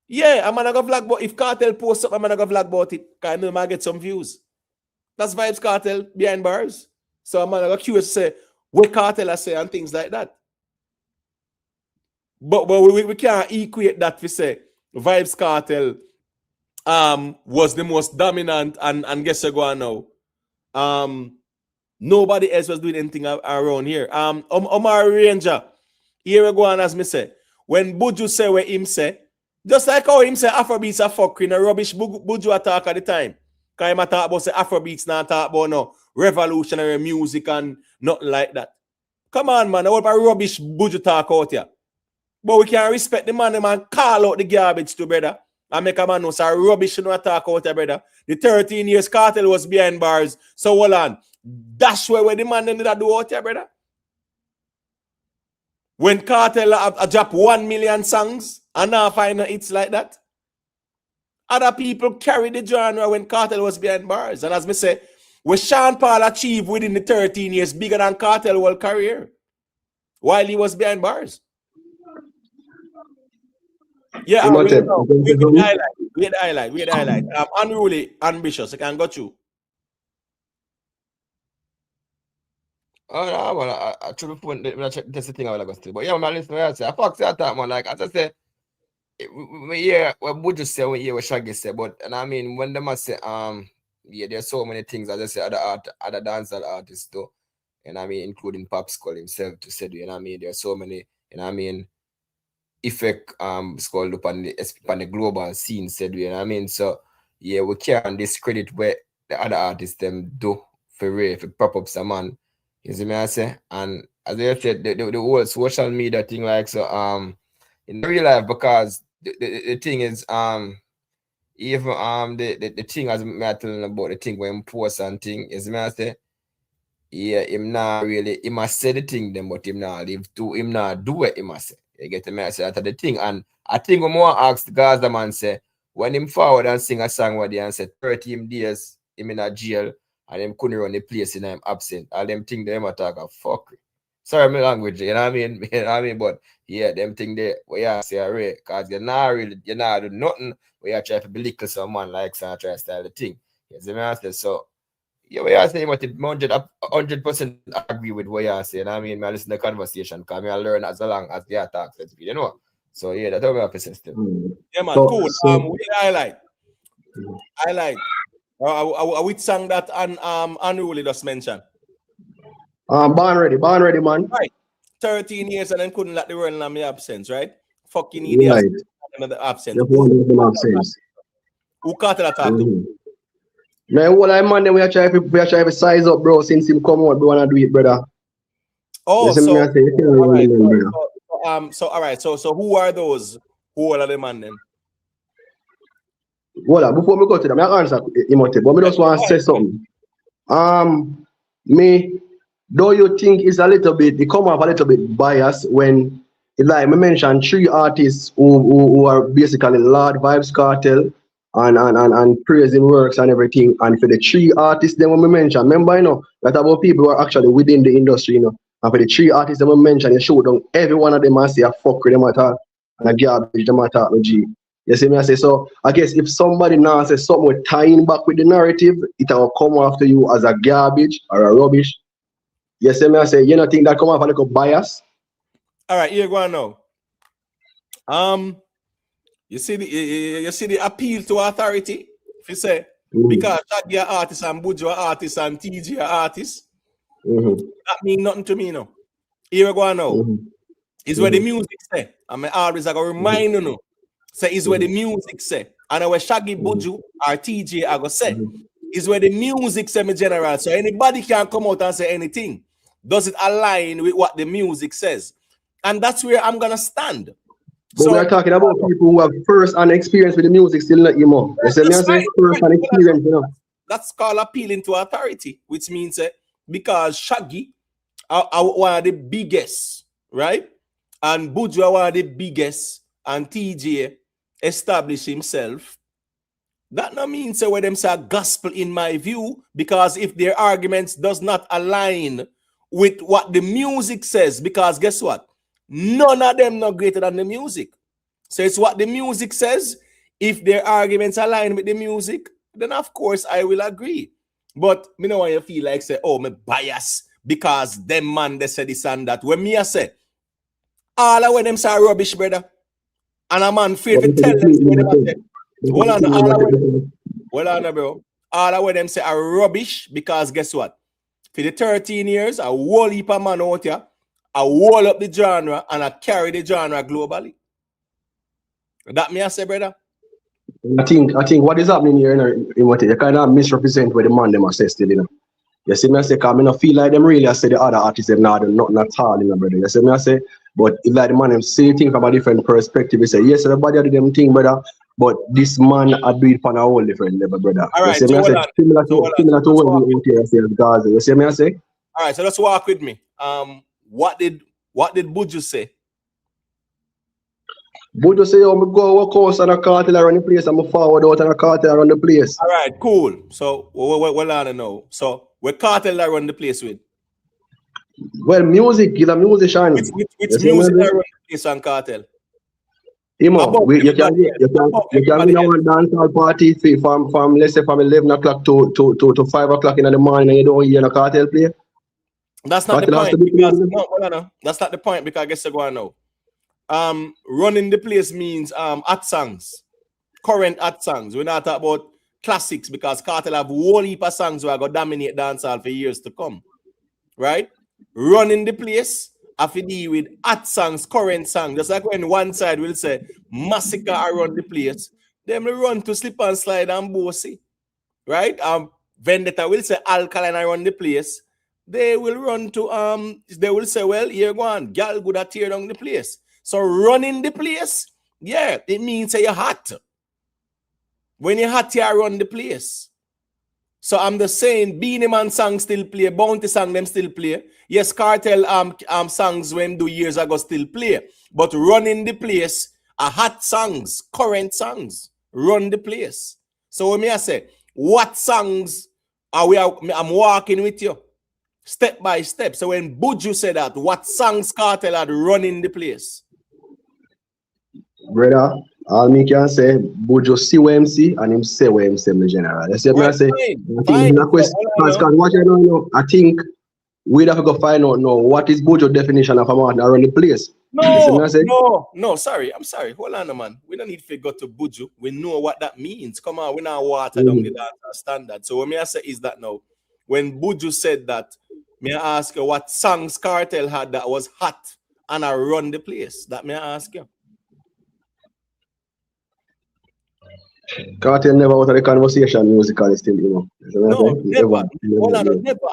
yeah, I'm gonna go vlog, but if Kartel posts something, I'm gonna go vlog about it. Because I know I might get some views. That's Vybz Kartel behind bars. So I'm gonna go curious to say what Kartel I say and things like that. But we can't equate that to say Vybz Kartel was the most dominant and guess you go on now. Nobody else was doing anything around here. Omar Ranger, here we go on as me say. When Buju say what him say, just like how him say Afrobeats are fucking a rubbish Buju attack at the time. Because him talk about say Afrobeats now talk about no revolutionary music and nothing like that. Come on, man. What about rubbish Buju talk out here? But we can respect the man call out the garbage too, brother. And make a man know say rubbish no attack out here, brother. The 13 years Kartel was behind bars. So hold on. That's where the man did that do out here, brother. When Kartel drop 1 million songs and now find it's like that. Other people carry the genre when Kartel was behind bars. And as me say, what Sean Paul achieved within the 13 years bigger than Kartel whole career while he was behind bars. Yeah, we the highlight. Unruly, ambitious. I can go through. Oh no, man, I true point. That's the thing I was to. But yeah, man, listen, I say, I fuck that man. Like as I say, we hear what Buju say, we hear what Shaggy say. But and I mean, when them say, yeah, there's so many things. As I say, other dancehall artists too, and I mean, including Popcaan himself to say, you know, what I mean, there's so many, and I mean, effect scrolled up on the global scene, said, you know, what I mean, so yeah, we can't discredit what the other artists them do for real, for prop up some man. You see me I say? And as I said, the whole social media thing, like so in real life, because the thing is even the thing as me telling about the thing when post and thing is me I say, yeah, him not really he must say the thing them, but him not live to him not do it, he must say. You get the message out of the thing. And I think we more ask the Gaza man say when him forward and sing a song where they and say 13 days him in a jail and him couldn't run the place in him absent. All them think them attack a fuck. Sorry, my language, you know what I mean? You know what I mean? But yeah, them thing they we are say right, because you're not do nothing where you try to belittle someone like so try to style the thing. You see me I say so. Yeah, we are saying what 100% agree with what you are saying. I mean, I listen to the conversation because I learn as long as they are talking, you know. So yeah, that's how we have to system. Yeah, man, cool. We highlight. Which song that Unruly just mentioned? Born ready, man. Right. 13 years and then couldn't let the world in my absence, right? Fucking idiot. Right. Another absence. Who Kartel attack to? Man, what I man, then we are trying to size up, bro. Since him come out, we wanna do it, brother. Oh, so all right. So who are those? Who are the man then? Well, before we go to them, I answer Imhotep, but we just want to say something. Me, though you think it's a little bit, it come off a little bit biased when, like we mentioned, 3 artists who are basically Lord Vybz Kartel and praising works and everything. And for the 3 artists, then when we mention, remember, you know, that about people who are actually within the industry, you know. And for the 3 artists that we mention, you show them every one of them and say a fuck with them at all, and a garbage them at all with G. You see me? I say so. I guess if somebody now says something with tying back with the narrative, it will come after you as a garbage or a rubbish. You see me? I say you don't think that come off a little bias? All right, here go on now. You see the appeal to authority. If you say because Shaggy are artists and Buju are artists and TG are artists, that mean nothing to me, no. Here we go on now. Is where the music say. And I always I go remind you. Say is where the music say. And where Shaggy Buju or TJ I go say is where the music say me general. So anybody can come out and say anything. Does it align with what the music says? And that's where I'm gonna stand. But so we are talking about people who have first-hand experience with the music still not you more. First-hand experience, you know. That's called appealing to authority, which means because Shaggy are one of the biggest, right? And Buju are one of the biggest, and TJ established himself. That not mean say where them say gospel in my view, because if their arguments does not align with what the music says, because guess what? None of them not greater than the music. So it's what the music says. If their arguments align with the music, then of course I will agree. But me know when you feel like say, oh, me bias because them man they say this and that. When me I say, all of when them say rubbish, brother. And a man fear to tell them. Hold on, bro. All of them say are rubbish because guess what? For the 13 years, a whole heap of man out here, I wall up the genre and I carry the genre globally. That me I say, brother. I think what is happening here, you know, you kind of misrepresent what the man them are saying still, you know. You see me I say, because I don't feel like them really I say the other artists them not nothing at all, you know, brother. You see me I say, but if like the man them say things from a different perspective, he say, yes, everybody do them thing, brother. But this man I do it from a whole different level, brother. All right, you see me I say, similar to what we in here say Gaza. You see me I say? All right, so let's walk with me. What did What did Buju say? Buju say, oh, me go work house and a Kartel around the place, and me forward out and a Kartel around the place. All right, cool. So, what I don't know. So, what Kartel I run the place with? Well, music, he's a musician. Which music I run the place on Kartel? You can be on one dancehall party from let's say from 11 o'clock to 5 o'clock in the morning and you don't hear a Kartel play. That's not the point. Because, no. That's not the point because I guess I go on now. Running the place means hot songs, current hot songs. We're not talking about classics because Kartel have a whole heap of songs where I go dominate dancehall for years to come. Right? Running the place, I have to deal with hot songs, current songs. Just like when one side will say Masicka around the place, then we run to Slip and Slide and Bossy. Right? Vendetta will say Alkaline around the place. They will run to they will say, well, here go on, girl good at tear down the place. So running the place, yeah, it means you're hot. When you're hot, you run the place. So I'm just saying, Beenie Man song still play, Bounty song them still play. Yes, Kartel songs when do years ago still play. But running the place are hot songs, current songs. Run the place. So when I say, what songs I'm walking with you? Step by step. So when Buju said that, what songs Kartel had running the place? Brother, all me can say, Buju see what him see and him say what him say in general. That's what I say. I think we'd have to go find out now what is Buju's definition of a man around the place. No, sorry. I'm sorry. Hold on, man. We don't need to go to Buju. We know what that means. Come on, we're not water down the dance standard. So what me I say is that now, when Buju said that, may I ask you what songs Kartel had that was hot and I run the place? That may I ask you? Kartel never out of the conversation musically still, you know. No, never.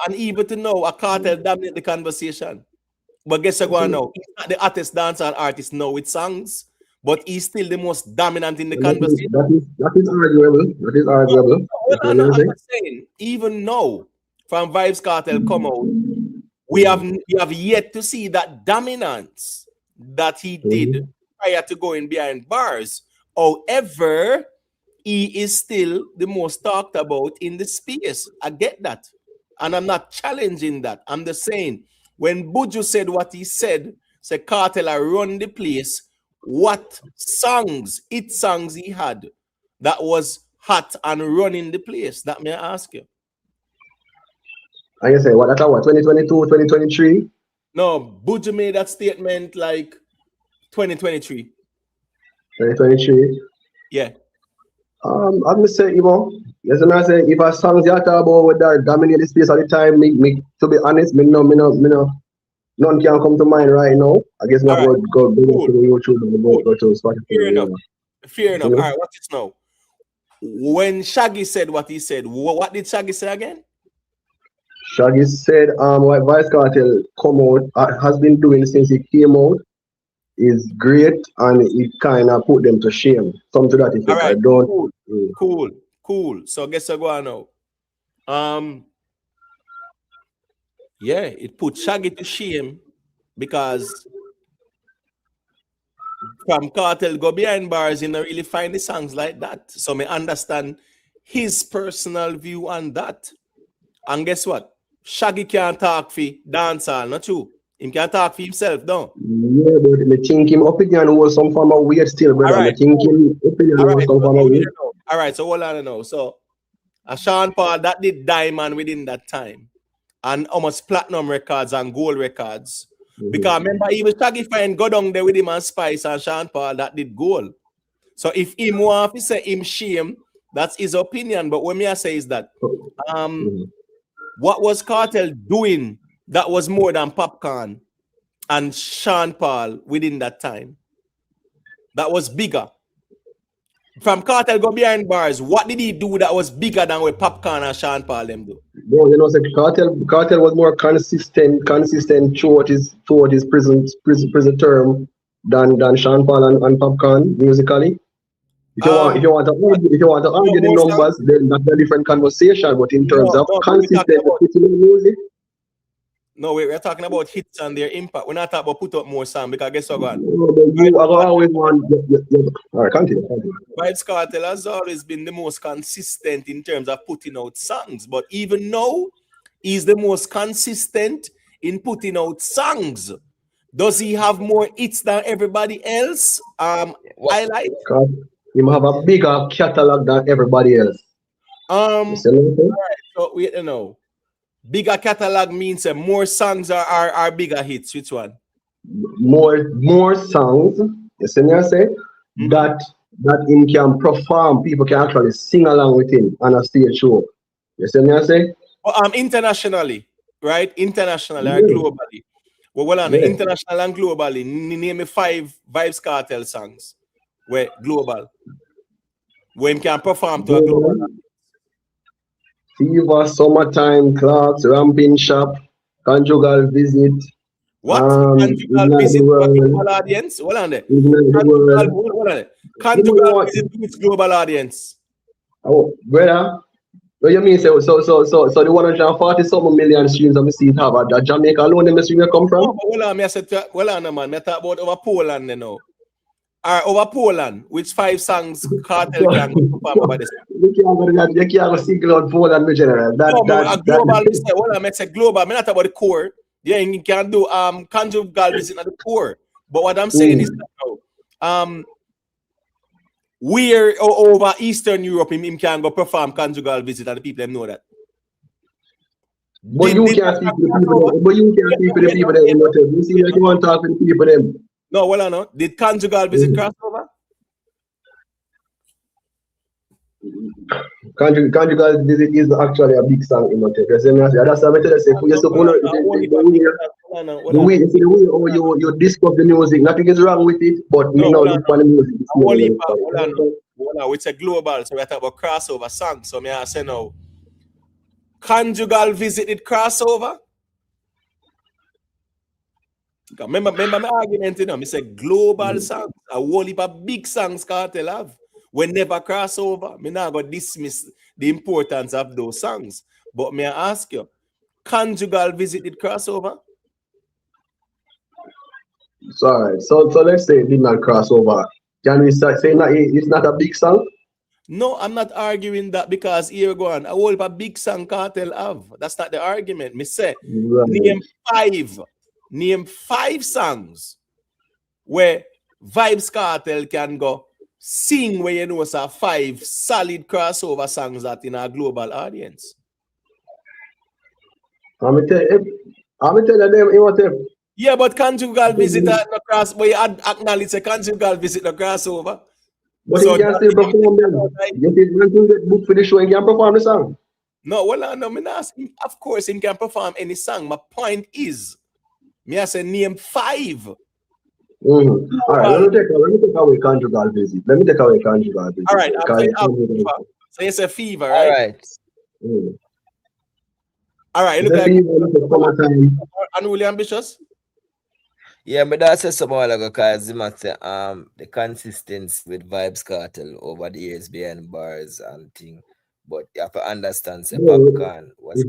And even to know a Kartel dominate the conversation. But guess what now? He's not the hottest dancehall artist now with songs, but he's still the most dominant in the conversation. That is arguable. That is arguable. I'm saying, even now, from Vybz Kartel come out, we have yet to see that dominance that he did prior to going behind bars. However, he is still the most talked about in the space. I get that. And I'm not challenging that. I'm just saying, when Buju said what he said, say Kartel run the place, what songs, hit songs he had that was hot and running the place? That may I ask you. And you say, what, 2022, 2023? No, Buju made that statement like 2023. 2023? Yeah. I'm gonna say, you know, yes, I say if a songs you talk about with that dominate the space at the time, me to be honest, none can come to mind right now. I guess we go to the YouTube and go to Spotify. Fair enough. All right, what's it now? When Shaggy said what he said, what did Shaggy say again? Shaggy said what Vybz Kartel come out has been doing since he came out is great and it kind of put them to shame. Some to that effect. Right, I don't cool. So guess I go on now. Yeah, it put Shaggy to shame because from Kartel go behind bars, you don't really find the songs like that. So me understand his personal view on that. And guess what? Shaggy can't talk for dancehall, not true. He can't talk for himself, no. Yeah, but I think him opinion was some form of weird still, brother. Right, I think him opinion was some form of weird. All right, so hold on now. So Sean Paul that did diamond within that time. And almost platinum records and gold records. Because remember, even Shaggy Fine go down there with him and Spice and Sean Paul that did gold. So if him want to say him shame, that's his opinion. But what me I say is that what was Kartel doing that was more than Popcaan and Sean Paul within that time? That was bigger. From Kartel go behind bars, what did he do that was bigger than what Popcaan and Sean Paul them do? No, you know, so Kartel was more consistent throughout his prison term than Sean Paul and Popcaan musically. If you want to argue the numbers, then that's a different conversation. But in terms of consistent music, No, we're talking about hits and their impact. We're not talking about put up more sound because guess what, God? No, but you are always one. All right, continue. Vybz Kartel has always been the most consistent in terms of putting out songs, but even now, he's the most consistent in putting out songs. Does he have more hits than everybody else? I like. Because he have a bigger catalog than everybody else. All right, so we know. Bigger catalog means more songs are bigger hits. Which one? More songs. You see me I say that him can perform. People can actually sing along with him on a stage show. You see me I say? Internationally, right? Internationally or globally. Well, on international and globally, name me 5 Vybz Kartel songs. Where global. When him can perform to a global. Fever, Summertime, Clarks, Ramping Shop, Conjugal Visit. What? Conjugal Visit to a global audience? Hold on there. Conjugal Visit to its global audience. Oh, brother. What you mean? So the 140 something million streams of the seat have a Jamaica alone in the stream come from? No, hold on, man. I talk about over Poland, you know. Or over Poland, which 5 songs Kartel can perform about this. You can't go single out Poland in general. Global, I say global. I'm not about the core. Yeah, you can do Conjugal Visit at the core. But what I'm saying is that we're over Eastern Europe, him can go perform Conjugal Visit, and the people them know that. But you can't speak to the people. But you can't speak to the people that you see that you want to talk to the people them. No, well, I know. Did Conjugal Visit crossover? Conjugal Visit is actually a big song in my take. That's what I tell you. The way you discover the music, nothing is wrong with it, but we know look for the music. It's a global, so we talk about crossover song. So I say now, Conjugal Visit did crossover. Remember my argument, you know, I say global songs, a whole heap of big songs Kartel have. We never cross over. Me not going to dismiss the importance of those songs. But may I ask you, Conjugal Visit did crossover? Sorry. So let's say it did not cross over. Can we say that it's not a big song? No, I'm not arguing that because here go on. A whole heap of big song Kartel have. That's not the argument. Me say, name five songs where Vybz Kartel can go sing where you know so 5 solid crossover songs that in our global audience. I'm tell them. Yeah, but Conjugal Visit no cross, but you acknowledge a Conjugal Visit no crossover. But so he can still perform them. You think get booked for the show and can perform the song? No, well, no, me not. Of course, he can perform any song. My point is, me I say name 5. All right, let me take away Conjugal Visit. All right, so you say Fever, right? All right. All right, look like unruly ambitious. Yeah, but that's a small because the consistency with Vybz Kartel over the years behind bars and thing. But you have to understand, say Popcaan was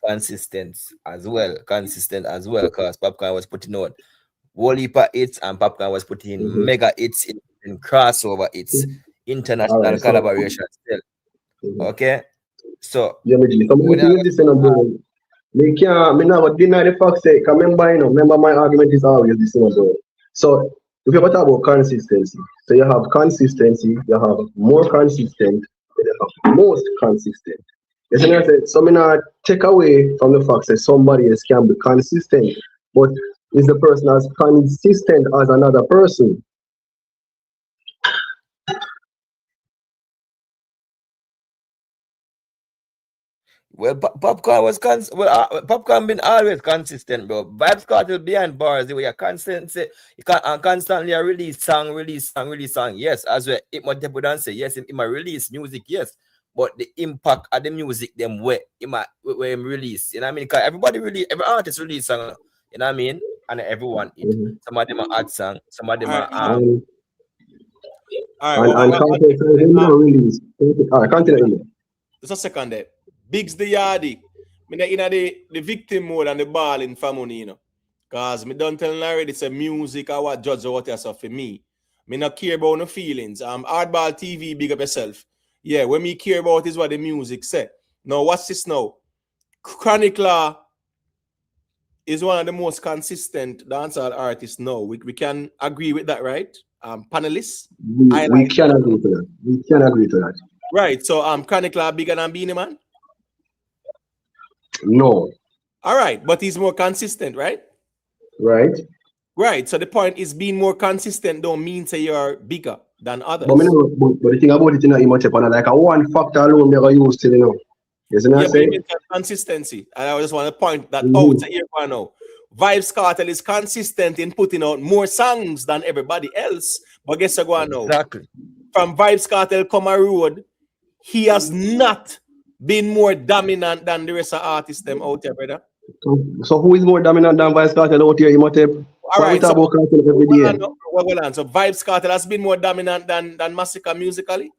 consistent as well, because Popcaan was putting out whole heap of hits and Popcaan was putting in mega hits in crossover hits, international collaboration still. Okay, so me never deny the fact say, remember my argument is always the same though. So if you talk about consistency, so you have consistency, you have more consistent, you have most consistent. Yes, and I said, so me not take away from the fact that somebody else can be consistent, but is the person as consistent as another person? Well, Popcaan was Popcaan been always consistent, bro. Vybz Kartel behind bars, the way you constantly release song. Yes, as well, it might people don't say yes, it might release music, yes. But the impact of the music, them where him release, you know what I mean? Because every artist release song, you know what I mean? And everyone some of them are add song, some of them are release. All right, continue. Just a second there. Biggs the Yardie. in the victim mode and the balling for money, you know. Cause me don't tell already it's a music or what judge or what else for me. Me not care about no feelings. Hardball TV, big up yourself. Yeah, what me care about is what the music say. Now, what's this now? Chronic Law is one of the most consistent dancehall artists now. We can agree with that, right? Panelists. We can agree to that. We can agree to that. Right. So Chronic Law bigger than Beenie Man? No. All right, but he's more consistent, right? Right. Right. So the point is being more consistent don't mean say you're bigger than others. But the thing about it, you know, you much like a one factor alone never used to, you know. Yes, yeah, but consistency. And I just want to point that out here right now. Vybz Kartel is consistent in putting out more songs than everybody else. But guess what now? Exactly. From Vybz Kartel come a road, he has not been more dominant than the rest of artists them out there, brother. So who is more dominant than Vybz Kartel out here? All right, so every day. So Vybz Kartel has been more dominant than Masicka musically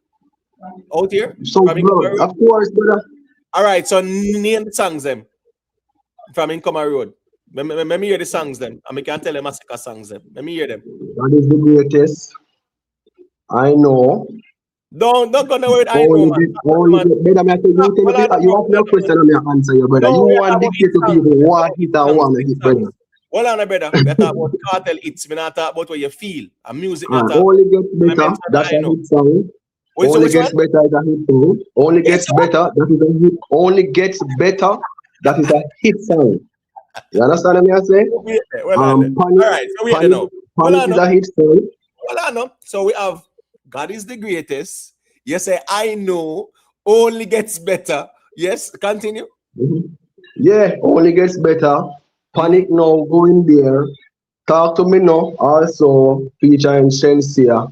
out here. So bro, of course, brother. All right, so name the songs them from Incoma Road. Let me hear the songs them. And I can tell them Masicka songs them. Let me hear them. That is the greatest. I know. Don't go nowhere. I know, man. You have no question on your answer, your brother. You want to dictate to people what hit and what hit, brother. Hold on, brother. We talk about Kartel hits. We not talk about what you feel. And music. Only gets better. That's a hit song. Only gets better as a hit song. Only gets better. That is a hit. Only gets better. That is a hit song. You understand what I'm saying? Panic is a hit song. Well, I know. So we have God is the greatest. You say I know. Only gets better. Yes. Continue. Yeah. Only gets better. Panic now. Go in there. Talk to me now. Also featuring Shensia.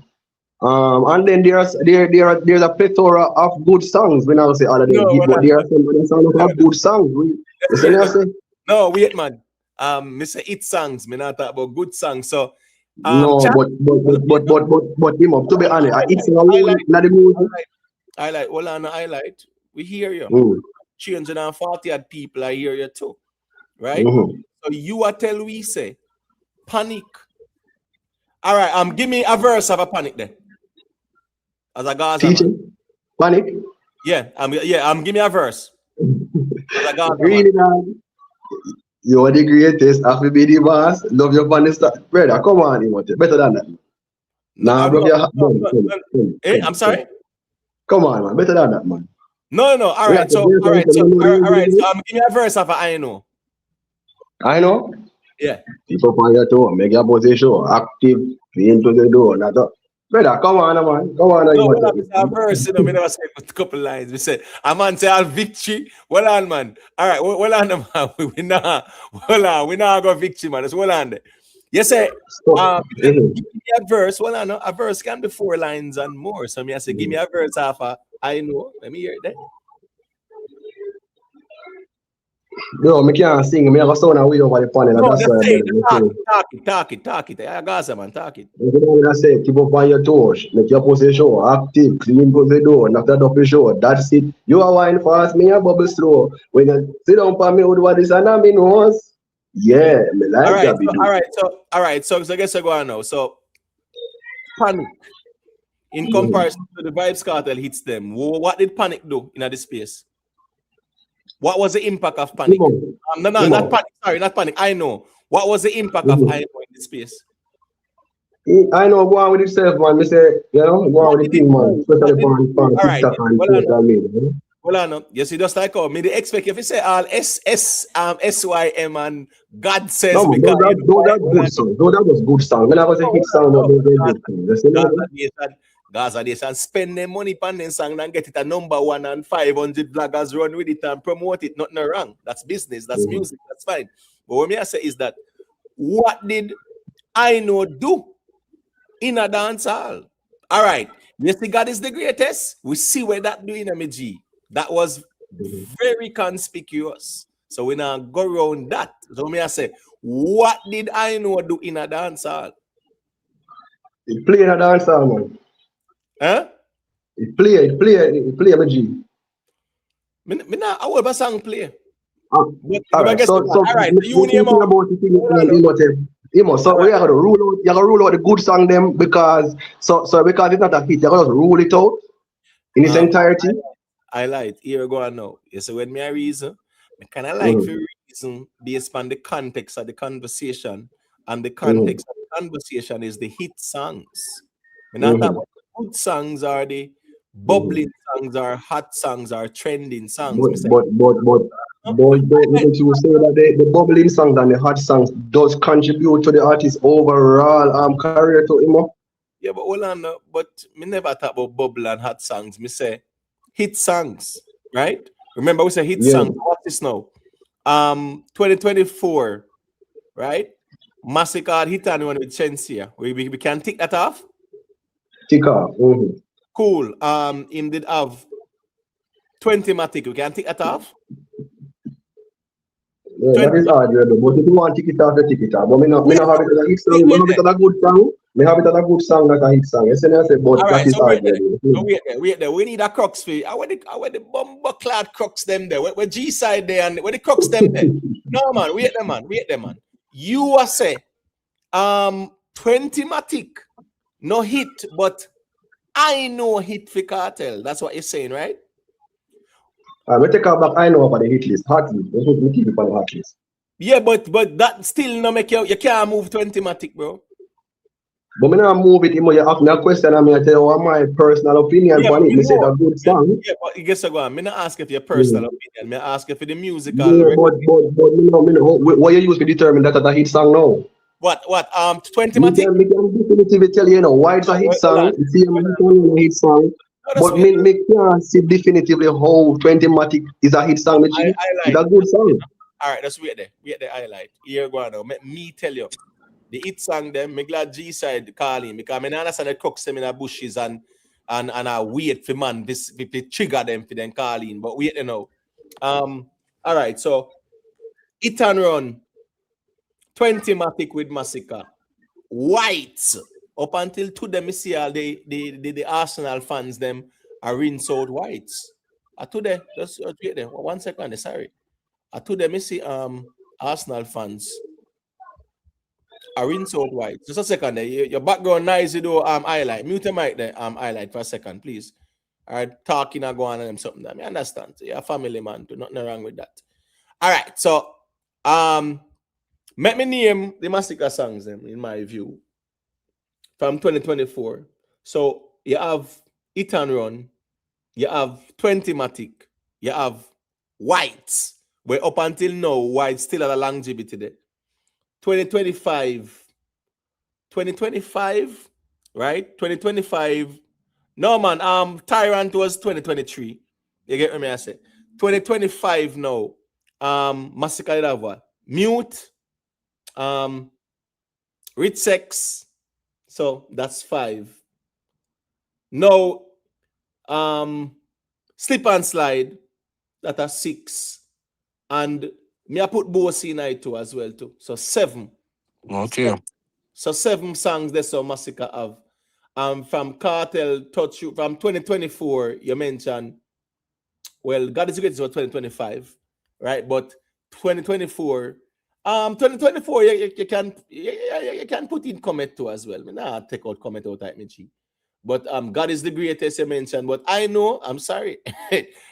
And then there's a plethora of good songs. When I say all of them, but there are some good songs. You see what I say? No, wait, man. Mr. It songs. Me not talk about good songs. So no, but him up to be honest, it's not the music. Highlight. Hold on, highlight. We hear you. 340 odd people. I hear you too, right? So you are tell we say panic. All right. Give me a verse of a panic then. As a Gaza teaching panic. Yeah. Give me a verse. As a Gaza really, man. You are the greatest. Have to be the boss. Love your funny stuff, brother. Come on, you better than that. Nah, bro. I'm sorry. Come on, man. Better than that, man. No. All right. So give me a verse of a I know. I know. Yeah. People on your toe, make your position active, into the door. Not up. Brother, come on, man. Come on. No, a verse, we never say a couple lines. We say, a man say, I'll victory. Well on, man. All right, well on, man. We not go victory, man. Just well on there. You say, give me a verse. Well on, a verse can be 4 lines and more. So I say, give me a verse after I know. Let me hear it then. No, I can't sing. I have a sound away over the panel. No, that's it. Talk it. I got some man, talk it. I say, keep up on your toes. Make your position active. Clean the door. Knock that up your show. That's it. You are wine fast. Me a bubble slow. When you sit down for me, what is an me nose? Yeah, me like that. All right. So I guess I go on now. So, panic. In comparison to the Vybz Kartel hits them, what did panic do in this space? What was the impact of panic? Not panic. Sorry, not panic. I know. What was the impact of I know in this space? I know. Go on with yourself, man. Me say, go on with the thing, man. Especially on TikTok and social media. Well, I know. You see, just like me, they expect if you say all SYM and God says. No, those are good songs. Those are good songs. When I was a hit song, those are good songs. Gaza this and spend their money on them song and get it a number 1 and 500 bloggers run with it and promote it. Nothing wrong. That's business. That's music. That's fine. But what I say is that what did I know do in a dance hall? All right. You see, God is the greatest. We see where that do in MG. That was very conspicuous. So we now go around that. So me I say, what did I know do in a dance hall? It play in a dance hall, man. Huh? It play MG. Me not, I will song play. All right. Guess So all right, so you name thinking out. about the thing, Imo. So we are gonna rule out. You gotta rule out the good song them because because it's not a hit. You gotta just rule it out in its entirety. I lied. Here we go on now. You see, when me a reason, I kind of like Mm-hmm. for reason based on the context of the conversation, and the Mm-hmm. context of the conversation is the hit songs. We're not talking Mm-hmm. about the good songs or the Mm-hmm. bubbling songs or hot songs or trending songs. But Me say, but but but don't you say that the bubbling songs and the hot songs does contribute to the artist's overall career to him? yeah, but hold on, but me never talk about bubble and hot songs. Me say hit songs, right? Remember we say hit Yeah. songs. What is now? 2024, right? Masicka hit and one with Chensia. We can tick that off. Tick off. Mm-hmm. Cool. Him did have 20 matic. We can tick that off. Yeah, that is arguable. But if you want to tick it off, the tick it off. But me not have it as a hit song. Me have it as a good song. Me have it as a good song, not a hit song. You see me? I say, but that is arguable. Wait there. We need a crux for you. I want the bumper clad crux them there. Where G side there and where the crux them there. No man, wait there, man. You are say 20 matic, no hit, but I know hit for Kartel. That's what you're saying, right? We take her back. I know about the hit list, hot list. We keep it on the hot list. Yeah, but that still no make you can't move 20 matic, bro. But me not move it. You ask me a question and me tell you what my personal opinion on it. Me say that good song. Yeah, but you guess what? Me not ask if your personal opinion. Me ask if the musical. Yeah, but me know what you use to determine that a hit song now. What 20 matic? Me can definitively tell you, why it's a hit song. See, a hit song. But me can't see definitively how 20 matic is a hit song. It's a good song. All right, let's wait there. Wait the highlight. Here go on now. Me tell you. The hit song them, me glad G side calling because I don't understand the crooks them in the bushes and I wait for man this trigger them for them calling. But wait you know. All right, so hit and run 20 matic with Masicka. Whites up until today, me see all the Arsenal fans them are rinse out whites. Today, just wait there. 1 second, sorry. Today, me see Arsenal fans are rinse out whites. Just a second there. Your background noisy though. Highlight. Mute the mic there. Highlight for a second, please. All right, talking and going on them something that I understand. You're a family man, too. Nothing wrong with that. All right, so let me name the Masicka songs them in my view from 2024. So you have Hit and Run, you have 20 matic, you have Whites, where up until now, White still at a longevity there. 2025, right? 2025. No man, Tyrant was 2023. You get what I say? 2025 now. Masicka did have what? Mute, Rich Sex. So that's 5. Now, Slip and Slide, that are 6. And me I put Bossy in it too as well too. So 7. Okay. So 7 songs that so Masicka have. From Kartel Touch You from 2024, you mentioned, well, God is Great is 2025, right? But 2024, 2024, you can put in comment too as well. Nah, take out comment out type me. But God is the greatest you mentioned. But I know, I'm sorry.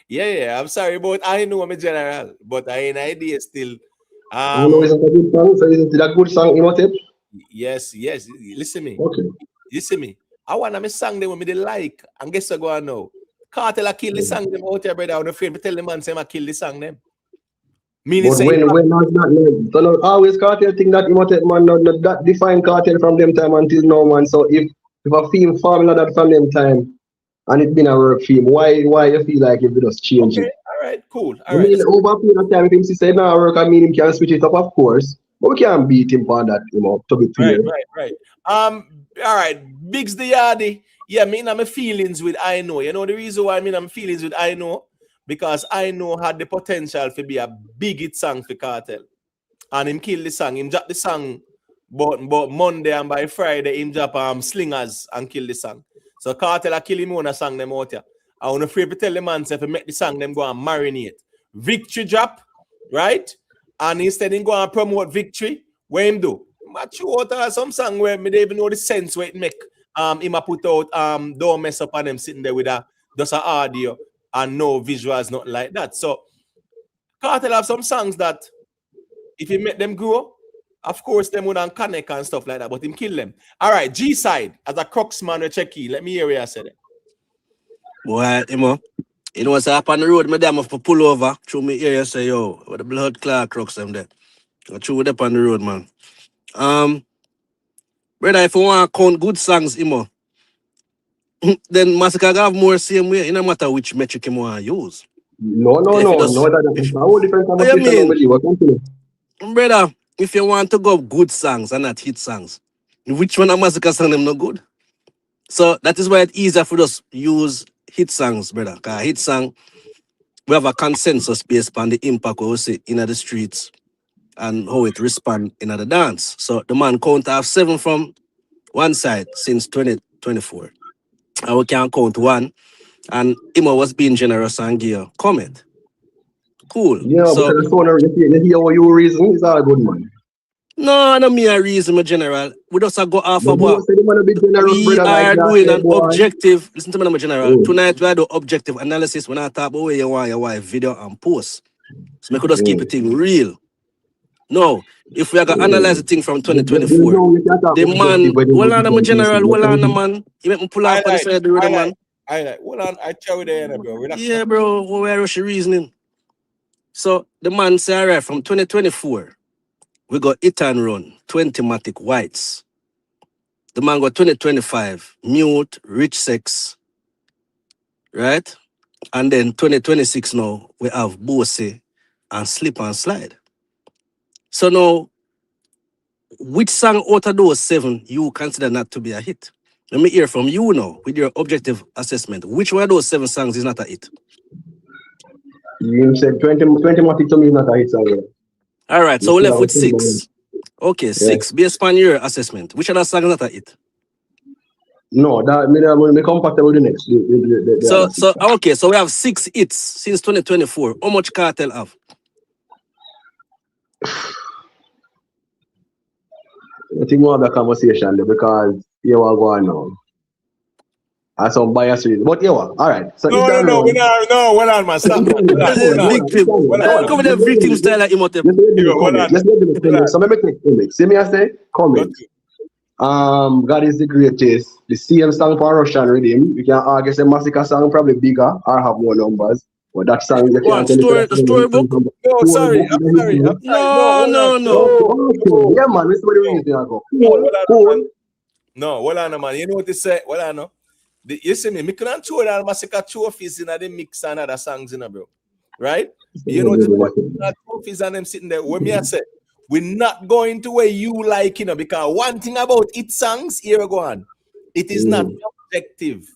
yeah, I'm sorry, but I know I'm a general. But I ain't idea still. I know it's a good song, so is it a good song, you know it? Yes. Listen me. Okay. Listen me. I want to song them with me they like. And guess what go on now? Kartel I kill the song them out here, brother. I'm afraid to tell the man say I kill the song them. Meaning But say when has that like, so no, always Kartel think that Imhotep man not that define Kartel from them time until now, man. So if a theme formula that from them time and it been a work theme, why you feel like if it just change it? All right, cool. I mean, over a period of time, if him say now work, I mean him can switch it up, of course. But we can't beat him on that, to be fair. Right. All right. Biggs the Yardy. Yeah, me and my feelings with I Know. You know the reason why I'm feelings with I Know? Because I Know had the potential to be a big hit song for Kartel. And him kill the song. Him drop the song but Monday and by Friday him drop Slingers and kill the song. So Kartel a kill him on a song them out here. I want to afraid to tell the man say if he make the song them go and marinate. Victory drop. right? And instead he go and promote victory. What him do? Match out some song where me don't even know the sense where it make. Him a put out don't mess up on them sitting there with just a audio and no visuals, nothing like that. So Kartel have some songs that if you make them grow, of course them would connect and stuff like that, but him kill them. All right, G side as a crux man with Checky. Let me hear what I said. Boy, you know what's up on the road, me damn have to pull over. Through me ear, you say, yo, what the blood clot crooks them there. I threw it up on the road, man. Brother, if you want to count good songs, then Masicka have more same way. It no matter which metric you want to use. No, that's a whole different What you conversation. mean? Brother, if you want to go good songs and not hit songs, which one of Masicka song them no good? So that is why it's easier for us use hit songs, brother. Because hit song, we have a consensus based on the impact we see in the streets and how it respond in the dance. So the man count have 7 from one side since 2024. And we can count 1. And Imo was being generous and give a comment. Cool. Yeah, so, because the phone, you hear what you reason, it's all good, man. No, I don't mean a reason, my general. We just go off But of what we are doing an objective. Listen to me, my general. Tonight we are doing objective analysis when I talk about where you want your video and post. So we could just keep the thing real. No, if we are gonna analyze the thing from 2024, the man, well on my general, well on man. You make me pull off on the side of the road, man. Well on, I tell you there, bro. Relax. Yeah, bro, where is she reasoning? So the man say, all right, from 2024. We got Hit and Run, 20-matic whites. The man got 2025, Mute, Rich Sex, right? And then 2026 now, we have Bose and Slip and Slide. So now, which song out of those 7 you consider not to be a hit? Let me hear from you now, with your objective assessment. Which one of those 7 songs is not a hit? You said 20-matic to me is not a hit song. All right, so we left with 6. Okay, 6. Based on your assessment, which other song is not a hit? No, that me compatible with the next. Okay, so we have 6 hits since 2024. How much Kartel have? I think we'll have that conversation there because you are going now. As some bias reason. But yeah, all right. So no, hold on, man. Stop. Victim. Come with the victim style like Imhotep. So let me take comments. See me I say comments. God is the greatest. The same song for Russian rhythm. You can argue say Masicka song probably bigger or have more numbers. But that song you can't tell storybook? No, sorry. I'm sorry. No. Yeah, man, this is what the reason I go. Cool. No, hold on, man. You know what they say? Hold on, no. You see me couldn't throw that Masicka trophies in the mix and other songs in bro. Right? You know the trophies and them sitting there. When me I say we're not going to where you like, because one thing about it songs, here we go on. It is not objective.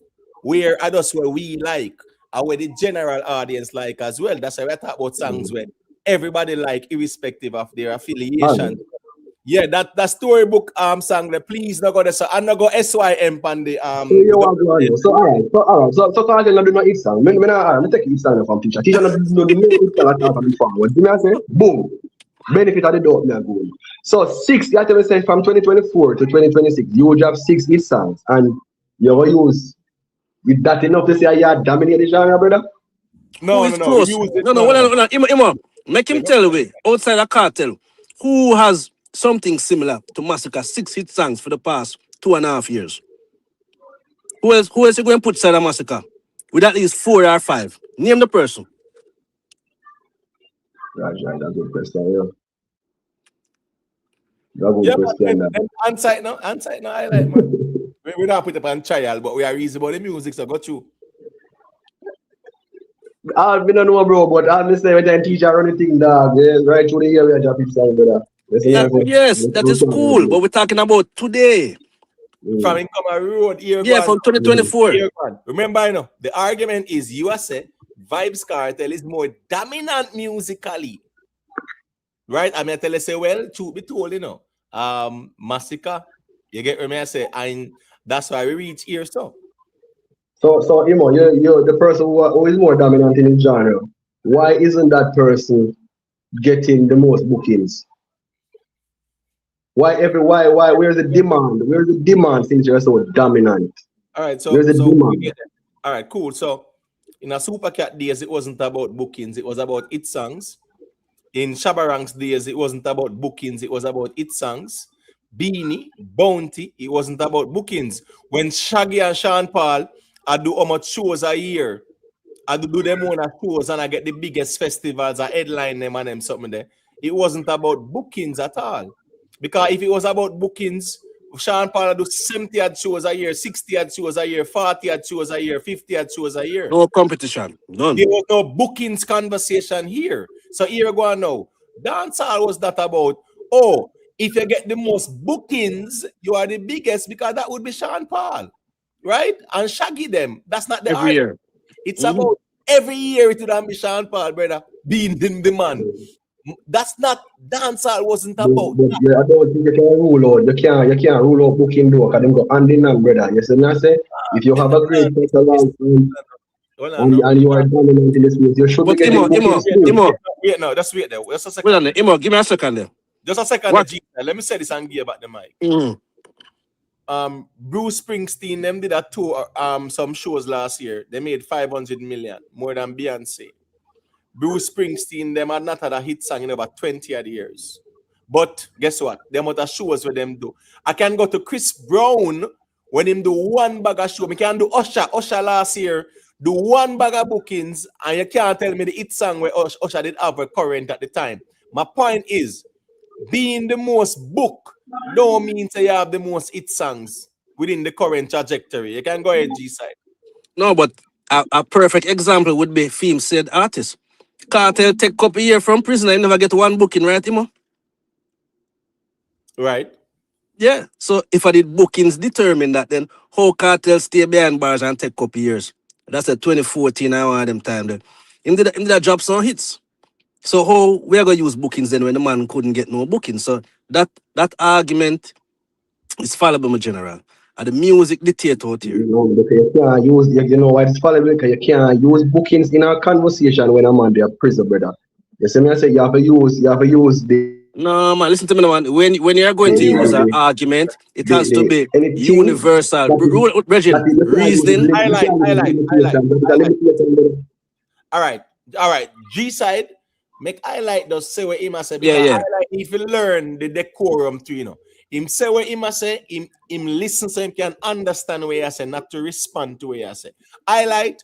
Where others where we like, or where the general audience like as well. That's why we talk about songs where everybody like, irrespective of their affiliation. Yeah, that storybook song there. Please not go there. So I'm not go SYM on the So all right. So Kartel not do no hit song. Me take hit song from teacher. Teacher not do the main hit song at from forward. See me I say boom. Benefit of the doubt me go. So 6, you have to say from 2024 to 2026, you would have 6 hit songs and you're gonna use with that enough to say you dominate the genre, brother? No. Imo, make him tell away outside a Kartel who has something similar to Masicka 6 hit songs for the past 2.5 years. Who else you going to put side of Masicka with at least 4 or 5? Name the person. Right, that's a good question, Onsite now, I like, man. We don't put it on trial, but we are reasonable. The music, so go through. I don't know, bro, but I'm just saying when the teacher run the thing, dog. Yeah, right through the year, we are just people brother. Yes, that is cool, but we're talking about today. From Income Road, from 2024. Remember, the argument is USA Vybz Kartel is more dominant musically. Right? I mean, I tell you, say, well, to be told, Masicka, you get what I say, and that's why we reach here, so. So, you're the person who is more dominant in the genre. Why isn't that person getting the most bookings? Why where's the demand? Where's the demand since you're so dominant? All right, Where's the so we demand? get it. All right, cool. So in a Supercat days, it wasn't about bookings, it was about hit songs. In Shabaranks days, it wasn't about bookings, it was about hit songs. Beenie, Bounty, it wasn't about bookings. When Shaggy and Sean Paul, I do how much shows a year. I do them on shows and I get the biggest festivals, I headline them and them something there. It wasn't about bookings at all. Because if it was about bookings, Sean Paul do 70 odd shows a year, 60 odd shows a year, 40 odd shows a year, 50 odd shows a year. No competition. None. There was no bookings conversation here. So here we go now. Dancehall was not about, oh, if you get the most bookings, you are the biggest, because that would be Sean Paul, right? And Shaggy them. That's not the Every argument. year. It's about every year it would be Sean Paul, brother, being the man. That's not dancehall wasn't about. But I don't think you can rule out. You can't rule out booking though, because them go hand in hand, brother. You see what I say? If you have a great catalog and you are dominant in this space, you should be But getting bookings too. Wait, no, just wait there. Just a second. Wait on it. Imo, give me a second there. Just a second. What? Let me say this and give back the mic. Mm. Bruce Springsteen, them did a tour, some shows last year. They made 500 million, more than Beyonce. Bruce Springsteen, them had not had a hit song in over 20 odd years. But guess what? Them other shows where them do. I can go to Chris Brown when him do one bag of show. I can do Usher last year, do one bag of bookings, and you can't tell me the hit song where Usher did have a current at the time. My point is, being the most book don't mean to you have the most hit songs within the current trajectory. You can go ahead, G-side. No, but a perfect example would be Fame said artist. Kartel take couple years from prison and never get one booking, right, Imo? Right. Yeah. So if I did bookings determine that, then how Kartel stay behind bars and take couple years? That's a 2014 I want them time then. Him did a drop some hits. So how we are gonna use bookings then when the man couldn't get no bookings? So that argument is fallible, my general. And the music dictate out here. Because you can't use, you know why it's fallible? Because you can't use bookings in a conversation when a man they are prison, brother. You see me? I say you have to use the. No, man, listen to me, man. When you are going to use an argument, it has to be universal. Reasoning. Highlight. All right. G side, make highlight those say what him say. Because highlight, if you learn the decorum too, you know. Him say what him say, him listen so him can understand what you say, not to respond to what you say. Highlight,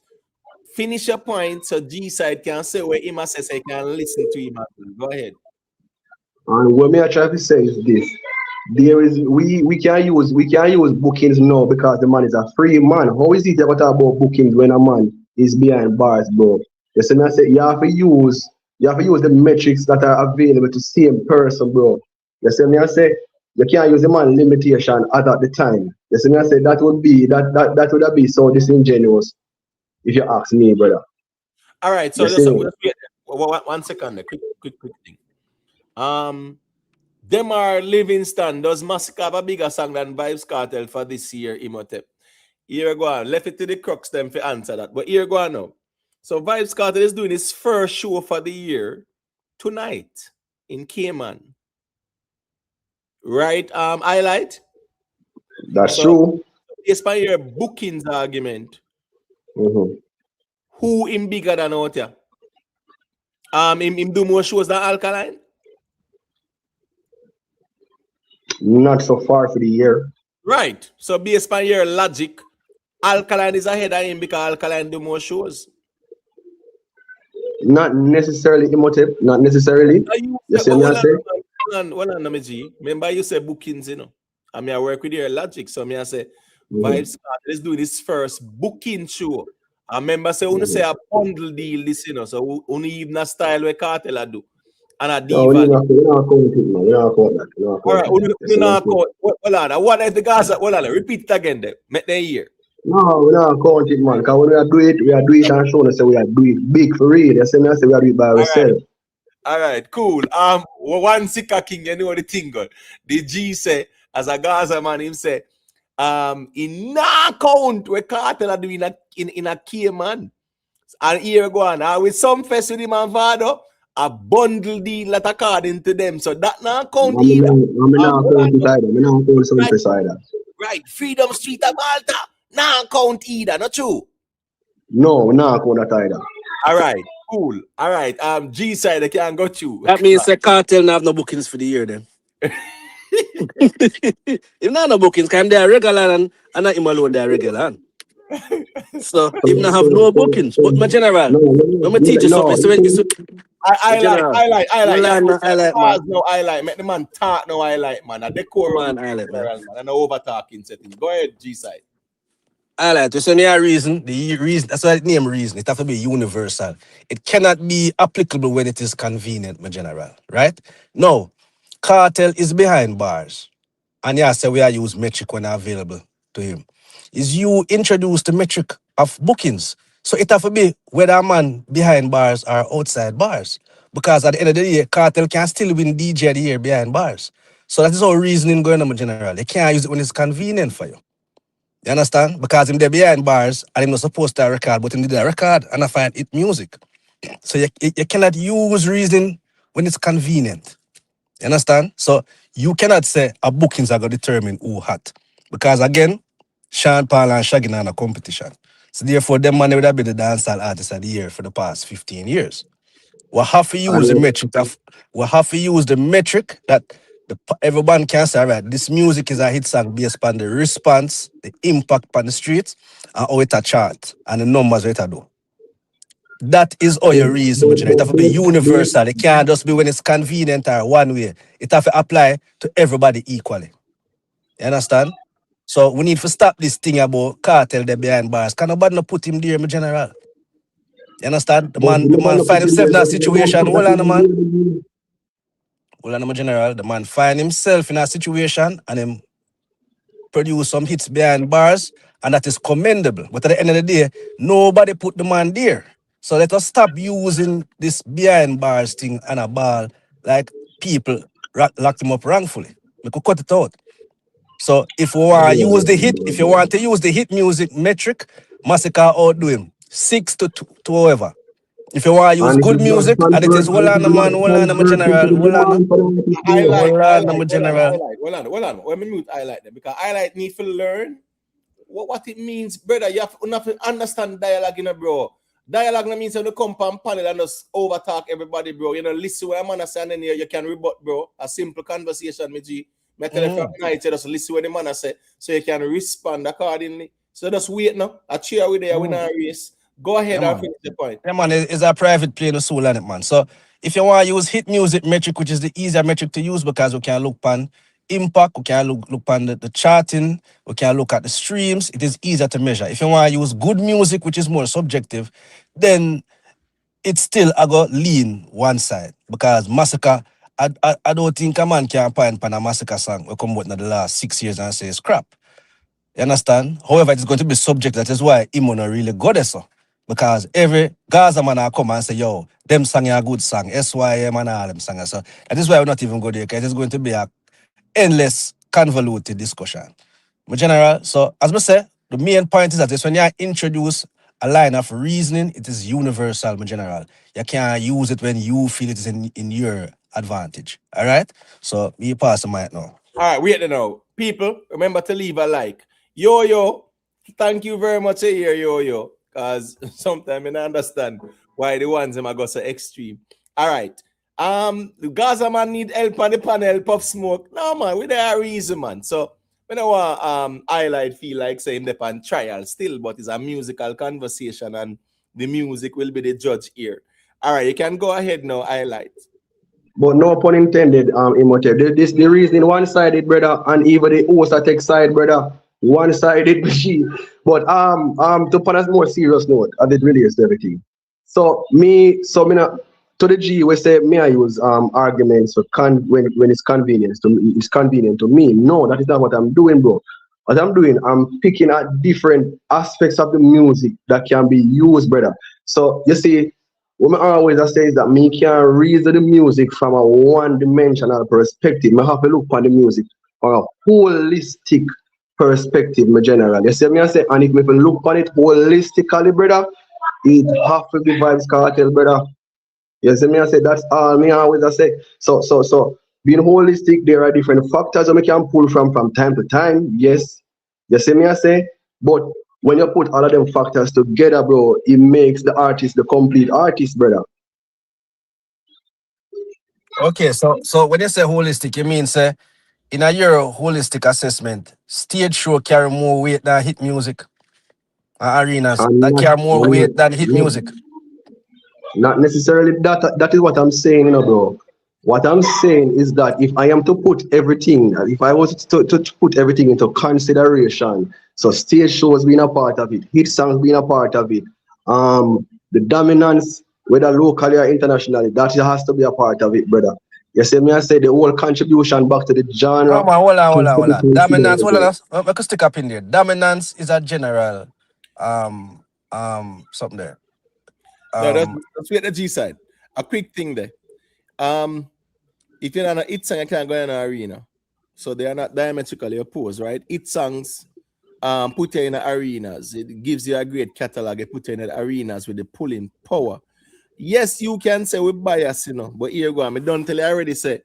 finish your point so G side can say what him say so he can listen to him. Go ahead. And what me I try to say is this: there is we can use bookings now because the man is a free man. How is it you talk about bookings when a man is behind bars, bro? You see me I say you have to use the metrics that are available to same person, bro. You see me I say you can't use the man limitation at the time. You see me I say that would be so disingenuous if you ask me, brother. All right, so just one second, quick thing. Them are Livingston. Does Masicka have a bigger song than Vybz Kartel for this year, Imhotep? Here go on. Left it to the crux them to answer that. But here go on now. So Vybz Kartel is doing his first show for the year tonight in Cayman. Right? Highlight? That's true. Based on your bookings argument, who him bigger than out here? Him do more shows than Alkaline? Not so far for the year. Right. So based on your logic, Alkaline is ahead of him because Alkaline do more shows. Not necessarily, Imhotep. Not necessarily. You see what I say? Hold on, G. Remember you say bookings, you know. I mean, I work with your logic. So I say, Vybz Kartel is doing this first booking show. I remember say, when you say a bundle deal, this, you know, so only even a style where Kartel do. And a diva. No, we're not count it, man. We're not count that. All right, we're not count. Hold on. What is the guys? Hold on. Repeat it again then. Make them hear. No, we're not count it, man. Because when we do it and show us, we are do it big for real. You see me? I say we are do it by ourselves. All right, cool. One Sika King, you know the thing, God. The G say, as a Gaza man, him say, in no count where Kartel are doing in a key man. And here go on. With some fest with him and Vado, a bundle deal that according to them. So that not I'm count either. not count it either. I'm not count some press either. Right. Freedom Street of Malta. Not count either. Not true. No, we not count that either. All right. Cool. All right. G side, I can't got you. That means the Kartel not have no bookings for the year then. If not no bookings, can they are regular and not him alone they are regular. So him not have no bookings. But my general, let me teach you something. I like. man. No, I like. Make the man talk. No, I like, man. A decorum. Man, I like, man. And over talking setting. Go ahead, G side. I like to say the reason. That's why I name reason. It has to be universal. It cannot be applicable when it is convenient, my general. Right? No. Kartel is behind bars. And yeah, say we are use metric when available to him. Is you introduce the metric of bookings. So it have to be whether a man behind bars or outside bars. Because at the end of the day, Kartel can still win DJ of the year behind bars. So that is our reasoning going on in general. They can't use it when it's convenient for you. You understand? Because him they behind bars and him not supposed to record, but him did a record and I find it music. So you cannot use reasoning when it's convenient. You understand? So you cannot say a bookings are going to determine who hot. Because again, Sean Paul and Shaggy are in a competition. So therefore, them man would have been the dancehall artist of the year for the past 15 years. We have to use the metric that everyone can say, all right, this music is a hit song based on the response, the impact on the streets, and how it a chart, and the numbers it a do. That is all your reason, it have to be universal. It can't just be when it's convenient or one way. It have to apply to everybody equally. You understand? So we need to stop this thing about Kartel there behind bars. Can nobody not put him there, my general? You understand? The man find himself in that situation. Hold on, man. Hold on, my general. The man find himself in a situation and him produce some hits behind bars, and that is commendable. But at the end of the day, nobody put the man there. So let us stop using this behind bars thing and a ball like people locked him up wrongfully. We could cut it out. So if we want to use the hit, if you want to use the hit music metric, Masicka outdo him 6 to 2 to whoever. If you want to use good music, and it is hold on, man, hold on, my general, hold on, my general. Hold on. Let me mute highlight them because highlight need to learn what it means, brother. You have to understand dialogue, you know, bro. Dialogue means you come on panel and just over talk everybody, bro. You know, listen what I'm gonna say, and then you can rebut, bro. A simple conversation, me G. Me tell you from night, you just listen what the man say, so you can respond accordingly. So just wait now. I cheer with you, we not race. Go ahead and finish the point. Yeah, man, it's a private play in the soul on it, man. So if you want to use hit music metric, which is the easier metric to use because we can look on impact, we can look on the charting, we can look at the streams, it is easier to measure. If you want to use good music, which is more subjective, then it's still I got lean one side because Masicka, I don't think a man can find a Masicka song we come out in the last 6 years and say it's crap. You understand? However, it's going to be subject. That is why Imo not really good so. Because every Gaza man will come and say, yo, them song are a good song. SYM and all them songs. So that is why we're not even good here, because it's going to be a endless, convoluted discussion. My general, so as I say, the main point is that when you introduce a line of reasoning, it is universal, my general. You can't use it when you feel it is in your advantage. All right? So me pass the mic now. All right, wait now. People, remember to leave a like. Yo, thank you very much here, yo. Because sometimes I don't understand why the ones them are go so extreme. All right. The Gaza man need help on the panel, Puff Smoke. No, man, we there a reason, man. So we don't want highlight feel like saying the pan trial still, but it's a musical conversation and the music will be the judge here. All right, you can go ahead now, highlight. But no pun intended, Imhotep. This the reason one-sided, brother, and even the host take side, brother. One-sided machine. But to put a more serious note, I did really everything. So me not to the G we say me I use arguments for when it's convenient to me. No, that is not what I'm doing, bro. What I'm doing, I'm picking at different aspects of the music that can be used, brother. So you see, what I always say is that me can't reason the music from a one-dimensional perspective. I have to look on the music from a holistic perspective, my general. You see me I say, and if me look on it holistically, brother, it have to be Vybz Kartel, brother. You see me, I say that's all me always I say. So being holistic, there are different factors that we can pull from time to time. Yes. You see me, I say, but when you put all of them factors together, bro, it makes the artist the complete artist, brother. Okay, so when you say holistic, you mean say in a year holistic assessment, stage show carry more weight than hit music, arenas And that not, carry more weight than hit not, music. not necessarily that. That is what I'm saying, bro. What I'm saying is that if I am to put everything, if I was to put everything into consideration, so stage shows being a part of it, hit songs being a part of it, the dominance, whether locally or internationally, that has to be a part of it, brother. You see me, I say the whole contribution back to the No genre man, has to be Dominance, considered, hold bro. on. I could stick up in there. Dominance is a general something there. No, that's wait the G side. A quick thing there. If you're on a hit song, you can't go in an arena. So they are not diametrically opposed, right? Hit songs put you in the arenas. It gives you a great catalog. It put you in the arenas with the pulling power. Yes, you can say we bias, but here you go. I don't tell you, I already say,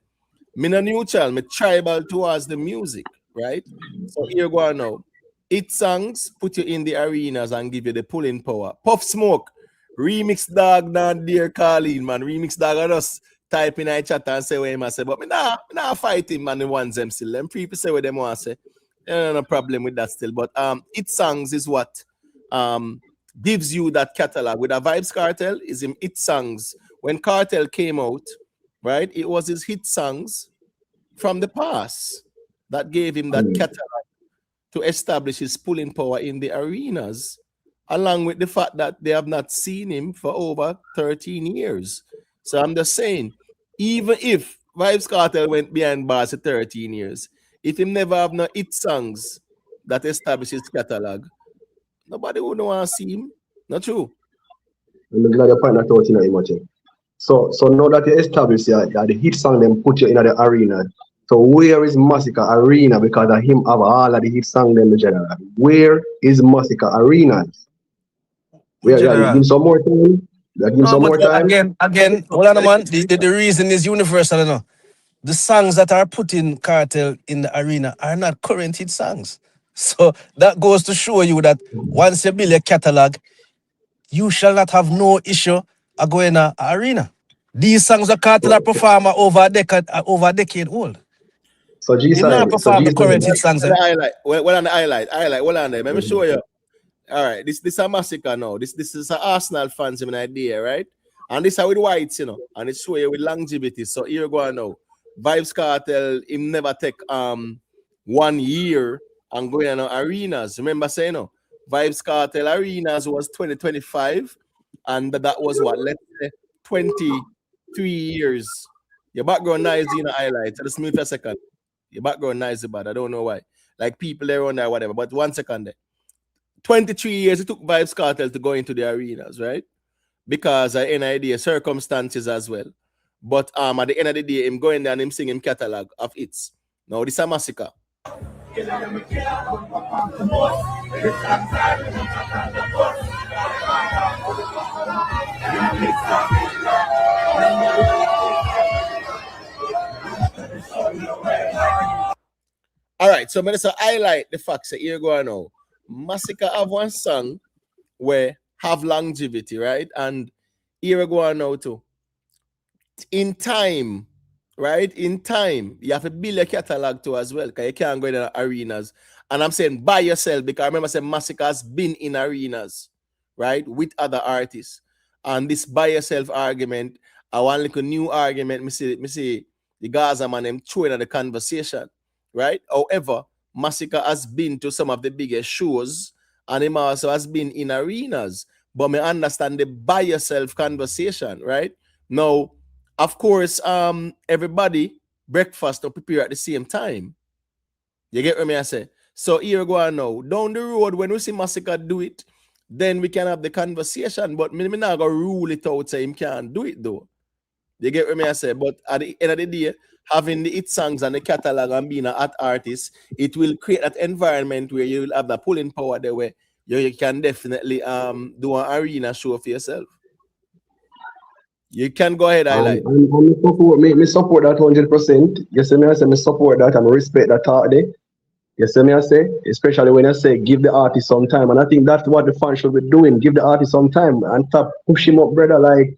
me no neutral, me tribal towards the music, right? So here you go now. Hit songs put you in the arenas and give you the pulling power. Puff Smoke, remix dog, not dear Carlin, man. Remix dog, I just type in a chat and say what him I say, but me nah fight him, man. The ones them still. Them people say what them want to say. No problem with that still. But hit songs is what gives you that catalog. With a Vybz Kartel is him hit songs. When Kartel came out, right? It was his hit songs from the past that gave him that catalog to establish his pulling power in the arenas, along with the fact that they have not seen him for over 13 years. So I'm just saying, even if Vybz Kartel went behind bars for 13 years, if him never have no hit songs that establish his catalog, nobody would want to see him. Not true. I'm glad you point that out in imagine. So now that you established the hit song them put you in the arena. So where is Masicka Arena because of him have all of the hit song them in general? Where is Masicka Arena? In Where you general. give some more time? You give No, some but more time? again, hold on, man. The reason is universal, The songs that are put in Cartel in the arena are not current hit songs. So that goes to show you that once you build a catalog, you shall not have no issue of going to arena. These songs are Cartel are So, performer over a decade old. G Him not side. So perform G the current side. hit songs. The highlight. Well, on the highlight. Well, on there. Let me show Mhm. you. All right, this a Masicka now. This is a Arsenal fans an idea, right? And this are with whites, and it's show you with longevity. So here you go now. Vybz Kartel, him never take 1 year and go in arenas. Remember saying Vybz Kartel arenas was 2025, and that was what, let's say 23 years. Your background noisy in the highlights. Just move for a second. Your background noisy, but I don't know why. Like people there on there, whatever. But 1 second there. 23 years it took Vybz Kartel to go into the arenas, right? Because of any idea, circumstances as well. But at the end of the day, him going there and him singing catalog of hits. Now this is a Masicka. All right, so I'm going to highlight the facts that here go now. Masicka have one song where have longevity, right? And here we go now too. In time, right? In time, you have to build a catalog too as well, because you can't go in the arenas. And I'm saying by yourself, because I remember saying Masicka has been in arenas, right, with other artists. And this by yourself argument, I want like a new argument. Me see the Gaza man them throwing at the conversation, right? However, Masicka has been to some of the biggest shows, and him also has been in arenas. But me understand the by yourself conversation, right? Now, of course, everybody breakfast to prepare at the same time. You get what I say? So here go on now. Down the road, when we see Masicka do it, then we can have the conversation. But me not gonna rule it out, say him can't do it though. You get what I say? But at the end of the day, having the hit songs and the catalog and being an art artist, it will create that environment where you will have the pulling power there where you can definitely do an arena show for yourself. You can go ahead, highlight. And me support that 100%. You see me, I say me support that and respect that thought there. You see me, I say, especially when I say give the artist some time. And I think that's what the fans should be doing. Give the artist some time and stop push him up, brother. Like,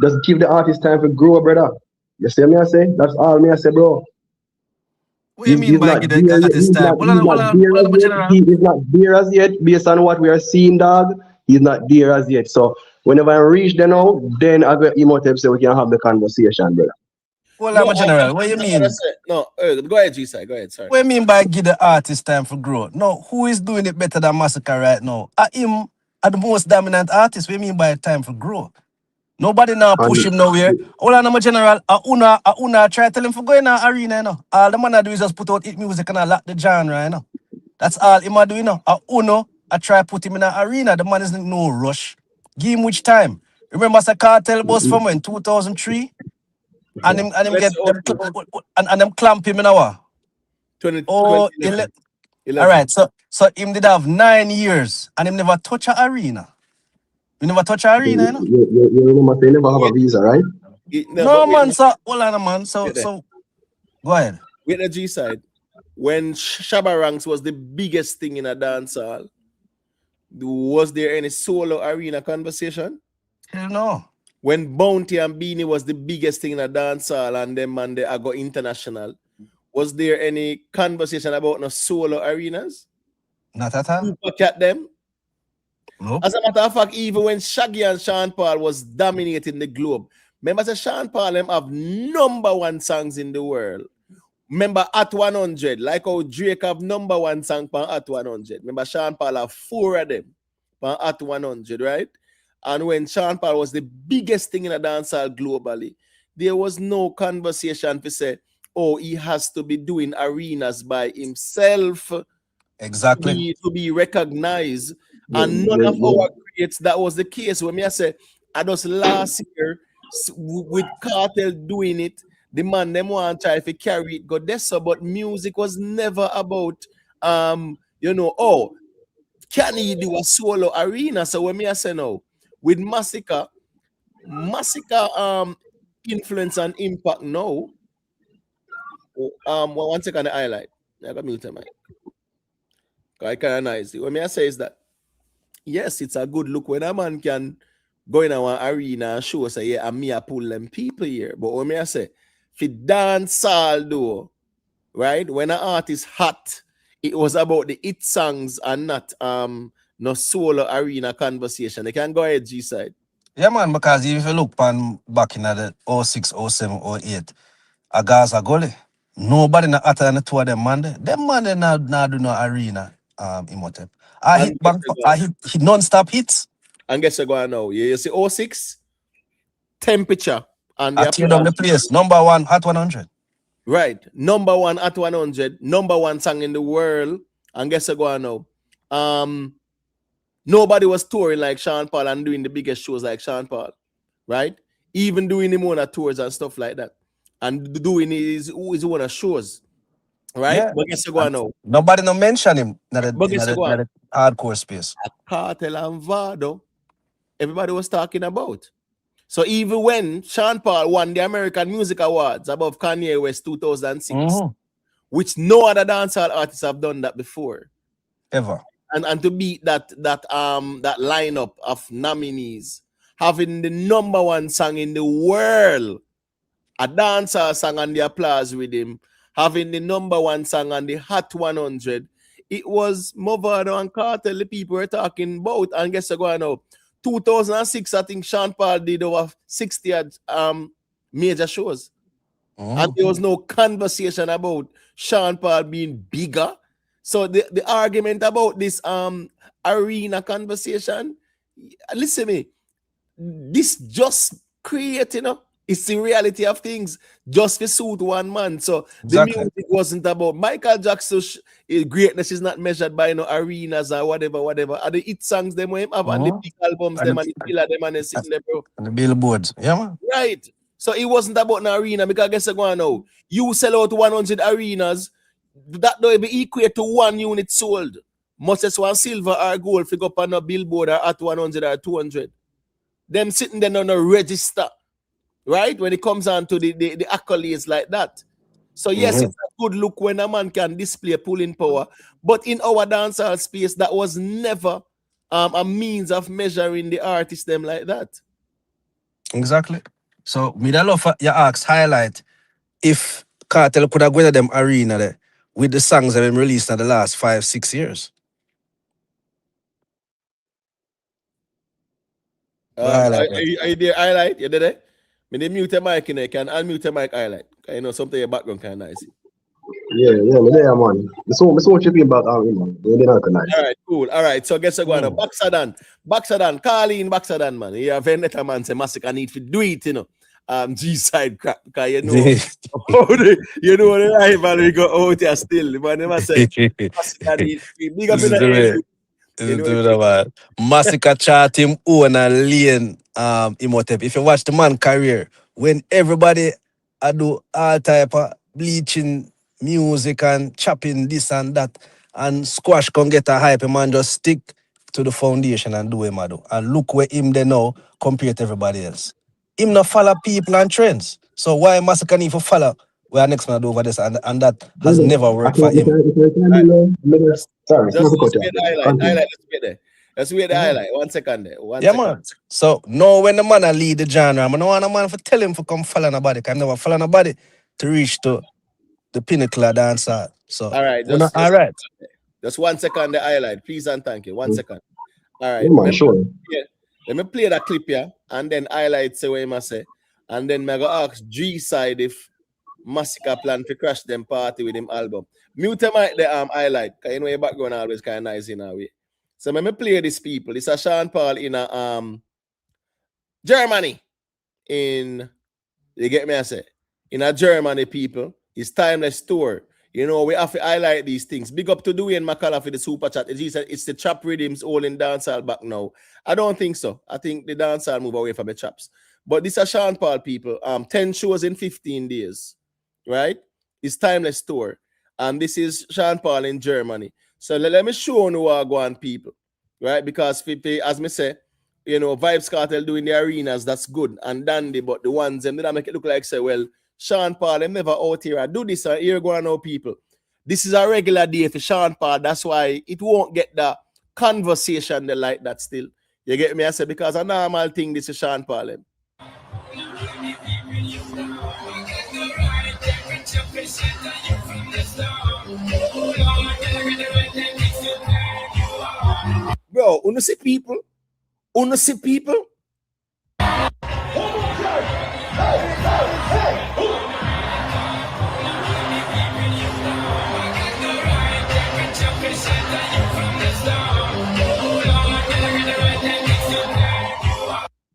just give the artist time to grow, brother. You see me, I say, that's all me, I say, bro. What do you mean He's by not give there the yet. artist time? He's not there as yet. General. He is not there as yet. Based on what we are seeing, dog, he's not there as yet. So whenever I reach there now, then I got Imhotep say we can have the conversation, brother. No, General. What do you mean? No, go ahead, G-Side. Go ahead, sorry. What do you mean by give the artist time for growth? No, who is doing it better than Masicka right now? Him are the most dominant artist. What do you mean by time for growth? Nobody now push him nowhere. Hold on, General. Una try tell him for go in the arena, you know. All the man I do is just put out hit music and I lock the genre, you know. That's all him a do, you know. I try put him in the arena. The man is in no rush. Give him which time. Remember the Kartel bus from when 2003? And him get them and them clamp him in our 2011. All right, so him did have 9 years and him never touch a arena. You never touch a arena, you know? You remember they never have a visa, right? No, man, so hold on, man. So go ahead. With the G-Side, when Shabba Ranks was the biggest thing in a dancehall, was there any solo arena conversation? Hell no. When Bounty and Beenie was the biggest thing in a dancehall and them and they go international, was there any conversation about no solo arenas? Not at all. Look at them. Nope. As a matter of fact, even when Shaggy and Sean Paul was dominating the globe, remember that Sean Paul them have #1 songs in the world. Remember at 100, like how Drake have #1 song at 100. Remember Sean Paul have 4 of them at 100, right? And when Sean Paul was the biggest thing in a dancehall globally, there was no conversation to say, oh, he has to be doing arenas by himself. Exactly. To be recognized. And none of our creates that was the case. When I say, I just last year with Kartel doing it, the man them want to try to carry it, go there, so but music was never about can he do a solo arena? So when I say no, with Masicka influence and impact now. One second, the highlight. I got mute mic. I kind of nice. What I say is that yes, it's a good look when a man can go in our arena and show say, yeah, and me I pull them people here. But what I say, if dancehall though, right? When an artist hot, it was about the hit songs and not no solo arena conversation. They can go ahead, G-Side. Yeah, man, because if you look back in the 06, 07, 08, a Gaza Gully, nobody not hotter than the two of them, man. Them man they not do no arena, Imhotep. I hit non-stop hits. And guess what going now? You see 06, temperature. And I tear down the place. #1 at 100. Right. #1 at 100. #1 song in the world. And guess what going now? Nobody was touring like Sean Paul and doing the biggest shows like Sean Paul. Right? Even doing him on tours and stuff like that. And doing his one of shows. Right? Yeah. But guess what going now? Nobody no mention him in the hardcore space. Kartel and Vado, everybody was talking about. So even when Sean Paul won the American Music Awards above Kanye West 2006, which no other dancehall artists have done that before. Ever. And to beat that lineup of nominees, having the #1 song in the world, a dancehall song and the applause with him, having the #1 song on the Hot 100, it was Movado and Kartel the people were talking about. And guess what going now? 2006, I think Sean Paul did over 60 major shows. And there was no conversation about Sean Paul being bigger. So the argument about this arena conversation, listen to me, this just creating it's the reality of things just to suit one man. So the music wasn't about Michael Jackson's greatness is not measured by arenas or whatever. Are the hit songs them have and the big albums them and the killer them and they sitting there, bro. And the billboards. Yeah, man. Right. So it wasn't about an arena because guess what going now? You sell out 100 arenas, that don't be equate to 1 unit sold. Must as one silver or gold figure up on a billboard or at 100 or 200. Them sitting there on a register. right? When it comes on to the accolades like that. So yes, it's a good look when a man can display pulling power, but in our dancehall space, that was never a means of measuring the artist them like that. Exactly. So me that love you ask highlight if Kartel could have gone to them arena there with the songs that been released in the last 5-6 years. Are Highlight that. you there? Highlight, you there? Me they mute the mic in there. Can unmute the mic highlight. You know something your background kind of nice. Yeah, me there, man. Me so chipping back out, you know. Me not nice. All right, cool. All right, so guess what? Baxadan, Kartel, Baxadan, man. You have Vendetta man say Masicka need to do it, you know. G side crap because you know, you know the rivalry go out there still. Man, never say Masicka need to big up in the air. You know, Man. Masicka chart him own a lane Imhotep. If you watch the man career, when everybody do all type of bleaching music and chopping this and that, and squash can get a hype, man just stick to the foundation and do him do. And look where him they now compared to everybody else. Him not follow people and trends. So why Masicka need to follow where next man do over this and that has never worked for him. Sorry, just wait the highlight. Let's wait the highlight. 1 second there. One second. Man. So now when the man a lead the genre, I don't want a man to tell him to come follow nobody. Cause I never follow nobody to reach to the pinnacle of dancehall. So all right, just 1 second the highlight, please and thank you. 1 second. All right. Let me play that clip here and then highlight say what I must say. And then I go ask G side if Masicka plan to crash them party with him album. Mute mic the highlight, because you know your background always kind of nice in a way. So let me play these people. It's a Sean Paul in a Germany. You get me I say? In a Germany, people, it's timeless tour. You know, we have to highlight these things. Big up to Dwayne McCullough for the super chat. He said it's the trap rhythms all in dancehall back now. I don't think so. I think the dancehall move away from the traps. But this is Sean Paul, people. 10 shows in 15 days. Right? It's timeless tour. And this is Sean Paul in Germany. So let me show you who are going people. Right? Because as me say, you know, Vybz Kartel doing the arenas, that's good and dandy, but the ones them that make it look like say, well, Sean Paul, them never out here. I do this and here going on people. This is a regular day for Sean Paul. That's why it won't get the conversation they like that still. You get me? I say because a normal thing this is Sean Paul. Bro, you see people? You see people?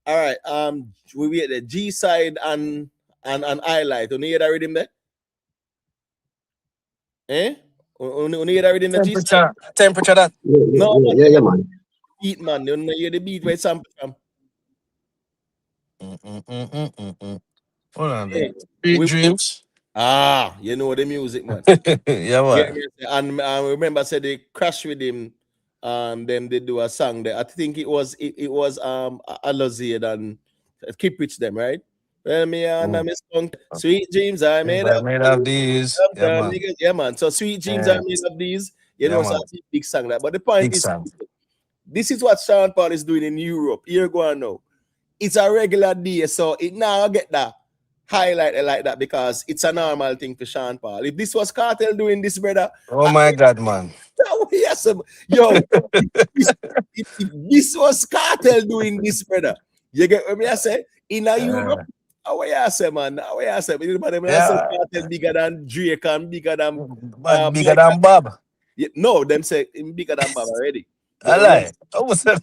All right, we wait the G side and highlight. You hear that rhythm there? Eh? You hear that rhythm the G side? Temperature that. Yeah, man. Beat man, you know hear the beat where it's sample from. Hold on, hey, Sweet Dreams. You know the music, man. Yeah, man. And I remember said they crash with him. Them they do a song there. I think it was Alazid and Keep Rich them, right? Well, me and my song Sweet Dreams I made of these. Yeah, man. So Sweet Dreams I made of these. You know, so it's a big song that. But the point is, this is what Sean Paul is doing in Europe. Here go on now. It's a regular day, so it now get that highlight like that because it's a normal thing for Sean Paul. If this was Kartel doing this, brother. Oh my God, man. Yo, if this was Kartel doing this, brother. You get what I say? In Europe, how I say, man? How I say? Kartel bigger than Drake and bigger than bigger than Bob. Yeah, no, them say bigger than Bob already. I lie. I was that.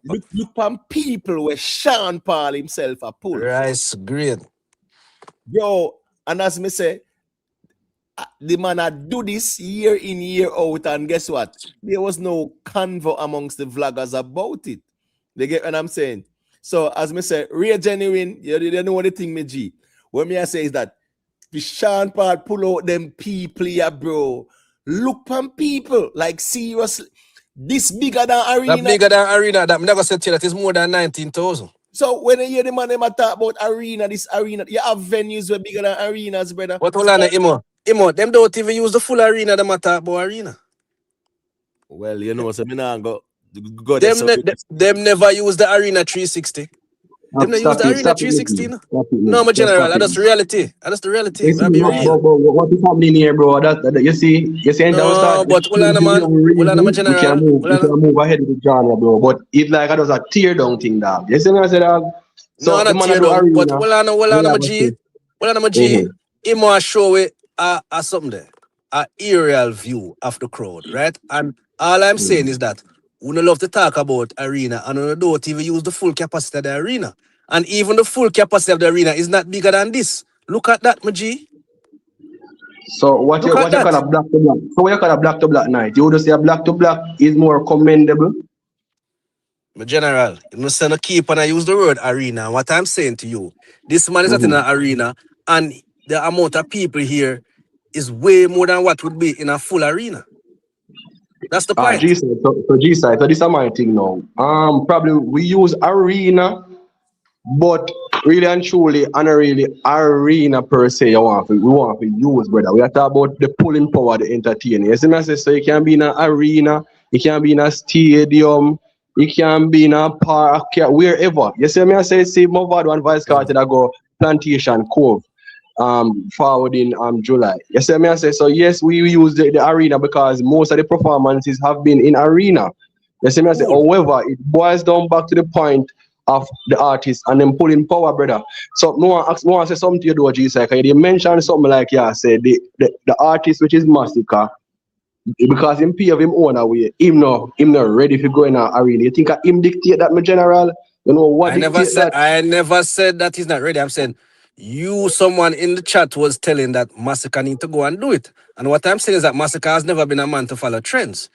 Look from people where Sean Paul himself a pull. Rice green. Yo, and as me say, the man I do this year in, year out, and guess what? There was no convo amongst the vloggers about it. They get what I'm saying? So, as me say, real genuine, you know what the thing, me G. What me I say is that the Sean Paul pull out them people here, bro. Look from people, like seriously. This bigger than arena. That bigger than arena. That I'm never said to you that is more than 19,000. So when you hear the man them a talk about arena, this arena, you have venues where bigger than arenas, brother. But hold on, Imo, them don't even use the full arena, them talk about arena. Well, you know, so me nah go there. Them never use the arena 360. Them not use the arena 360. No, my general, that's the reality. That's the reality. Listen, Be real. but what is happening here, bro? That you see, that we start. No, but hold on, man. Hold on, my We can general. move ahead with the genre, bro. But it's like I just a tear down thing, dog. You see what I said, dog? So No, the not man tear do down. But arena. hold on, my G. Hold on, my G. Him want show it something there. A aerial view of the crowd, right? And all I'm saying is that we don't love to talk about arena and we don't even use the full capacity of the arena. And even the full capacity of the arena is not bigger than this. Look at that, my G. So what you call a black to black? So what you call a black to black night? You would say a black to black is more commendable? My general, you must not keep and I use the word arena. What I'm saying to you, this man is not in an arena, and the amount of people here is way more than what would be in a full arena. That's the point. G-side. So G-side. So this is my thing now. Probably we use arena, but really and truly, and really arena per se, we want to use, brother. We are talking about the pulling power, the entertaining. You see me say, so you can be in an arena, you can be in a stadium, you can be in a park, wherever. You see me say, see, Movado and Vice Kartel that go Plantation Cove. Forward in July. You see me say, so yes, we use the arena because most of the performances have been in arena. You see me say, however, it boils down back to the point of the artist and them pulling power, brother. So no one say something to you do, G-Side. You mentioned something like say the artist which is Masicka, because him pay of him own away, him not ready to go in an arena. You think him dictate that, my general? You know what I never said that he's not ready. I'm saying someone in the chat was telling that Masicka need to go and do it. And what I'm saying is that Masicka has never been a man to follow trends.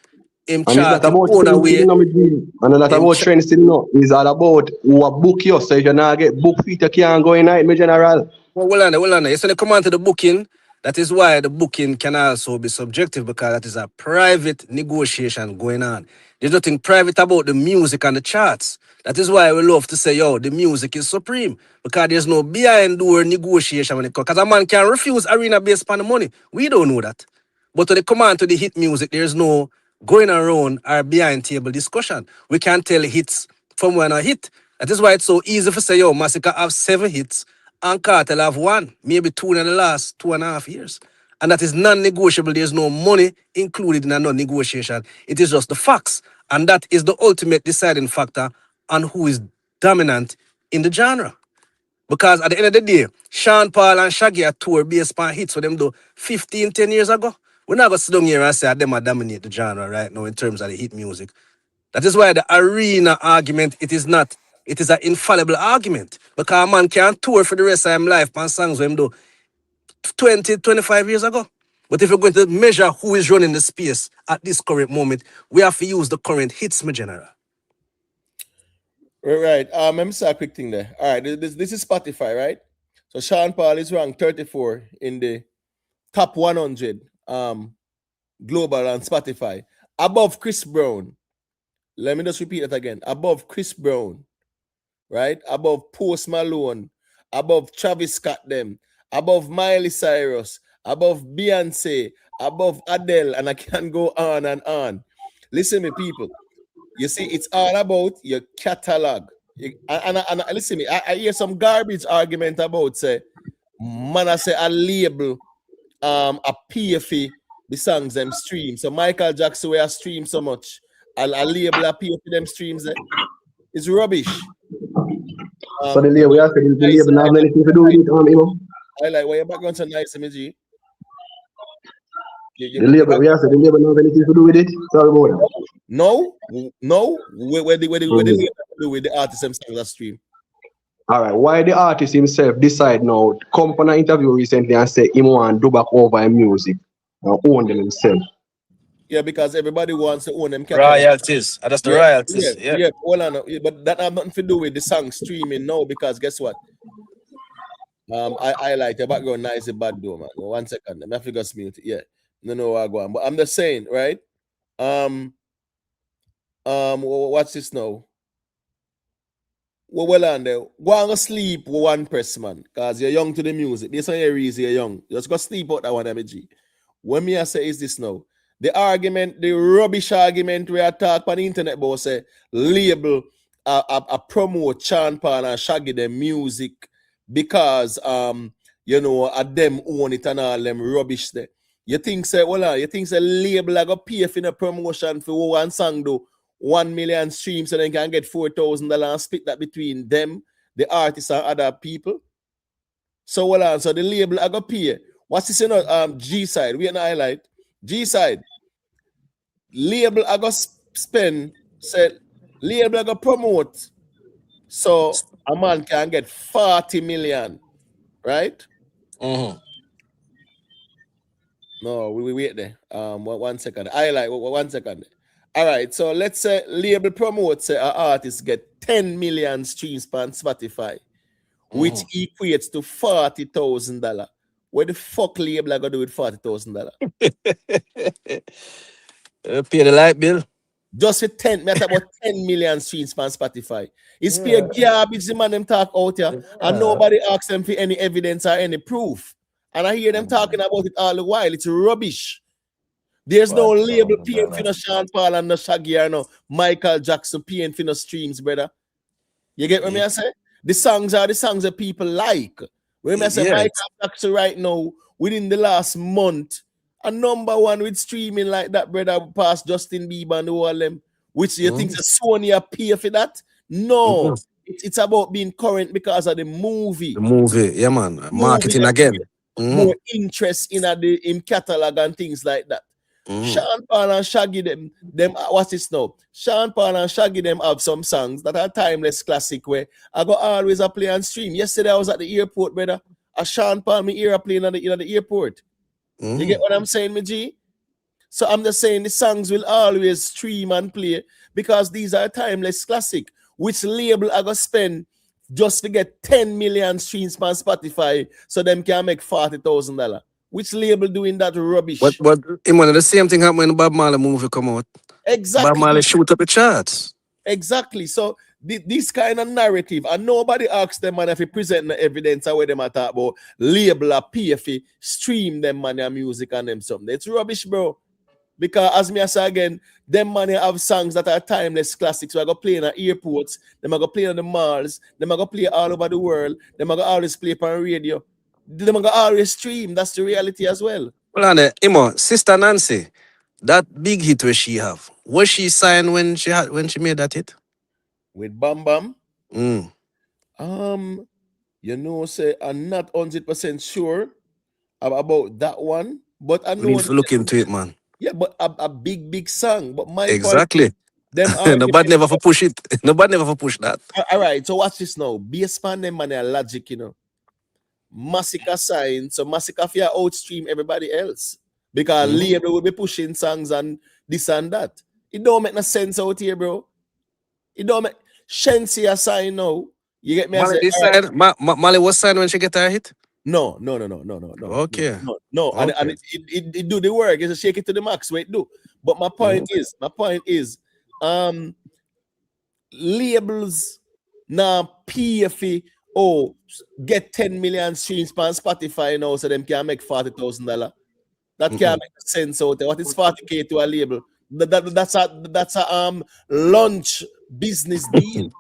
And it's not about trends still, no, and it's not about trends still, no. It's all about who book you. So if you not get book feet, you can't go in night, my general. Well, hold on. So they come on to the booking. That is why the booking can also be subjective, because that is a private negotiation going on. There's nothing private about the music and the charts. That is why we love to say, yo, the music is supreme, because there's no behind door negotiation when it comes. Because a man can refuse arena based upon the money. We don't know that. But when they come on to the hit music, there's no going around or behind table discussion. We can tell hits from when a hit. That is why it's so easy to say, yo, Masicka have 7 hits and Kartel have 1, maybe 2 in the last 2.5 years. And that is non-negotiable. There's no money included in a non-negotiation. It is just the facts. And that is the ultimate deciding factor on who is dominant in the genre. Because at the end of the day, Sean Paul and Shaggy are tour based on hits for them do 10 years ago. We're not going to sit down here and say that them are dominate the genre right now in terms of the hit music. That is why the arena argument, it is an infallible argument. Because a man can't tour for the rest of his life on songs when him do 25 years ago. But if you're going to measure who is running the space at this current moment, we have to use the current hits, my general. Right. Let me say a quick thing there. All right, this is Spotify, right? So Sean Paul is ranked 34 in the top 100 global on Spotify, above Chris Brown. Let me just repeat that again. Above Chris Brown, right? Above Post Malone, above Travis Scott them, above Miley Cyrus, above Beyonce, above Adele, and I can go on and on. Listen me, people. You see, it's all about your catalog. And listen me, I hear some garbage argument about say, man, I say a label a pay for the songs them stream. So Michael Jackson will stream so much. A label a pay for them streams there. It's rubbish. So the label, the label not have anything to do with it, I like why your background so nice, MG. The label, the label not have anything to do with it. Sorry about that. No. Where the label do with the artist themselves that stream. All right, why the artist himself decide now, come for an interview recently and say he want to do back over his music and own them himself? Yeah, because everybody wants to own them royalties. That's the royalties. Yeah, hold on. But that have nothing to do with the song streaming now, because guess what? I like the background nice and bad though, man. 1 second. Let me figure mute. Yeah. No, I go on. But I'm just saying, right? What's this now? well on there. Go and sleep with one press, man. Because you're young to the music. This one your reason you're young. Just go sleep out that one, MG. What me I say is this now. The argument, the rubbish argument we are talking on the internet about say label a promote Sean Paul and Shaggy them music because you know them own it and all them rubbish there. You think say you think say label I go pay for the promotion for one song do 1 million streams so they can get $4,000 and split that between them, the artists and other people. So so the label I go pay. What's this G side? We an highlight. G side. Label I go spend, say label I go promote. So a man can get 40 million, right? Mm-hmm. No, we wait there. 1 second. Highlight 1 second. All right, so let's say label promotes say an artist get 10 million streams on Spotify, which equates to $40,000. What the fuck label I gonna do with $40,000? Pay the light bill. Just with 10, me talk about 10 million streams on Spotify. It's pure garbage the man them talk out here, and nobody asks them for any evidence or any proof. And I hear them talking about it all the while. It's rubbish. There's no label paying for no Sean Paul and no Shaggy or no Michael Jackson paying for no streams, brother. You get what me I say? The songs are the songs that people like. When I say Michael Jackson right now, within the last month, a #1 with streaming like that, brother, past Justin Bieber and all them. Which you think the Sony are pay for that? No. It's about being current because of the movie. The movie, yeah, man. Marketing again. More interest in catalog and things like that. Sean Paul and Shaggy them what's this now? Sean Paul and Shaggy them have some songs that are timeless classic where I go always a play and stream. Yesterday I was at the airport, brother. A Sean Paul me ear playing in the airport. You get what I'm saying, me G? So I'm just saying the songs will always stream and play because these are timeless classic. Which label I go spend just to get 10 million streams on Spotify so them can make $40,000? Which label doing that rubbish? But the same thing happened when the Bob Marley movie come out. Exactly. Bob Marley shoot up the charts. Exactly. So this kind of narrative, and nobody asks them, man, if you present the evidence or where them are talk about label or PFA, stream them man their music and them something. It's rubbish, bro. Because as me I say again, them man have songs that are timeless classics. So I go play in the airports, them I go play on the malls, them I go play all over the world, them I go always play on radio. Them I go always stream. That's the reality as well. Well, and Imo, Sister Nancy, that big hit where she have, was she signed when she made that hit? With Bam Bam? You know, say I'm not 100% sure about that one, but I know We need to look into it, man. Yeah, but a big song. But my exactly. Them nobody never for push it. Nobody never for push that. All right, so watch this now. Based on them man logic, you know. Masicka signed, so Masicka fear outstream everybody else because label will be pushing songs and this and that. It don't make no sense out here, bro. It don't make Shensi a sign now. You get me? Mali was signed when she get her hit. No. Okay. No. Okay. And it do the work. It's a shake it to the max. Wait, do. But my point is, labels now PFE get 10 million streams on Spotify now, so them can make $40,000. That can't make sense out there. What is 40K to a label? That's a lunch business deal.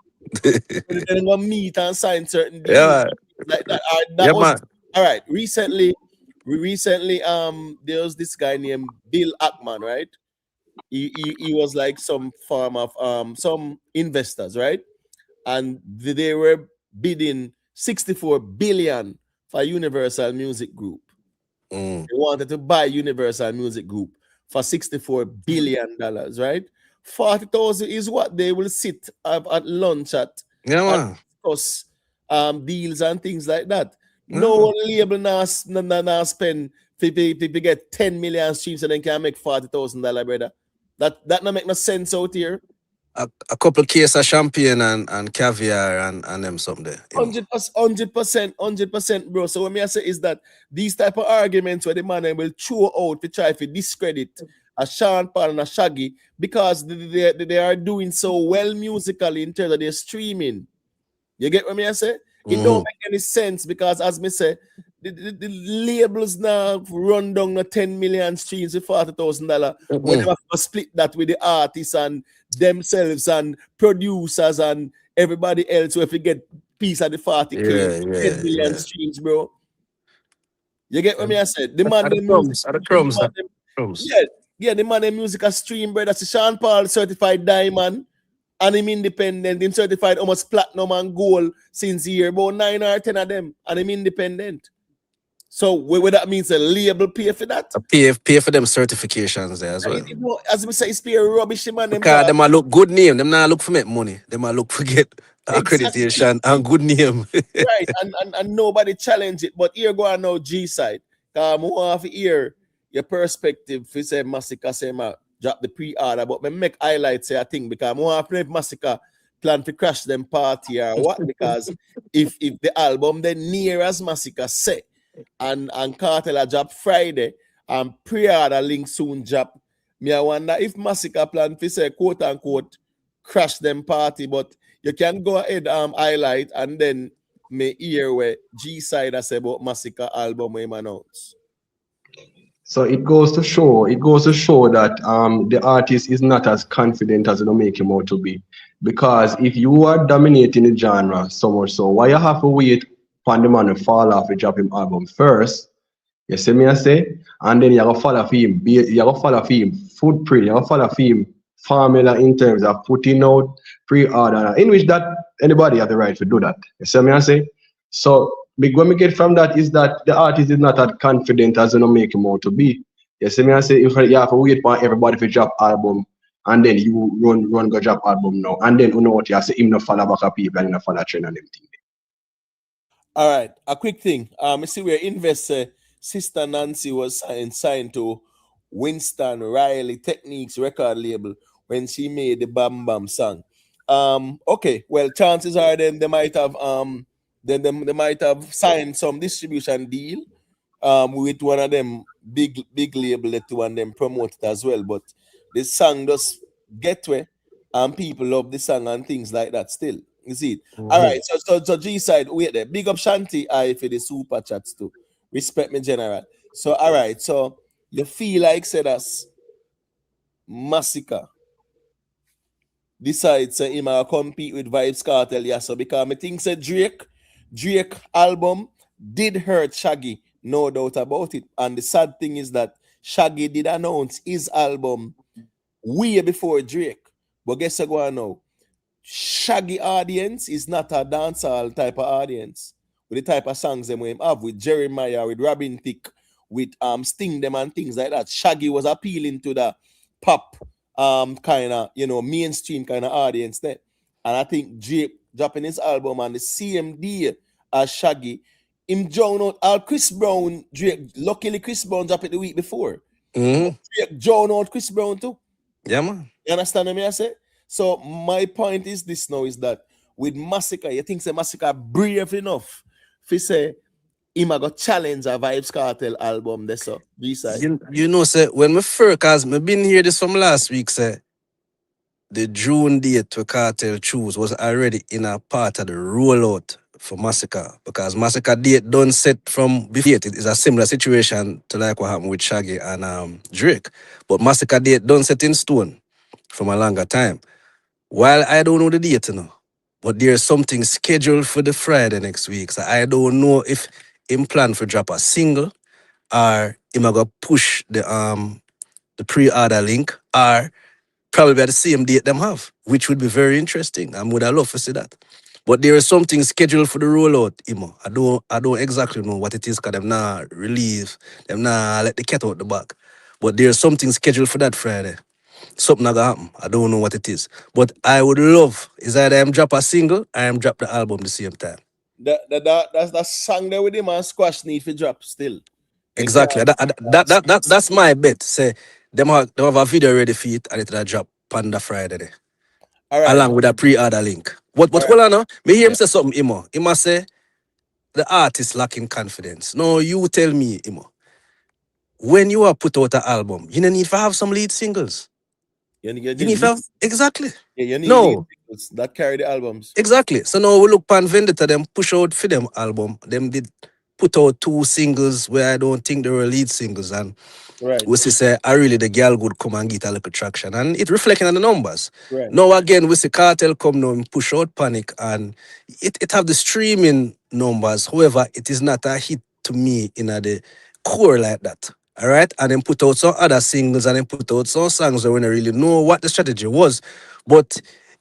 They're gonna meet and sign certain deals like that. All right. Recently, there was this guy named Bill Ackman, right? He was like some form of some investors, right? And they were bidding 64 billion for Universal Music Group. They wanted to buy Universal Music Group for $64 billion, right? 40,000 is what they will sit at lunch at and discuss deals and things like that. No label now spend to get 10 million streams and then can make $40,000, brother. That not make no sense out here. A couple of cases of champagne and caviar and them something there. 100%, bro. So what me I say is that these type of arguments where the man will throw out to try to discredit a Sean Paul and a Shaggy because they are doing so well musically in terms of their streaming. You get what me I say? It don't make any sense because as me say, the labels now run down the 10 million streams with $40,000 when they have to split that with the artists and themselves and producers and everybody else. So if you get piece of the 40K, 10 million streams, bro. You get what me I said? The man them music, the man them music a stream, bro. That's Sean Paul certified diamond. And him independent, him certified almost platinum and gold since year, about 9 or 10 of them, and him independent. So what that means, a label pay for that? Pay for them certifications there as well. You know, as we say, it's pay rubbish, man. Because them look good name, them not look for make money. Them look for get accreditation and good name. Right, and nobody challenge it. But here go on now G side. Because I want to hear your perspective. If you say Masicka say drop the pre-order, but me make highlights say I think because I want to play Masicka plan to crash them party or what? Because if the album then near as Masicka say and Kartel a drop Friday and pre-order link soon drop, me I wonder if Masicka plan to say quote unquote crash them party, but you can go ahead highlight and then me hear where G side I say about Masicka album we announce. So it goes to show that the artist is not as confident as they make him out to be. Because if you are dominating the genre so much so, why you have to wait for the man to fall off and drop him album first? You see me I say? And then you gotta follow for him. You gotta follow for him footprint, you gotta follow for him formula in terms of putting out pre-order, in which that anybody has the right to do that. You see me I say? So when we get from that is that the artist is not as confident as you make him out to be. You see me I say if you have to wait for everybody to drop album and then you run go drop album now and then you know what you say him no follow back up people and him no follow trend and everything. All right, a quick thing. I see where investor Sister Nancy was signed to Winston Riley Techniques record label when she made the Bam Bam song. Okay, well, chances are then they might have they might have signed some distribution deal with one of them big label that one them promote it as well. But the song does get where and people love the song and things like that still. You see it? All right, so G side, wait there. Big up Shanti I for the super chats too. Respect me, general. So all right, so you feel like said us Masicka decides say him compete with Vybz Kartel, yeah. So because I think say Drake album did hurt Shaggy, no doubt about it. And the sad thing is that Shaggy did announce his album way before Drake. But guess what now? Shaggy audience is not a dancehall type of audience. With the type of songs them we have with Jeremiah, with Robin Thicke, with Sting them and things like that. Shaggy was appealing to the pop kind of mainstream kind of audience there. And I think Drake dropping his album on the same day as Shaggy, him drown out all Chris Brown, Drake. Luckily Chris Brown dropped it the week before. Drake drown out Chris Brown too. Yeah, man. You understand what I say? So my point is this now is that with Masicka, you think say Masicka brave enough to say him got challenge a Vybz Kartel album there, so B-side. You know, say when we first, cause me been here this from last week, say the June date to Kartel choose was already in a part of the rollout for Masicka, because Masicka date done set from before. It is a similar situation to like what happened with Shaggy and Drake, but Masicka date done set in stone from a longer time. While I don't know the date, but there's something scheduled for the Friday next week, so I don't know if him plan for drop a single or him a go push the pre-order link or probably at the same date them have, which would be very interesting. I would have loved to see that. But there is something scheduled for the rollout, Imo. I don't exactly know what it is because them not release, them not let the cat out the bag. But there's something scheduled for that Friday. Something gonna happen. I don't know what it is. But I would love is either I'm drop a single or I'm drop the album the same time. That's that song there with him and Squash need to drop still. Exactly. That's my bet. Say them have a video ready for it and it'll drop on the Friday there. All right. Along with a pre-order link. What hold on now? Me hear him say something, Imo. He must say the artist lacking confidence. No, you tell me, Imo. When you are put out an album, you don't need to have some lead singles. You You need to have, exactly. yeah, you need lead No, singles that carry the albums. exactly. So now we look pan Vendetta, them push out for them album. Them did put out 2 singles where I don't think they were lead singles. And Right. we see say, I really the girl would come and get a little traction. And it reflecting on the numbers. Right. Now again, we see Kartel come now and push out Panic and it have the streaming numbers. However, it is not a hit to me in the core like that. All right. And then put out some other singles and then put out some songs where we don't really know what the strategy was. But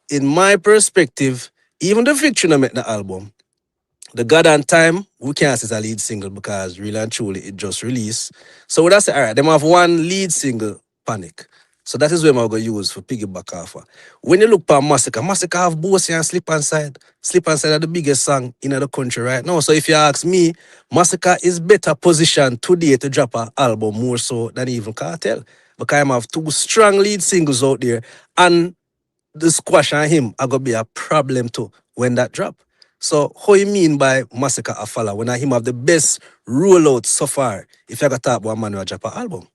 in my perspective, even the Victory no make the album. The God and Time, we can't say it's a lead single because really and truly it just released. So that's it. All right, them have one lead single, Panic. So that is where I'm going to use for piggyback off. When you look for Masicka, Masicka have Bossy and Slip and Side. Slip and Side are the biggest song in the country right now. So if you ask me, Masicka is better positioned today to drop an album more so than even Kartel. Because I have 2 strong lead singles out there. And the squash on him are gonna be a problem too when that drop. So how you mean by Masicka a follow when I him have the best rollout so far if you got talk about man who drop an album?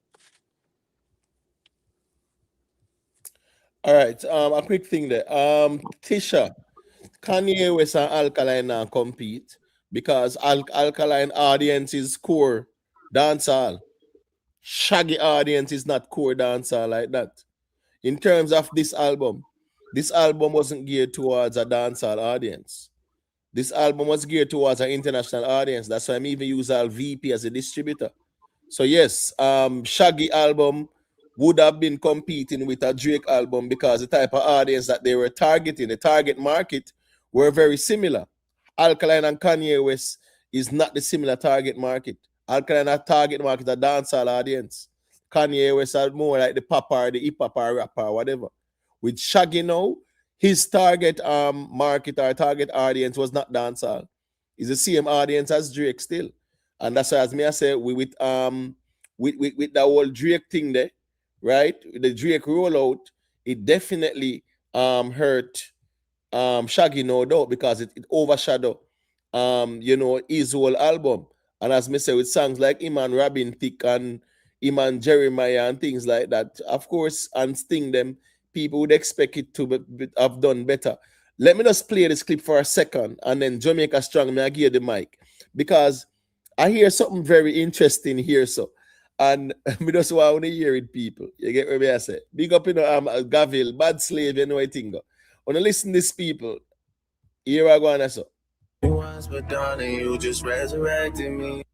All right. A quick thing there. Tisha, Kanye West and Alkaline now compete because Alkaline audience is core dancehall. Shaggy audience is not core dancehall like that. In terms of this album wasn't geared towards a dancehall audience. This album was geared towards an international audience. That's why I'm even using VP as a distributor. So yes, Shaggy album would have been competing with a Drake album because the type of audience that they were targeting, the target market, were very similar. Alkaline and Kanye West is not the similar target market. Alkaline and target market a dancehall audience. Kanye West are more like the pop or the hip hop or rap or whatever. With Shaggy now, his target market or target audience was not dancehall. It's the same audience as Drake still. And that's why, as me I say, with the whole Drake thing there, right? The Drake rollout, it definitely hurt Shaggy, no doubt, because it overshadowed his whole album. And as me say, with songs like Iman Robin Thicke and Iman Jeremiah and things like that, of course, and Sting them, people would expect it to have done better. Let me just play this clip for a second, and then Jamaica Strong, may I give you the mic, because I hear something very interesting here, so. And me just want to hear it, people. You get what I say? Big up, Gavil, bad slave, you know what I think. When I listen to these people, here I go and so. But darling, you just resurrected me.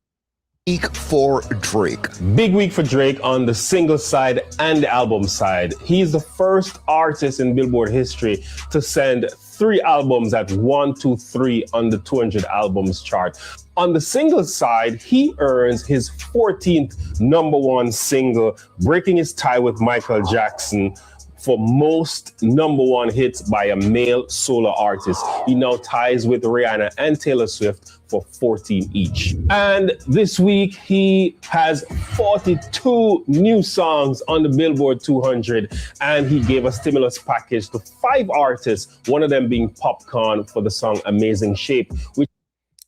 Week for Drake. Big week for Drake on the single side and the album side. He's the first artist in Billboard history to send 3 albums at 1, 2, 3 on the 200 albums chart. On the single side, he earns his 14th #1 single, breaking his tie with Michael Jackson for most #1 hits by a male solo artist. He now ties with Rihanna and Taylor Swift for 14 each. And this week, he has 42 new songs on the Billboard 200, and he gave a stimulus package to 5 artists, one of them being Popcaan for the song Amazing Shape. You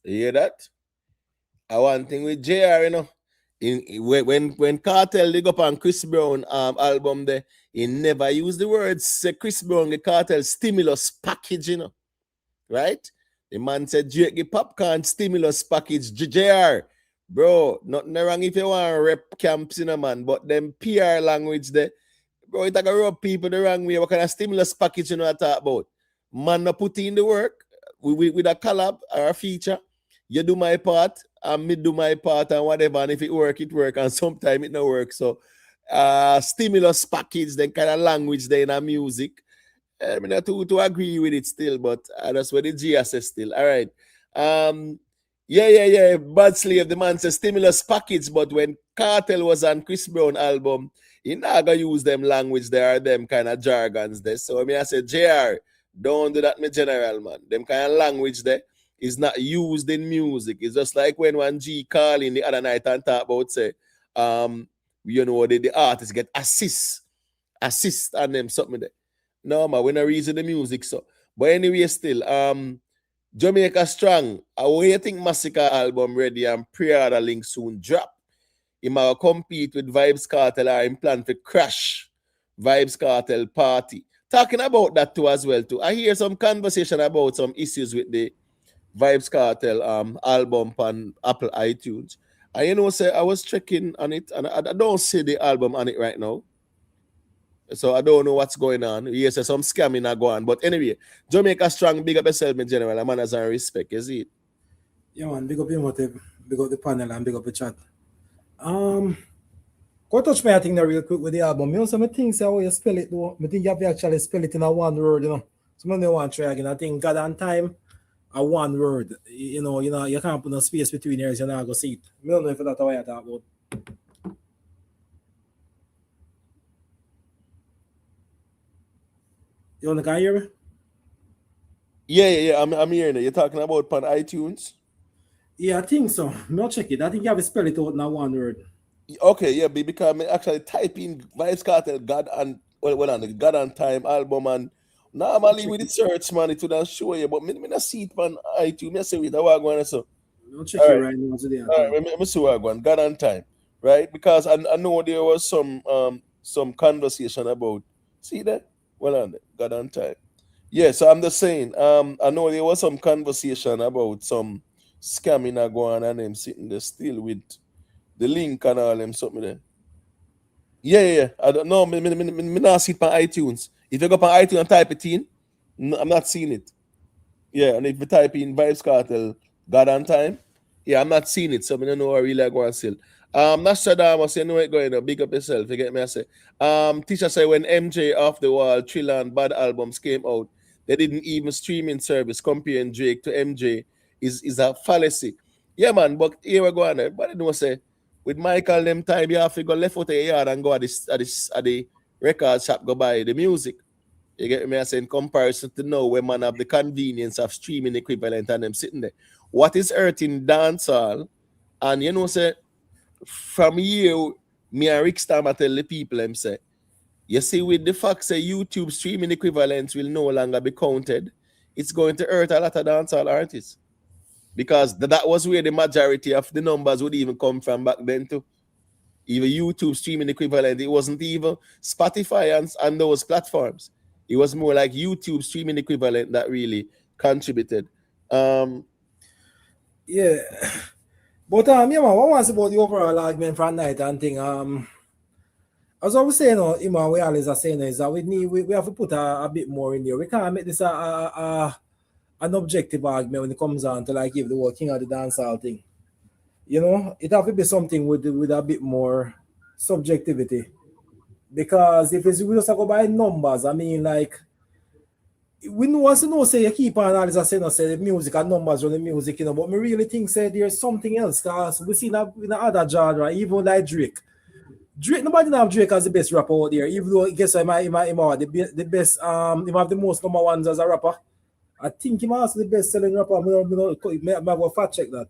hear that? I one thing with JR, when Kartel dig up on Chris Brown album there, he never used the words say Chris Brown the Kartel stimulus package, right? The man said Drake the Popcaan stimulus package. JR, bro, nothing wrong if you want to rep camps, man, but them PR language there, bro, it like a rub people the wrong way. What kind of stimulus package you know I talk about? Man, not put in the work with a collab or a feature. You do my part, and me do my part, and whatever. And if it work, and sometimes it not work. So, stimulus package, then kind of language there in our music. I mean, not to agree with it still, but that's what the G says still. All right. Yeah. Bad Slave, the man says stimulus package, but when Kartel was on Chris Brown album, he not gonna use them language there, them kind of jargons there. So I mean, I said, JR, don't do that, me general man. Them kind of language there is not used in music. It's just like when one G call in the other night and talk about say, the artists get assist on them something there. No man, we're not reason the music so. But anyway, still, Jamaica Strong. When you think Masicka album ready and pre-order link soon drop, he might compete with Vybz Kartel or him plan for crash Vybz Kartel party. Talking about that too as well too. I hear some conversation about some issues with the Vybz Kartel album on Apple iTunes. And you know, say I was checking on it and I don't see the album on it right now. So I don't know what's going on. Yes, there's some scamming are going on. But anyway, Jamaica strong, big up yourself in general. A man has a respect, is it? Yeah, man, big up your motive, big up the panel and big up the chat. Go touch me, I think, real quick with the album. You know, some things how you spell it though. I think you have to actually spell it in a one word, you know. Some of them want to try again. I think God and time a one word. You know, you can't put no space between here, you're not gonna see it. I don't know if that's what I talk about. You can hear me? Yeah. I'm hearing it. You're talking about on iTunes? Yeah, I think so. I'll check it. I think you have to spell it out in a one word. Okay, yeah, because I actually type in Vybz Kartel God and on the God and Time album, and normally with the search, man, it would show you, but me not see it on iTunes. I say wait, what I'm going to say. I'll check it right now today. All right, let me see what I'm going. God and Time, right? Because I know there was some conversation about, see that? Well on God and Time. Yeah, so I'm just saying, I know there was some conversation about some scamming going on and them sitting there still with the link and all them something there. Yeah. I don't know. Me not see it on iTunes. If you go on iTunes and type it in, I'm not seeing it. Yeah, and if you type in Vybz Kartel God and Time, yeah, I'm not seeing it. So I don't know what I really go and sell. Nostradamus, you know it going on. Big up yourself. You get me? I say. Teacher say when MJ Off the Wall, Thriller and Bad albums came out, they didn't even streaming service comparing Drake to MJ is a fallacy. Yeah, man. But here we go on. Everybody know say. With Michael them time, you have to go left out of the yard and go at the record shop, go buy the music. You get me? I say in comparison to now, when man have the convenience of streaming equivalent and them sitting there. What is hurting dancehall? And you know, say from here, me and Rick Stammer tell the people them say, you see, with the fact say YouTube streaming equivalents will no longer be counted, it's going to hurt a lot of dancehall artists. Because that was where the majority of the numbers would even come from back then too. Even YouTube streaming equivalent, it wasn't even Spotify and those platforms. It was more like YouTube streaming equivalent that really contributed. Yeah. But yeah, man, what was about the overall argument for night and thing? As I was saying, we always are saying is that we have to put a bit more in there. We can't make this an objective argument when it comes down to like give the whole king of the dancehall thing. You know, it have to be something with a bit more subjectivity. Because if we just go by numbers, I mean, like, we know say you keep on all this saying the music and numbers on the music, you know, but me really think say there's something else because we see that in the other genre, even like Drake. Nobody have Drake as the best rapper out there, even though I guess the best he have the most number ones as a rapper. I think he must be the best selling rapper. I'm going to fact check that.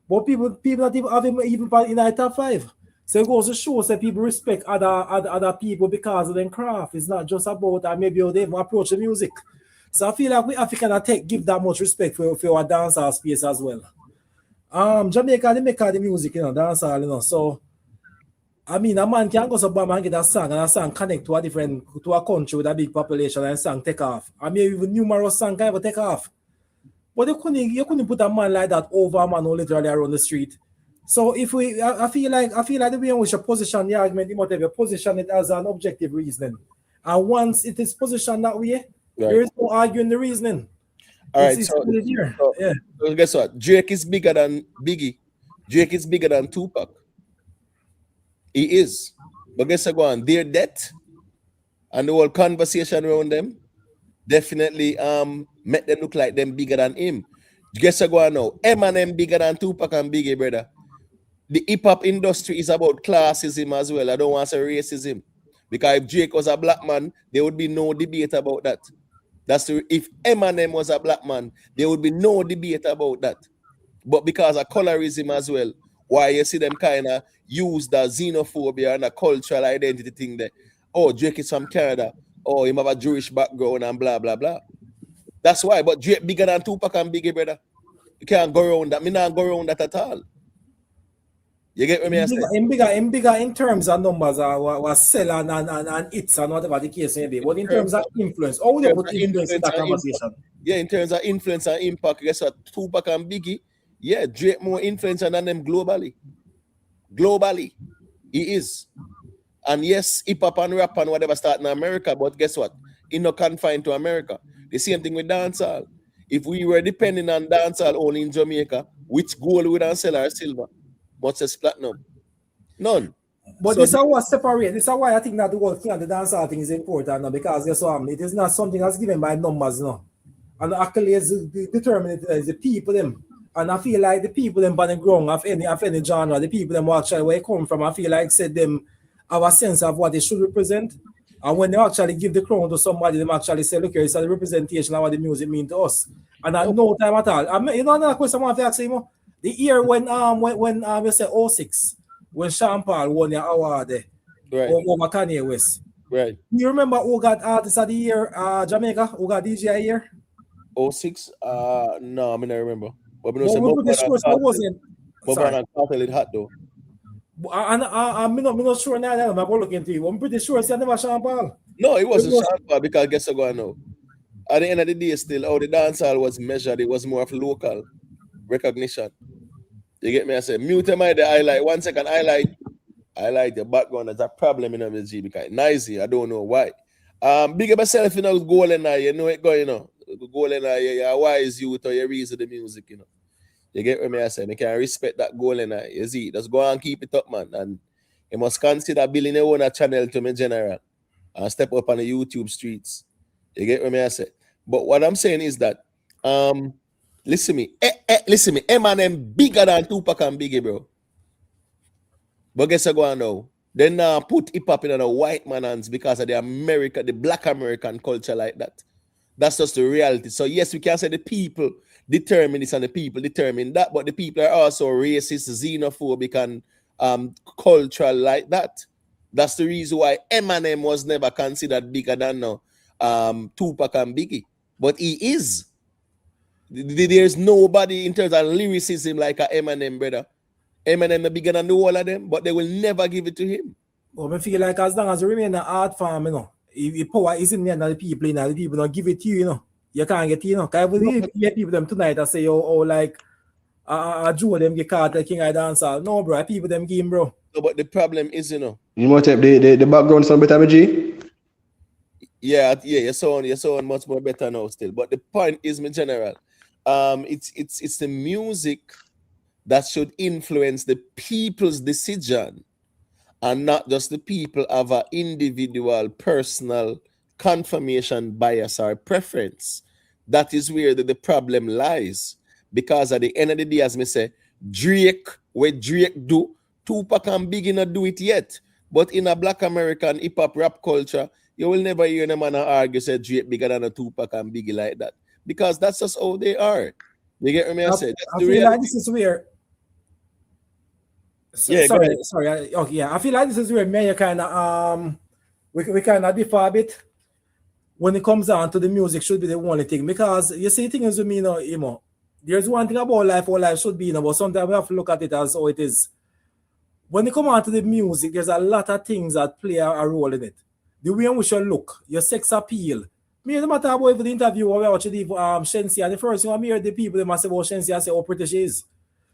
But people not even have him even in the top 5. So it goes to show that people respect other people because of their craft. It's not just about maybe how they even approach the music. So I feel like we African give that much respect for our dancehall space as well. Jamaica, they make all the music, you know, dancehall, you know. So I mean, a man can go to Bama and get a song, and a song connect to a country with a big population, and a song take off. I mean, even numerous songs can ever take off. But you couldn't put a man like that over a man who literally around the street. So if I feel like the way in which you position the argument, you might have position it as an objective reasoning. And once it is positioned that way, there is no arguing the reasoning. All right, so guess what? Drake is bigger than Biggie. Drake is bigger than Tupac. He is. But guess what? Their death and the whole conversation around them definitely make them look like them bigger than him. Guess what now? Eminem bigger than Tupac and Biggie, brother. The hip-hop industry is about classism as well. I don't want to say racism. Because if Drake was a black man, there would be no debate about that. If Eminem was a black man, there would be no debate about that. But because of colorism as well, why you see them kind of use the xenophobia and the cultural identity thing there. Oh, Drake is from Canada. Oh, he have a Jewish background and blah, blah, blah. That's why. But Drake bigger than Tupac and Biggie, brother. You can't go around that. Me not go around that at all. You get what me I say? In bigger in terms of numbers was sell and hits and whatever the case may be. But in terms of influence, how would you put influence in that conversation? Yeah, in terms of influence and impact, guess what? Tupac and Biggie, yeah, Drake more influential than them globally. Globally, he is. And yes, hip hop and rap and whatever start in America, but guess what? It's not confined to America. The same thing with dancehall. If we were depending on dancehall only in Jamaica, which gold would I sell or silver? What's a platinum? None. But So this is what separate. This is why I think that the whole thing of the dancehall thing is important now, because guess what? It is not something that's given by numbers, no. And the accolades determine it is the people them. And I feel like the people them on the ground of any genre, the people them actually where they come from, I feel like said them have a sense of what they should represent. And when they actually give the crown to somebody, they actually say, look here, it's a representation of what the music means to us. And at no time at all. You know another question I want to ask you, the year when you say 06, when Sean Paul won the award over Kanye West. Right. You remember who got artist of the year, Jamaica? Who got DJ of the year? 06? No, I mean I remember. But we wasn't. Sorry. Kartel it hot though. And I'm not sure now. I'm going to look into it. I'm pretty sure it's never Sean Paul. No, it wasn't Sean Paul because guess what I know. At the end of the day, still, how the dancehall was measured, it was more of local recognition. You get me? I say, mute them the highlight. 1 second, highlight the background. There's a problem in MSG because noisy. I don't know why. Big up yourself, you know, golden eye. You know it going, you know. Golden eye, you're wise youth or you reason the music, you know. You get what I say? I can respect that golden eye. You see, just go and keep it up, man. And you must consider building your own channel to me general and step up on the YouTube streets. You get what I say? But what I'm saying is that, listen me, Eminem bigger than Tupac and Biggie, bro. But guess what going now? They now put hip hop in a white man hands because of the black American culture like that. That's just the reality. So yes, we can say the people determine this and the people determine that, but the people are also racist, xenophobic, and cultural like that. That's the reason why Eminem was never considered bigger than Tupac and Biggie. But he is. There's nobody in terms of lyricism like a Eminem, brother. Eminem is bigger than the whole of them, but they will never give it to him. Well, I feel like as long as you remain an art form, you know, if power is in there, the people, you know, the people don't give it to you, you know. You can't get it, you know. Because I believe people them tonight that say, oh like, Joe them get Kartel King I dancehall. No, bro, people them game, bro. No, but the problem is, you know. You want to the background sound better, G? Yeah, you sound much more better now still. But the point is, my general, it's the music that should influence the people's decision and not just the people have an individual, personal confirmation bias or preference. That is where the problem lies. Because at the end of the day, as me say, Drake, what Drake do, Tupac and Biggie not do it yet. But in a black American hip-hop rap culture, you will never hear them man argue say Drake bigger than a Tupac and Biggie like that. Because that's just how they are. You get what I say? I feel like this is where... I feel like this is where me kind of we kind of differ a bit when it comes down to the music should be the only thing, because you see things with me, you know, there's one thing about life, how life should be, you know, but sometimes we have to look at it as how it is. When it comes on to the music, there's a lot of things that play a role in it. The way in which you look, your sex appeal. Me, no matter about the interview or watch the Shensi, and the first thing I hear the people they must say about Shensi, I say how pretty she is.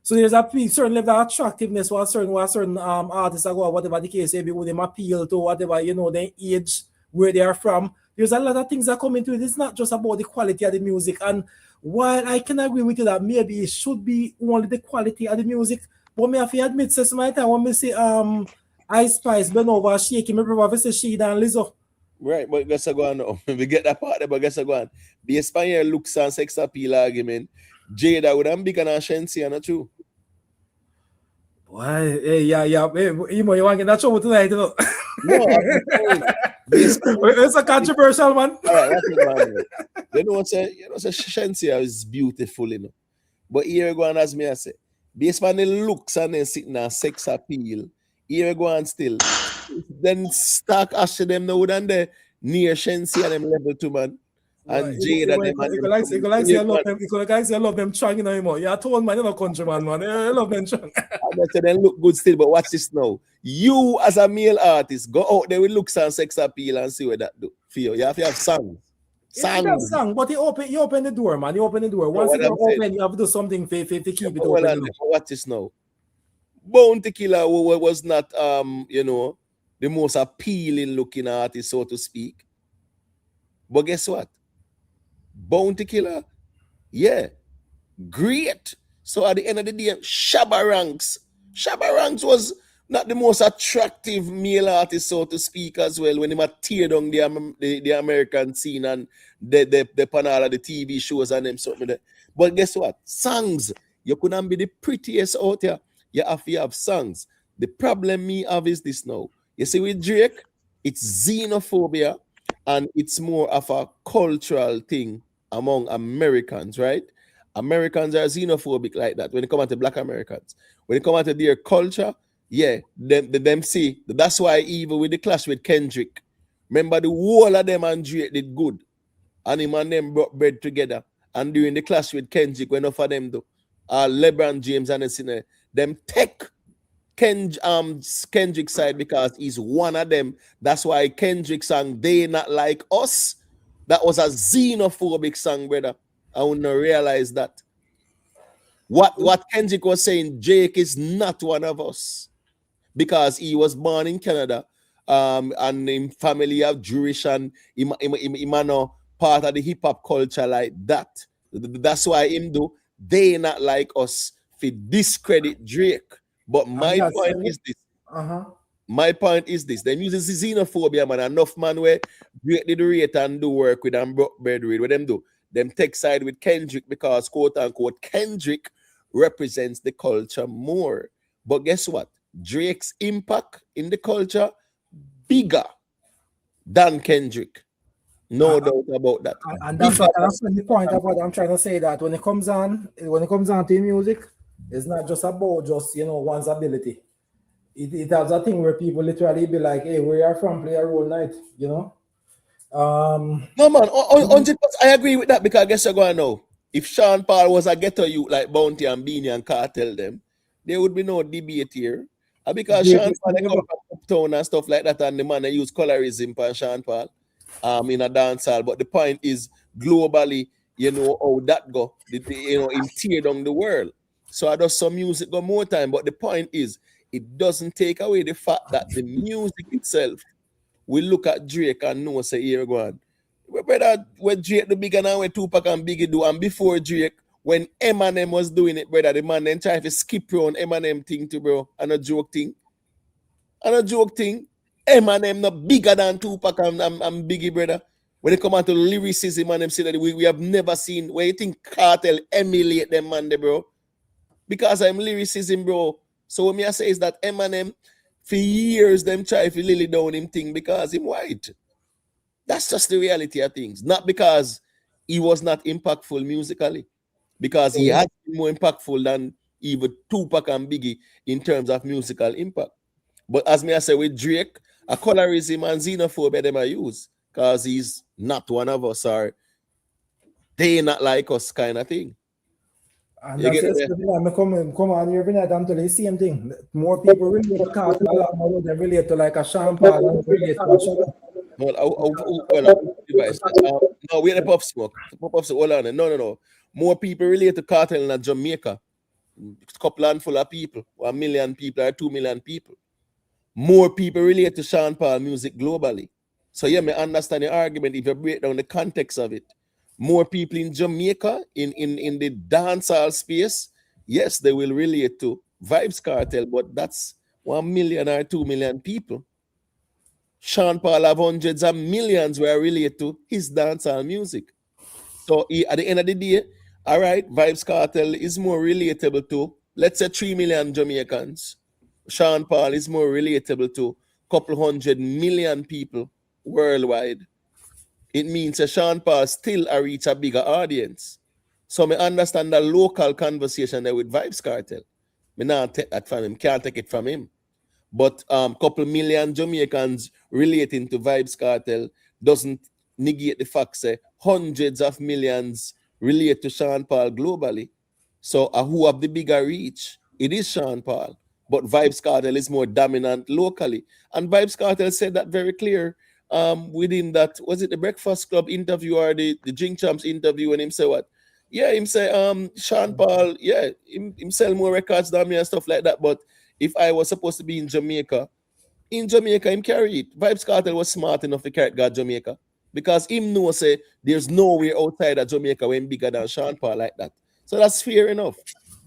So there's a certain level of attractiveness or certain artists or whatever the case may be, who them appeal to, whatever, you know, their age, where they are from. There's a lot of things that come into it. It's not just about the quality of the music. And while I can agree with you that maybe it should be only the quality of the music, but me have to admit, since my time when me see Ice Spice bend over shaking, me prefer to say she and Lizzo. Right, but guess what going on? We get that part there, but guess what going on? Based on your looks and sex appeal argument, Jada would have bigger than Shensi, and not true. Why? Hey, yeah. Hey, you want to get that trouble tonight, you know? No, it's a controversial one. All right, that's it, man. You know, Shensi is beautiful, you know. But here you go and as me I say, based on the looks and then sitting on sex appeal, here you go and still. Then stark Asher them now than the near Shensi and them level 2, man. And Jada them and them. I love them strong, you know. You're a tone man, you're not countryman, man. I love them strong. I say they look good still, but watch this now. You as a male artist, go out there with looks and sex appeal and see what that do for you. You have to have songs. It has song, but you open the door, man. You open the door. Once the door open, you have to do something to keep it open. Watch this now. Bounty Killer was not the most appealing looking artist, so to speak. But guess what? Bounty Killer, yeah, great. So at the end of the day, Shabba Ranks was not the most attractive male artist, so to speak, as well, when he might tear down the American scene and the panel of the TV shows and them something there. But guess what? Songs, you couldn't be the prettiest out here. You have to have songs. The problem me have is this now. You see, with Drake, it's xenophobia and it's more of a cultural thing among Americans, right? Americans are xenophobic like that when it comes to black Americans. When it comes to their culture, yeah, them see. That's why even with the clash with Kendrick, remember the whole of them and Drake did good. And him and them brought bread together. And during the clash with Kendrick, when enough of them do, LeBron James and them take Kendrick's side because he's one of them. That's why Kendrick sang "They Not Like Us." That was a xenophobic song, brother. I would not realize that. What Kendrick was saying, Jake is not one of us because he was born in Canada, and in family of Jewish and he no part of the hip hop culture like that. That's why him do "They Not Like Us" for discredit Drake. But my point is this. My point is this. Them use xenophobia, man. Enough man where Drake did the rate and do work with and broke bread with. What them do? Them take side with Kendrick because, quote unquote, Kendrick represents the culture more. But guess what? Drake's impact in the culture bigger than Kendrick. No doubt about that. And that's the point of what I'm trying to say, that when it comes on to music, it's not just about one's ability. It has a thing where people literally be like, hey, where you are from, play a role night, No, man, 100%. I agree with that because I guess you're going to know. If Sean Paul was a ghetto youth like Bounty and Beenie and Kartel them, there would be no debate here. And because Sean Paul come from Uptown and stuff like that, and the man they use colorism for Sean Paul in a dancehall. But the point is, globally, how that go, in tear down the world. So I do some music go more time. But the point is, it doesn't take away the fact that the music itself, we look at Drake and know, say, here go on. Brother, when Drake the bigger now, when Tupac and Biggie do, and before Drake, when Eminem was doing it, brother, the man then try to skip around Eminem thing too, bro, and a joke thing. Eminem not bigger than Tupac and Biggie, brother. When it come out to lyricism and them say that we have never seen, where you think Kartel emulate them, man, bro? Because I'm lyricism, bro. So what me I say is that Eminem, for years, them try to lily down him thing because him white. That's just the reality of things. Not because he was not impactful musically. Because he has been more impactful than even Tupac and Biggie in terms of musical impact. But as me I say with Drake, a colorism and xenophobia them I use. Because he's not one of us, or they not like us kind of thing. And that's it. Come on every night and tell you the same thing. More people relate to Kartel, a lot more than relate to like a Sean Paul and relate to a Shaggy. No, we're the Pop Smoke. Hold on. No. More people relate to Kartel in Jamaica. A couple handful of people, 1 million people or 2 million people. More people relate to Sean Paul music globally. So yeah, me understand the argument if you break down the context of it. More people in Jamaica, in the dancehall space, yes, they will relate to Vybz Kartel, but that's 1 million or 2 million people. Sean Paul have hundreds of millions where relate to his dancehall music. So at the end of the day, all right, Vybz Kartel is more relatable to, let's say, 3 million Jamaicans. Sean Paul is more relatable to a couple 100 million people worldwide. It means that Sean Paul still reach a bigger audience. So I understand the local conversation there with Vybz Kartel. I not take that from him, can't take it from him. But couple million Jamaicans relating to Vybz Kartel doesn't negate the fact that hundreds of millions relate to Sean Paul globally. So who have the bigger reach? It is Sean Paul. But Vybz Kartel is more dominant locally. And Vybz Kartel said that very clear within that, was it the Breakfast Club interview or the Drink Champs interview, and him say what? Yeah, him say, Sean Paul, yeah, him sell more records than me and stuff like that. But if I was supposed to be in Jamaica, him carry it. Vybz Kartel was smart enough to carry God Jamaica. Because him know say there's nowhere outside of Jamaica when bigger than Sean Paul like that. So that's fair enough.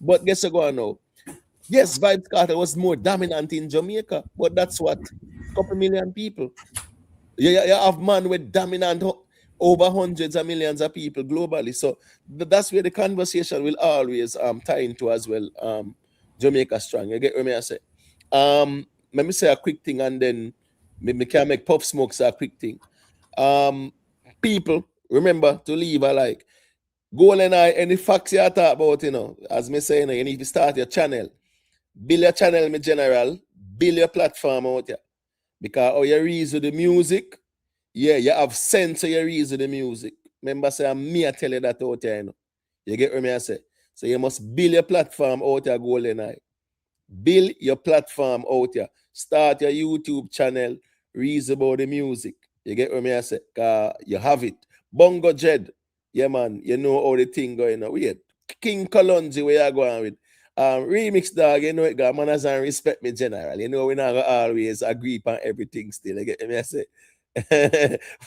But guess what go on now? Yes, Vybz Kartel was more dominant in Jamaica, but that's what couple million people. You have man with dominant over hundreds of millions of people globally. So that's where the conversation will always tie into as well. Jamaica strong. You get what I say? Let me say a quick thing, and then me can make Puff Smoke say a quick thing. People remember to leave a like. Goal and any facts you talk about, as me say, you need to start your channel. Build your channel, me general. Build your platform out here. Because how you reason the music, yeah, you have sense of your reason the music. Remember, say, me I tell you that out here, You get what I say? So you must build your platform out here, Goal and Build your platform out here. Start your YouTube channel. Reason about the music. You get what I say? You have it. Bongo Jed. Yeah, man. You know how the thing going on. Weird. King Kalonji, where you going with? Remix dog, you know it got manners and respect me general. You know we not gonna always agree on everything still. You get me? I say.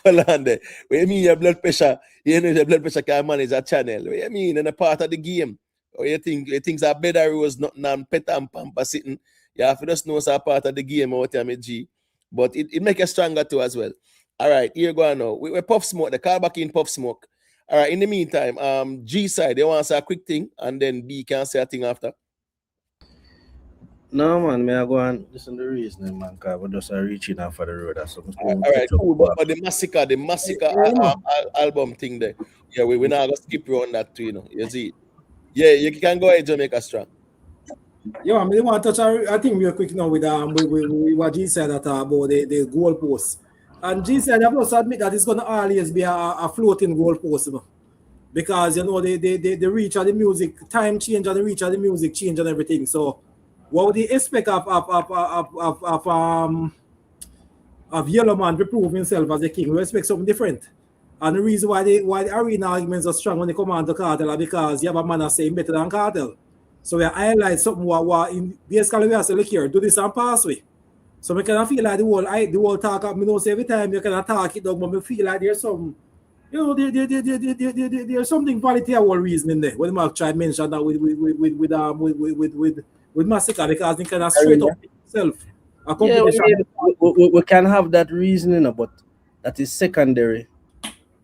Hold on there. What you mean your blood pressure? You know your blood pressure can manage a channel. What you mean in a part of the game? Or you think things are better rose not pet and pamper sitting? You have to just know it's a part of the game out here, G. But it make you stronger too as well. All right, here go on now. We Puff Smoke, the car back in Puff Smoke. All right, in the meantime, G side, they want to say a quick thing, and then B can say a thing after. No, man, may I go and listen to the reasoning, man, because we're just reaching out for the road. So all right, cool. But the Masicka album thing there, yeah, we're not going to skip around that too, You see? Yeah, you can go ahead, Jamaica Strong. Yeah, I mean, want to touch, I think real quick now with what G said that about the goalposts. And G said, I must admit that it's going to always be a floating goalpost, because, the reach of the music, time change and the reach of the music change and everything. So, what would they expect of Yellow Man to prove himself as a king? We expect something different. And the reason why the arena arguments are strong when they come on to Kartel are because you have a man that's saying better than Kartel. So we highlight something what in basically we have to look here, do this and pass way. So we kind of feel like the whole talk up, say every time you can talk it down, but we feel like there's some, there's something valid to our reasoning there. When Mark tried to mention that with Masicka, because he kind of straight up himself. Yeah, we can have that reasoning, but that is secondary.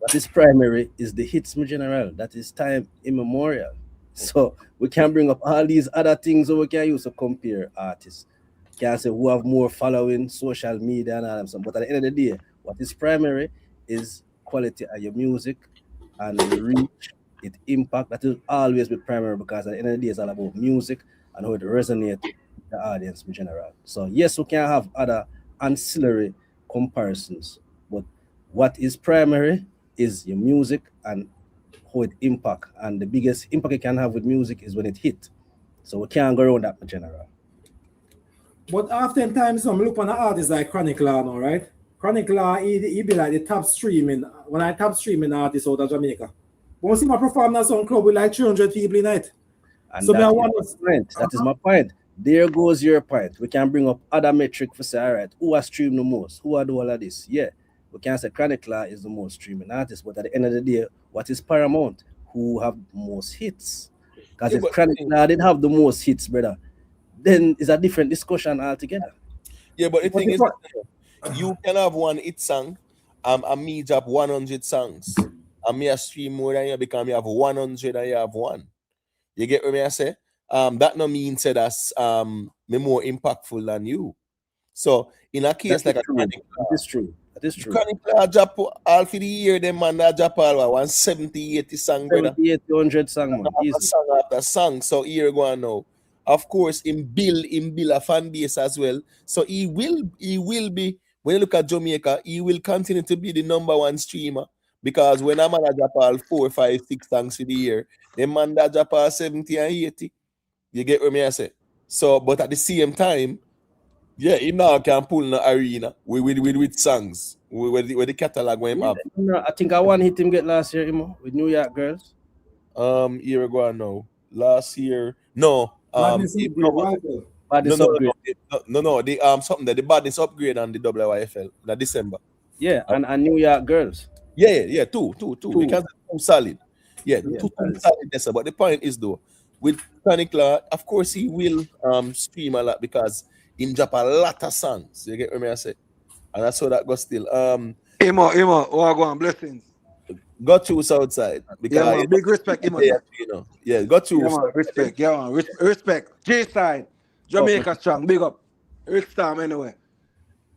What is primary is the hits in general. That is time immemorial. So we can bring up all these other things that we can use to compare artists. Can say who have more following, social media and all that. But at the end of the day, what is primary is quality of your music and reach, it impact. That will always be primary, because at the end of the day, it's all about music and how it resonates with the audience in general. So yes, we can have other ancillary comparisons, but what is primary is your music and how it impact. And the biggest impact you can have with music is when it hit. So we can't go around that in general. But oftentimes, I'm looking at artists like Chronic Law now, right? Chronic Law, he be like the top streaming, when I top streaming artist out of Jamaica. But when I see my perform at some club with like 300 people in night. And so that is my point. There goes your point. We can bring up other metric for say, all right, who has streamed the most? Who are do all of this? Yeah, we can say Chronic Law is the most streaming artist, but at the end of the day, what is paramount? Who have most hits? Because if Chronic Law didn't have the most hits, brother, then it's a different discussion altogether. Yeah, but the thing is, you can have one hit song, and me drop 100 songs, and me a stream more than you because me have 100 and you have one. You get what I say? That no mean say that's me more impactful than you. So in a case like that is true. That is true. Chronic Law drop all for the year, them man that drop all 170, 80 song, brother. 70, 80, 100 song, man. Easy. Song after song. So here go on now. Of course, in build a fan base as well. So he will be, when you look at Jamaica, he will continue to be the number one streamer Because when a man a drop all 4, 5, 6 songs for the year, the man that drop all 70 and 80. You get what me I say? So, but at the same time, yeah, he now can pull in the arena with songs where the catalog going up. I think I one hit him get last year, with New York Girls. Year ago now. Last year, no. Badness no, the something that the badness upgrade on the WYFL in December. Yeah, and New York Girls. Yeah, two. We can't say two solid. Yeah, two solid. Yes, but the point is though, with Tanikla, of course he will stream a lot because he drop a lot of songs. You get what I say? And that's how that goes still. Imo, go on, blessings. Got you Southside. Because yeah, man, big respect, Imo. Yeah, got you. Yeah, man, respect. Yeah, man, respect. J-side, Jamaica strong, big up. Rick Storm anyway.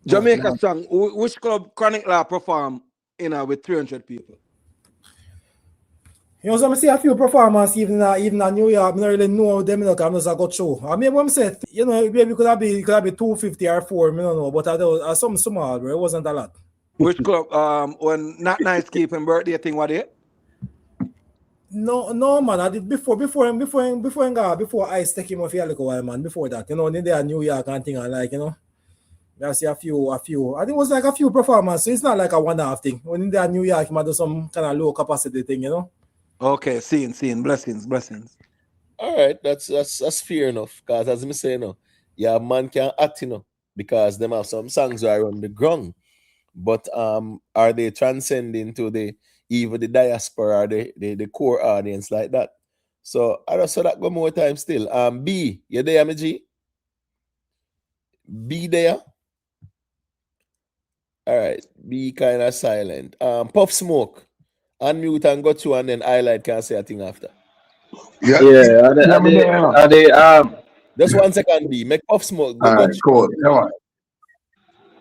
Jamaica strong. Which club Chronic Law perform with 300 people? You know, so I see a few performers even in New York. I don't really know them. I'm just a good show. I mean, what I'm saying, you know, maybe could have be 250 or 4. I don't know, but there was some small, bro. It wasn't a lot. Which club? When Not Nice keeping birthday thing, what it? No, man. I did before Ice take him off here like a while, man. Before that, you know, in there New York and thing, like, you know. I see a few. I think it was like a few performers, so it's not like a one-off thing. When in there New York, you might do some kind of low capacity thing, you know. Okay, seeing. Blessings. All right, that's fair enough. Because as I say, you know, yeah, man can act, you know, because them have some songs that are on the ground. But are they transcending to the diaspora or the core audience like that? So I just saw that go more time still. B, you there, my G? B there? All right, B kind of silent. Puff Smoke. Unmute and got you, and then highlight can say a thing after. Yeah. Are they Just 1 second, B. Make Puff Smoke. All right, cool. Come on.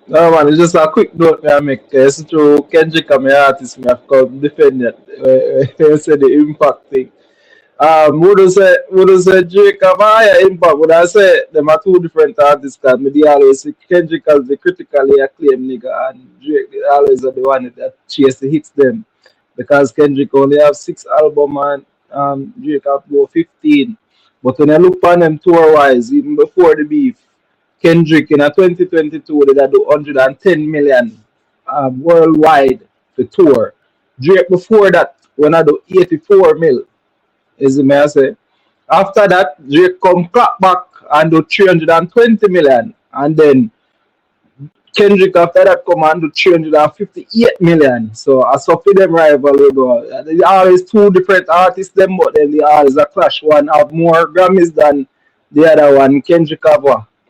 No man, it's just a quick note I make. It's through Kendrick and my artist me have come defend it. You say the impact thing. Would you say Drake have a higher impact? Would I say them are two different artists? Because me always see Kendrick as the critically acclaimed nigga, and Drake always are the one that chase the hits them. Because Kendrick only have 6 albums and Drake have about 15. But when I look on them tour wise, even before the beef, Kendrick in a 2022 they do 110 million worldwide for tour. Drake before that when I do 84 mil, is the may I say. After that, Drake come clap back and do 320 million, and then Kendrick after that come and do 358 million. So I saw for them rival go. They always two different artists them, but then they always a clash. One have more Grammys than the other one. Kendrick have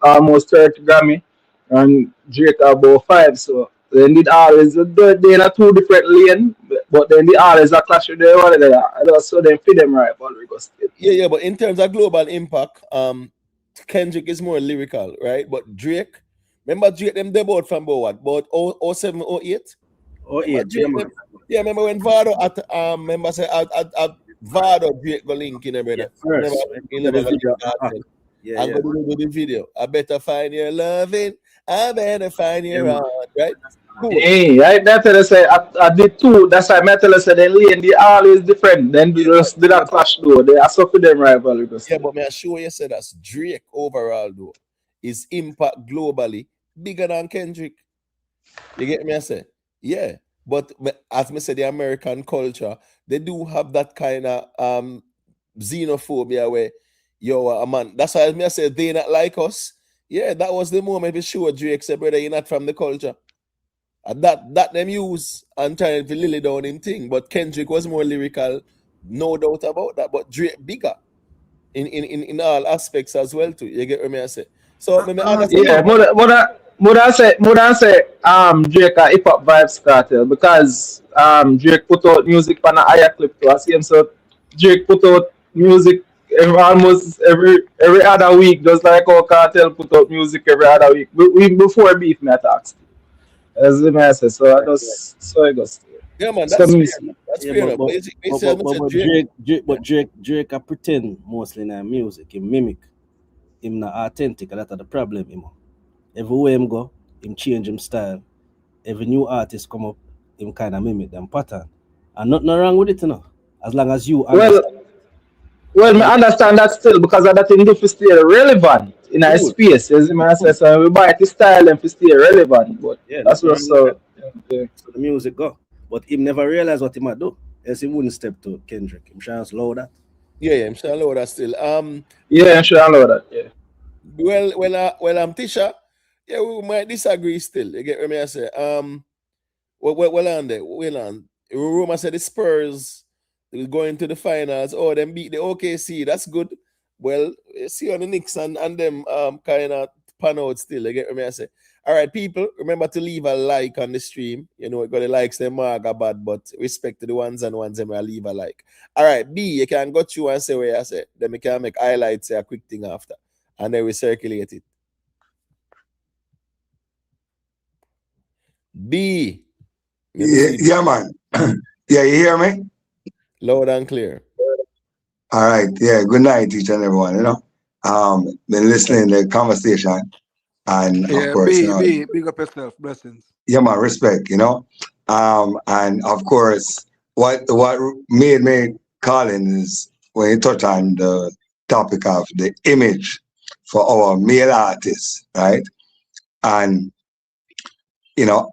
almost 30 Grammy and Drake have about 5. So then they always they in a two different lane, but then they always a clash with the one another. I so them for them rivalry go still. Yeah, but in terms of global impact, Kendrick is more lyrical, right? But Drake, remember Drake them debut from about 07, 08? 08, yeah, remember when Vado at remember say at Vado Drake go link in brother. Yeah, I'm gonna do the video. I better find your loving. I better find your heart, right? Cool. Hey, right? That's what I say. I did two. That's why I tell you say they lane they always different. Then they just did a clash though. They are suffer them rivalry. Yeah, but may I show you say that's Drake overall though. His impact globally bigger than Kendrick. You get me? I say, yeah. But as me say, the American culture, they do have that kind of xenophobia where yo, man, that's why I say they not like us. Yeah, that was the moment we show Drake said, brother, you're not from the culture. And that them use and trying to lily down him thing. But Kendrick was more lyrical, no doubt about that. But Drake bigger in all aspects as well too. You get what I say? So yeah, would I say Drake a hip hop vibes cartel because Drake put out music on a higher clip to us. So Drake put out music almost every other week, just like how Kartel put out music every other week. Before beef me attacks. As the man says, so I just so it goes. Yeah, man, that's fair. That's fair. But Drake I pretend mostly in music, he mimic. Him not authentic, and that's the problem, him. Everywhere him go, him change him style. Every new artist come up, him kind of mimic them pattern. And nothing wrong with it, you know. As long as you Well, understand. me understand that still because of that thing if stay relevant in a Cool. space. As I say, so we buy the style and stay relevant. But Yeah, that's nothing what wrong with that. so. Yeah. So the music go. But him never realize what he might do. Else he wouldn't step to Kendrick. Him trying to slow that. Yeah, I'm sure I know that still. Yeah, I'm sure I know that. Yeah. Well, Tisha, yeah, we might disagree still. You get what I say? Well on there, well on. Roma said the Spurs will go into the finals. Oh, them beat the OKC. That's good. Well, you see on the Knicks and them kind of pan out still. You get what I say? All right, people, remember to leave a like on the stream. You know, got the likes, them are bad, but respect to the ones them will leave a like. All right, B, you can go through and say where I say. Then we can make highlights, a quick thing after. And then we circulate it. B. Yeah, man. Yeah, you hear me? Loud and clear. All right. Yeah. Good night, each and everyone. Been listening to the conversation, and of course, big up yourself. Blessings. yeah, man. Respect. And of course, what made me calling is when you touch on the topic of the image for our male artists, right? And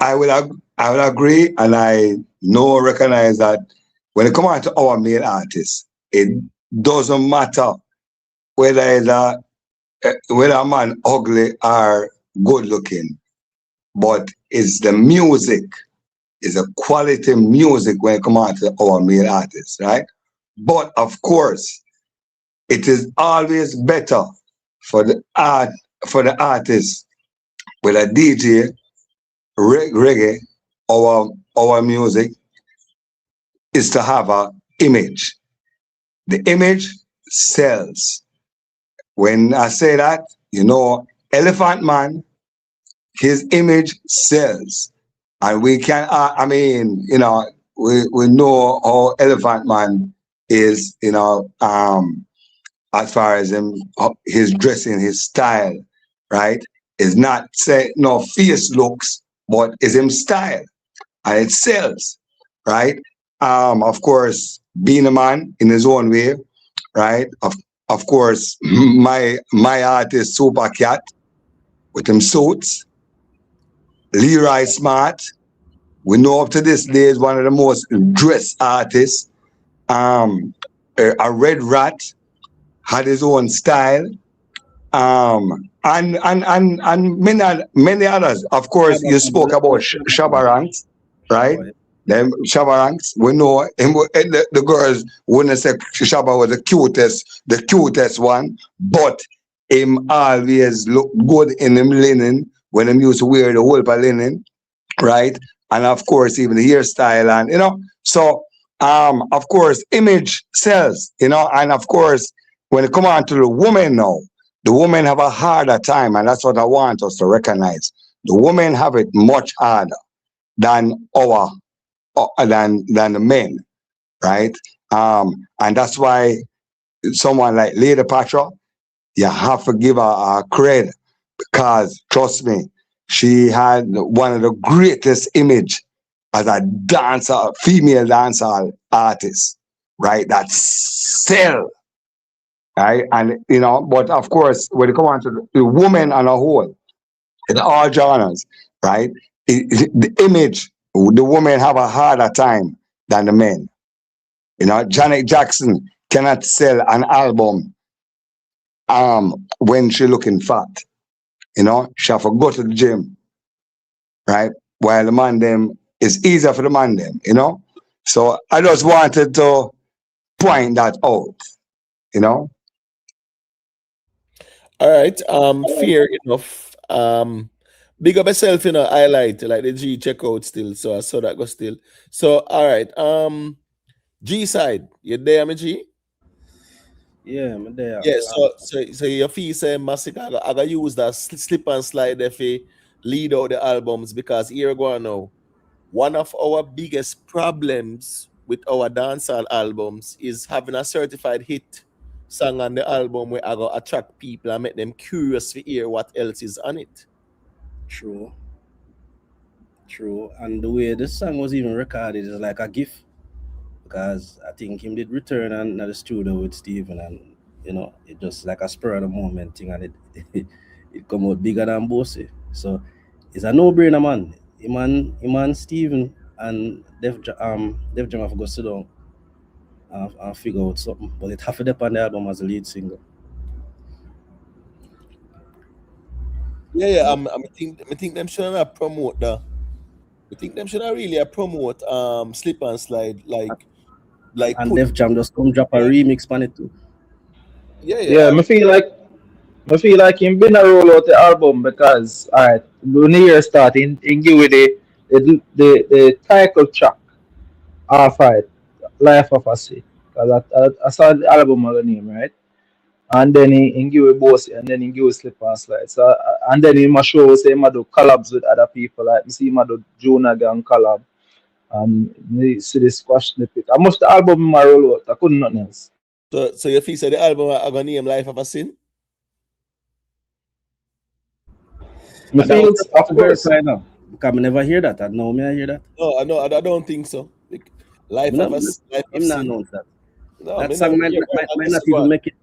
I will agree, and I recognize that when it comes on to our male artists, it doesn't matter whether a man ugly or good looking, but it's the music, it's a quality music when it comes on to our male artists, right? But of course, it is always better for the artist with a DJ, reggae, our music is to have an image. The image sells. When I say that, Elephant Man, his image sells. And we can, we know how Elephant Man is, as far as his dressing, his style, right? Is not say no fierce looks, but is him style. And it sells, right? Of course, being a man in his own way, right? Of course, my artist Super Cat with him suits, Leroy Smart. We know up to this day is one of the most dressed artists. A Red Rat had his own style. And many others. Of course, you spoke about Shabaranks, right? Them Shabaranks, we know the girls wouldn't say Shaba was the cutest one, but him always look good in him linen when him used to wear the whole of linen, right? And of course, even the hairstyle and so of course, image sells, and of course, when it come on to the woman now, the women have a harder time, and that's what I want us to recognize. The women have it much harder than than the men, right? And that's why someone like Lady Patra, you have to give her a credit because trust me, she had one of the greatest image as a dancer, female dancer artist, right? That sell, right? And but of course, when it comes on to the woman on a whole, in all genres, right? The image, the women have a harder time than the men. Janet Jackson cannot sell an album when she looking fat. She have to go to the gym, right? While the man them is easier for the man them, So I just wanted to point that out, All right. Fair enough. Big up yourself, highlight like the G check out still. So I saw that go still. So all right. G side, you there, me G? Yeah, I'm there. Yeah, so your fee say Masicka, I gotta use that slip and slide if lead out the albums because here go on now. One of our biggest problems with our dancehall albums is having a certified hit song on the album where I go attract people and make them curious to hear what else is on it. True. And the way this song was even recorded is like a gift. because I think him did return and at the studio with Steven, and it just like a spur of the moment thing, and it come out bigger than Bossy. So it's a no-brainer, man. Iman Steven and Def Jam have to go sit down and figure out something, but it have to depend on the album as a lead single. Yeah. I think them should not promote the. I think them should not really promote Slip and Slide like And put. Def Jam just come drop a remix on it too. Yeah, I feel like him been a roll out the album because alright, when the year start in give it the title track half right, Life of a Sea. Cause I saw the album of the name, right? And then he give it boss and then he give it Slip and Slide. So and then he must show say he do collabs with other people, like you see him do Jonah Gang collab and you see the squash snippet. I must the album my roll out. I couldn't nothing else. So you feel say the album I gonna name Life of a Sin? I feel it's of course. Verify now. Because I never hear that. I hear that. No, I don't think so. Life of a Sin. Him not know that. No, that song might not even make it,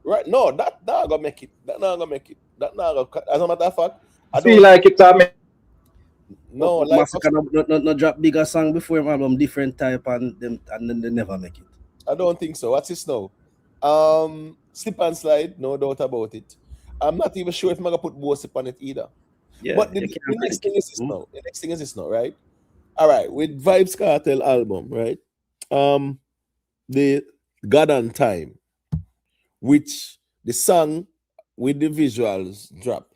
Right? No, that not gonna make it. That not gonna make it. That not gonna. As a matter of fact, I feel like it's a. No, Masicka no drop bigger song before him album, different type, and then they never make it. I don't think so. What's this now? Slip and Slide, no doubt about it. I'm not even sure if I'm gonna put Bossy on it either. Yeah, but the next thing is this now. The next thing is this now, right? All right, with Vybz Kartel album, right? The God and Time, which the song with the visuals drop.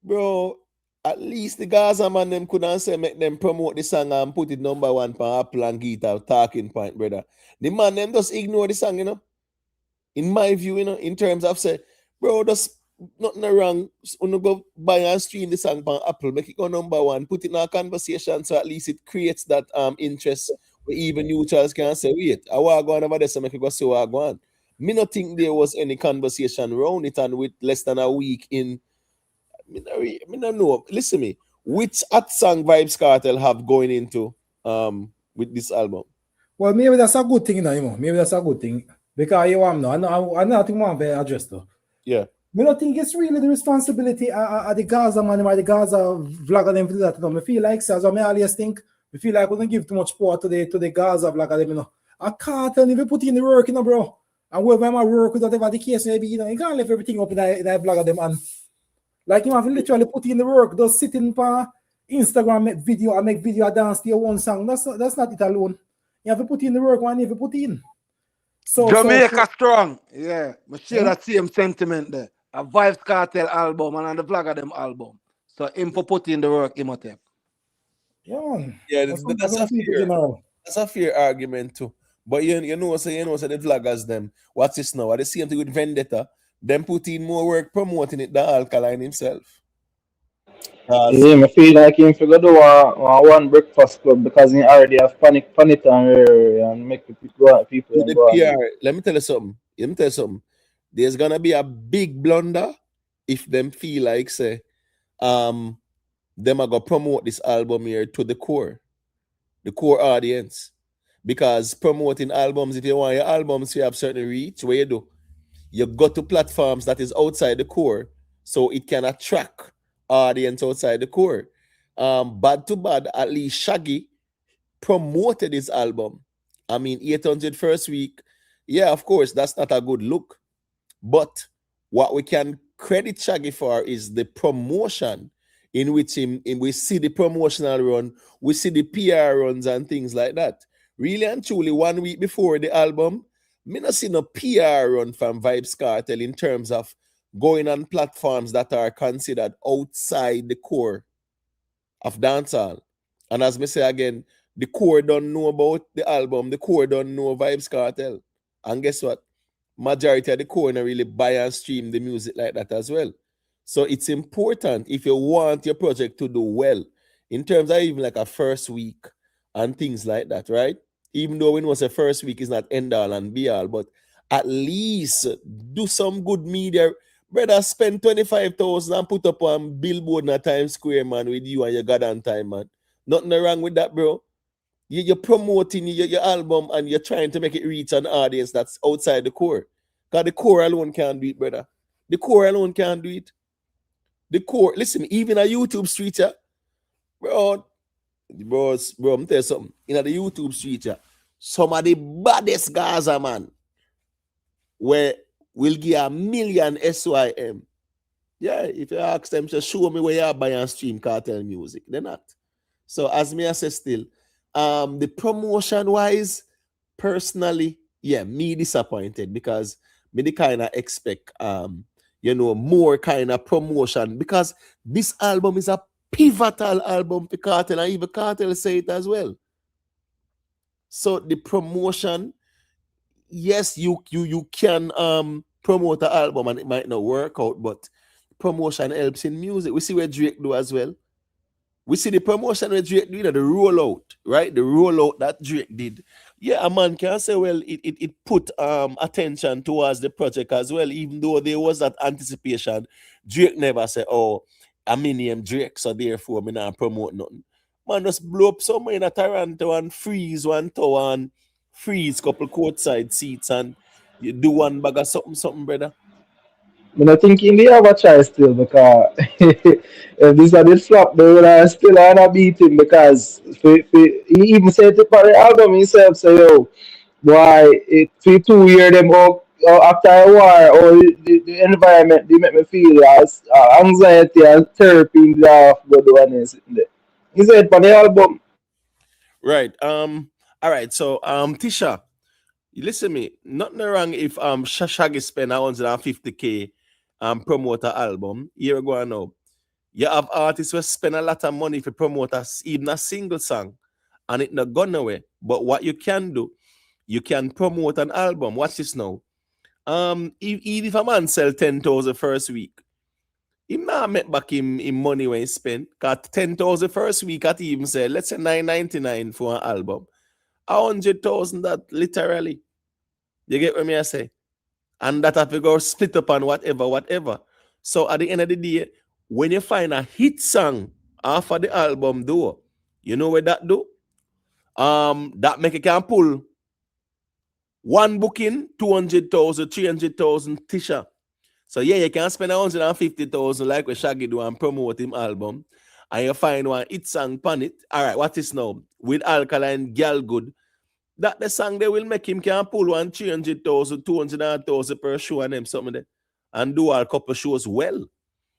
Bro, at least the Gaza man them couldn't say make them promote the song and put it number one for Apple and Guitar talking point, brother. The man them just ignore the song, In my view, in terms of say, bro, there's nothing wrong. When you go buy and stream the song on Apple, make it go number one, put it in a conversation so at least it creates that interest where even neutrals can say, wait, I want to go on over there so make it go see what I go on. Me not think there was any conversation around it, and with less than a week in, I don't know. Listen me, which at song Vybz Kartel have going into with this album? Well, maybe that's a good thing, maybe that's a good thing. Because you want I know think want to address though. Yeah. I don't think it's really the responsibility of the Gaza man or the Gaza vlogger them to do that. I feel like so as I always think, we feel like we don't give too much power to the Gaza vlogger them, I can't tell you put in the work, bro. And whoever I work with, whatever the case may be, you can't leave everything up in that vlogger them, and like you have to literally put in the work. Just sitting for Instagram, make video dance to your one song. That's not it alone. You have to put in the work, man. You have to put in. So Jamaica strong. Yeah. I share that same sentiment there. A Vybz Kartel album and the Vlogger them album. So him for put in the work, him take. Yeah, that's a fair argument too. But you know, so the vloggers them. What's this now? Are the same thing with Vendetta? Them put in more work promoting it than Alkaline himself. I feel like him figure do one breakfast club because he already have panic and make people the go PR. Let me tell you something. There's gonna be a big blunder if them feel like say them are gonna promote this album here to the core audience. Because promoting albums, if you want your albums to have certain reach, where you go to platforms that is outside the core so it can attract audience outside the core. Bad to bad, at least Shaggy promoted his album. I mean, 800 first week. Yeah, of course, that's not a good look. But what we can credit Shaggy for is the promotion in which we see the promotional run, we see the PR runs and things like that. Really and truly, 1 week before the album, me not see no PR run from Vybz Kartel in terms of going on platforms that are considered outside the core of dancehall. And as me say again, the core don't know about the album, the core don't know Vybz Kartel. And guess what? Majority of the core don't really buy and stream the music like that as well. So it's important if you want your project to do well, in terms of even like a first week and things like that, right? Even though we know the first week is not end all and be all, but at least do some good media. Brother, spend 25,000 and put up on billboard in a Times Square, man, with you and your goddamn time, man. Nothing wrong with that, bro. You're promoting your album and you're trying to make it reach an audience that's outside the core. Because the core alone can't do it, brother. The core alone can't do it. The core, listen, even a YouTube street, yeah, bro, I'm tell you something. In the YouTube street, yeah, some of the baddest Gaza, man, where will give a million SYM. Yeah, if you ask them to show me where you buy and stream Kartel music, they're not. So as me I say still, the promotion wise, personally, yeah, me disappointed because me the kind of expect more kind of promotion because this album is a pivotal album for Kartel and even Kartel say it as well. So the promotion, yes, you can promote an album and it might not work out, but promotion helps in music. We see where Drake do as well. We see the promotion where Drake do, the rollout, right? The rollout that Drake did. Yeah, a man can say, well, it put attention towards the project as well, even though there was that anticipation. Drake never said, oh, I'm in name Drake, so therefore I'm not promote nothing. Man, just blow up somewhere in a Toronto and freeze one tower and freeze couple courtside seats and you do one bag of something, brother. I think they have a choice still because if this are the flop, they will still wanna beat him because he even said it for the album himself. So yo, why it for 2 years them up after a war or the environment they make me feel as anxiety and therapy in the good one is in there. He said for the album. Right. All right. So Tisha, you listen me. Nothing wrong if Shaggy spend 150K promote an album. Here we go now. You have artists who spend a lot of money for promote even a single song and it not gone away. But what you can do, you can promote an album. Watch this now. If a man sell 10,000 first week, he not make back him money when he spend. Cause 10,000 first week at even say, let's say 999 for an album. 100,000 that literally. You get what I say? And that have to go split up on whatever. So at the end of the day, when you find a hit song off of the album, though, you know what that do? That make it can pull one booking, 200,000, 300,000 Tisha. So yeah, you can spend 150,000 like what Shaggy do and promote him album. And you find one hit song on it. All right, what is now? With Alkaline, Girl Good. That the song they will make him can pull one 300,000, 200,000 per show and them something there. And do a couple shows well.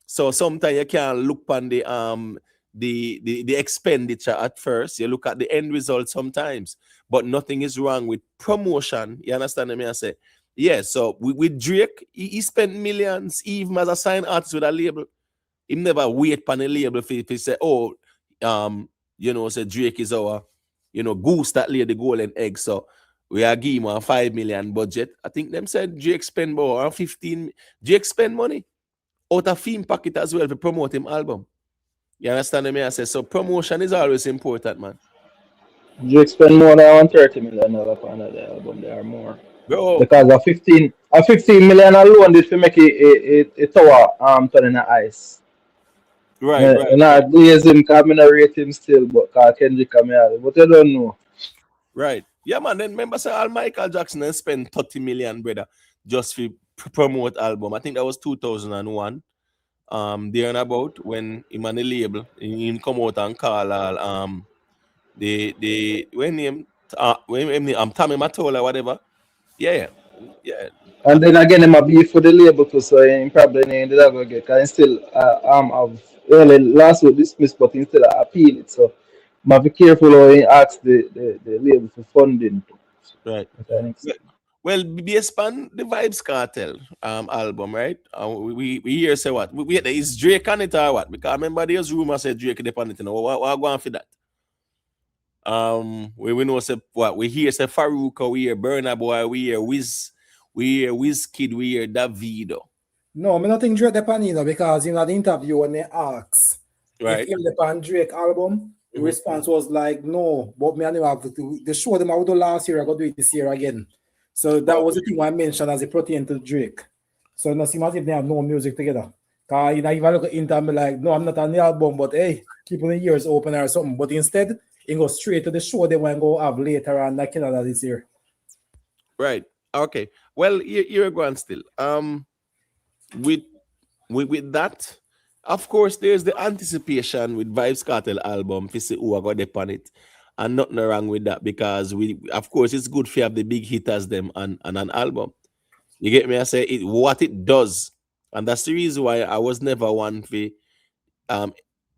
So sometimes you can look on the expenditure at first. You look at the end result sometimes. But nothing is wrong with promotion. You understand what I say? Yeah, so with Drake, he spent millions, even as a signed artist with a label. He never wait on a label if he say, oh, say Drake is our, goose that lay the golden egg. So we are giving him a 5 million budget. I think them said Drake spend more 15. Drake spend money out of film packet as well to promote him album. You understand what I say? So promotion is always important, man. Drake spend more than 130 million on the album. There are more. Bro. Because a 15 million alone did to make it tower turn in the ice. Right. And I raise him because I rate him still, but Kendrick come here. But I don't know. Right. Yeah, man. Then remember say all Michael Jackson then spent 30 million, brother, just for promote album. I think that was 2001. There and about when him on the label, he come out and call all the when him Tommy Matola, whatever. Yeah. And then again, him a beef for the label too, so he probably ended up going get. Cause he still have last week dismissed, but he still appeal it. So, must be careful how he ask the label for funding. Right. Well, based on the Vybz Kartel album, right? We hear say what? Is Drake on it or what? Because I remember there's rumors say Drake on it. You know, what going for that? We know say what? We hear say Farouk, we hear Burna Boy, we hear Wiz, we hear Wizkid, we hear Davido. No, I don't think Drake depend either because in the interview when they asked if he depend Drake album, the response was like no, but me and him have to they showed them I would do last year, I got do it this year again. So that was the thing I mentioned as a pertain to Drake. So it seems as if they have no music together. Cause if I look at interview like, no, I'm not on the album, but hey, keeping the ears open or something. But instead, he go straight to the show they want to go have later on that Canada this year. Right. Okay. Well, you're going still. With that, of course, there's the anticipation with Vybz Kartel album. To see who I got up on it, and nothing wrong with that because of course, it's good to have the big hitters them on an album. You get me? I say it what it does, and that's the reason why I was never one for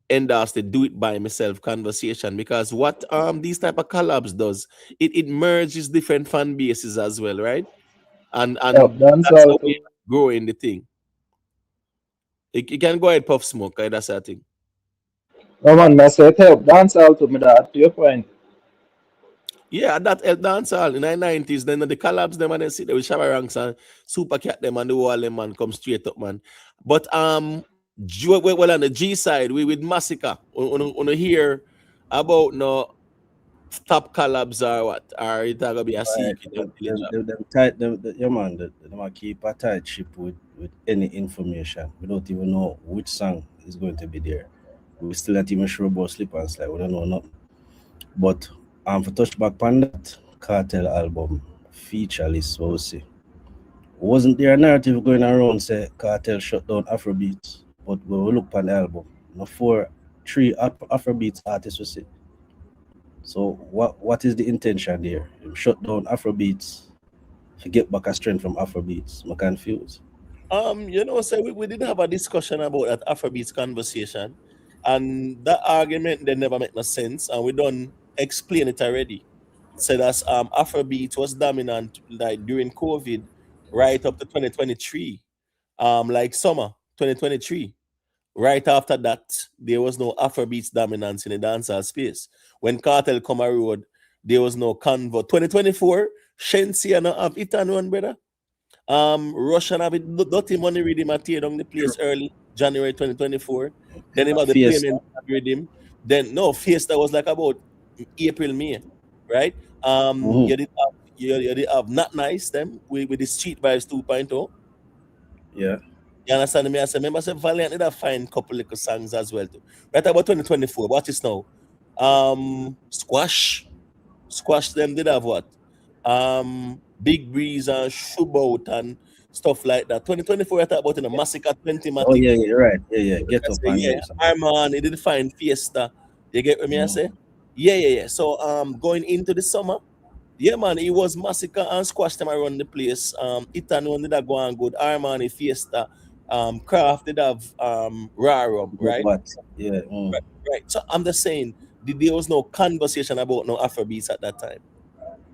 endorse the do it by myself conversation because what these type of collabs does it merges different fan bases as well, right? And Help that's how dancehall we too. grow in the thing. You can go ahead, Puff Smoke. That's a thing. No man, I say it help dancehall to me that to your point. Yeah, that helped dancehall in the 90s. Then the collabs them and then sit there with Shabba Ranks and Super Cat them and the wall them man come straight up, man. But well on the G side, we with Masicka. On hear about no top collabs or what? Or it gonna be a Right. secret until it drop. Them tight, yeah man, them keep a tight ship with any information. We don't even know which song is going to be there. We still not even sure about Slip and Slide. We don't know nothing. But for touch back on that Cartel album feature list, what we see. Wasn't there a narrative going around say Cartel shut down Afrobeats? But when we look on the album, no 3 Afrobeats artists we see. So what is the intention there? Shut down Afrobeats to get back a strength from Afrobeats. I'm confused. So we did have a discussion about that Afrobeats conversation, and that argument they never make no sense, and we don't explain it already. So that's Afrobeat was dominant like during COVID, right up to 2023, like summer 2023. Right after that, there was no Afrobeats dominance in the dancehall space. When Kartel come a road, there was no convo. 2024, Shensi and have it and one brother. Russian have it dirty money redeem and tear down the place early January 2024. Then him have the Fiesta. payment redeem. Then no Fiesta was like about April, May, right? You did have Not Nice them with the Street Vibes 2.0. Yeah. You understand me? I say, remember, I said Valiant did a fine couple little songs as well too. Right about 2024. Watch this now. Squash them did have what? Big Breeze and Shootout and stuff like that. 2024, I talk about in a Masicka 20 Matic. Oh yeah, you're right. Yeah. Get up and yeah. Arman, he did find Fiesta. You get what I say? Yeah. So going into the summer, yeah, man, it was Masicka and Squash them around the place. Itan one did go on good. Armani Fiesta. Craft did have Rarum, right? Yeah. Right. So I'm just saying there was no conversation about no Afrobeats at that time.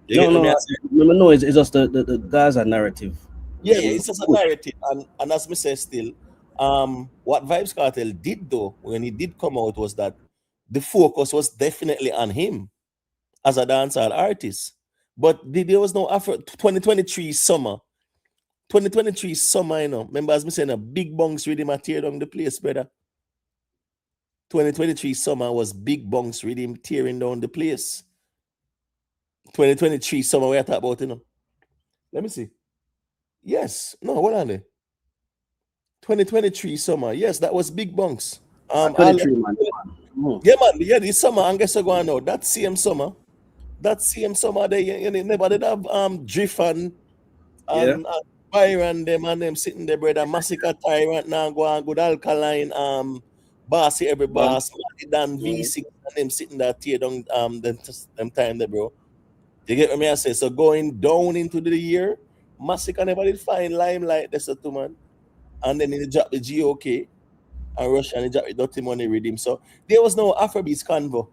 No, it's just the Gaza narrative. Yeah, it's just a narrative. And as me say still, what Vybz Kartel did though, when he did come out, was that the focus was definitely on him as a dancehall artist. But there was no 2023 summer. 2023 summer, remember as me saying, a big bunks really tear down the place, brother. 2023 summer was big bunks really tearing down the place. 2023 summer, we are talking about, Let me see. Yes. No, what are they? 2023 summer. Yes, that was big bunks. 23, man. Yeah, man. Yeah, this summer, I guess I go on now. That same summer, they never did have Drift and Byron them sitting there, brother. Masicka Tyrant now go on good Alkaline, Bossy every boss, Dan V6 and them sitting there tear down them time there, bro. You get what I say? So going down into the year, Masicka never did find limelight, that's a two man. And then he dropped the GOK and Russia and he dropped the dirty money redeem. So there was no Afrobeats convo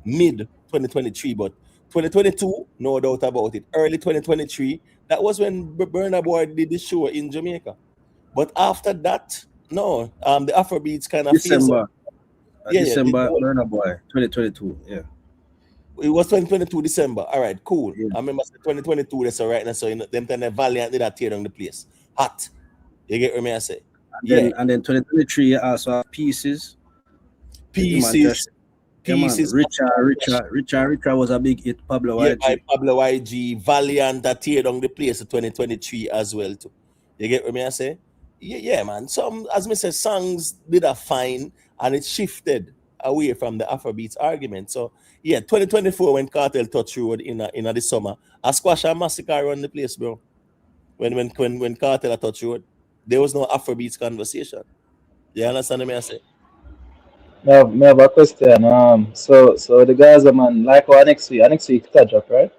mid 2023, but 2022, no doubt about it. Early 2023, that was when Burna Boy did the show in Jamaica. But after that, no, the Afrobeats kind of December. December, Burna Boy, 2022, yeah. It was 2022 December. All right, cool. Yeah. I remember 2022. That's all right. Now, so them time Valiant did that tear down the place. Hot. You get what I say? And then 2023 you also have Pieces. Pieces. Richard was a big hit. Pablo YG. By Pablo YG. Valiant that tear down the place in 2023 as well too. You get what I say? Yeah, man. Some, as me say, songs did a fine and it shifted. away from the Afrobeats argument. So yeah, 2024 when Kartel touch road in the summer, a Squash and Masicka run the place, bro. When Kartel touch road, there was no Afrobeats conversation. You understand what I say? Me have a question. So the guys, man, like what next week catch up, right?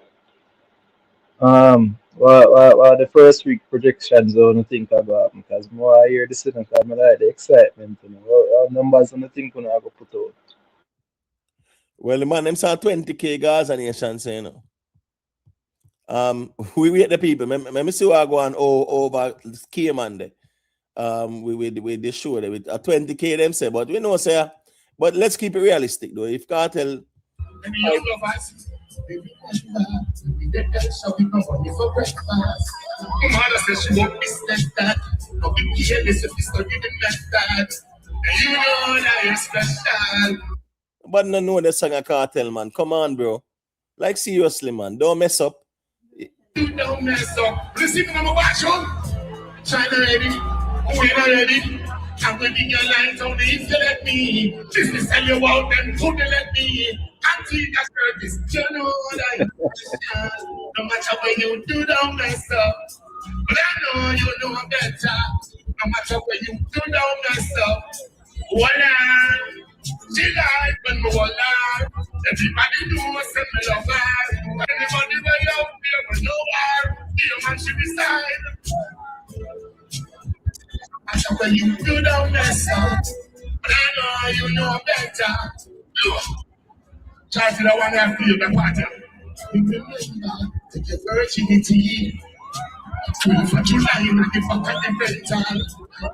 What the first week projections on the think about? Because more I hear this, because I like the excitement. What numbers on the think when I go put out? Well, the man them saw 20K Gaza Nation saying, we wait the people. Me see what I go on over K Monday. With the show there with a 20K them say, but we know say, but let's keep it realistic though. If Kartel but no know the song of Kartel, man. Come on, bro. Like seriously, man. Don't mess up. You don't mess up. Listen, I'm a watch on. China ready. We're not ready. I'm going to give your lines only if you let me. This is tell you about them. Who they let me? Auntie, that's service. You know that. No matter what you do, don't mess up. But I know you know better. No matter what you do, don't mess up. Voila. She like when we voila. Everybody knows that me love her. Anybody way out there, we know her. The man she beside. Matter when you do, don't mess up. But I know you know better. Look. Try to the one that feel the pattern. Remember, take your virginity. 12th of July, you the fuck at the rental.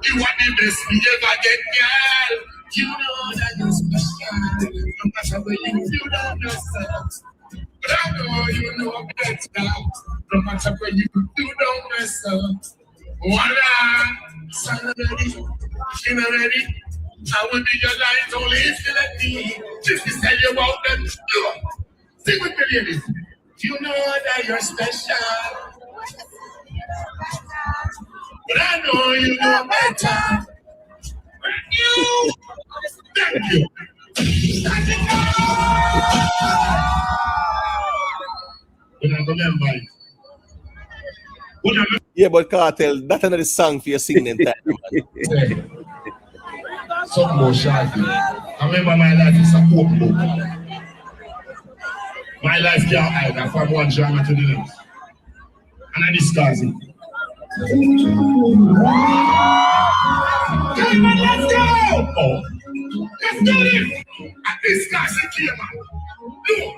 You want the best we ever get, girl. You know that you're special. No matter where you do, don't mess up. But I know you know better. No matter where you do, don't mess up. Voila, son ready, in ready. I will be your light only if you let me. Just to tell you about them. Sing with me, ladies. You know that you're special. But I know you know better. You. Thank you. When I remember it. Yeah, but Kartel, that's another song for your singing time. Some more Shaggy. I remember my life is a open book. My life can't hide from one genre to the next. And I discuss it. Come on, let's go! Oh. Let's do this! I discuss it here, man. Look.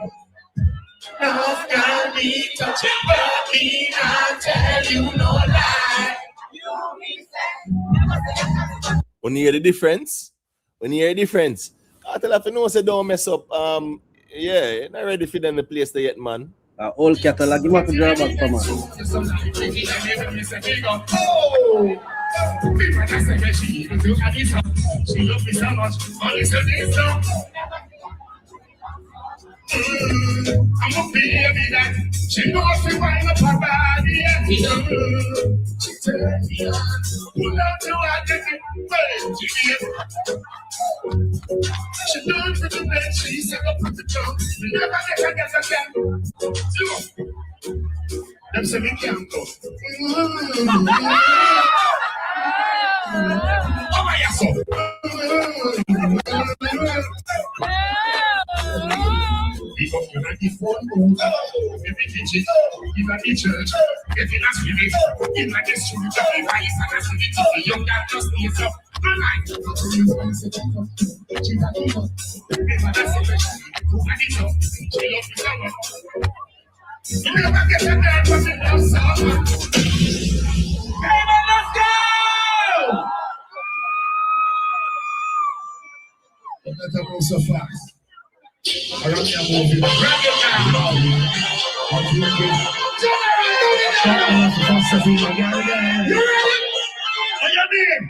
Love got me touching body, I tell you no lie. When you hear the difference, Kartel have to know say don't mess up. Yeah, not ready for them to place there yet, man. All catalog, you have to draw back from us. I'm a baby that she knows she wind up her body. She turn me on. Pull out the water, she done for the bed, she set up with the drum. We never get a chance. Them say we can't go. Oh my God! We go to the phone booth, every kitchen, in the church, getting us with it, in the street, the device, and that's with it. The young guy just needs up. You never get a girl from the love song. Hey, man, let's go! Don't let them go so fast. I don't care moving. Grab your car. You ready? What you mean?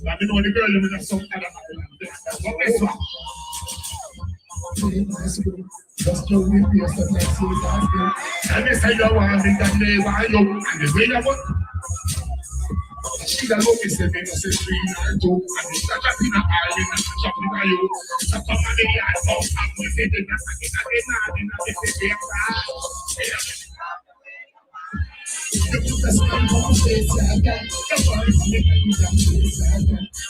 Let me know the girl with some other man. Just to be here, so let's see that. And they say you want me that day, why you? And the way you want. She don't know me, say me, no say 3 or 2. And it's not just in a island, it's not just in a you. So come on, the yard, come and we say the you put the stamp on the face, I got the first thing you got to say.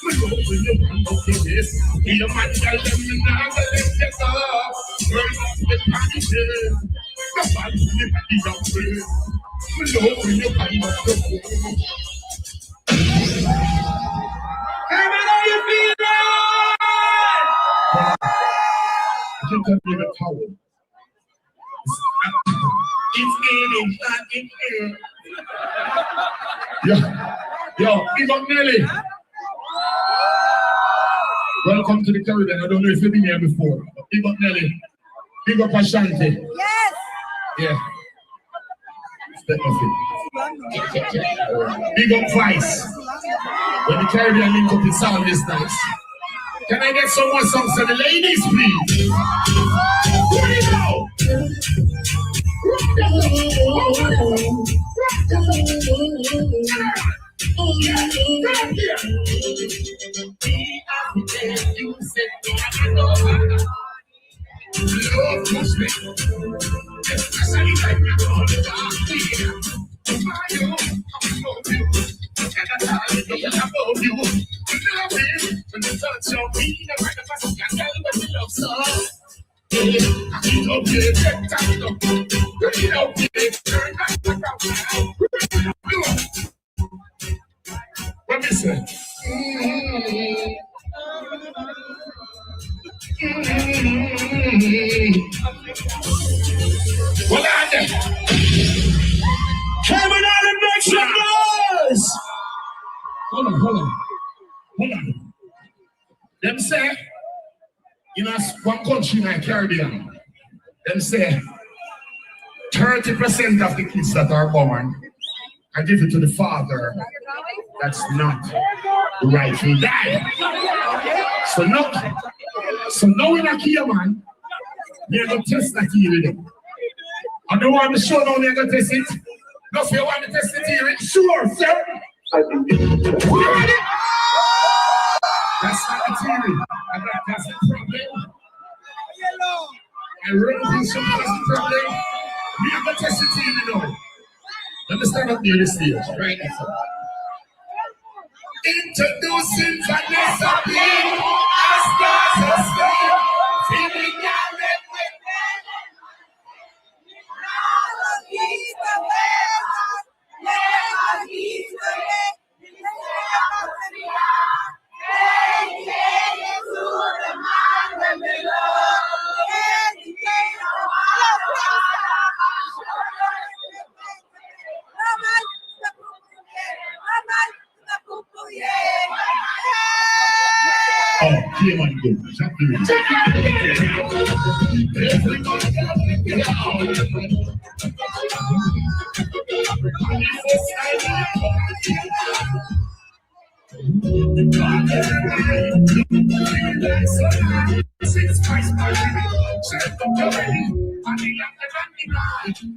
We go with the one of the best. We are my girl, and we now let it go. Burn off the party day. The body, the body of praise. We go with the body of the fool. How you feeling? You can be the power. It's in, not in here. Yo, big up Nelly. Welcome to the Caribbean. I don't know if you've been here before. Big up Nelly. Big up Ashanti. Yes. Yeah. Step of it. Big up Vice. When the Caribbean link up in sound this night. Can I get some more songs for the ladies, please? Here we go. What me say? What are they? Coming out and make some noise! Hold on. Them say, in one country in the Caribbean, them say 30% of the kids that are born are given to the father. That's not the rightful dad. So now in a key man, they're going to test that here with them. I don't want to show now they're going to test it. No, if you want to test it here, sure, sir. That's not the theory. That's the problem. I really think some that's the problem. We have to test it here, you know. Let me stand up near the stage, right now. Introducing Vanessa B. As stars of stone, feeling your red with oh, here I go.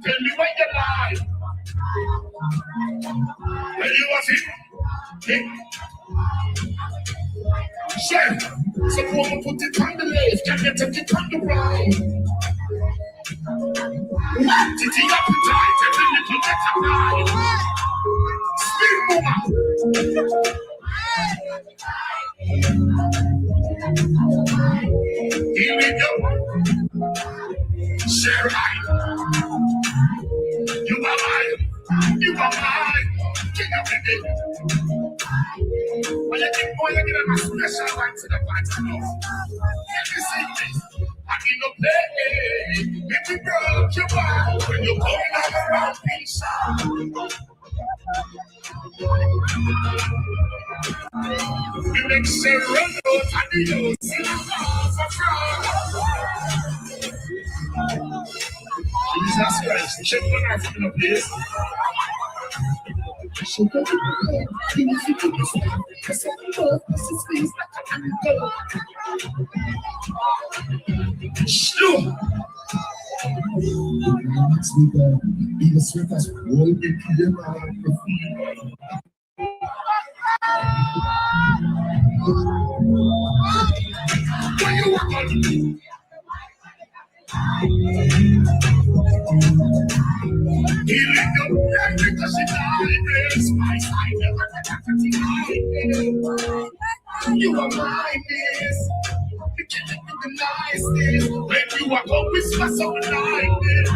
Tell me what you like. Tell you what's it? Chef, suppose you put it on the left, can you take it on the right? What did the appetite? Every little bit of right. Spin woman. Here we go. Share right. You are mine. You are mine. King of the day. When you get boy, you get a special one to the party. Let me sing this. I need no play. Let me broke your back when you come around peace. You make say run out and the youth in a house of fraud. Jesus Christ, check one out from the place. Slow. When you walk on healing your blood because it's all my side. You are mine, this. You can't deny this. When you walk on whisper so like this.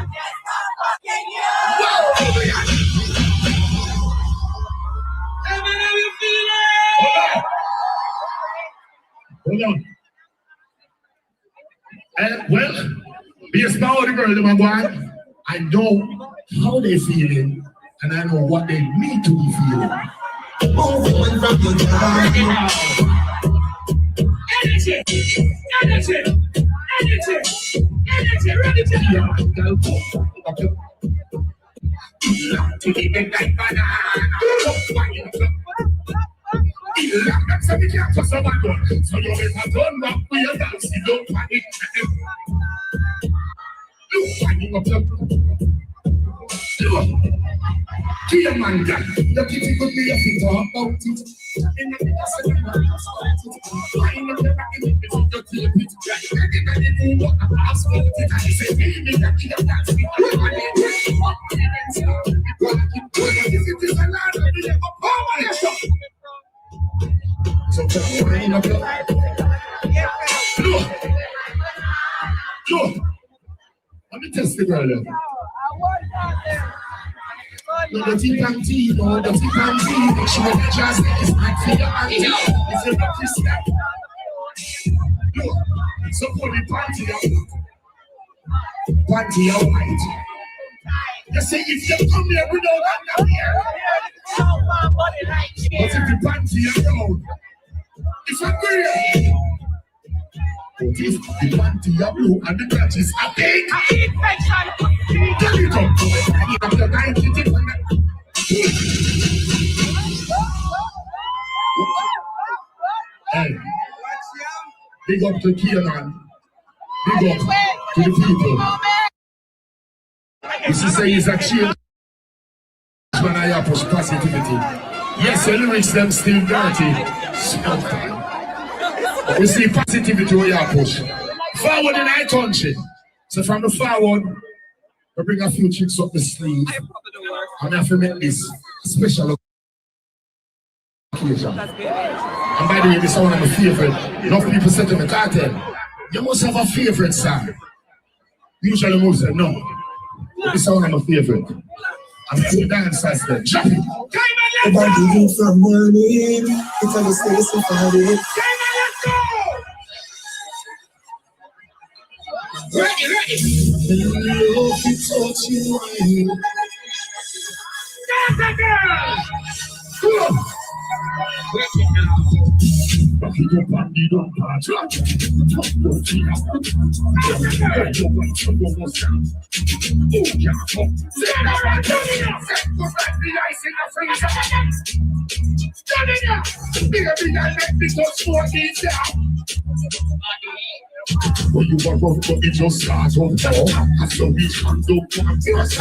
Hold on. Well, based on how the girl them are going, I know how they feeling, and I know what they need to be feeling. Energy, energy, energy, energy, ready to go. To the midnight banana. So you can't just have a gun. So you better turn back for your dance. You don't panic. You panic up your... Dear man, the kitty could be a fit about it. In the middle of the night, I know the back in the middle of the tape it. Everybody know what I'm asking it. I say, hey, me, that kid of dance. So come on, up your life. Look. Let me test the girl. No, the tea can tea, no, the tea can tea. She will just is not for your auntie. It's a lucky step. Look, so pull the panty up. Panty out white. You see, if you come here without underwear, but if the panty are down, it's a grey. If the panty are blue and the catch is a pink, tell it up. You have your 90 Hey, big up to Keelan. Big up to the people. This is a change when I push positivity. Yes, the lyrics them still dirty. We see positivity where you push. Forward in our country. So from the forward, we bring a few chicks up the sleeve. And I have to make this special occasion. And by the way, this is one of my favorite. Enough people say to me, Kartel, you must have a favorite song. Usually most say no. This is one of my favorite. I'm going to dance as the jump. If I give you some money, it's on the space of it. Ready. Touch you. When you are wrong, but it just starts on top. So we can't do one first.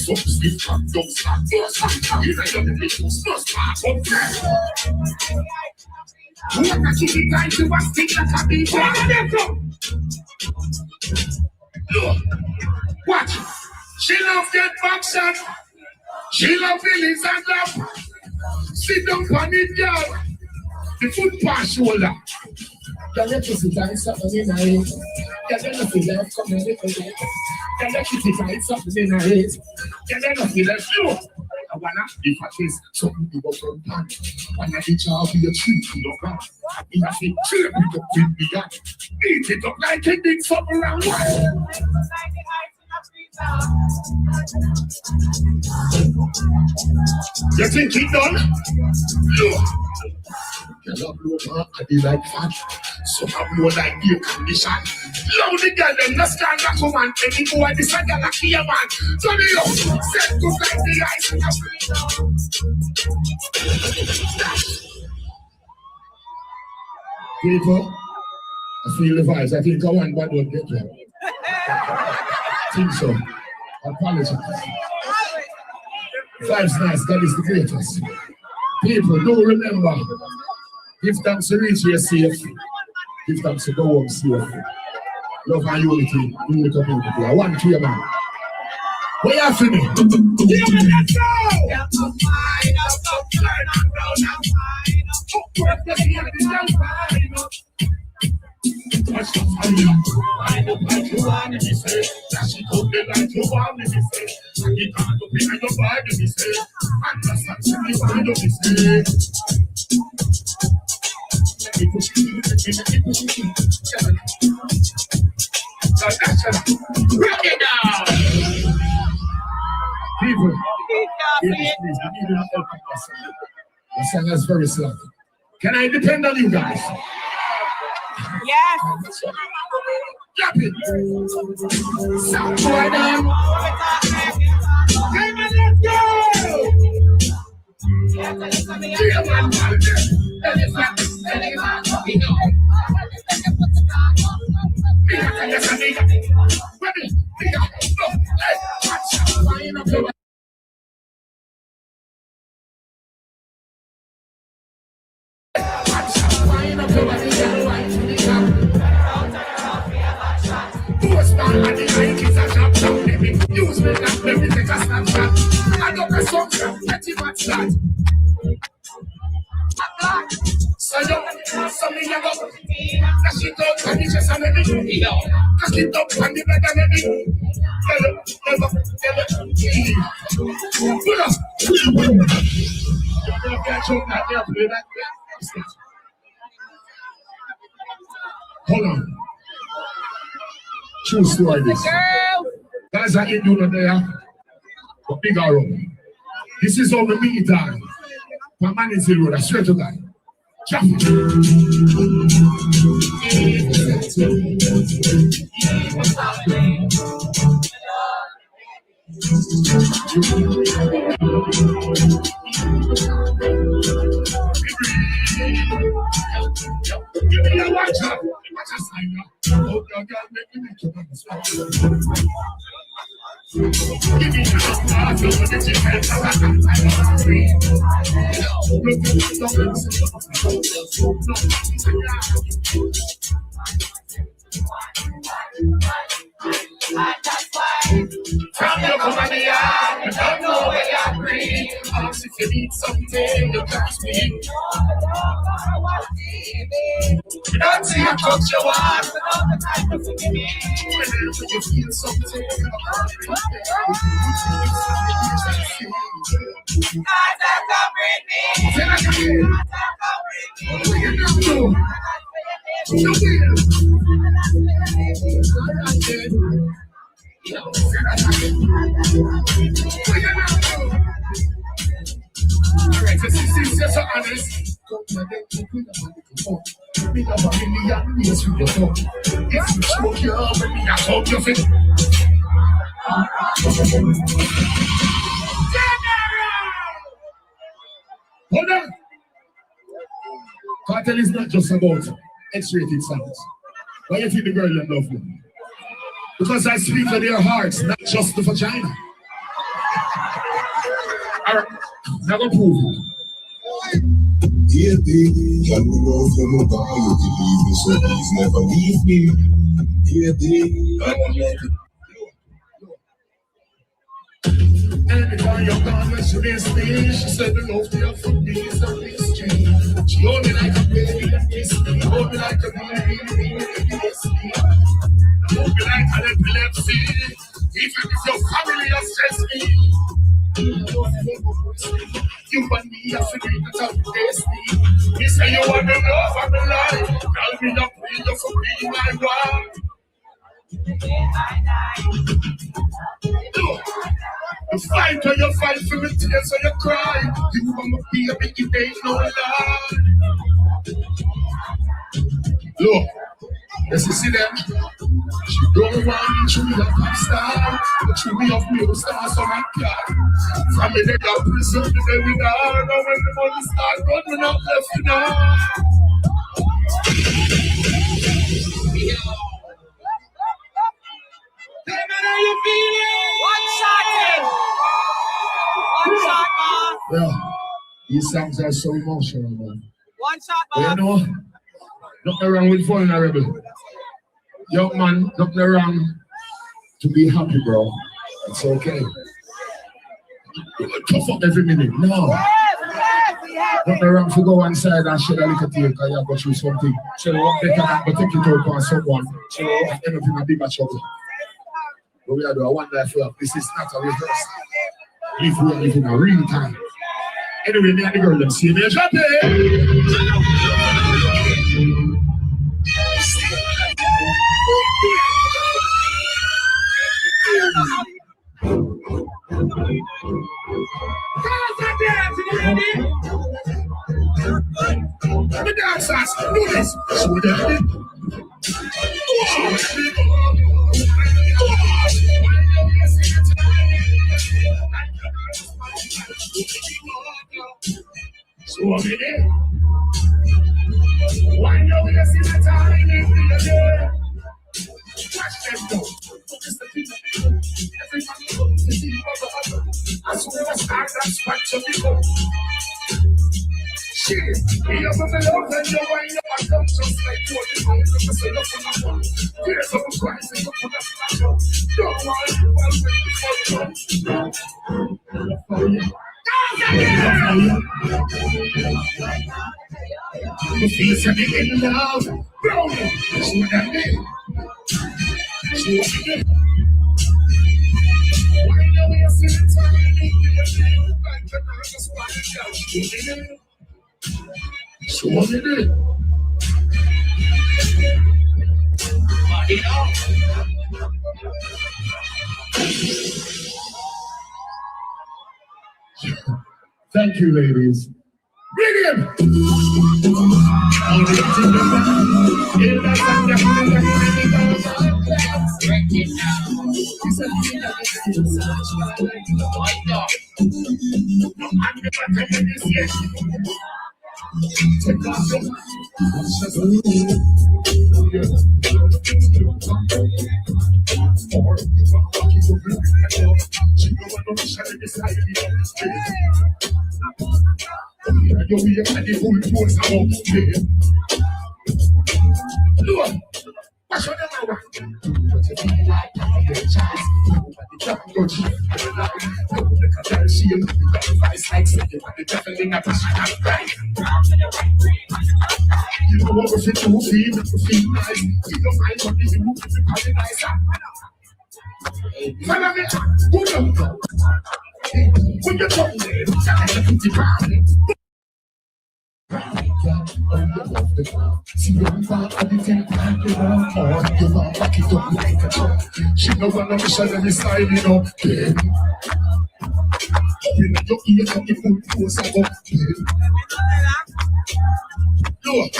So we can't do start first. You know the little stuff start on first. What a kitty guy to a stick like a beef. Look, watch. She love get back shot. She love feelings and love. Sit down on it, girl. The foot pass shoulder. Can you kiss it like something in her head? Can you feel like coming little bit? Can you kiss it like something in her head? Can you feel like slow? wanna if I face something you go from pan. Wanna each of your tree to your ground. In a fit, chill it up with the gun. Eat it up like a big something around. You think it done? Look. You love low I be like fat. So I'm more like your condition. Love the girl, them not stand up for man. Any boy, this a girl, a clear man. So the young, set good like the ice in the people, I feel the vibes. I think I want bad one get well. I think so. I apologize. Vibes nice, God is the greatest. People, do remember. Give thanks to reach here safe. Give thanks to go home safe. Love and unity in the community. I want clear man. What you have for me? Give me that show! Touch the fire. I look like you want me say. Dash it up the like you want me say. And it can't up in your body me say. And that's not me want me say. Bring it down. People, please, we need your help. The song is very slow. Can I depend on you guys? Yes. Clap it. Sound boy down. Come on, let's go. Use me now, let me take a snapshot. I don't press on, let him watch that. So you, so me you go. Cash it out, and it's just a maybe. Cash it up, and the better maybe. Pull up. You catch up, not there, play that. Hold on. True story this. Guys are in doing there. But big arrow. This is all the meat time. My man is the road, I swear to God. Traffic. Give me a watch up. Watch a sign up. Oh, God, make me make you understand. Give me a heart, don't let you get from your company, I don't know where you're free. Ask if you need something, you can speak. You don't see how much you want. Whenever you feel something, alright, so since you're so honest, don't let them keep it up. Big up a million years with your phone. If you smoke your when me, I talk your face. Hold on. Kartel is not just about X-rated songs. Why you think the girl you love me? Because I speak to their hearts, not just the vagina. Alright, now go prove it. Dear baby, can we know from a guy you believe me, so please never leave me. Dear baby, I want like it. Anytime you're gone, when she miss me, she said the love there for me is a mystery. She hold me like a baby and kiss me, hold me like a baby and kiss me. Hold me like an epilepsy, even if your family has stressed me. You and me have to be the top tasty. You say you want to know for my life. Tell me up, you for me, my wife. You fight or you fight for me tears or you cry. You want me be a big day, no lie. Look, yes, you see them. She don't want me to be a pop star, but she be a real star, so I can't. From me, they got prison, they be down. Now when the money start, run me not left, you know. How you feeling? One shot in. One shot, man. Yeah, these songs are so emotional, man. One shot, But man. you know, nothing wrong with vulnerable. Young man, nothing wrong to be happy, bro. It's okay. Tough up every minute. No. Nothing wrong to go inside and shed a little tear because you have got through something. So better than to take it out on someone. So end up in a bigger trouble. But we are doing one life love. This is not a reverse. If we are living a real time. Anyway, me and the girl, them see me drop the dancers, do this. Show them it. So I'm in it. Why you will see the time in the watch them go. Everybody comes to see what as soon as I start that spot to be go. Shit, we have a love and you wind up and come just like 45 to say up on the one. Here's up a price and up on the flash up. Don't worry, I'll wait for you. You feel something in love, bro. So that me. Why do we see the time like the nervous one? So what did it? Thank you, ladies. Bring him! You know what we feel to feel nice. You don't mind what you do, it's nice. Follow me, good up. When you come there, see you back at the temple, you want to back it up like a truck. She no wanna miss her every style, you know. You know your ears and the full force of up. Look,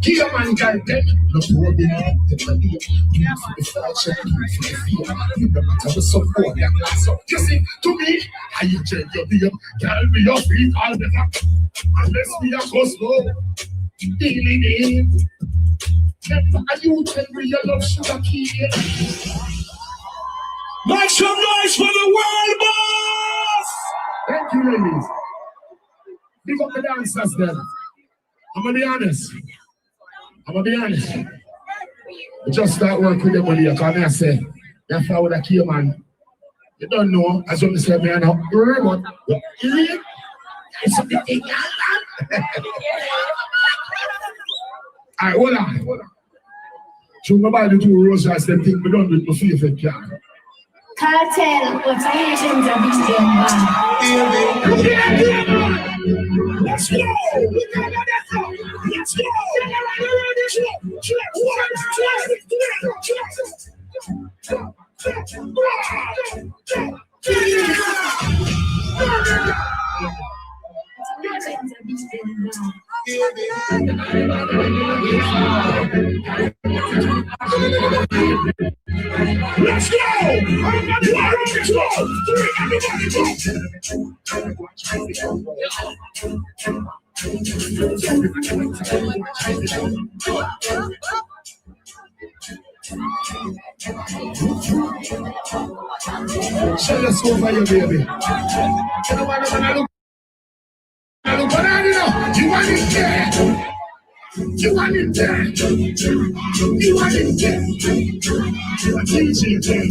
give a man guide them. Look what they need to do. The fortune, the fear. You no matter what support your class up. You see, to me, I enjoy your name. Tell me your feet all the time. Unless we are close low. Daily name. Never a youth and real love sugar key. Make some noise for the world, boss! Thank you, ladies. Big up the dancers then. I'm gonna be honest. We just start work with them when you come here and say, that's how I kill man. You don't know, as you say, man, but it's a big thing. Alright, hold on. So nobody do roses, them thing we don't do it for free if you can. Kartel, what's our agenda, Mr. Let's go! Let's go! Let's go! You are on control! 3, everybody go! Show your soul for your baby. You know what I look what I know. You want it there. You want it there. You want it there. You want it there.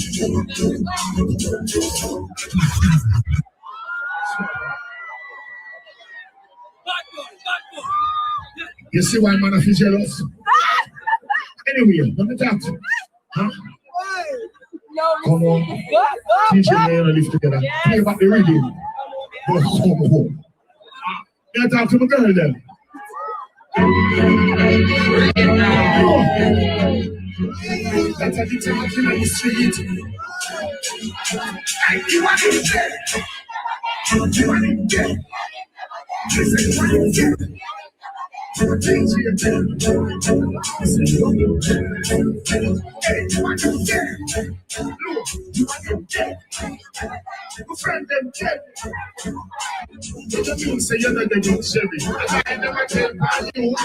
You see why man is jealous? Anyway, let me talk to you. Huh? Come on. Teach your man to live together. Play about the rhythm. But come home. You talk to my girl then. That's how you talk in the street. And you want it dead. You want it dead. You say you want it dead. Hey, you want it dead. Look, you want it dead. Your friend them dead. You say you're not the good Sherry. I never tell you. I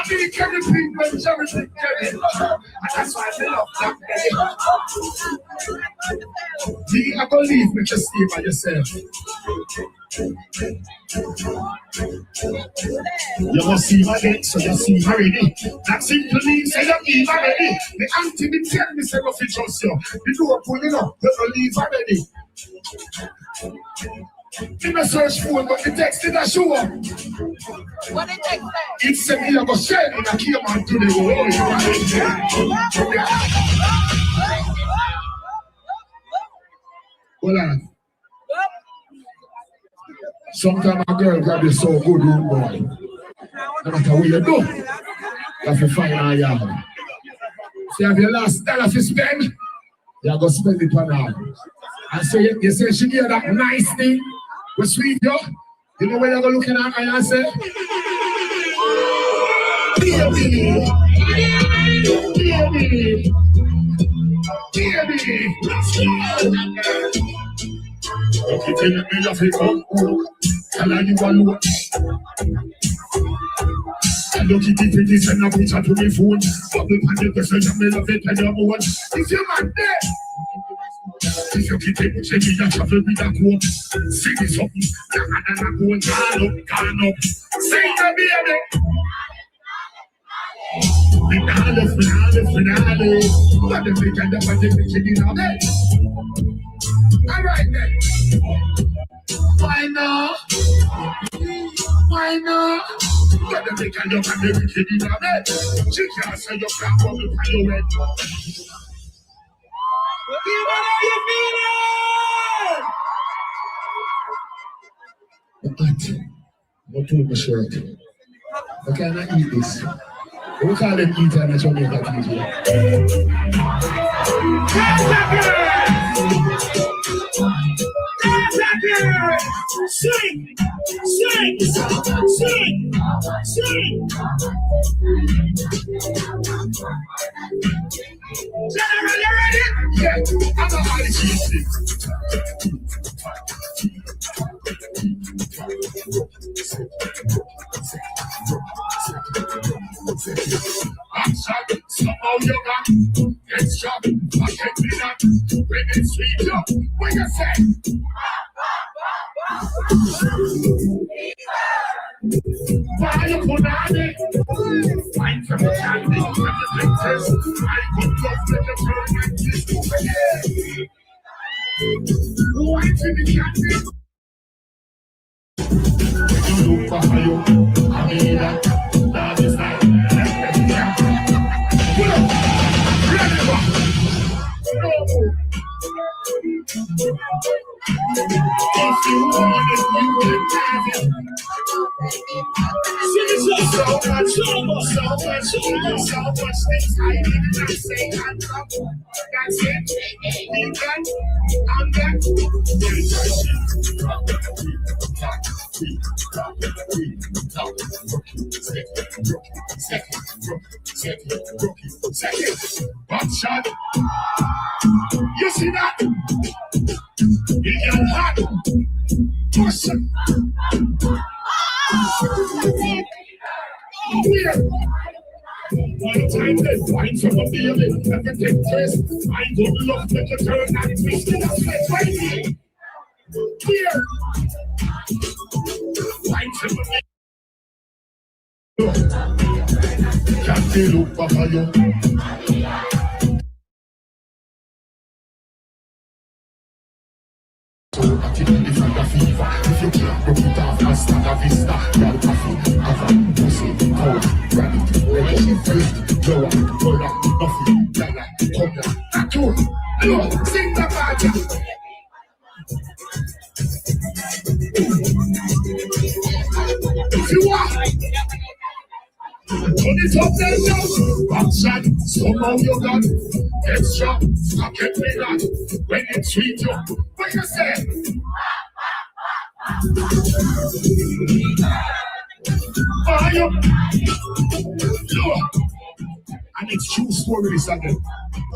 mean, Kerry Pink when Jerry Pink Kerry. And that's why they love that baby. I believe me, just stay by yourself. You must see my neck, so you see my ready. That simply means say you leave already. The auntie did tell me say no fit trust you. The door pulling up, you don't leave already. In a search phone, but the text did not show up. What did text say? It said me I go share and I came on to the world. Hold on. Sometimes a girl grab you so good, room boy. No matter what you do, you have to find her yard. So you have your last dollar to spend, you have to spend it on her. And so you say she gave that nice thing, with sweet yo. You know where you're going to look at her and say, baby, okay, tell me love it, tell her you alone. Look at the pretty send a picture to my phone. Bubble pan the person, me love it, tell your own. If you're man there, if you keep it, check it, you travel with a quote. Sing it something, younger than a goal, turn up. Sing the baby. Finale. What the freak and the body making it all day. All right then. Why not? What the freak and the body making it all day. She can't say you can't come with your head. How you feeling? Don't pull my shirt. I cannot eat this. We call them eater in Jamaica TV. Sing! General, you ready? Yeah, I'm a high cheese. Somehow you got it's shot, I can't be that. When it's sweet, yo, what you say? Why you put on it? Fight from the candy, and the princess. I could love with the turn and kiss over here. Why to the candy? You look for you, I mean that is that. If you want So much things I did not say. That's it. We got, I'm back. Second. One shot. You see that? You get hot. Push it. One time they find from a baby, everything twist. I would love to turn and twist it up right here. Here. Find from a baby. Can't feel up behind you. So I think it's like a fever. If you can't broke it off, hasta la vista. Girl, coffee, have a pussy, cold, rabbit, ready, first, blow up, pull up, nothing, yalla, come down, tattoo, look, sing the party. If you want, turn it up there now. Popcaan, somehow you got extra, fuck it me that. When it's sweet, you, what you say? Fire, look, and it's true story this again.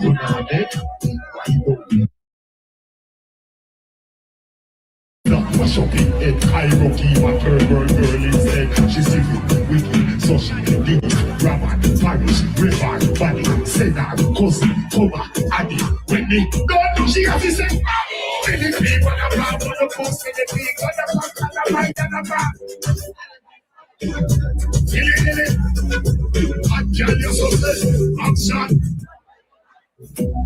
You know it, why you don't? Push up in head, hierarchy, what her girl instead. She's singing wicked, so she did it. Rabbit, parish, river, body, Senna, cousin, Coma, Addy. When they done, she has to say, Addy. When the people are proud of the post, when the people are proud of the right and the back. I tell you something, action.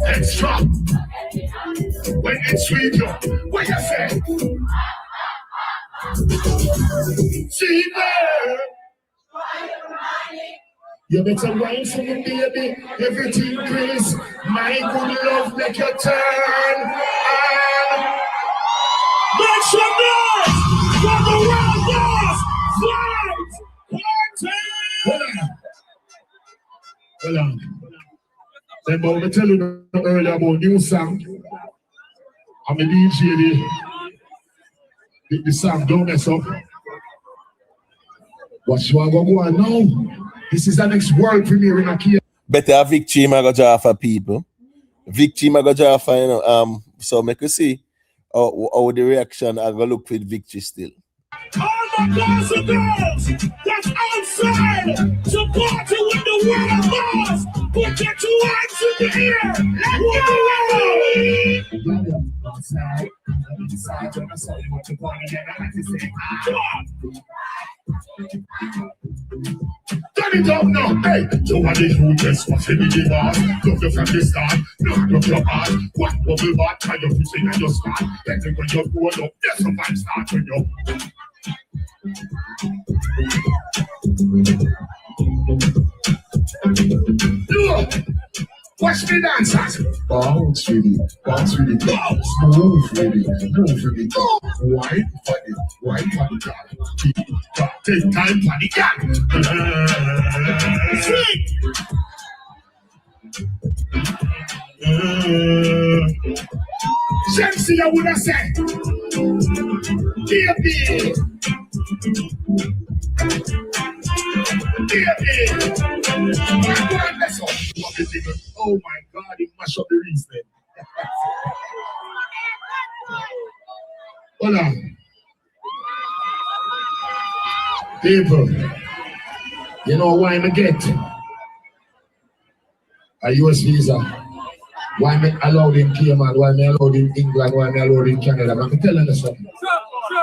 Extra. When it's sweet, what you say? See there. You better wine for me, baby. Everything grace. My good love make you turn. Make some noise for the world boss. Flight. Hold on. Remember, I tell you earlier about new song. I'm a DJ. The song don't mess up. What you are going to go on now? This is the next world premiere in a key. Better a victory, my go draw for people. Victory, my go draw for, you know, so make you see how the reaction I go look with victory still. All my boys and girls that's outside to party with the world boss. Put your two hands in the air. Let's go! Outside, inside, I saw you want to party and I like to say, come on! Turn it up now, hey! You are the hugest, what's in the boss? Love you from the start, knock up your heart. One bubble bath, try your pussy and your start. Then when you're grown up, there's some vibes start when you. Look! Watch me dancers. Bounce with it, bounce, move with it, Wine for the girl. Take time for the girl. Sing. Sexy, I would have said. Baby. Oh my God, it mash up the reason. Hold on. People, you know why I get a US visa? Why am I allowed in Cayman? Why am I allowed in England? Why am I allowed in Canada? I'm telling you something.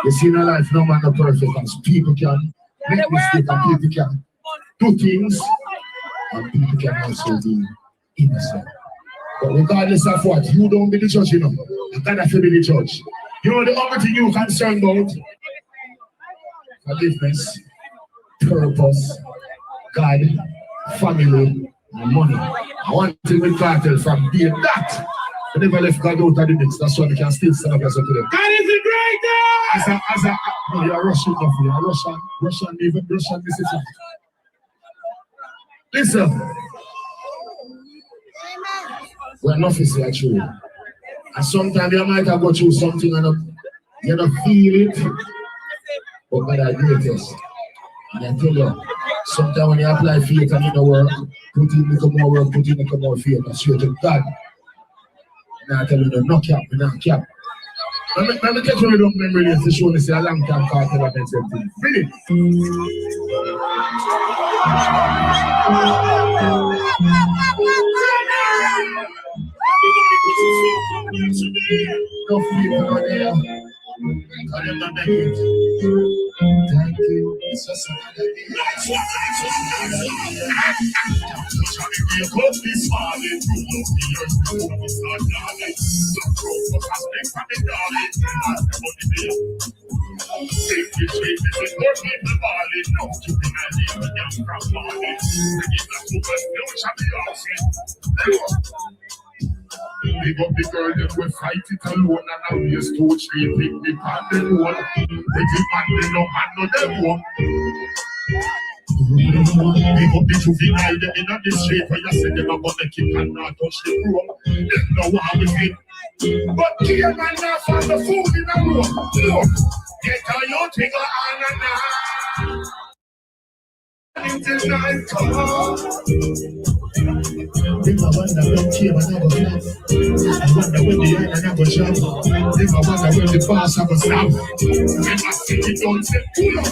You see, in life, no man is perfect. People can make mistakes and people can do things and people can also be innocent. But regardless of what, you don't be the judge, you know. You cannot be the judge. You know the only thing you're concerned about? Forgiveness, purpose, God, family, and money. I want to with Kartel from being that. I never left God out of the mix. That's why we can still stand up as a today. God is the greatest! No, you're Russian enough. You're Russian, Russian, Russian, Mississippi. Listen. Well, enough is like true. And sometimes you might have go through something and you don't feel it. But by the greatest. And I tell you, sometimes when you apply faith and you don't work, put in little more work, put in little more faith, and straight to God. And I tell you, no cap, no cap. Let me get rid of memory to show you a long time Kartel and something. Ready? Don't feel over there. Thank you. It's just another day. Big up the girl that will fight it alone and now we used to treat me on the wall. With the man, they no man, no them one. Big up the juvenile, they in the street where you say them are gonna kick and not touch the room. They know how we feel. But here man now find the food in the room. Look, get on your trigger and until night come. If I wonder when team and I go flop, I wonder when the end and I go jump. If I wonder when the boss I go stop, when I see it don't say pull up.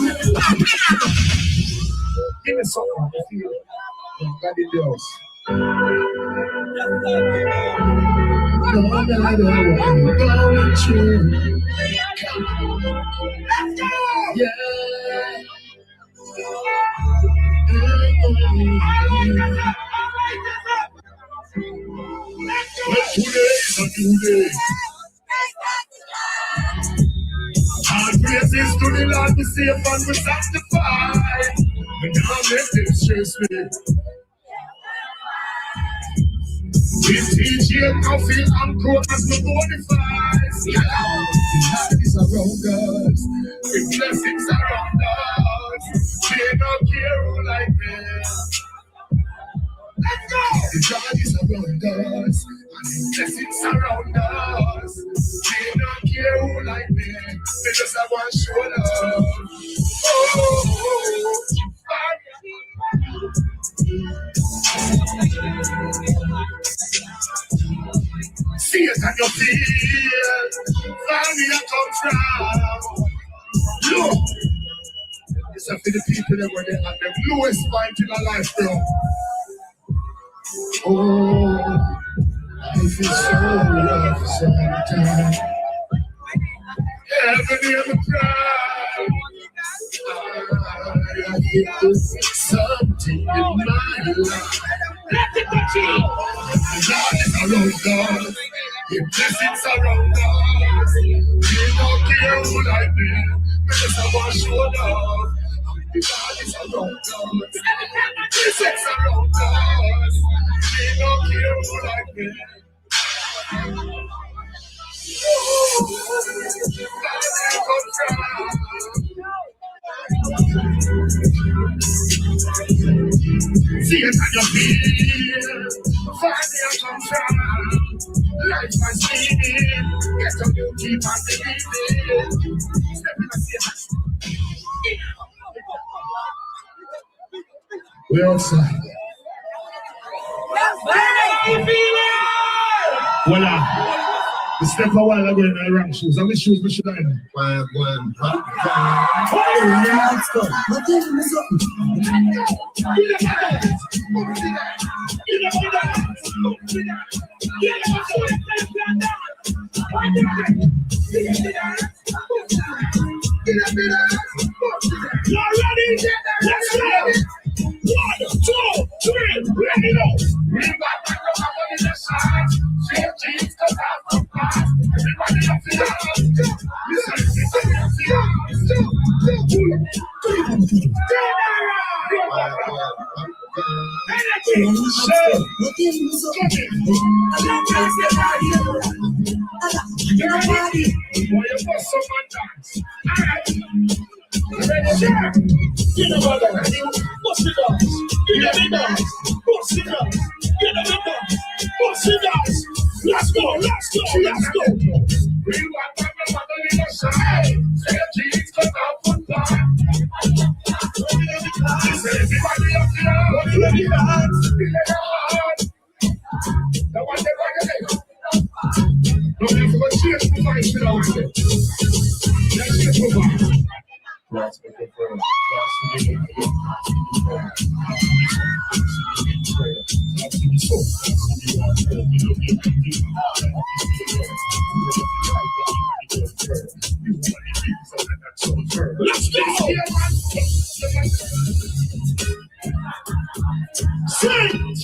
Give me something I feel. God in the house. No matter what I'm going through. Yeah. Today is a new day. All praises to the Lord, we safe and we sanctified. We now make them stress me. We teach you coffee and growth as we modify. The Lord is around us. The blessings around us. They don't care who like me. Let's go! The God is around us, and the blessings around us. They don't care who like me, they just have one show love. See it and you feel, where we come from. Look, it's up to the people that were there at the lowest point in their life, bro. Oh, I feel so rough sometimes. Every day I'm crying. I feel something in my life. Let it go, God is around us. Your blessings around us. You don't care who like me. Because I want to show love. God is around us. Blessings around us. You don't care who like me. See it and you feel, find your control. Life has meaning, get up you keep on believing. Step in the sea. We're outside. Voila. We step a while ago in the wrong shoes. How many shoes we should have in? One. Let's go. You ready? Let's go. 1, 2, 3, ready now. Bring back the power in the side. Same jeans, cause I'm from past. Everybody up to that. Listen, Let's go. We want to shine. Say Jesus cut out football. Everybody up here, what do you need? The one that right there. No, you forgot to change the mind to the one. Let's get over. Let's make it first. Let's go! Sing!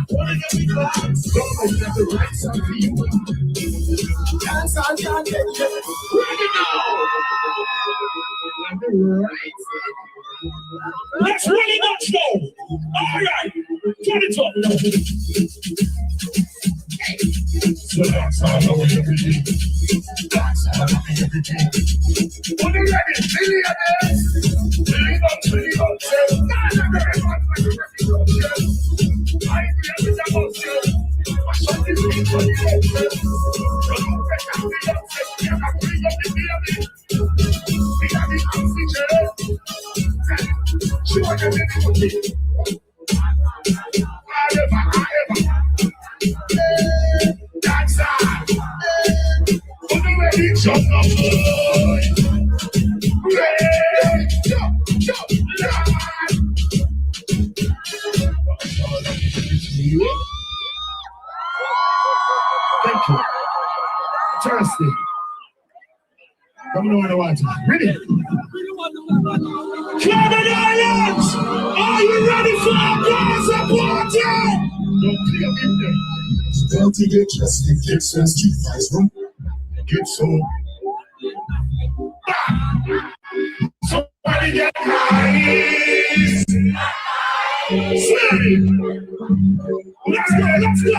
Wanna get me class? Don't have the right side for you. Dance on, can't get you. Ready now! The right side. Let's really not slow. All right, turn it up. So that's all over everything. That's all over everything. When you ready, millionaires. Believe up. I feel with the motion. What's up this week for the ocean? Run over and we don't say, never bring up the baby. We have the oxygen. She want to make it for me. However. That's all. For the ready, jump up, boy. Thank you. Thirsty. Come on, the water. Ready? Clement Islands! Are you ready for a glass of water? Don't clear in there. Start to get dressed, get some street fights, bro. Get so. Somebody get nice. Let's go.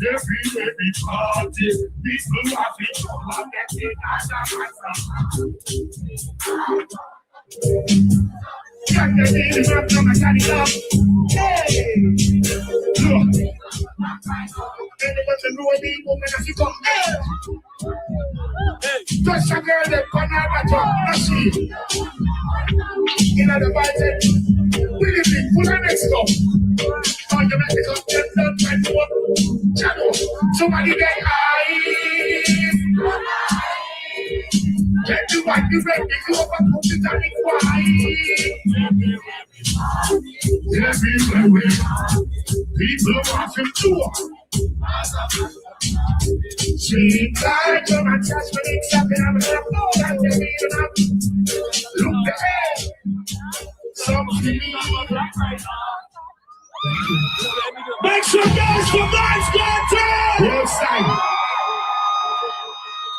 Every party. People laughing, touch a girl that can have a top machine. In the bite, really big, full of next up. How you make the cup get done by the one? Channel, somebody get high. Get the one, you ready, you over to the tonic wine. Everywhere we are, people walking through. Sweet like your man touch me, it's up and I'm gonna know that you're leaving up. Look ahead, something. Make some noise for Vybz Kartel! Yes, side.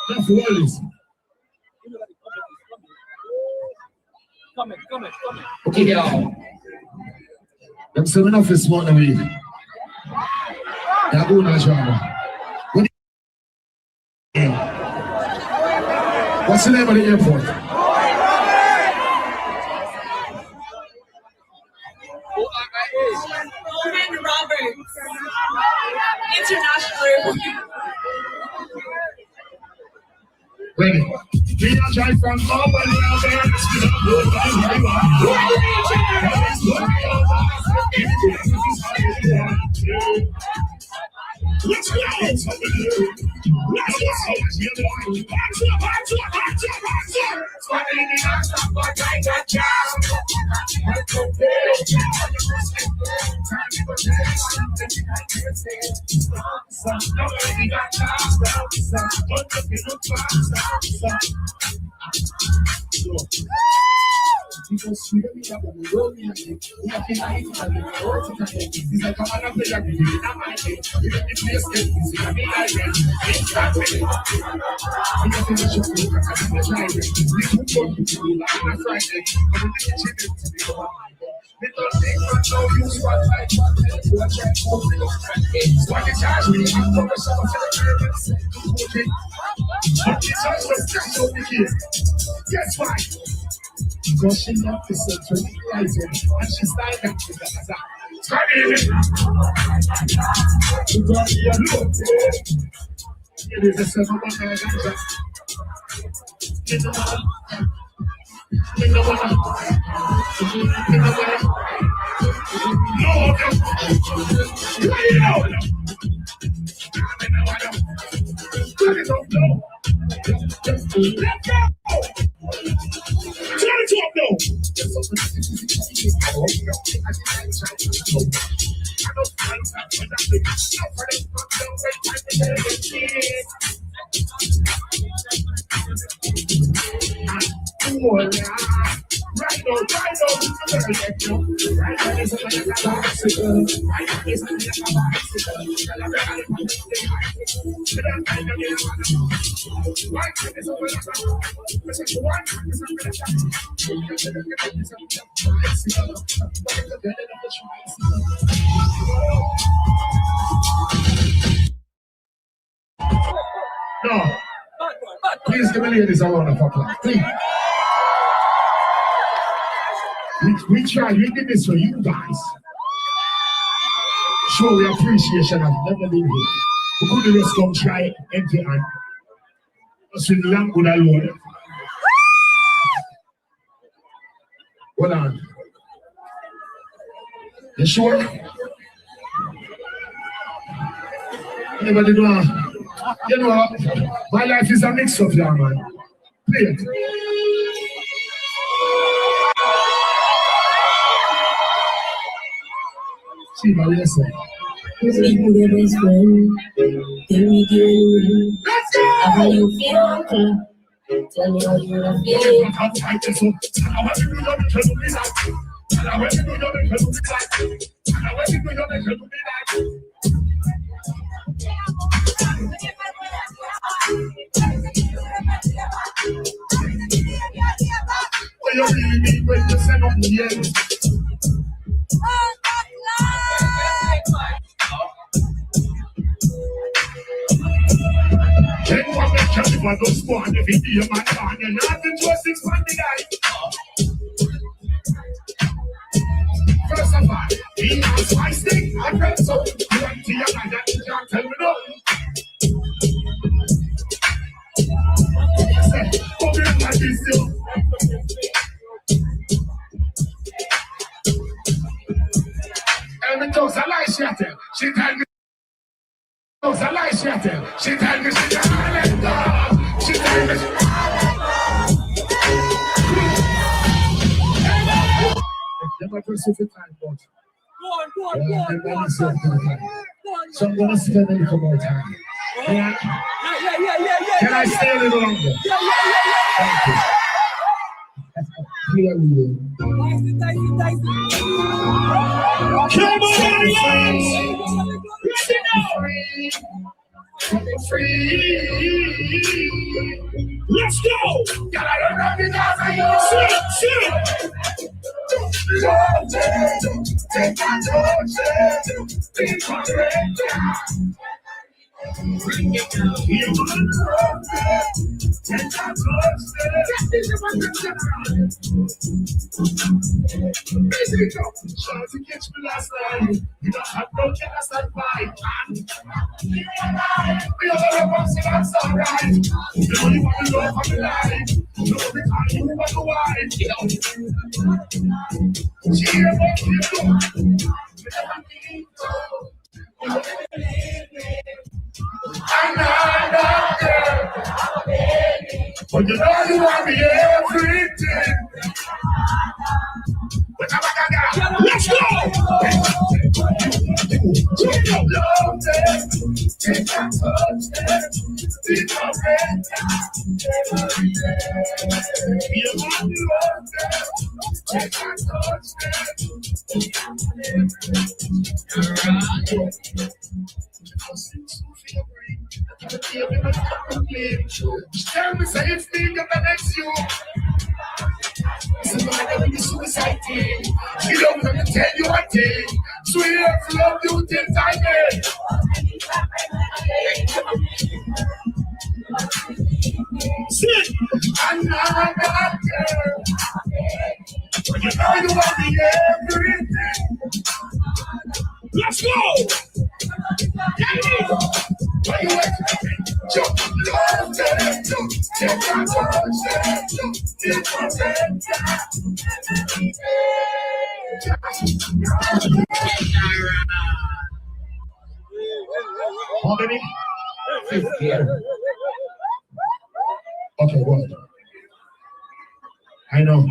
That's Wallace. Come in. Okay, y'all. I'm serving off this morning with you. Yeah, go now, drama. What's the name of the airport? Norman Roberts International Airport. Ready? We are trying from Albany, let's go! Guess why? Because she loved to centralize it, and she's like that to Gaza. It is a 7-1 ganja. In the one, in the one, in the one. Lord, play it out. Turn it up, no. Let's go. Turn it up, no. Right now, no. Please give me ladies a round of applause. Please. We tried, we did this for you guys. Show your appreciation of never been here. We couldn't just come try empty hand. Just with lamb good alone. Hold on. You sure? Anybody know? You know, my life is a mix up here, man. Play it. See my lesson. Let's go! How you feel? Tell me how you feel. What you really mean when you send up the end? Then what the caliber does go on every day, man, you're not into a 6 man guy. First of all, he has my stick, I felt so. You want to your man, you can't tell me no. Come here like this, yo. And the dogs are like shatter. She tell me. Dogs are like shatter. She tell me she can't let go. She tell me she can't let go. Never pursue the time, but. Go on. So I'm gonna spend a little more time. Yeah. Can I stay a little longer? Thank you. Clear reading. Come on, audience! Let me free. Let's go! Gotta run it out of you. Sit. Take my bring it down. You take my Masicka, trying to catch me last night. You don't have no chance at fight. We all the ones that's alright. You know you want to love of the life. You know the time you want to wife. Cheer up, I'm not there. But you know you want me everything. Let's go! Take your love, take my touch, take my hand. You want me love, take my touch, tell me, say it's me, got the next you. Somebody with suicide team. She don't want to tell you a thing. Sweet love you till time. Sit. Another girl. When you know you want me everything. Let's go. Why you wait? Jump, jump, jump, how many? 50. Okay, good. I know.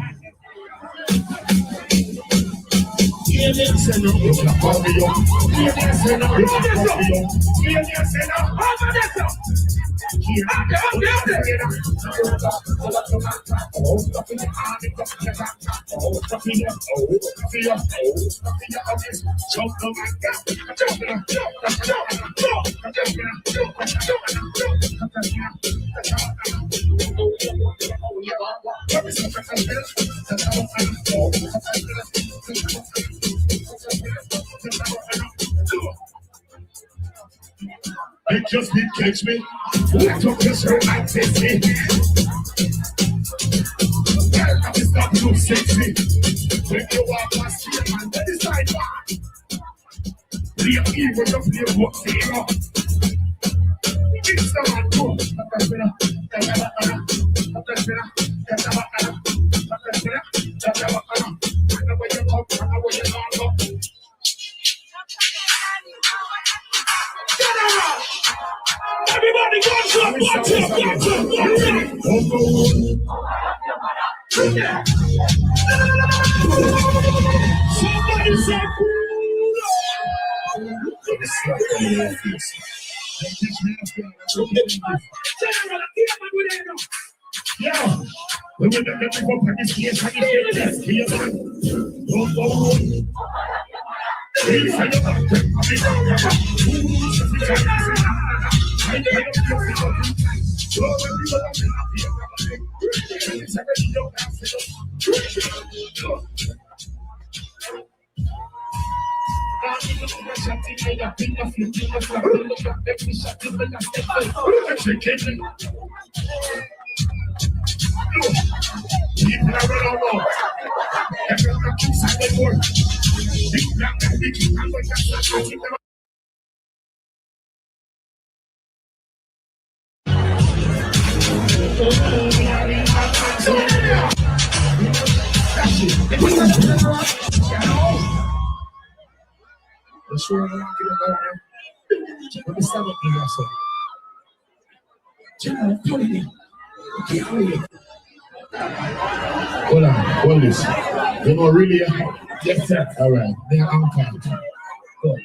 It just did catch me. Let up this room like this. Girl, that is not too sexy. When you walk past here, man, that is like that. Play a game when you play what zero. It's the man too. Everybody go jump, watch it. Somebody say yeah, we will never go back this case and this here, man. Hold on, hold this. You know, really? Yes, sir. All right. They are unkind. Go.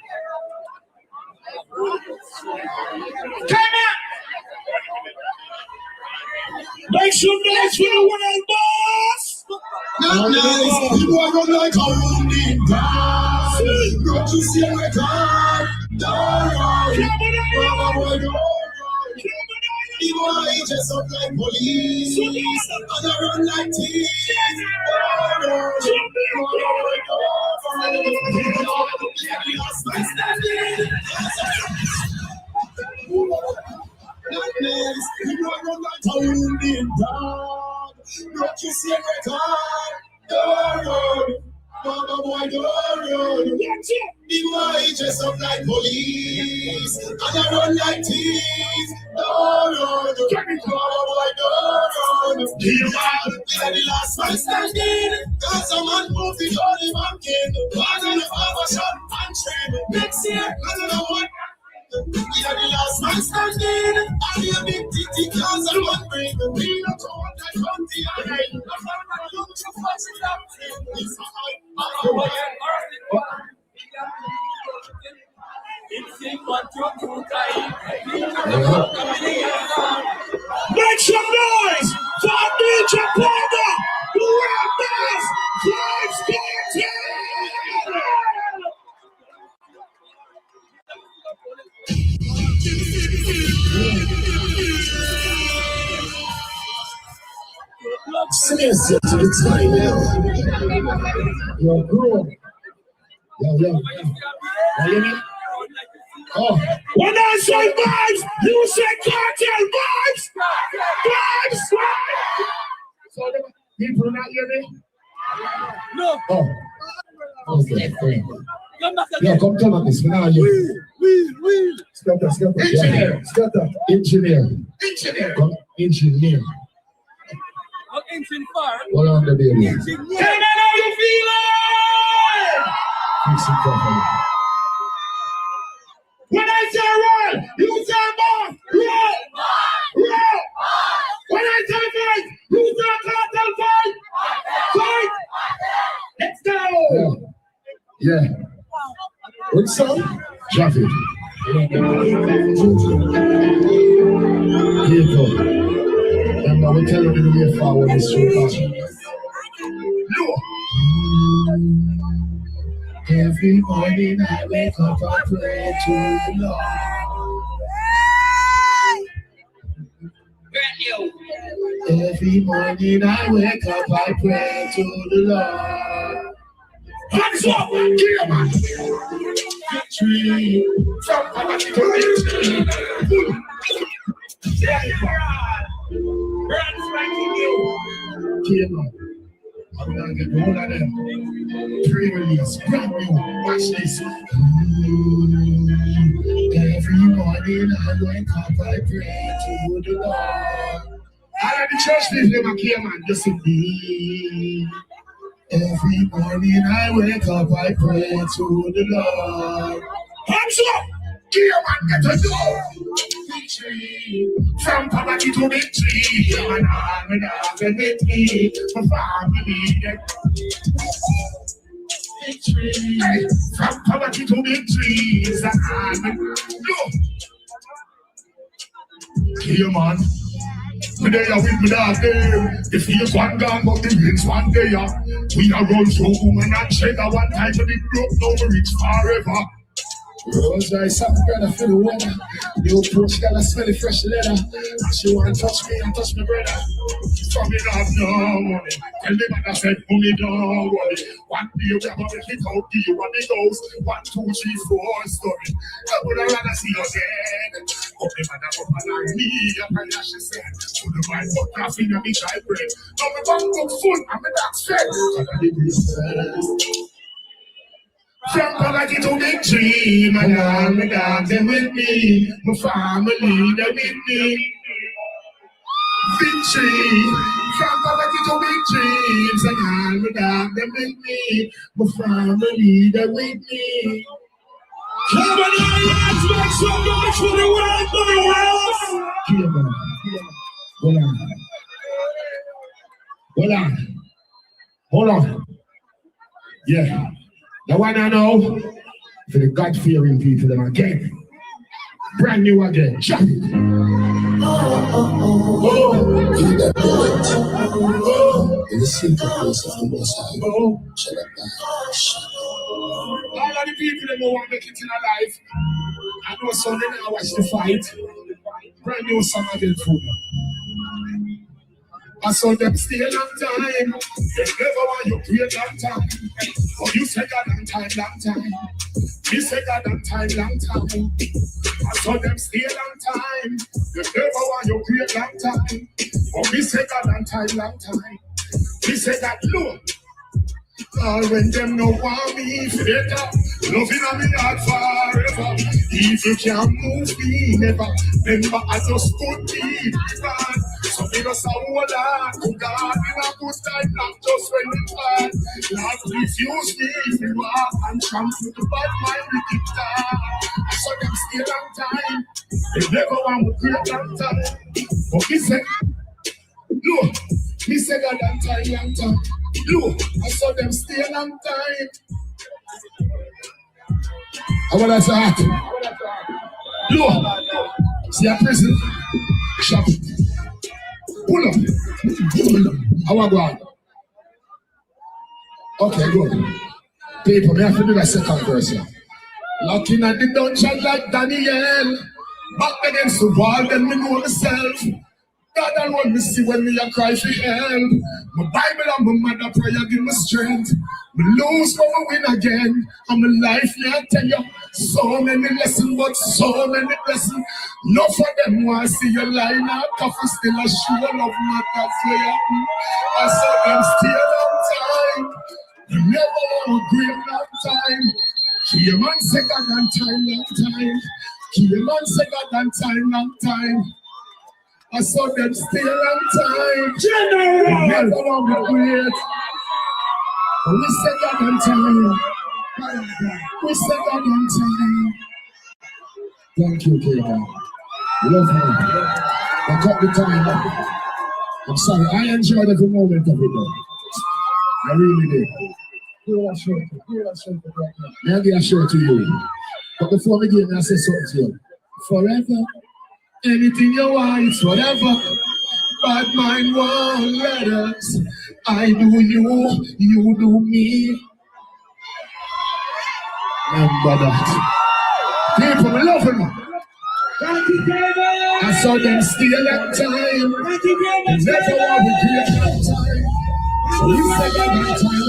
Come on! Make some noise for the world, boss! Not nice. People are going like a wounded dog. Don't you see my car? Don't people are just up like police, and I run like thieves. Darkness, people are run like a wounded dog. Don't you see my car? Don't run. Mama boy, don't run. People are just up like police, and I run like thieves. Don't run. Mama boy, don't run. Give up. We are the last man standing. Cause a man move the only man king. One on the power shot and train. Next year, another one. We are the last man standing. All the big titty cars are one bring. We not all that country and I. I'm not going to watch it up. It's a high. Make some noise for DJ Panda, the world best Vybz Kartel. Listen to the time now. Yo, bro. Yo. You hear me? Oh. When I say Vybz, you say Kartel. Vybz! Vybz! So people not hear me? No. Oh. Okay. Yeah, come tell me this. We now hear. Wheel. Stop that. Engineer. Come, engineer. Engine fire. What on the baby? Tell me how you feeling! Fix it properly. When I say roll, you say more. Roll. When I say fight, you say Kartel fight. Let's go. Yeah. Which song? Drop it. Here you go. Remember, we tell you the way forward is true. Every morning I wake up and pray to the Lord. Every morning I wake up, I pray to the Lord. Hands up, give man. Victory from poverty to victory. Brand spanking new. Give man. I'm gonna get all of them. Pre-release, brand new. Watch this. Every morning I wake up, I pray to the Lord. All of the church people, them here, man. Listen to me. Every morning I wake up, I pray to the Lord. Hands up! Give man, get a door. Victory from poverty to victory. Man, I'm with me. My family. Victory from poverty to victory. Here, man. Today I with me dog there. The fields one gone, but the wins one day. We are run through woman and cheddar one time, but the group no reach forever. Rose rice up, brother, for the weather. The approach got a smelly fresh leather. And she want to touch me and touch my brother. From me not no money. Tell me what I said, money don't worry. One day we are going to hit out, give you one of those. 1, 2, 3, 4 story. I would rather see you dead. Come the mother up and me, up and she said. To the right foot, laughing at me, child bread. Now me back up full, and me back fed. And I did this. From poverty to victory, my dog, them with me. My family, they with me. Victory, from poverty to victory. My dog, them with me. My family, they with me. Come on, let's make some noise for the world, Here, man. Hold on. Yeah. The one I know, for the God-fearing people, them again. Brand new again. Shut it. In the secret place of the Most High. Shut up. All of the people that want to make it in a life, I know some they now watch the fight. Brand new song again for them. I saw them stay a long time. They never want you to wait long time. Oh, you say God long time. You say God long time. I saw them stay a long time. They never want you to wait long time. Oh, we say God long time. We say that look. All when them no want me better, loving on me heart forever. If you can't move me, never. Remember I just could be bad. So we just a hold on to God in a good time, not just when it's bad. Lord, refuse me if you are and trample the bad mind with the star. So them stay long time. They never want to create long time. But he said, look, he said a long time. Look, I saw them stay a long time. I want to say, look, see a prison, shop it, pull up. How I go on? Okay, good. People, may I have to do a second person. Locking at the dungeon like Daniel. Back against the wall, then we know myself. God alone me see when me a cry for help. My Bible and my mother prayer give me strength. Me lose but me win again. And my life yeah tell you so many lessons, but so many blessings. No for them want see your line out tough still a show love matters for you. I saw them stay long time. You never want to great long time. Came and say God and time long time. Came and say God and time long time. I saw them stay a long time. General! Never want to great. We say God and time. We say God and time. Thank you, King. Love you. I got the time. I'm sorry. I enjoyed every moment of it. Though. I really did. Give a shirt. Give a shirt. I'll give a shirt to you. But before we give me, I say something to you. Forever. Anything you want, it's whatever. Bad mind won't let us. I do you, you do me. Remember that. People, we love him. I saw them steal that time. Never want to create that time. So you say that time.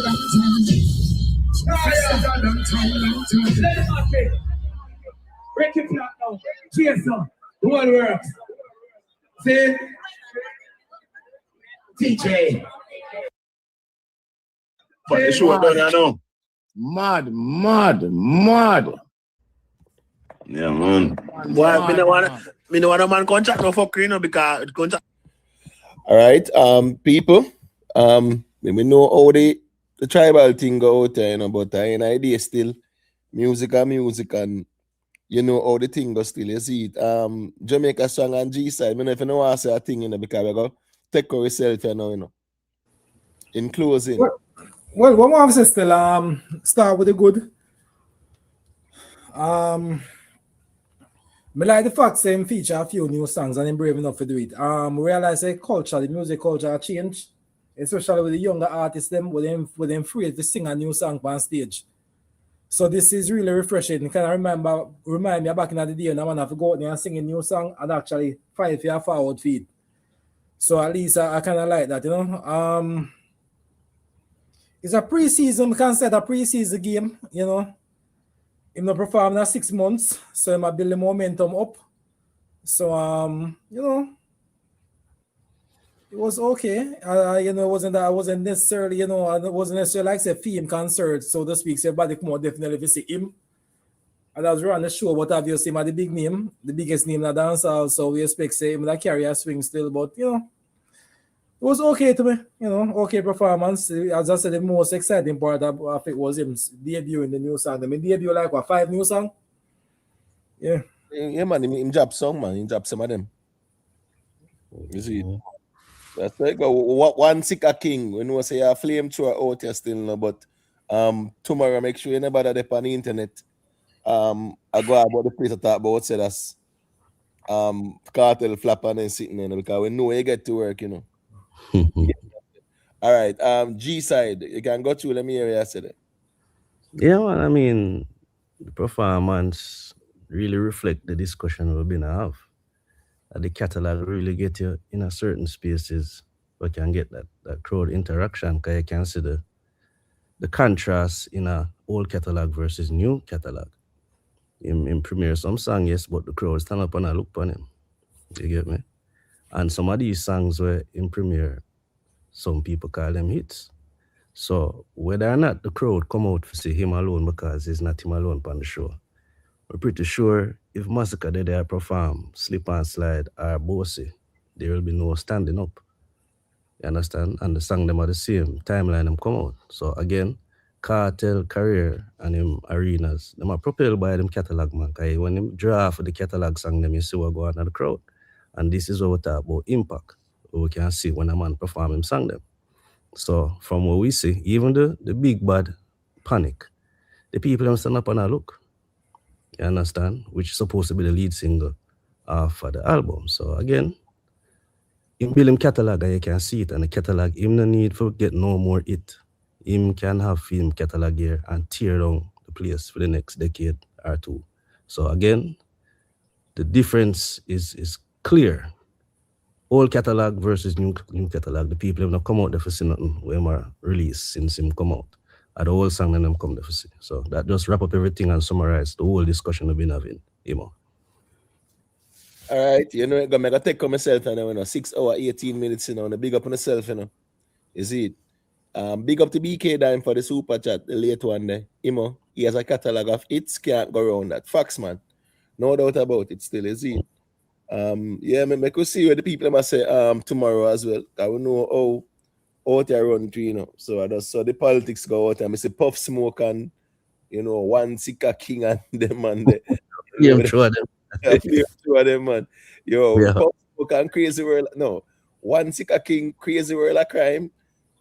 I said that time. Break it flat now. Cheers now. One word. Say, DJ. But the show done now. Mad. Yeah, man. Boy, me no want a man contract no fuck you know because contract. All right, people, we know how the tribal thing go out there, you know, but in idea still music, and you know how the thing go still. You see it. Jamaica song and G side. I mean, if you know what I say a thing, you know, because we go take care of yourself, you know. In closing. Well, what I say still start with the good. Me like the fact same feature a few new songs and I'm brave enough to do it. Realize the music culture change, especially with the younger artists them with them free to sing a new song on stage. So this is really refreshing. Can I remind me back in the day when I have to go out there and sing a new song and actually fight for your forward feet. So at least I kind of like that, you know. It's a pre-season, we can set a pre-season game, you know. Him not perform in 6 months, so he might build the momentum up. So you know, it was okay. You know, I wasn't necessarily, you know, it wasn't necessarily like say theme concert, so to speak. So everybody come out definitely if you see him. And I was running the show, but obviously him the big name, the biggest name in the dancehall, so we expect say him that carry a swing still, but you know. It was okay to me, you know, okay performance. As I said, the most exciting part of it was him debuting the new song. I mean, debut like what, 5 new songs? Yeah. Yeah, man, him drop song, man. He drop some of them. You see, that's like one Masicka king. When we say a flame through out here still, no, but tomorrow make sure you never that on the internet. I go about the place I talk about say that's Kartel flapping and sitting in because we know you get to work, you know. All right. G side, you can go through. Let me hear you say that. Yeah, man. I mean, the performance really reflect the discussion we've been have. The catalog really get you in a certain spaces where you can get that crowd interaction because you can see the contrast in a old catalog versus new catalog. In premiere some song, yes, but the crowd stand up and I look on him. You get me? And some of these songs were in premiere, some people call them hits. So whether or not the crowd come out to see him alone because it's not him alone on the show, we're pretty sure if Masicka did there perform Slip and Slide or Bossy, there will be no standing up. You understand? And the song them are the same timeline them come out. So again, Kartel, Career, and them arenas, them are propelled by them catalog, man. Because when them draw for the catalog song, them you see what go on in the crowd. And this is what we talk about impact. We can see when a man perform him song them. So from what we see, even the big bad Panic, the people them stand up and I look. You understand? Which is supposed to be the lead single for the album. So again, in build him catalog and you can see it, and the catalog him no need for get no more it. Him can have film catalog here and tear down the place for the next decade or two. So again, the difference is clear. old catalog versus new catalog. The people have not come out there for see nothing when my release since him come out. And the whole song and them come there for see. So that just wrap up everything and summarize the whole discussion we've been having, you know. All right, you know, I'm gonna take on myself and you know, 6 hours, 18 minutes, you know, and big up on myself, you know. You see it? Big up to BK Dime for the super chat, the late one there. Imo, he has a catalog of hits, can't go around that. Facts, man. No doubt about it still, you see it? Yeah, me could see where the people must say tomorrow as well. I will know how they run to, you know. So I just saw the politics go out and I say Puff Smoke and you know, Masicka King and them man there. Yeah, I'm sure them. Yeah, two of them, man. Yo, Yeah. Puff Smoke and Crazy World. No, Masicka King, Crazy World of Crime.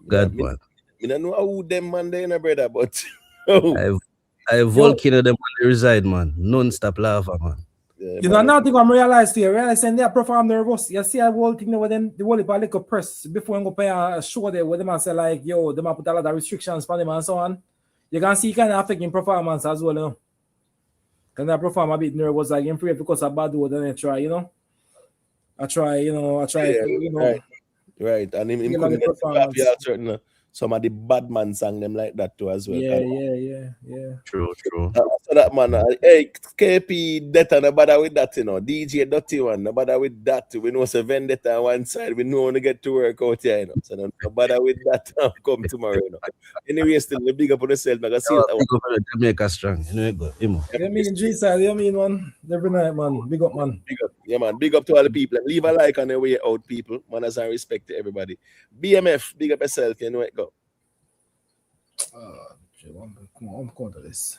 God, Me, man. me don't know who them man there, no brother, but I volcano them where they reside, man. Non-stop lava, man. Yeah, you know, another thing I'm realized here, realizing they perform nervous. You see, I whole thing with them, the whole like a press before I go pay a show there where them and say like, yo, them put a lot of restrictions for them and so on. You can see kind of affecting performance as well, you know. Can I perform a bit nervous like in free because of bad word and I try, you know. I try, you know, yeah, you know. right. And him You know, couldn't the get performance. to certain some of the bad man sang them like that too as well. Yeah. True. So that man, hey, KP, that no bother with that, you know. DJ Dirty one, no bother with that. We know it's a vendetta on one side. We know when to get to work out here, you know. So no bother with that. Come tomorrow, you know. Anyway, still the big up on yourself. Like I see it. Big up on Jamaica strong. You know it good. Imo. You mean G side, you mean man? Every night, man. Big up, man. Big up. Yeah, man. Big up to all the people. And leave a like on the way out, people. Manners and respect to everybody. BMF, big up yourself. You know it go. Come on, I'm going to this.